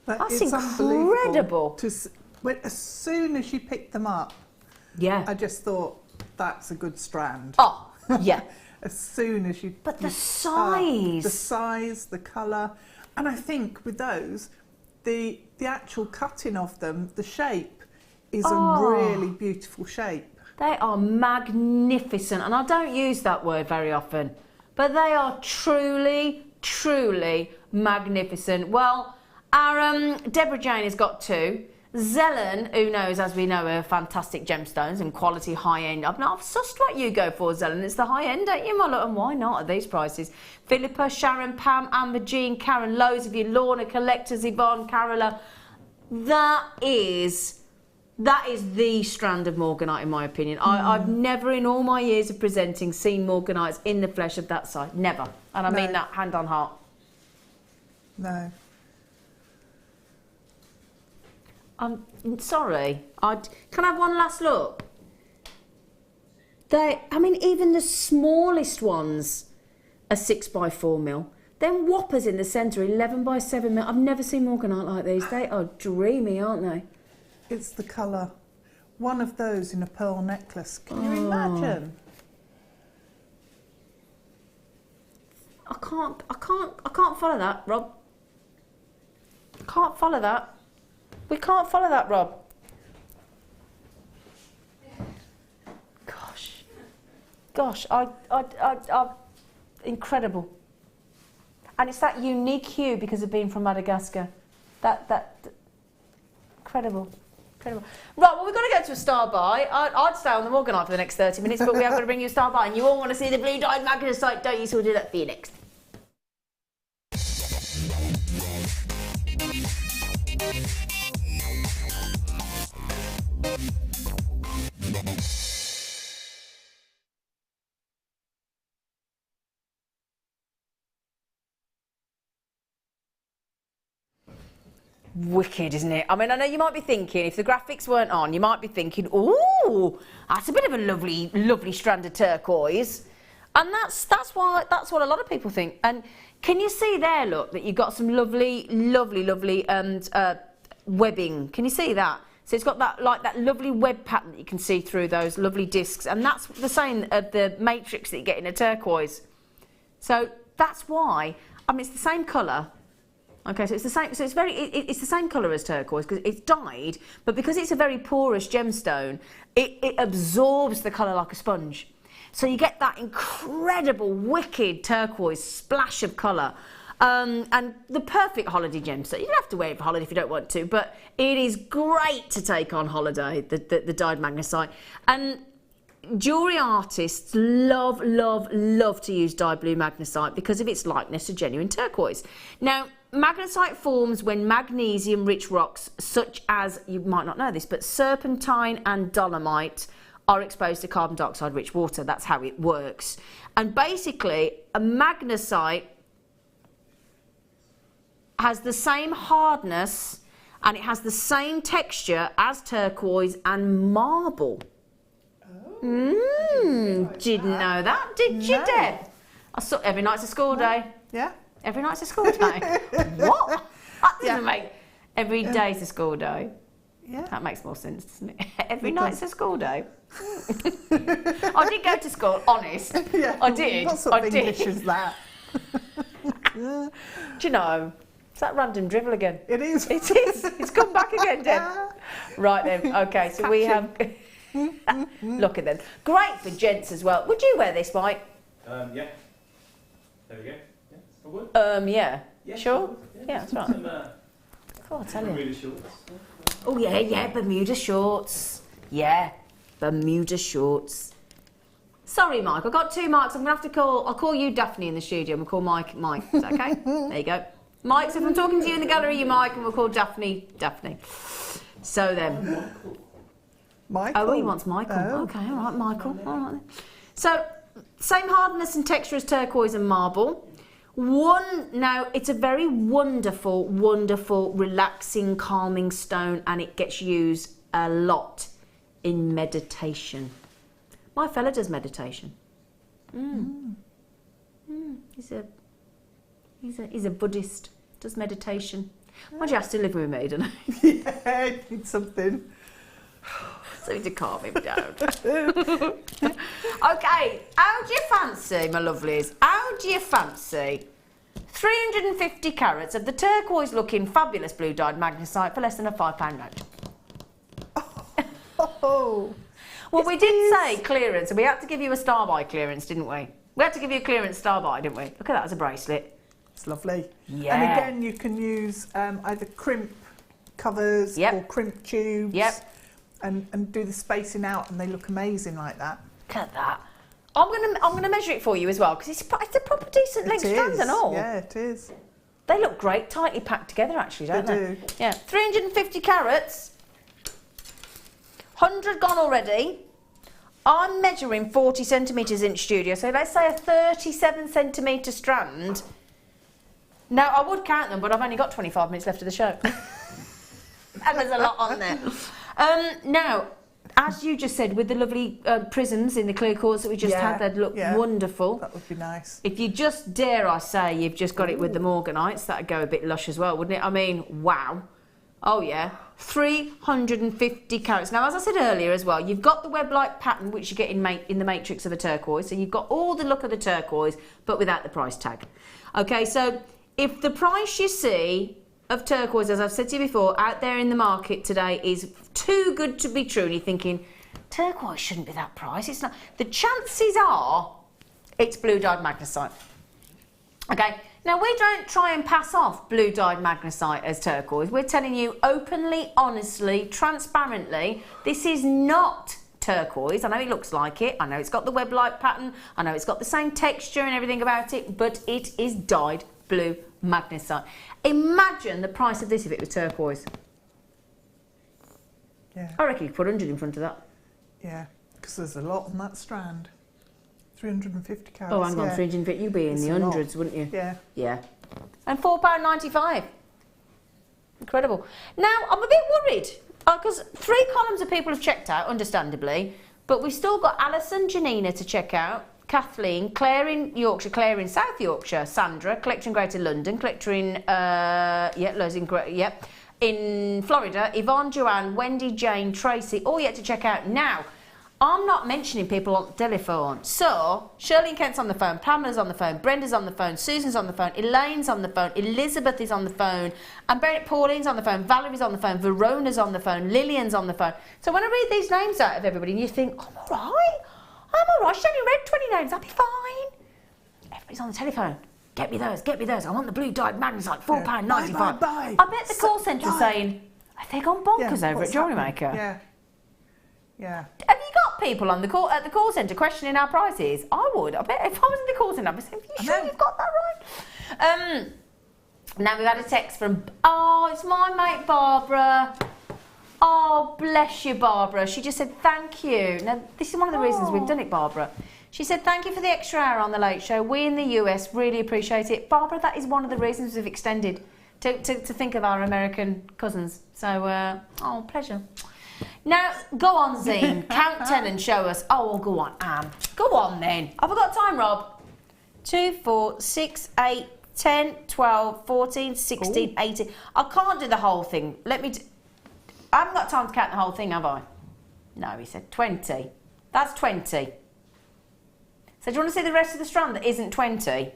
That's incredible. As soon as you picked them up, I just thought, that's a good strand. Oh, yeah. As soon as you... But the size. The size, the colour. And I think with those, the actual cutting of them, the shape is a really beautiful shape. They are magnificent, and I don't use that word very often, but they are truly, truly magnificent. Well, our Deborah Jane has got 2. Zelen, who knows, as we know, are fantastic gemstones and quality high-end. I've sussed what you go for, Zelen. It's the high-end, don't you, my love? And why not at these prices? Philippa, Sharon, Pam, Amber, Jean, Karen, loads of you, Lorna, collectors, Yvonne, Carola. That is the strand of Morganite, in my opinion. I've never, in all my years of presenting, seen Morganites in the flesh of that size. Never. And I mean that hand on heart. No. I'm sorry. Can I have one last look? I mean, even the smallest ones are 6x4mm. Then whoppers in the centre, 11x7mm. I've never seen Morganite like these. They are dreamy, aren't they? It's the colour. One of those in a pearl necklace. Can you imagine? I can't follow that, Rob. Can't follow that. We can't follow that, Rob. Gosh, incredible. And it's that unique hue because of being from Madagascar. That incredible. Right, well, we've got to go to a star buy. I'd stay on the Morganite for the next 30 minutes, but we have got to bring you a star buy, and you all want to see the blue dyed magnesite, don't you? So we'll do that for you next. Wicked, isn't it? I mean, I know you might be thinking, if the graphics weren't on, you might be thinking, ooh, that's a bit of a lovely strand of turquoise. And that's what a lot of people think. And can you see there, look, that you've got some lovely webbing? Can you see that? So it's got that lovely web pattern that you can see through those lovely discs, and that's the same of the matrix that you get in a turquoise. So that's why. I mean, it's the same colour. Okay, so it's the same. So it's the same colour as turquoise because it's dyed, but because it's a very porous gemstone, it absorbs the colour like a sponge. So you get that incredible, wicked turquoise splash of colour. And the perfect holiday gemstone. You don't have to wear it for holiday if you don't want to, but it is great to take on holiday, the dyed magnesite. And jewellery artists love to use dyed blue magnesite because of its likeness to genuine turquoise. Now, magnesite forms when magnesium-rich rocks, such as, you might not know this, but serpentine and dolomite are exposed to carbon dioxide-rich water. That's how it works. And basically, a magnesite has the same hardness and it has the same texture as turquoise and marble. Didn't know that, did you, Deb? I saw every night's a school day. Yeah. Every night's a school day. What? That doesn't make... Every day's a school day. Yeah. That makes more sense, doesn't it? Every night's a school day. I did go to school, honest. Yeah. I did. What sort of English is that? Do you know? It's that random dribble again. It is. It is. It's come back again, Deb. Right then. Okay, so we have... Look at them. Great for gents as well. Would you wear this, Mike? Yeah. There we go. Yeah, all good. Yeah. Yeah, sure? Yeah, Yeah, that's right. Some, Go on, tell you. Bermuda shorts. Oh yeah, Bermuda shorts. Yeah, Bermuda shorts. Sorry, Mike, I've got two Mikes. I'm gonna have to call. I'll call you Daphne in the studio. I'm gonna call Mike. Is that okay? There you go. Mike, so if I'm talking to you in the gallery, you're Mike, and we'll call Daphne. So then. Michael. Oh, he wants Michael. Oh. Okay, all right, Michael. All right. So, same hardness and texture as turquoise and marble. Now, it's a very wonderful, relaxing, calming stone, and it gets used a lot in meditation. My fella does meditation. He's a Buddhist. Does meditation. Why do you have to live with me, don't you? Yeah, need something. Something to calm him down. Okay, how do you fancy, my lovelies? How do you fancy 350 carats of the turquoise-looking, fabulous blue-dyed magnesite for less than a £5 note? Oh. Well, we did say clearance, and we had to give you a star-buy clearance, didn't we? We had to give you a clearance star-buy, didn't we? Look at that as a bracelet. It's lovely. Yeah. And again, you can use either crimp covers or crimp tubes. Yep. And do the spacing out, and they look amazing like that. Look at that. I'm gonna measure it for you as well, because it's a proper decent length strand and all. Yeah, it is. They look great, tightly packed together actually, don't they? They do. Yeah, 350 carats. 100 gone already. I'm measuring 40 centimetres in studio, so let's say a 37 centimetre strand. Now, I would count them, but I've only got 25 minutes left of the show. And there's a lot on there. Now, as you just said, with the lovely prisms in the clear quartz that we just had, they'd look wonderful. That would be nice. If you just dare, I say, you've just got it with the Morganites, that'd go a bit lush as well, wouldn't it? I mean, wow. Oh, yeah. 350 carats. Now, as I said earlier as well, you've got the web-like pattern, which you get in the matrix of a turquoise. So you've got all the look of the turquoise, but without the price tag. Okay, so if the price you see of turquoise, as I've said to you before, out there in the market today is too good to be true, and you're thinking, turquoise shouldn't be that price. It's not. The chances are it's blue-dyed magnesite. Okay, now we don't try and pass off blue-dyed magnesite as turquoise. We're telling you openly, honestly, transparently, this is not turquoise. I know it looks like it. I know it's got the web-like pattern. I know it's got the same texture and everything about it, but it is dyed blue magnesite. Imagine the price of this if it was turquoise. Yeah. I reckon you could put 100 in front of that. Yeah, because there's a lot on that strand. 350 carats. Oh, hang on, 350. You'd be in the hundreds, wouldn't you? Yeah. Yeah. And £4.95. Incredible. Now, I'm a bit worried because 3 columns of people have checked out, understandably, but we've still got Alison, Janina to check out, Kathleen, Claire in Yorkshire, Claire in South Yorkshire, Sandra, collector in Greater London, collector in, in Florida, Yvonne, Joanne, Wendy, Jane, Tracy, all yet to check out. Now, I'm not mentioning people on the telephone. So, Shirley and Kent's on the phone, Pamela's on the phone, Brenda's on the phone, Susan's on the phone, Elaine's on the phone, Elizabeth is on the phone, and Pauline's on the phone, Valerie's on the phone, Verona's on the phone, Lillian's on the phone. So when I read these names out of everybody and you think, I'm all right, she's only read 20 names, I'll be fine. Everybody's on the telephone. Get me those. I want the blue-dyed magnesite, £4.95. Buy. I bet the call centre's saying, have they gone bonkers over at Jewellery Maker? Yeah. Yeah. Have you got people on the call at the call centre questioning our prices. I would. I bet if I was in the call centre, I'd be saying, "Are you sure you've got that right?" Now we've had a text from. Oh, it's my mate Barbara. Oh, bless you, Barbara. She just said thank you. Now this is one of the reasons we've done it, Barbara. She said thank you for the extra hour on the Late Show. We in the US really appreciate it, Barbara. That is one of the reasons we've extended to think of our American cousins. So, oh, pleasure. Now, go on, Zine. Count 10 and show us. Oh, well, go on, Anne. Go on, then. Have I got time, Rob? 2, 4, 6, 8, 10, 12, 14, 16, 18. I can't do the whole thing. I haven't got time to count the whole thing, have I? No, he said 20. That's 20. So do you want to see the rest of the strand that isn't 20?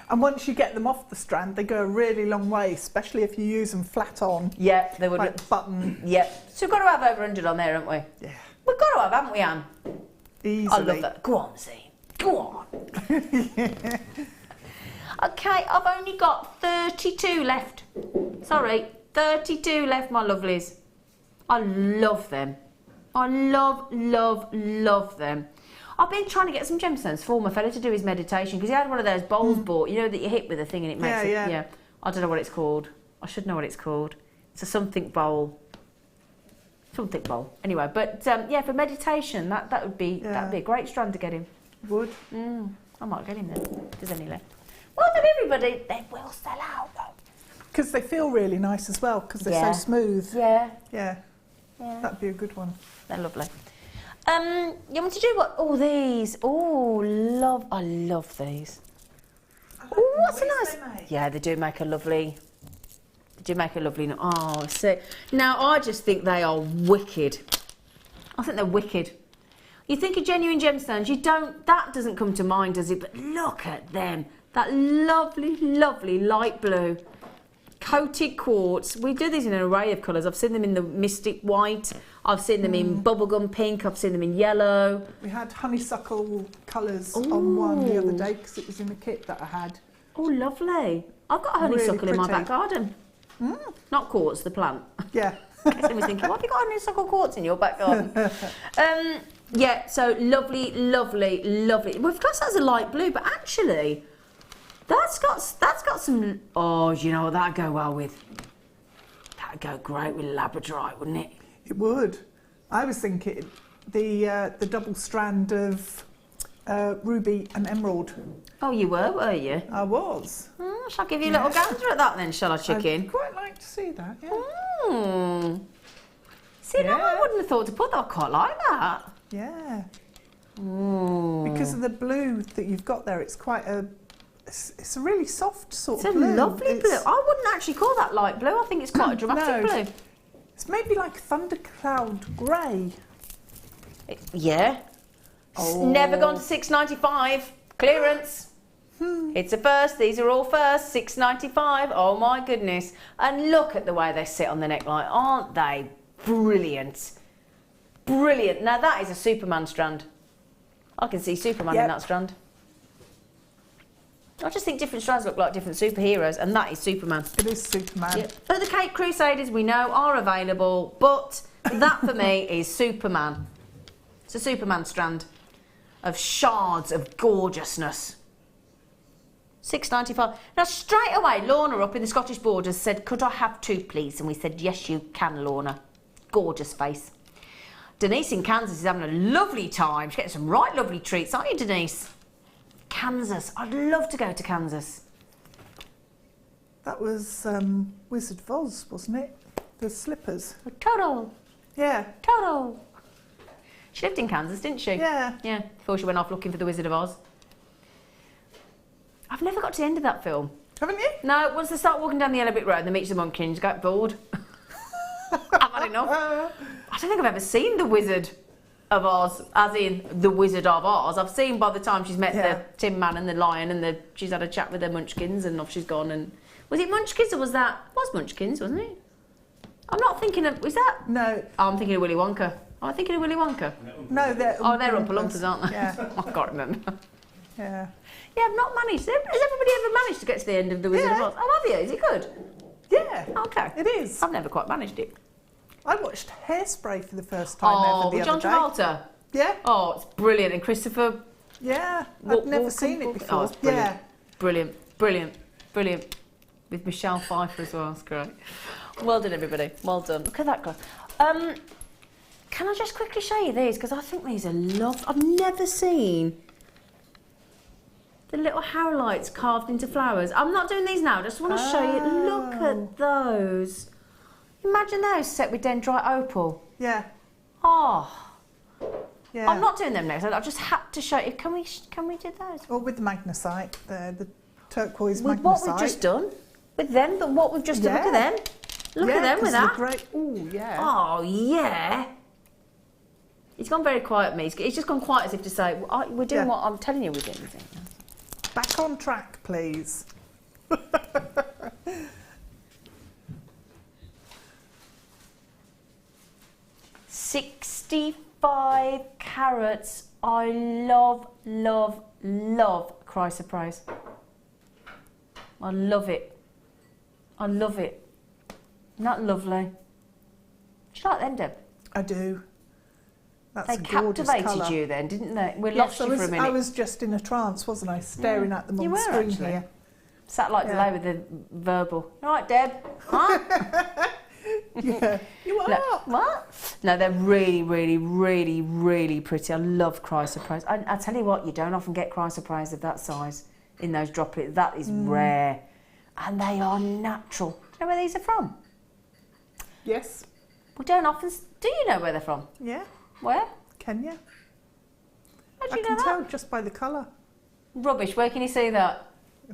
And once you get them off the strand, they go a really long way, especially if you use them flat on. Yeah, they would. Like button. Yeah. So we've got to have over 100 on there, haven't we? Yeah. We've got to have, haven't we, Anne? Easily. I love that. Go on, Z. Go on. Okay, I've only got 32 left. Sorry, 32 left, my lovelies. I love them. I love, love, love them. I've been trying to get some gemstones for my fella to do his meditation because he had one of those bowls bought, you know, that you hit with a thing and it makes it. Yeah. I don't know what it's called. I should know what it's called. It's a something bowl. Something bowl. Anyway, but yeah, for meditation, that would be a great strand to get him. Would. I might get him then. If there's any left. Well, not everybody. They will sell out though. Because they feel really nice as well because they're so smooth. Yeah. Yeah. That'd be a good one. They're lovely. You want to do what? Oh, these. Oh, I love these. Oh, what's a nice. Yeah, they do make a lovely. Oh, so now I just think they are wicked. I think they're wicked. You think of genuine gemstones, that doesn't come to mind, does it? But look at them. That lovely, lovely light blue. Coated quartz. We do these in an array of colours. I've seen them in the mystic white. I've seen them in bubblegum pink. I've seen them in yellow. We had honeysuckle colours on one the other day because it was in the kit that I had. Oh, lovely. I've got a honeysuckle in my back garden. Not quartz, the plant. Yeah. I was thinking, why have you got honeysuckle quartz in your back garden? Yeah, so lovely, lovely, lovely. We've classed that as a light blue, but actually, that's got some. Oh, you know what that'd go well with? That'd go great with labradorite, wouldn't it? It would. I was thinking the double strand of ruby and emerald. Oh, you were you? I was. Shall I give you a little gander at that then, shall I, chicken? I'd quite like to see that, yeah. See, no, I wouldn't have thought to put that. I quite like that. Yeah. Because of the blue that you've got there, it's quite it's a really soft sort of blue. It's a lovely blue. I wouldn't actually call that light blue. I think it's quite a dramatic blue. It's maybe like thundercloud grey. Yeah. Oh. Never gone to $6.95. Clearance. It's a first. These are all first. $6.95. Oh my goodness. And look at the way they sit on the neckline. Aren't they brilliant? Brilliant. Now that is a Superman strand. I can see Superman in that strand. I just think different strands look like different superheroes, and that is Superman. It is Superman. Yeah. But the Cape Crusaders we know are available, but that for me is Superman. It's a Superman strand of shards of gorgeousness. $6.95. Now straight away, Lorna up in the Scottish Borders said, "Could I have two, please?" And we said, "Yes, you can, Lorna." Gorgeous face. Denise in Kansas is having a lovely time. She's getting some right lovely treats, aren't you, Denise? Kansas. I'd love to go to Kansas. That was Wizard of Oz, wasn't it? The slippers. Total. Yeah. Total. She lived in Kansas, didn't she? Yeah. Yeah, before she went off looking for the Wizard of Oz. I've never got to the end of that film. Haven't you? No, once they start walking down the Yellow Brick Road and they meet the Munchkins, get bored. I've had enough. I don't think I've ever seen the Wizard of Oz, as in the Wizard of Oz. I've seen by the time she's met the Tin Man and the Lion and she's had a chat with the Munchkins and off she's gone. And was it Munchkins or was Munchkins, wasn't it? I'm not thinking of, was that? No. Oh, I'm thinking of Willy Wonka. I'm thinking of Willy Wonka. No, they're Oompa Loompas, aren't they? Yeah. I can't remember. Yeah. Yeah, I've not managed. Has everybody ever managed to get to the end of the Wizard of Oz? Oh, have you? Is it good? Yeah. Okay. It is. I've never quite managed it. I watched Hairspray for the first time ever the with other John day. Travolta. Yeah. Oh, it's brilliant. And Christopher. Yeah, I'd never seen it before. Oh, it's brilliant. Yeah. Brilliant, brilliant, brilliant. With Michelle Pfeiffer as well. It's great. Well done, everybody. Well done. Look at that glass. Can I just quickly show you these? Because I think these are lovely. I've never seen the little howlites carved into flowers. I'm not doing these now. I just want to show you. Look at those. Imagine those set with dendrite opal. Yeah. Oh. Yeah. I'm not doing them next. I just had to show you. Can we do those? Or with the magnesite, the turquoise With magnesite. what we've just done. With them, but what we've just done. Look at them. Look at them with that. Great. Oh, yeah. Oh, yeah. It's gone very quiet, me. It's just gone quiet as if to say, we're doing what I'm telling you we're doing. Back on track, please. 65 carats. I love, love, love chrysoprase. I love it. I love it. Isn't that lovely? Do you like them, Deb? I do. That's they a gorgeous captivated colour. you then, didn't they? We lost you for a minute. I was just in a trance, wasn't I? Staring at them on the screen here. Sat like delay with the verbal. All right, Deb. Huh? Yeah, you are. No, what? No, they're really, really, really, really pretty. I love chrysoprase. I tell you what, you don't often get chrysoprase of that size in those droplets. That is rare. And they are natural. Do you know where these are from? Yes. We don't often... Do you know where they're from? Yeah. Where? Kenya. How do I you know can that? tell just by the colour. Rubbish. Where can you see that?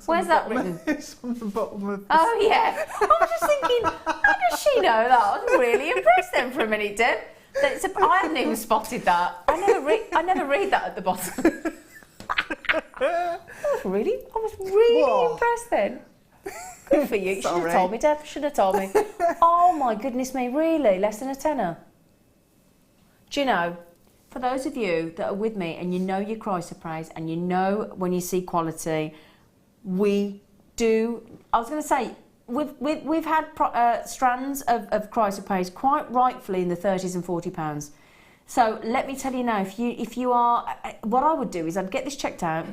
Where's that written? It's on the bottom of the... Oh, yeah. I was just thinking, how does she know that? I was really impressed then for a minute, Deb. I hadn't even spotted that. I never read that at the bottom. I was really impressed then. Good for you. You should have told me, Deb. Should have told me. Oh, my goodness me, really? Less than a tenner? Do you know, for those of you that are with me and you know your chrysoprase and you know when you see quality, we do. I was going to say, we've had strands of chrysoprase quite rightfully in the 30s and £40. So let me tell you now, if you are, what I would do is I'd get this checked out.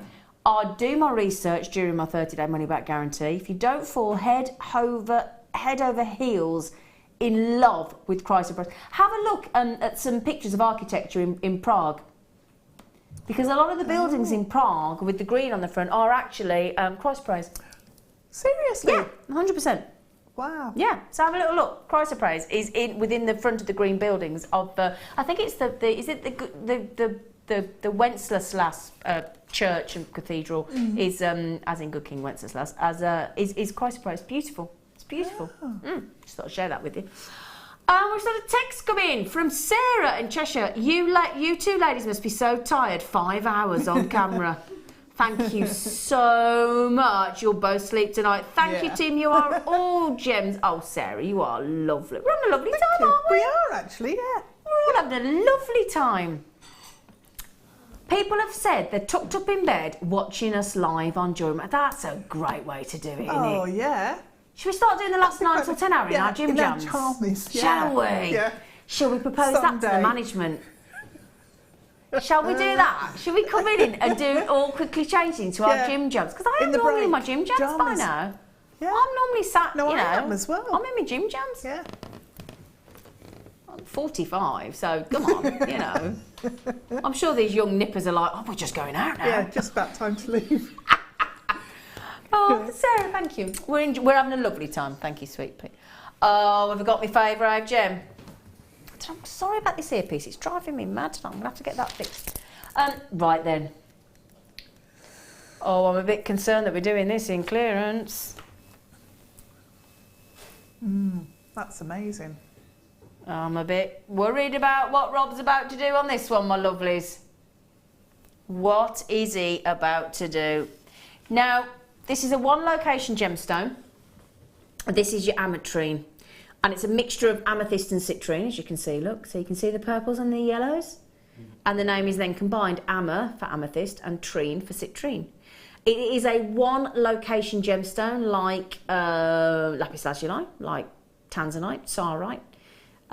I'd do my research during my 30-day money-back guarantee. If you don't fall head over heels in love with chrysoprase, have a look at some pictures of architecture in Prague. Because a lot of the buildings in Prague with the green on the front are actually chrysoprase. Seriously? Yeah, 100%. Wow. Yeah, so have a little look. Chrysoprase is within the front of the green buildings of the. I think it's the Wenceslas church and cathedral is as in Good King Wenceslas is chrysoprase. Beautiful. It's beautiful. Oh. Just thought I'd share that with you. We've got a text come in from Sarah in Cheshire. You two ladies must be so tired. 5 hours on camera. Thank you so much. You'll both sleep tonight. Thank you, team. You are all gems. Oh, Sarah, you are lovely. We're having a lovely time, aren't we? We are, actually, yeah. We're all having a lovely time. People have said they're tucked up in bed watching us live on Jewellery Maker. That's a great way to do it, isn't it? Oh, yeah. Should we start doing the last 9 till 10 hour in our gym jams? Shall we? Yeah. Shall we propose that to the management? Shall we do that? Shall we come in and do it all quickly changing to our gym jams? Because I am normally in my gym jams by now. Yeah. I'm normally sat, No, I am as well. I'm in my gym jams. Yeah. I'm 45, so come on, you know. I'm sure these young nippers are like, oh, we're just going out now. Yeah, just about time to leave. Oh, Sarah, thank you. We're having a lovely time. Thank you, sweet pea. Oh, have I got my favourite gem? I'm sorry about this earpiece. It's driving me mad. I'm going to have to get that fixed. Right then. Oh, I'm a bit concerned that we're doing this in clearance. That's amazing. I'm a bit worried about what Rob's about to do on this one, my lovelies. What is he about to do? Now, this is a one-location gemstone. This is your ametrine. And it's a mixture of amethyst and citrine, as you can see, look. So you can see the purples and the yellows. And the name is then combined Ama for amethyst and trine for citrine. It is a one-location gemstone like lapis lazuli, like tanzanite, sarite.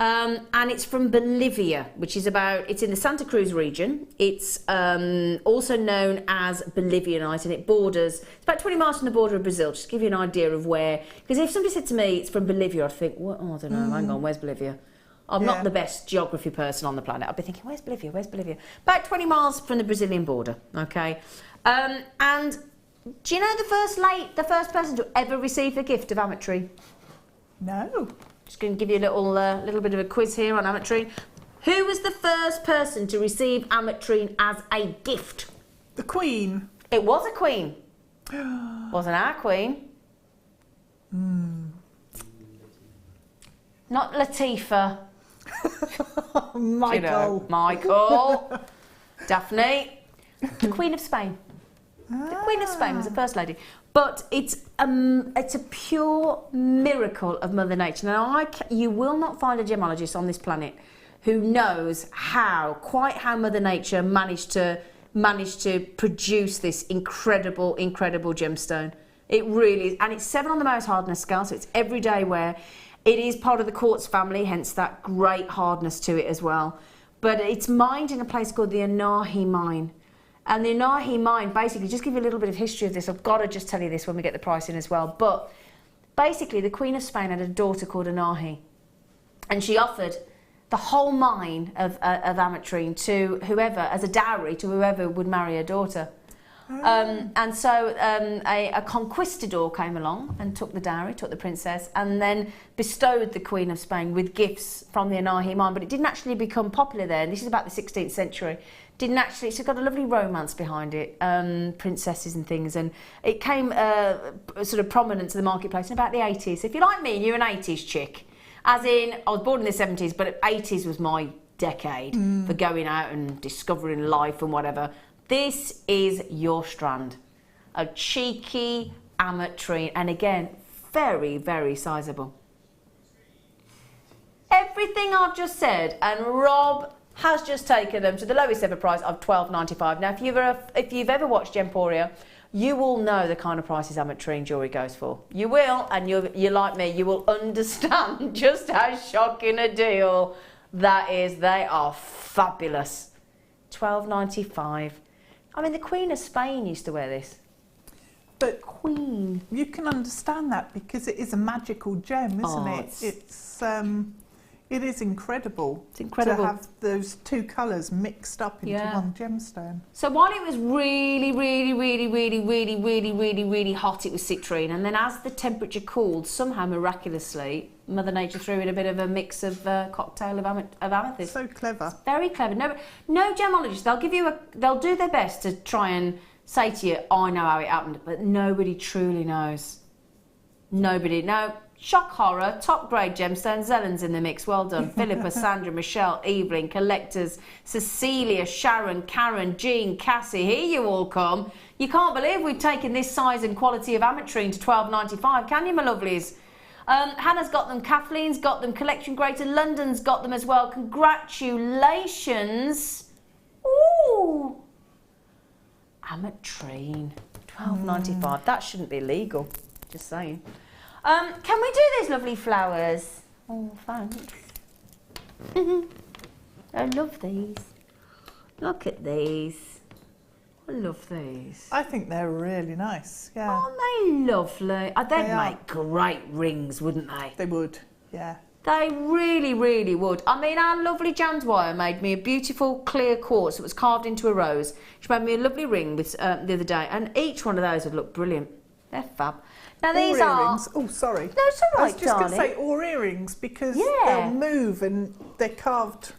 And it's from Bolivia, which is it's in the Santa Cruz region. It's also known as Bolivianite, and it's about 20 miles from the border of Brazil, just to give you an idea of where. Because if somebody said to me it's from Bolivia, I'd think, well, I don't know, hang on, where's Bolivia? I'm not the best geography person on the planet. I'd be thinking, where's Bolivia? Where's Bolivia? About 20 miles from the Brazilian border, okay? And do you know the first person to ever receive the gift of ametrine? No. Just going to give you a little bit of a quiz here on ametrine. Who was the first person to receive ametrine as a gift? The Queen. It was a queen. Wasn't our queen. Not Latifah. Michael. You know, Michael. Daphne. The Queen of Spain. The Queen of Spain was the first lady. But it's a pure miracle of Mother Nature. Now, you will not find a gemologist on this planet who knows quite how Mother Nature managed to produce this incredible gemstone. It really is. And it's 7 on the Mohs hardness scale, so it's everyday wear. It is part of the quartz family, hence that great hardness to it as well. But it's mined in a place called the Anahi mine. And the Anahi mine, basically, just give you a little bit of history of this. I've got to just tell you this when we get the price in as well. But basically, the Queen of Spain had a daughter called Anahi. And she offered the whole mine of ametrine to whoever, as a dowry to whoever would marry her daughter. And so a conquistador came along and took the dowry, took the princess, and then bestowed the Queen of Spain with gifts from the Anahi mine. But it didn't actually become popular there. And this is about the 16th century. It's got a lovely romance behind it, princesses and things, and it came sort of prominent to the marketplace in about the 80s. If you're like me, you're an 80s chick, as in, I was born in the 70s, but 80s was my decade for going out and discovering life and whatever. This is your strand, a cheeky ametrine, and again, very, very sizable. Everything I've just said, and Rob has just taken them to the lowest ever price of $12.95. Now, if you've ever watched Gemporia, you will know the kind of prices ametrine jewellery goes for. You will, and you're like me, you will understand just how shocking a deal that is. They are fabulous. $12.95. I mean, the Queen of Spain used to wear this. But Queen. You can understand that because it is a magical gem, isn't it? It is incredible. It's incredible to have those two colours mixed up into one gemstone. So while it was really, really, really, really, really, really, really, really hot, it was citrine, and then as the temperature cooled, somehow miraculously, Mother Nature threw in a bit of a mix of cocktail of amethyst. So clever. It's very clever. No gemologist. They'll do their best to try and say to you, I know how it happened, but nobody truly knows. Nobody. No. Shock horror, top grade gemstones, Zellen's in the mix, well done. Philippa, Sandra, Michelle, Evelyn, collectors, Cecilia, Sharon, Karen, Jean, Cassie, here you all come. You can't believe we've taken this size and quality of ametrine to $12.95, can you, my lovelies? Hannah's got them, Kathleen's got them, Collection Greater London's got them as well. Congratulations. Ooh. Ametrine, $12.95. That shouldn't be illegal, just saying. Can we do these lovely flowers? Oh, thanks. I love these. Look at these. I love these. I think they're really nice, yeah. Aren't they lovely? They'd make great rings, wouldn't they? They would, yeah. They really, really would. I mean, our lovely Jan's wire made me a beautiful clear quartz that was carved into a rose. She made me a lovely ring with, the other day, and each one of those would look brilliant. They're fab. Now these earrings. Oh, sorry. No, it's all right, I was just going to say or earrings because they'll move and they're carved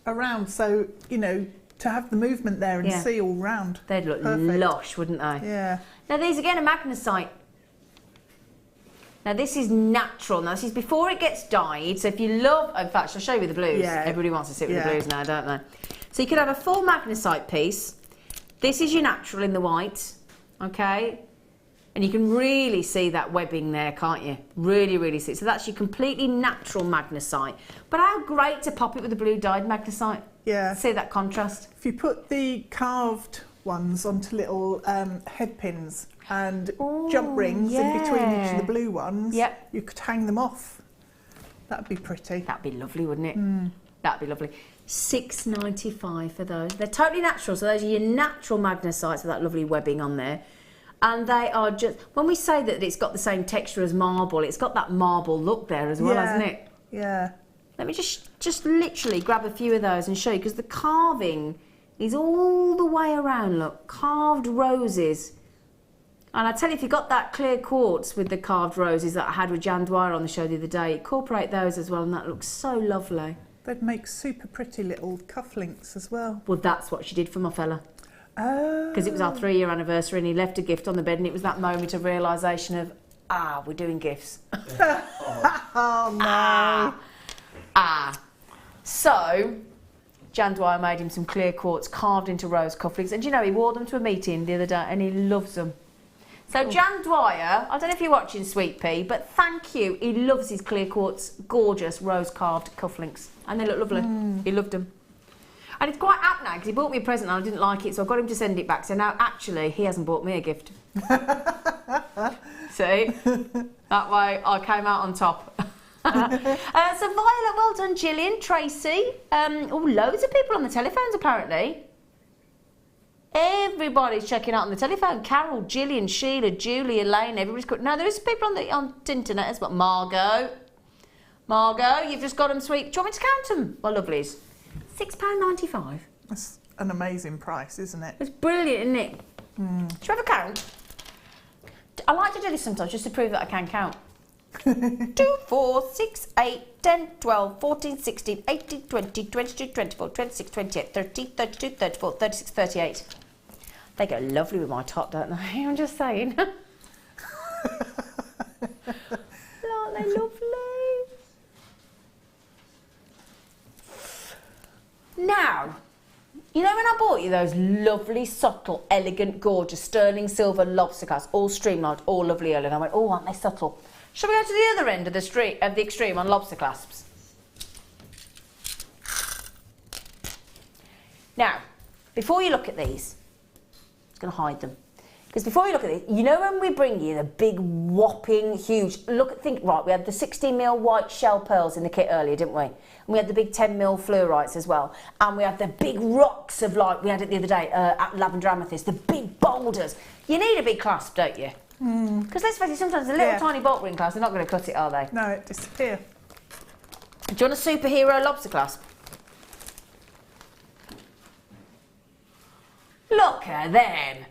around. So, you know, to have the movement there and see all round. They'd look lush, wouldn't they? Yeah. Now these again are magnesite. Now this is natural. Now this is before it gets dyed. So if you love, in fact, I'll show you with the blues. Yeah. Everybody wants to sit with the blues now, don't they? So you could have a full magnesite piece. This is your natural in the white, okay? And you can really see that webbing there, can't you? Really, really see. So that's your completely natural magnesite. But how great to pop it with the blue dyed magnesite. Yeah. See that contrast? If you put the carved ones onto little head pins and jump rings in between each of the blue ones, you could hang them off. That'd be pretty. That'd be lovely, wouldn't it? That'd be lovely. £6.95 for those. They're totally natural, so those are your natural magnesites with that lovely webbing on there. And they are just, when we say that it's got the same texture as marble, it's got that marble look there as well, hasn't it? Yeah. Let me just literally grab a few of those and show you, because the carving is all the way around, look, carved roses. And I tell you, if you've got that clear quartz with the carved roses that I had with Jan Dwyer on the show the other day, incorporate those as well, and that looks so lovely. They'd make super pretty little cufflinks as well. Well, that's what she did for my fella. Oh. Because it was our 3-year anniversary and he left a gift on the bed, and it was that moment of realisation of, we're doing gifts. Oh, no. So, Jan Dwyer made him some clear quartz carved into rose cufflinks, and you know, he wore them to a meeting the other day and he loves them. So Jan Dwyer, I don't know if you're watching, Sweet Pea, but thank you. He loves his clear quartz, gorgeous rose carved cufflinks, and they look lovely. He loved them. And it's quite apt now, because he bought me a present and I didn't like it, so I got him to send it back. So now, actually, he hasn't bought me a gift. See? That way I came out on top. So Violet, well done, Gillian, Tracy. Loads of people on the telephones, apparently. Everybody's checking out on the telephone. Carol, Gillian, Sheila, Julie, Elaine, everybody's got... No, there is people on the internet as well. Margot, you've just got them, sweet. Do you want me to count them? My lovelies. £6.95. That's an amazing price, isn't it? It's brilliant, isn't it? Do you have a count? I like to do this sometimes just to prove that I can count. 2, 4, 6, 8, 10, 12, 14, 16, 18, 20, 22, 24, 26, 28, 30, 32, 34, 36, 38. They go lovely with my top, don't they? I'm just saying. Aren't they lovely? Now, you know when I bought you those lovely, subtle, elegant, gorgeous sterling silver lobster clasps, all streamlined, all lovely early, and I went, oh, aren't they subtle? Shall we go to the other end of the extreme on lobster clasps? Now, before you look at these, I'm just going to hide them. Because before you look at these, you know when we bring you the big, whopping, huge, right, we had the 16mm white shell pearls in the kit earlier, didn't we? And we had the big 10mm fluorites as well. And we had the big rocks of, like, we had it the other day, lavender amethyst, the big boulders. You need a big clasp, don't you? Because let's face it, sometimes a little tiny bolt ring clasp, they're not going to cut it, are they? No, it disappears. Do you want a superhero lobster clasp? Look at them!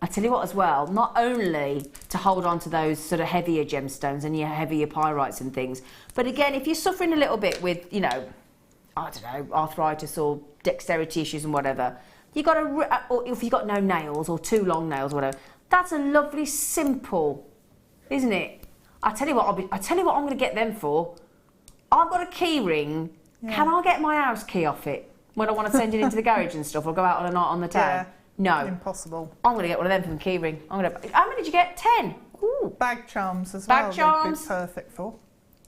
I tell you what as well, not only to hold on to those sort of heavier gemstones and your heavier pyrites and things, but again, if you're suffering a little bit with, you know, I don't know, arthritis or dexterity issues and whatever, you got to, or if you've got no nails or too long nails or whatever, that's a lovely, simple, isn't it? I tell you what, I'm going to get them for. I've got a key ring. Yeah. Can I get my house key off it when I want to send it into the garage and stuff, or go out on a night on the town? Yeah. No. Impossible. I'm going to get one of them from the key ring. How many did you get? 10. Ooh. Bag charms as well. Bag charms. They'd be perfect for.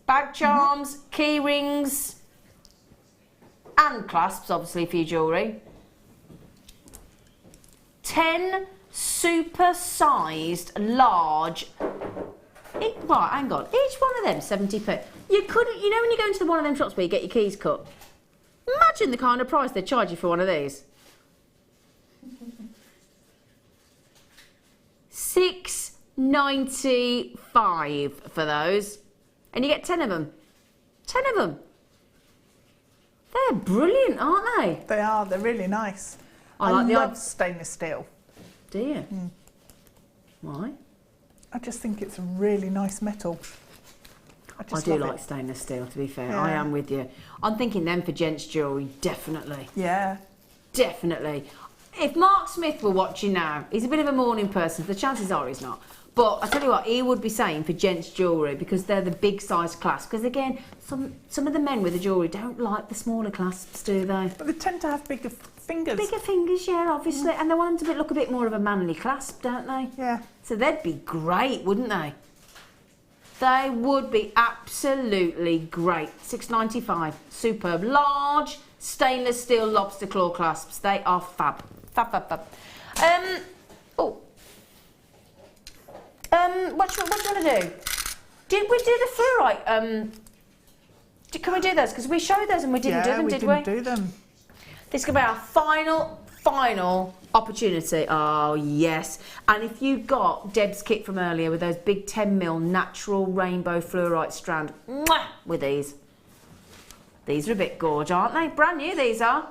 Bag charms, key rings, and clasps, obviously, for your jewellery. 10 super-sized, large... Right, hang on. Each one of them, 70p. You couldn't... You know when you go into one of them shops where you get your keys cut? Imagine the kind of price they'd charge you for one of these. $6.95 for those. And you get 10 of them. 10 of them. They're brilliant, aren't they? They are. They're really nice. I love stainless steel. Do you? Why? I just think it's a really nice metal. I do like stainless steel, to be fair. Yeah. I am with you. I'm thinking them for gents jewellery, definitely. Yeah. Definitely. If Mark Smith were watching now, he's a bit of a morning person, so the chances are he's not. But I tell you what, he would be saying for gents jewellery, because they're the big size clasps. Because again, some of the men with the jewellery don't like the smaller clasps, do they? But they tend to have bigger fingers. Bigger fingers, yeah, obviously. And they want to look a bit more of a manly clasp, don't they? Yeah. So they'd be great, wouldn't they? They would be absolutely great. $6.95, superb. Large stainless steel lobster claw clasps. They are fab. Fab, fab, fab. What do you want to do? Did we do the fluorite? Can we do those? Because we showed those and we didn't do them, did we? Yeah, we didn't do them. This could be our final opportunity. Oh, yes. And if you got Deb's kit from earlier with those big 10mm natural rainbow fluorite strand, mwah, with these. These are a bit gorge, aren't they? Brand new, these are.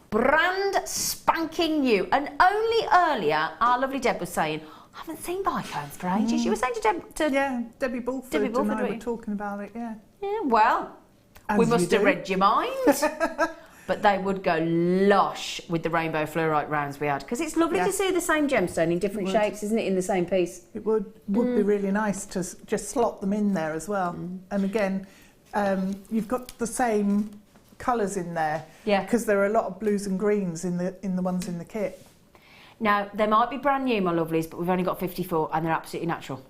Brand spanking new. And only earlier, our lovely Deb was saying, I haven't seen bicones for ages. You were saying to Deb... Yeah, Debbie Bulford and I were talking about it, yeah. Yeah, well, we must have read your mind. But they would go lush with the rainbow fluorite rounds we had. Because it's lovely to see the same gemstone in different shapes, isn't it, in the same piece? It would be really nice to just slot them in there as well. And again, you've got the same colours in there. Yeah. Because there are a lot of blues and greens in the ones in the kit. Now, they might be brand new, my lovelies, but we've only got 54 and they're absolutely natural.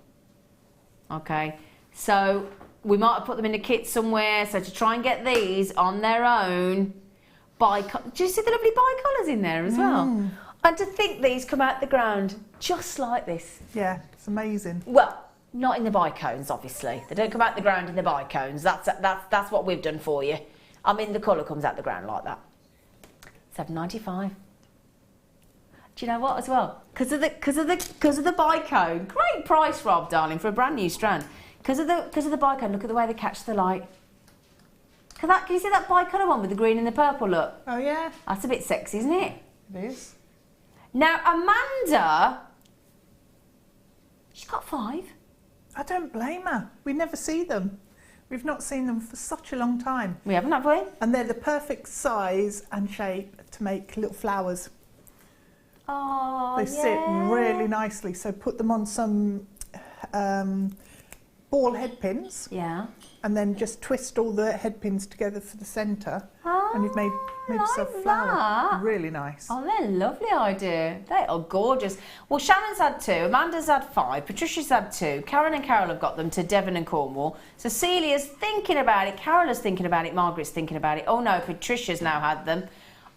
Okay, so we might have put them in the kit somewhere. So to try and get these on their own, do you see the lovely bicolours in there as well? And to think these come out the ground just like this. Yeah, it's amazing. Well, not in the bicones, obviously. They don't come out the ground in the bicones. That's what we've done for you. I mean, the colour comes out the ground like that. $7.95. Do you know what as well? Because of the bicone. Great price, Rob, darling, for a brand new strand. Because of the bicone, look at the way they catch the light. Can you see that bicolour one with the green and the purple look? Oh yeah. That's a bit sexy, isn't it? It is. Now Amanda, she's got 5. I don't blame her. We never see them. We've not seen them for such a long time. We haven't, have we? And they're the perfect size and shape to make little flowers. Oh, they sit really nicely. So put them on some ball head pins. Yeah. And then just twist all the head pins together for the centre. And you've made yourself a flower. That. Really nice. Oh, they're a lovely idea. They are gorgeous. Well, Shannon's had 2, Amanda's had 5, Patricia's had 2, Karen and Carol have got them to Devon and Cornwall. Cecilia's thinking about it, Carol is thinking about it, Margaret's thinking about it. Oh no, Patricia's now had them.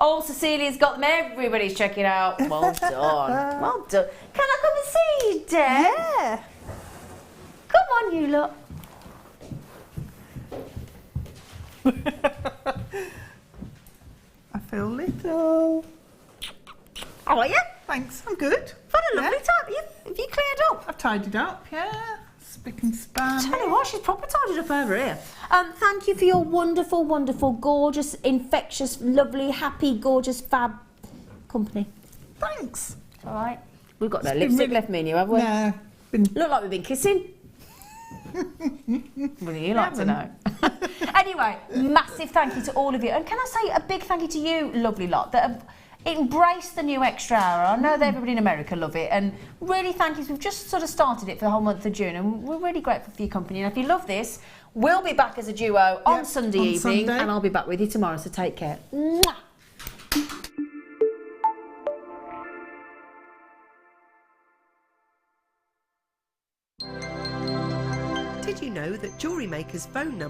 Oh, Cecilia's got them, everybody's checking out. Well done. Well done. Can I come and see you, Deb? Yeah. Come on, you lot. I feel little. Oh, are you? Thanks, I'm good. I've had a lovely time. Have you cleared up? I've tidied up, yeah. Spick and span. Tell you what, she's proper tidied up over here. Thank you for your wonderful, wonderful, gorgeous, infectious, lovely, happy, gorgeous, fab company. Thanks. All right. We've got no lipstick left, me and you, have we? No. Look like we've been kissing. Wouldn't you like to know? Anyway, massive thank you to all of you. And can I say a big thank you to you, lovely lot, that have embraced the new extra hour. I know that everybody in America love it. And really thank you. We've just sort of started it for the whole month of June. And we're really grateful for your company. And if you love this, we'll be back as a duo on Sunday evening. And I'll be back with you tomorrow. So take care. Mwah! Did you know that Jewellery Maker's phone number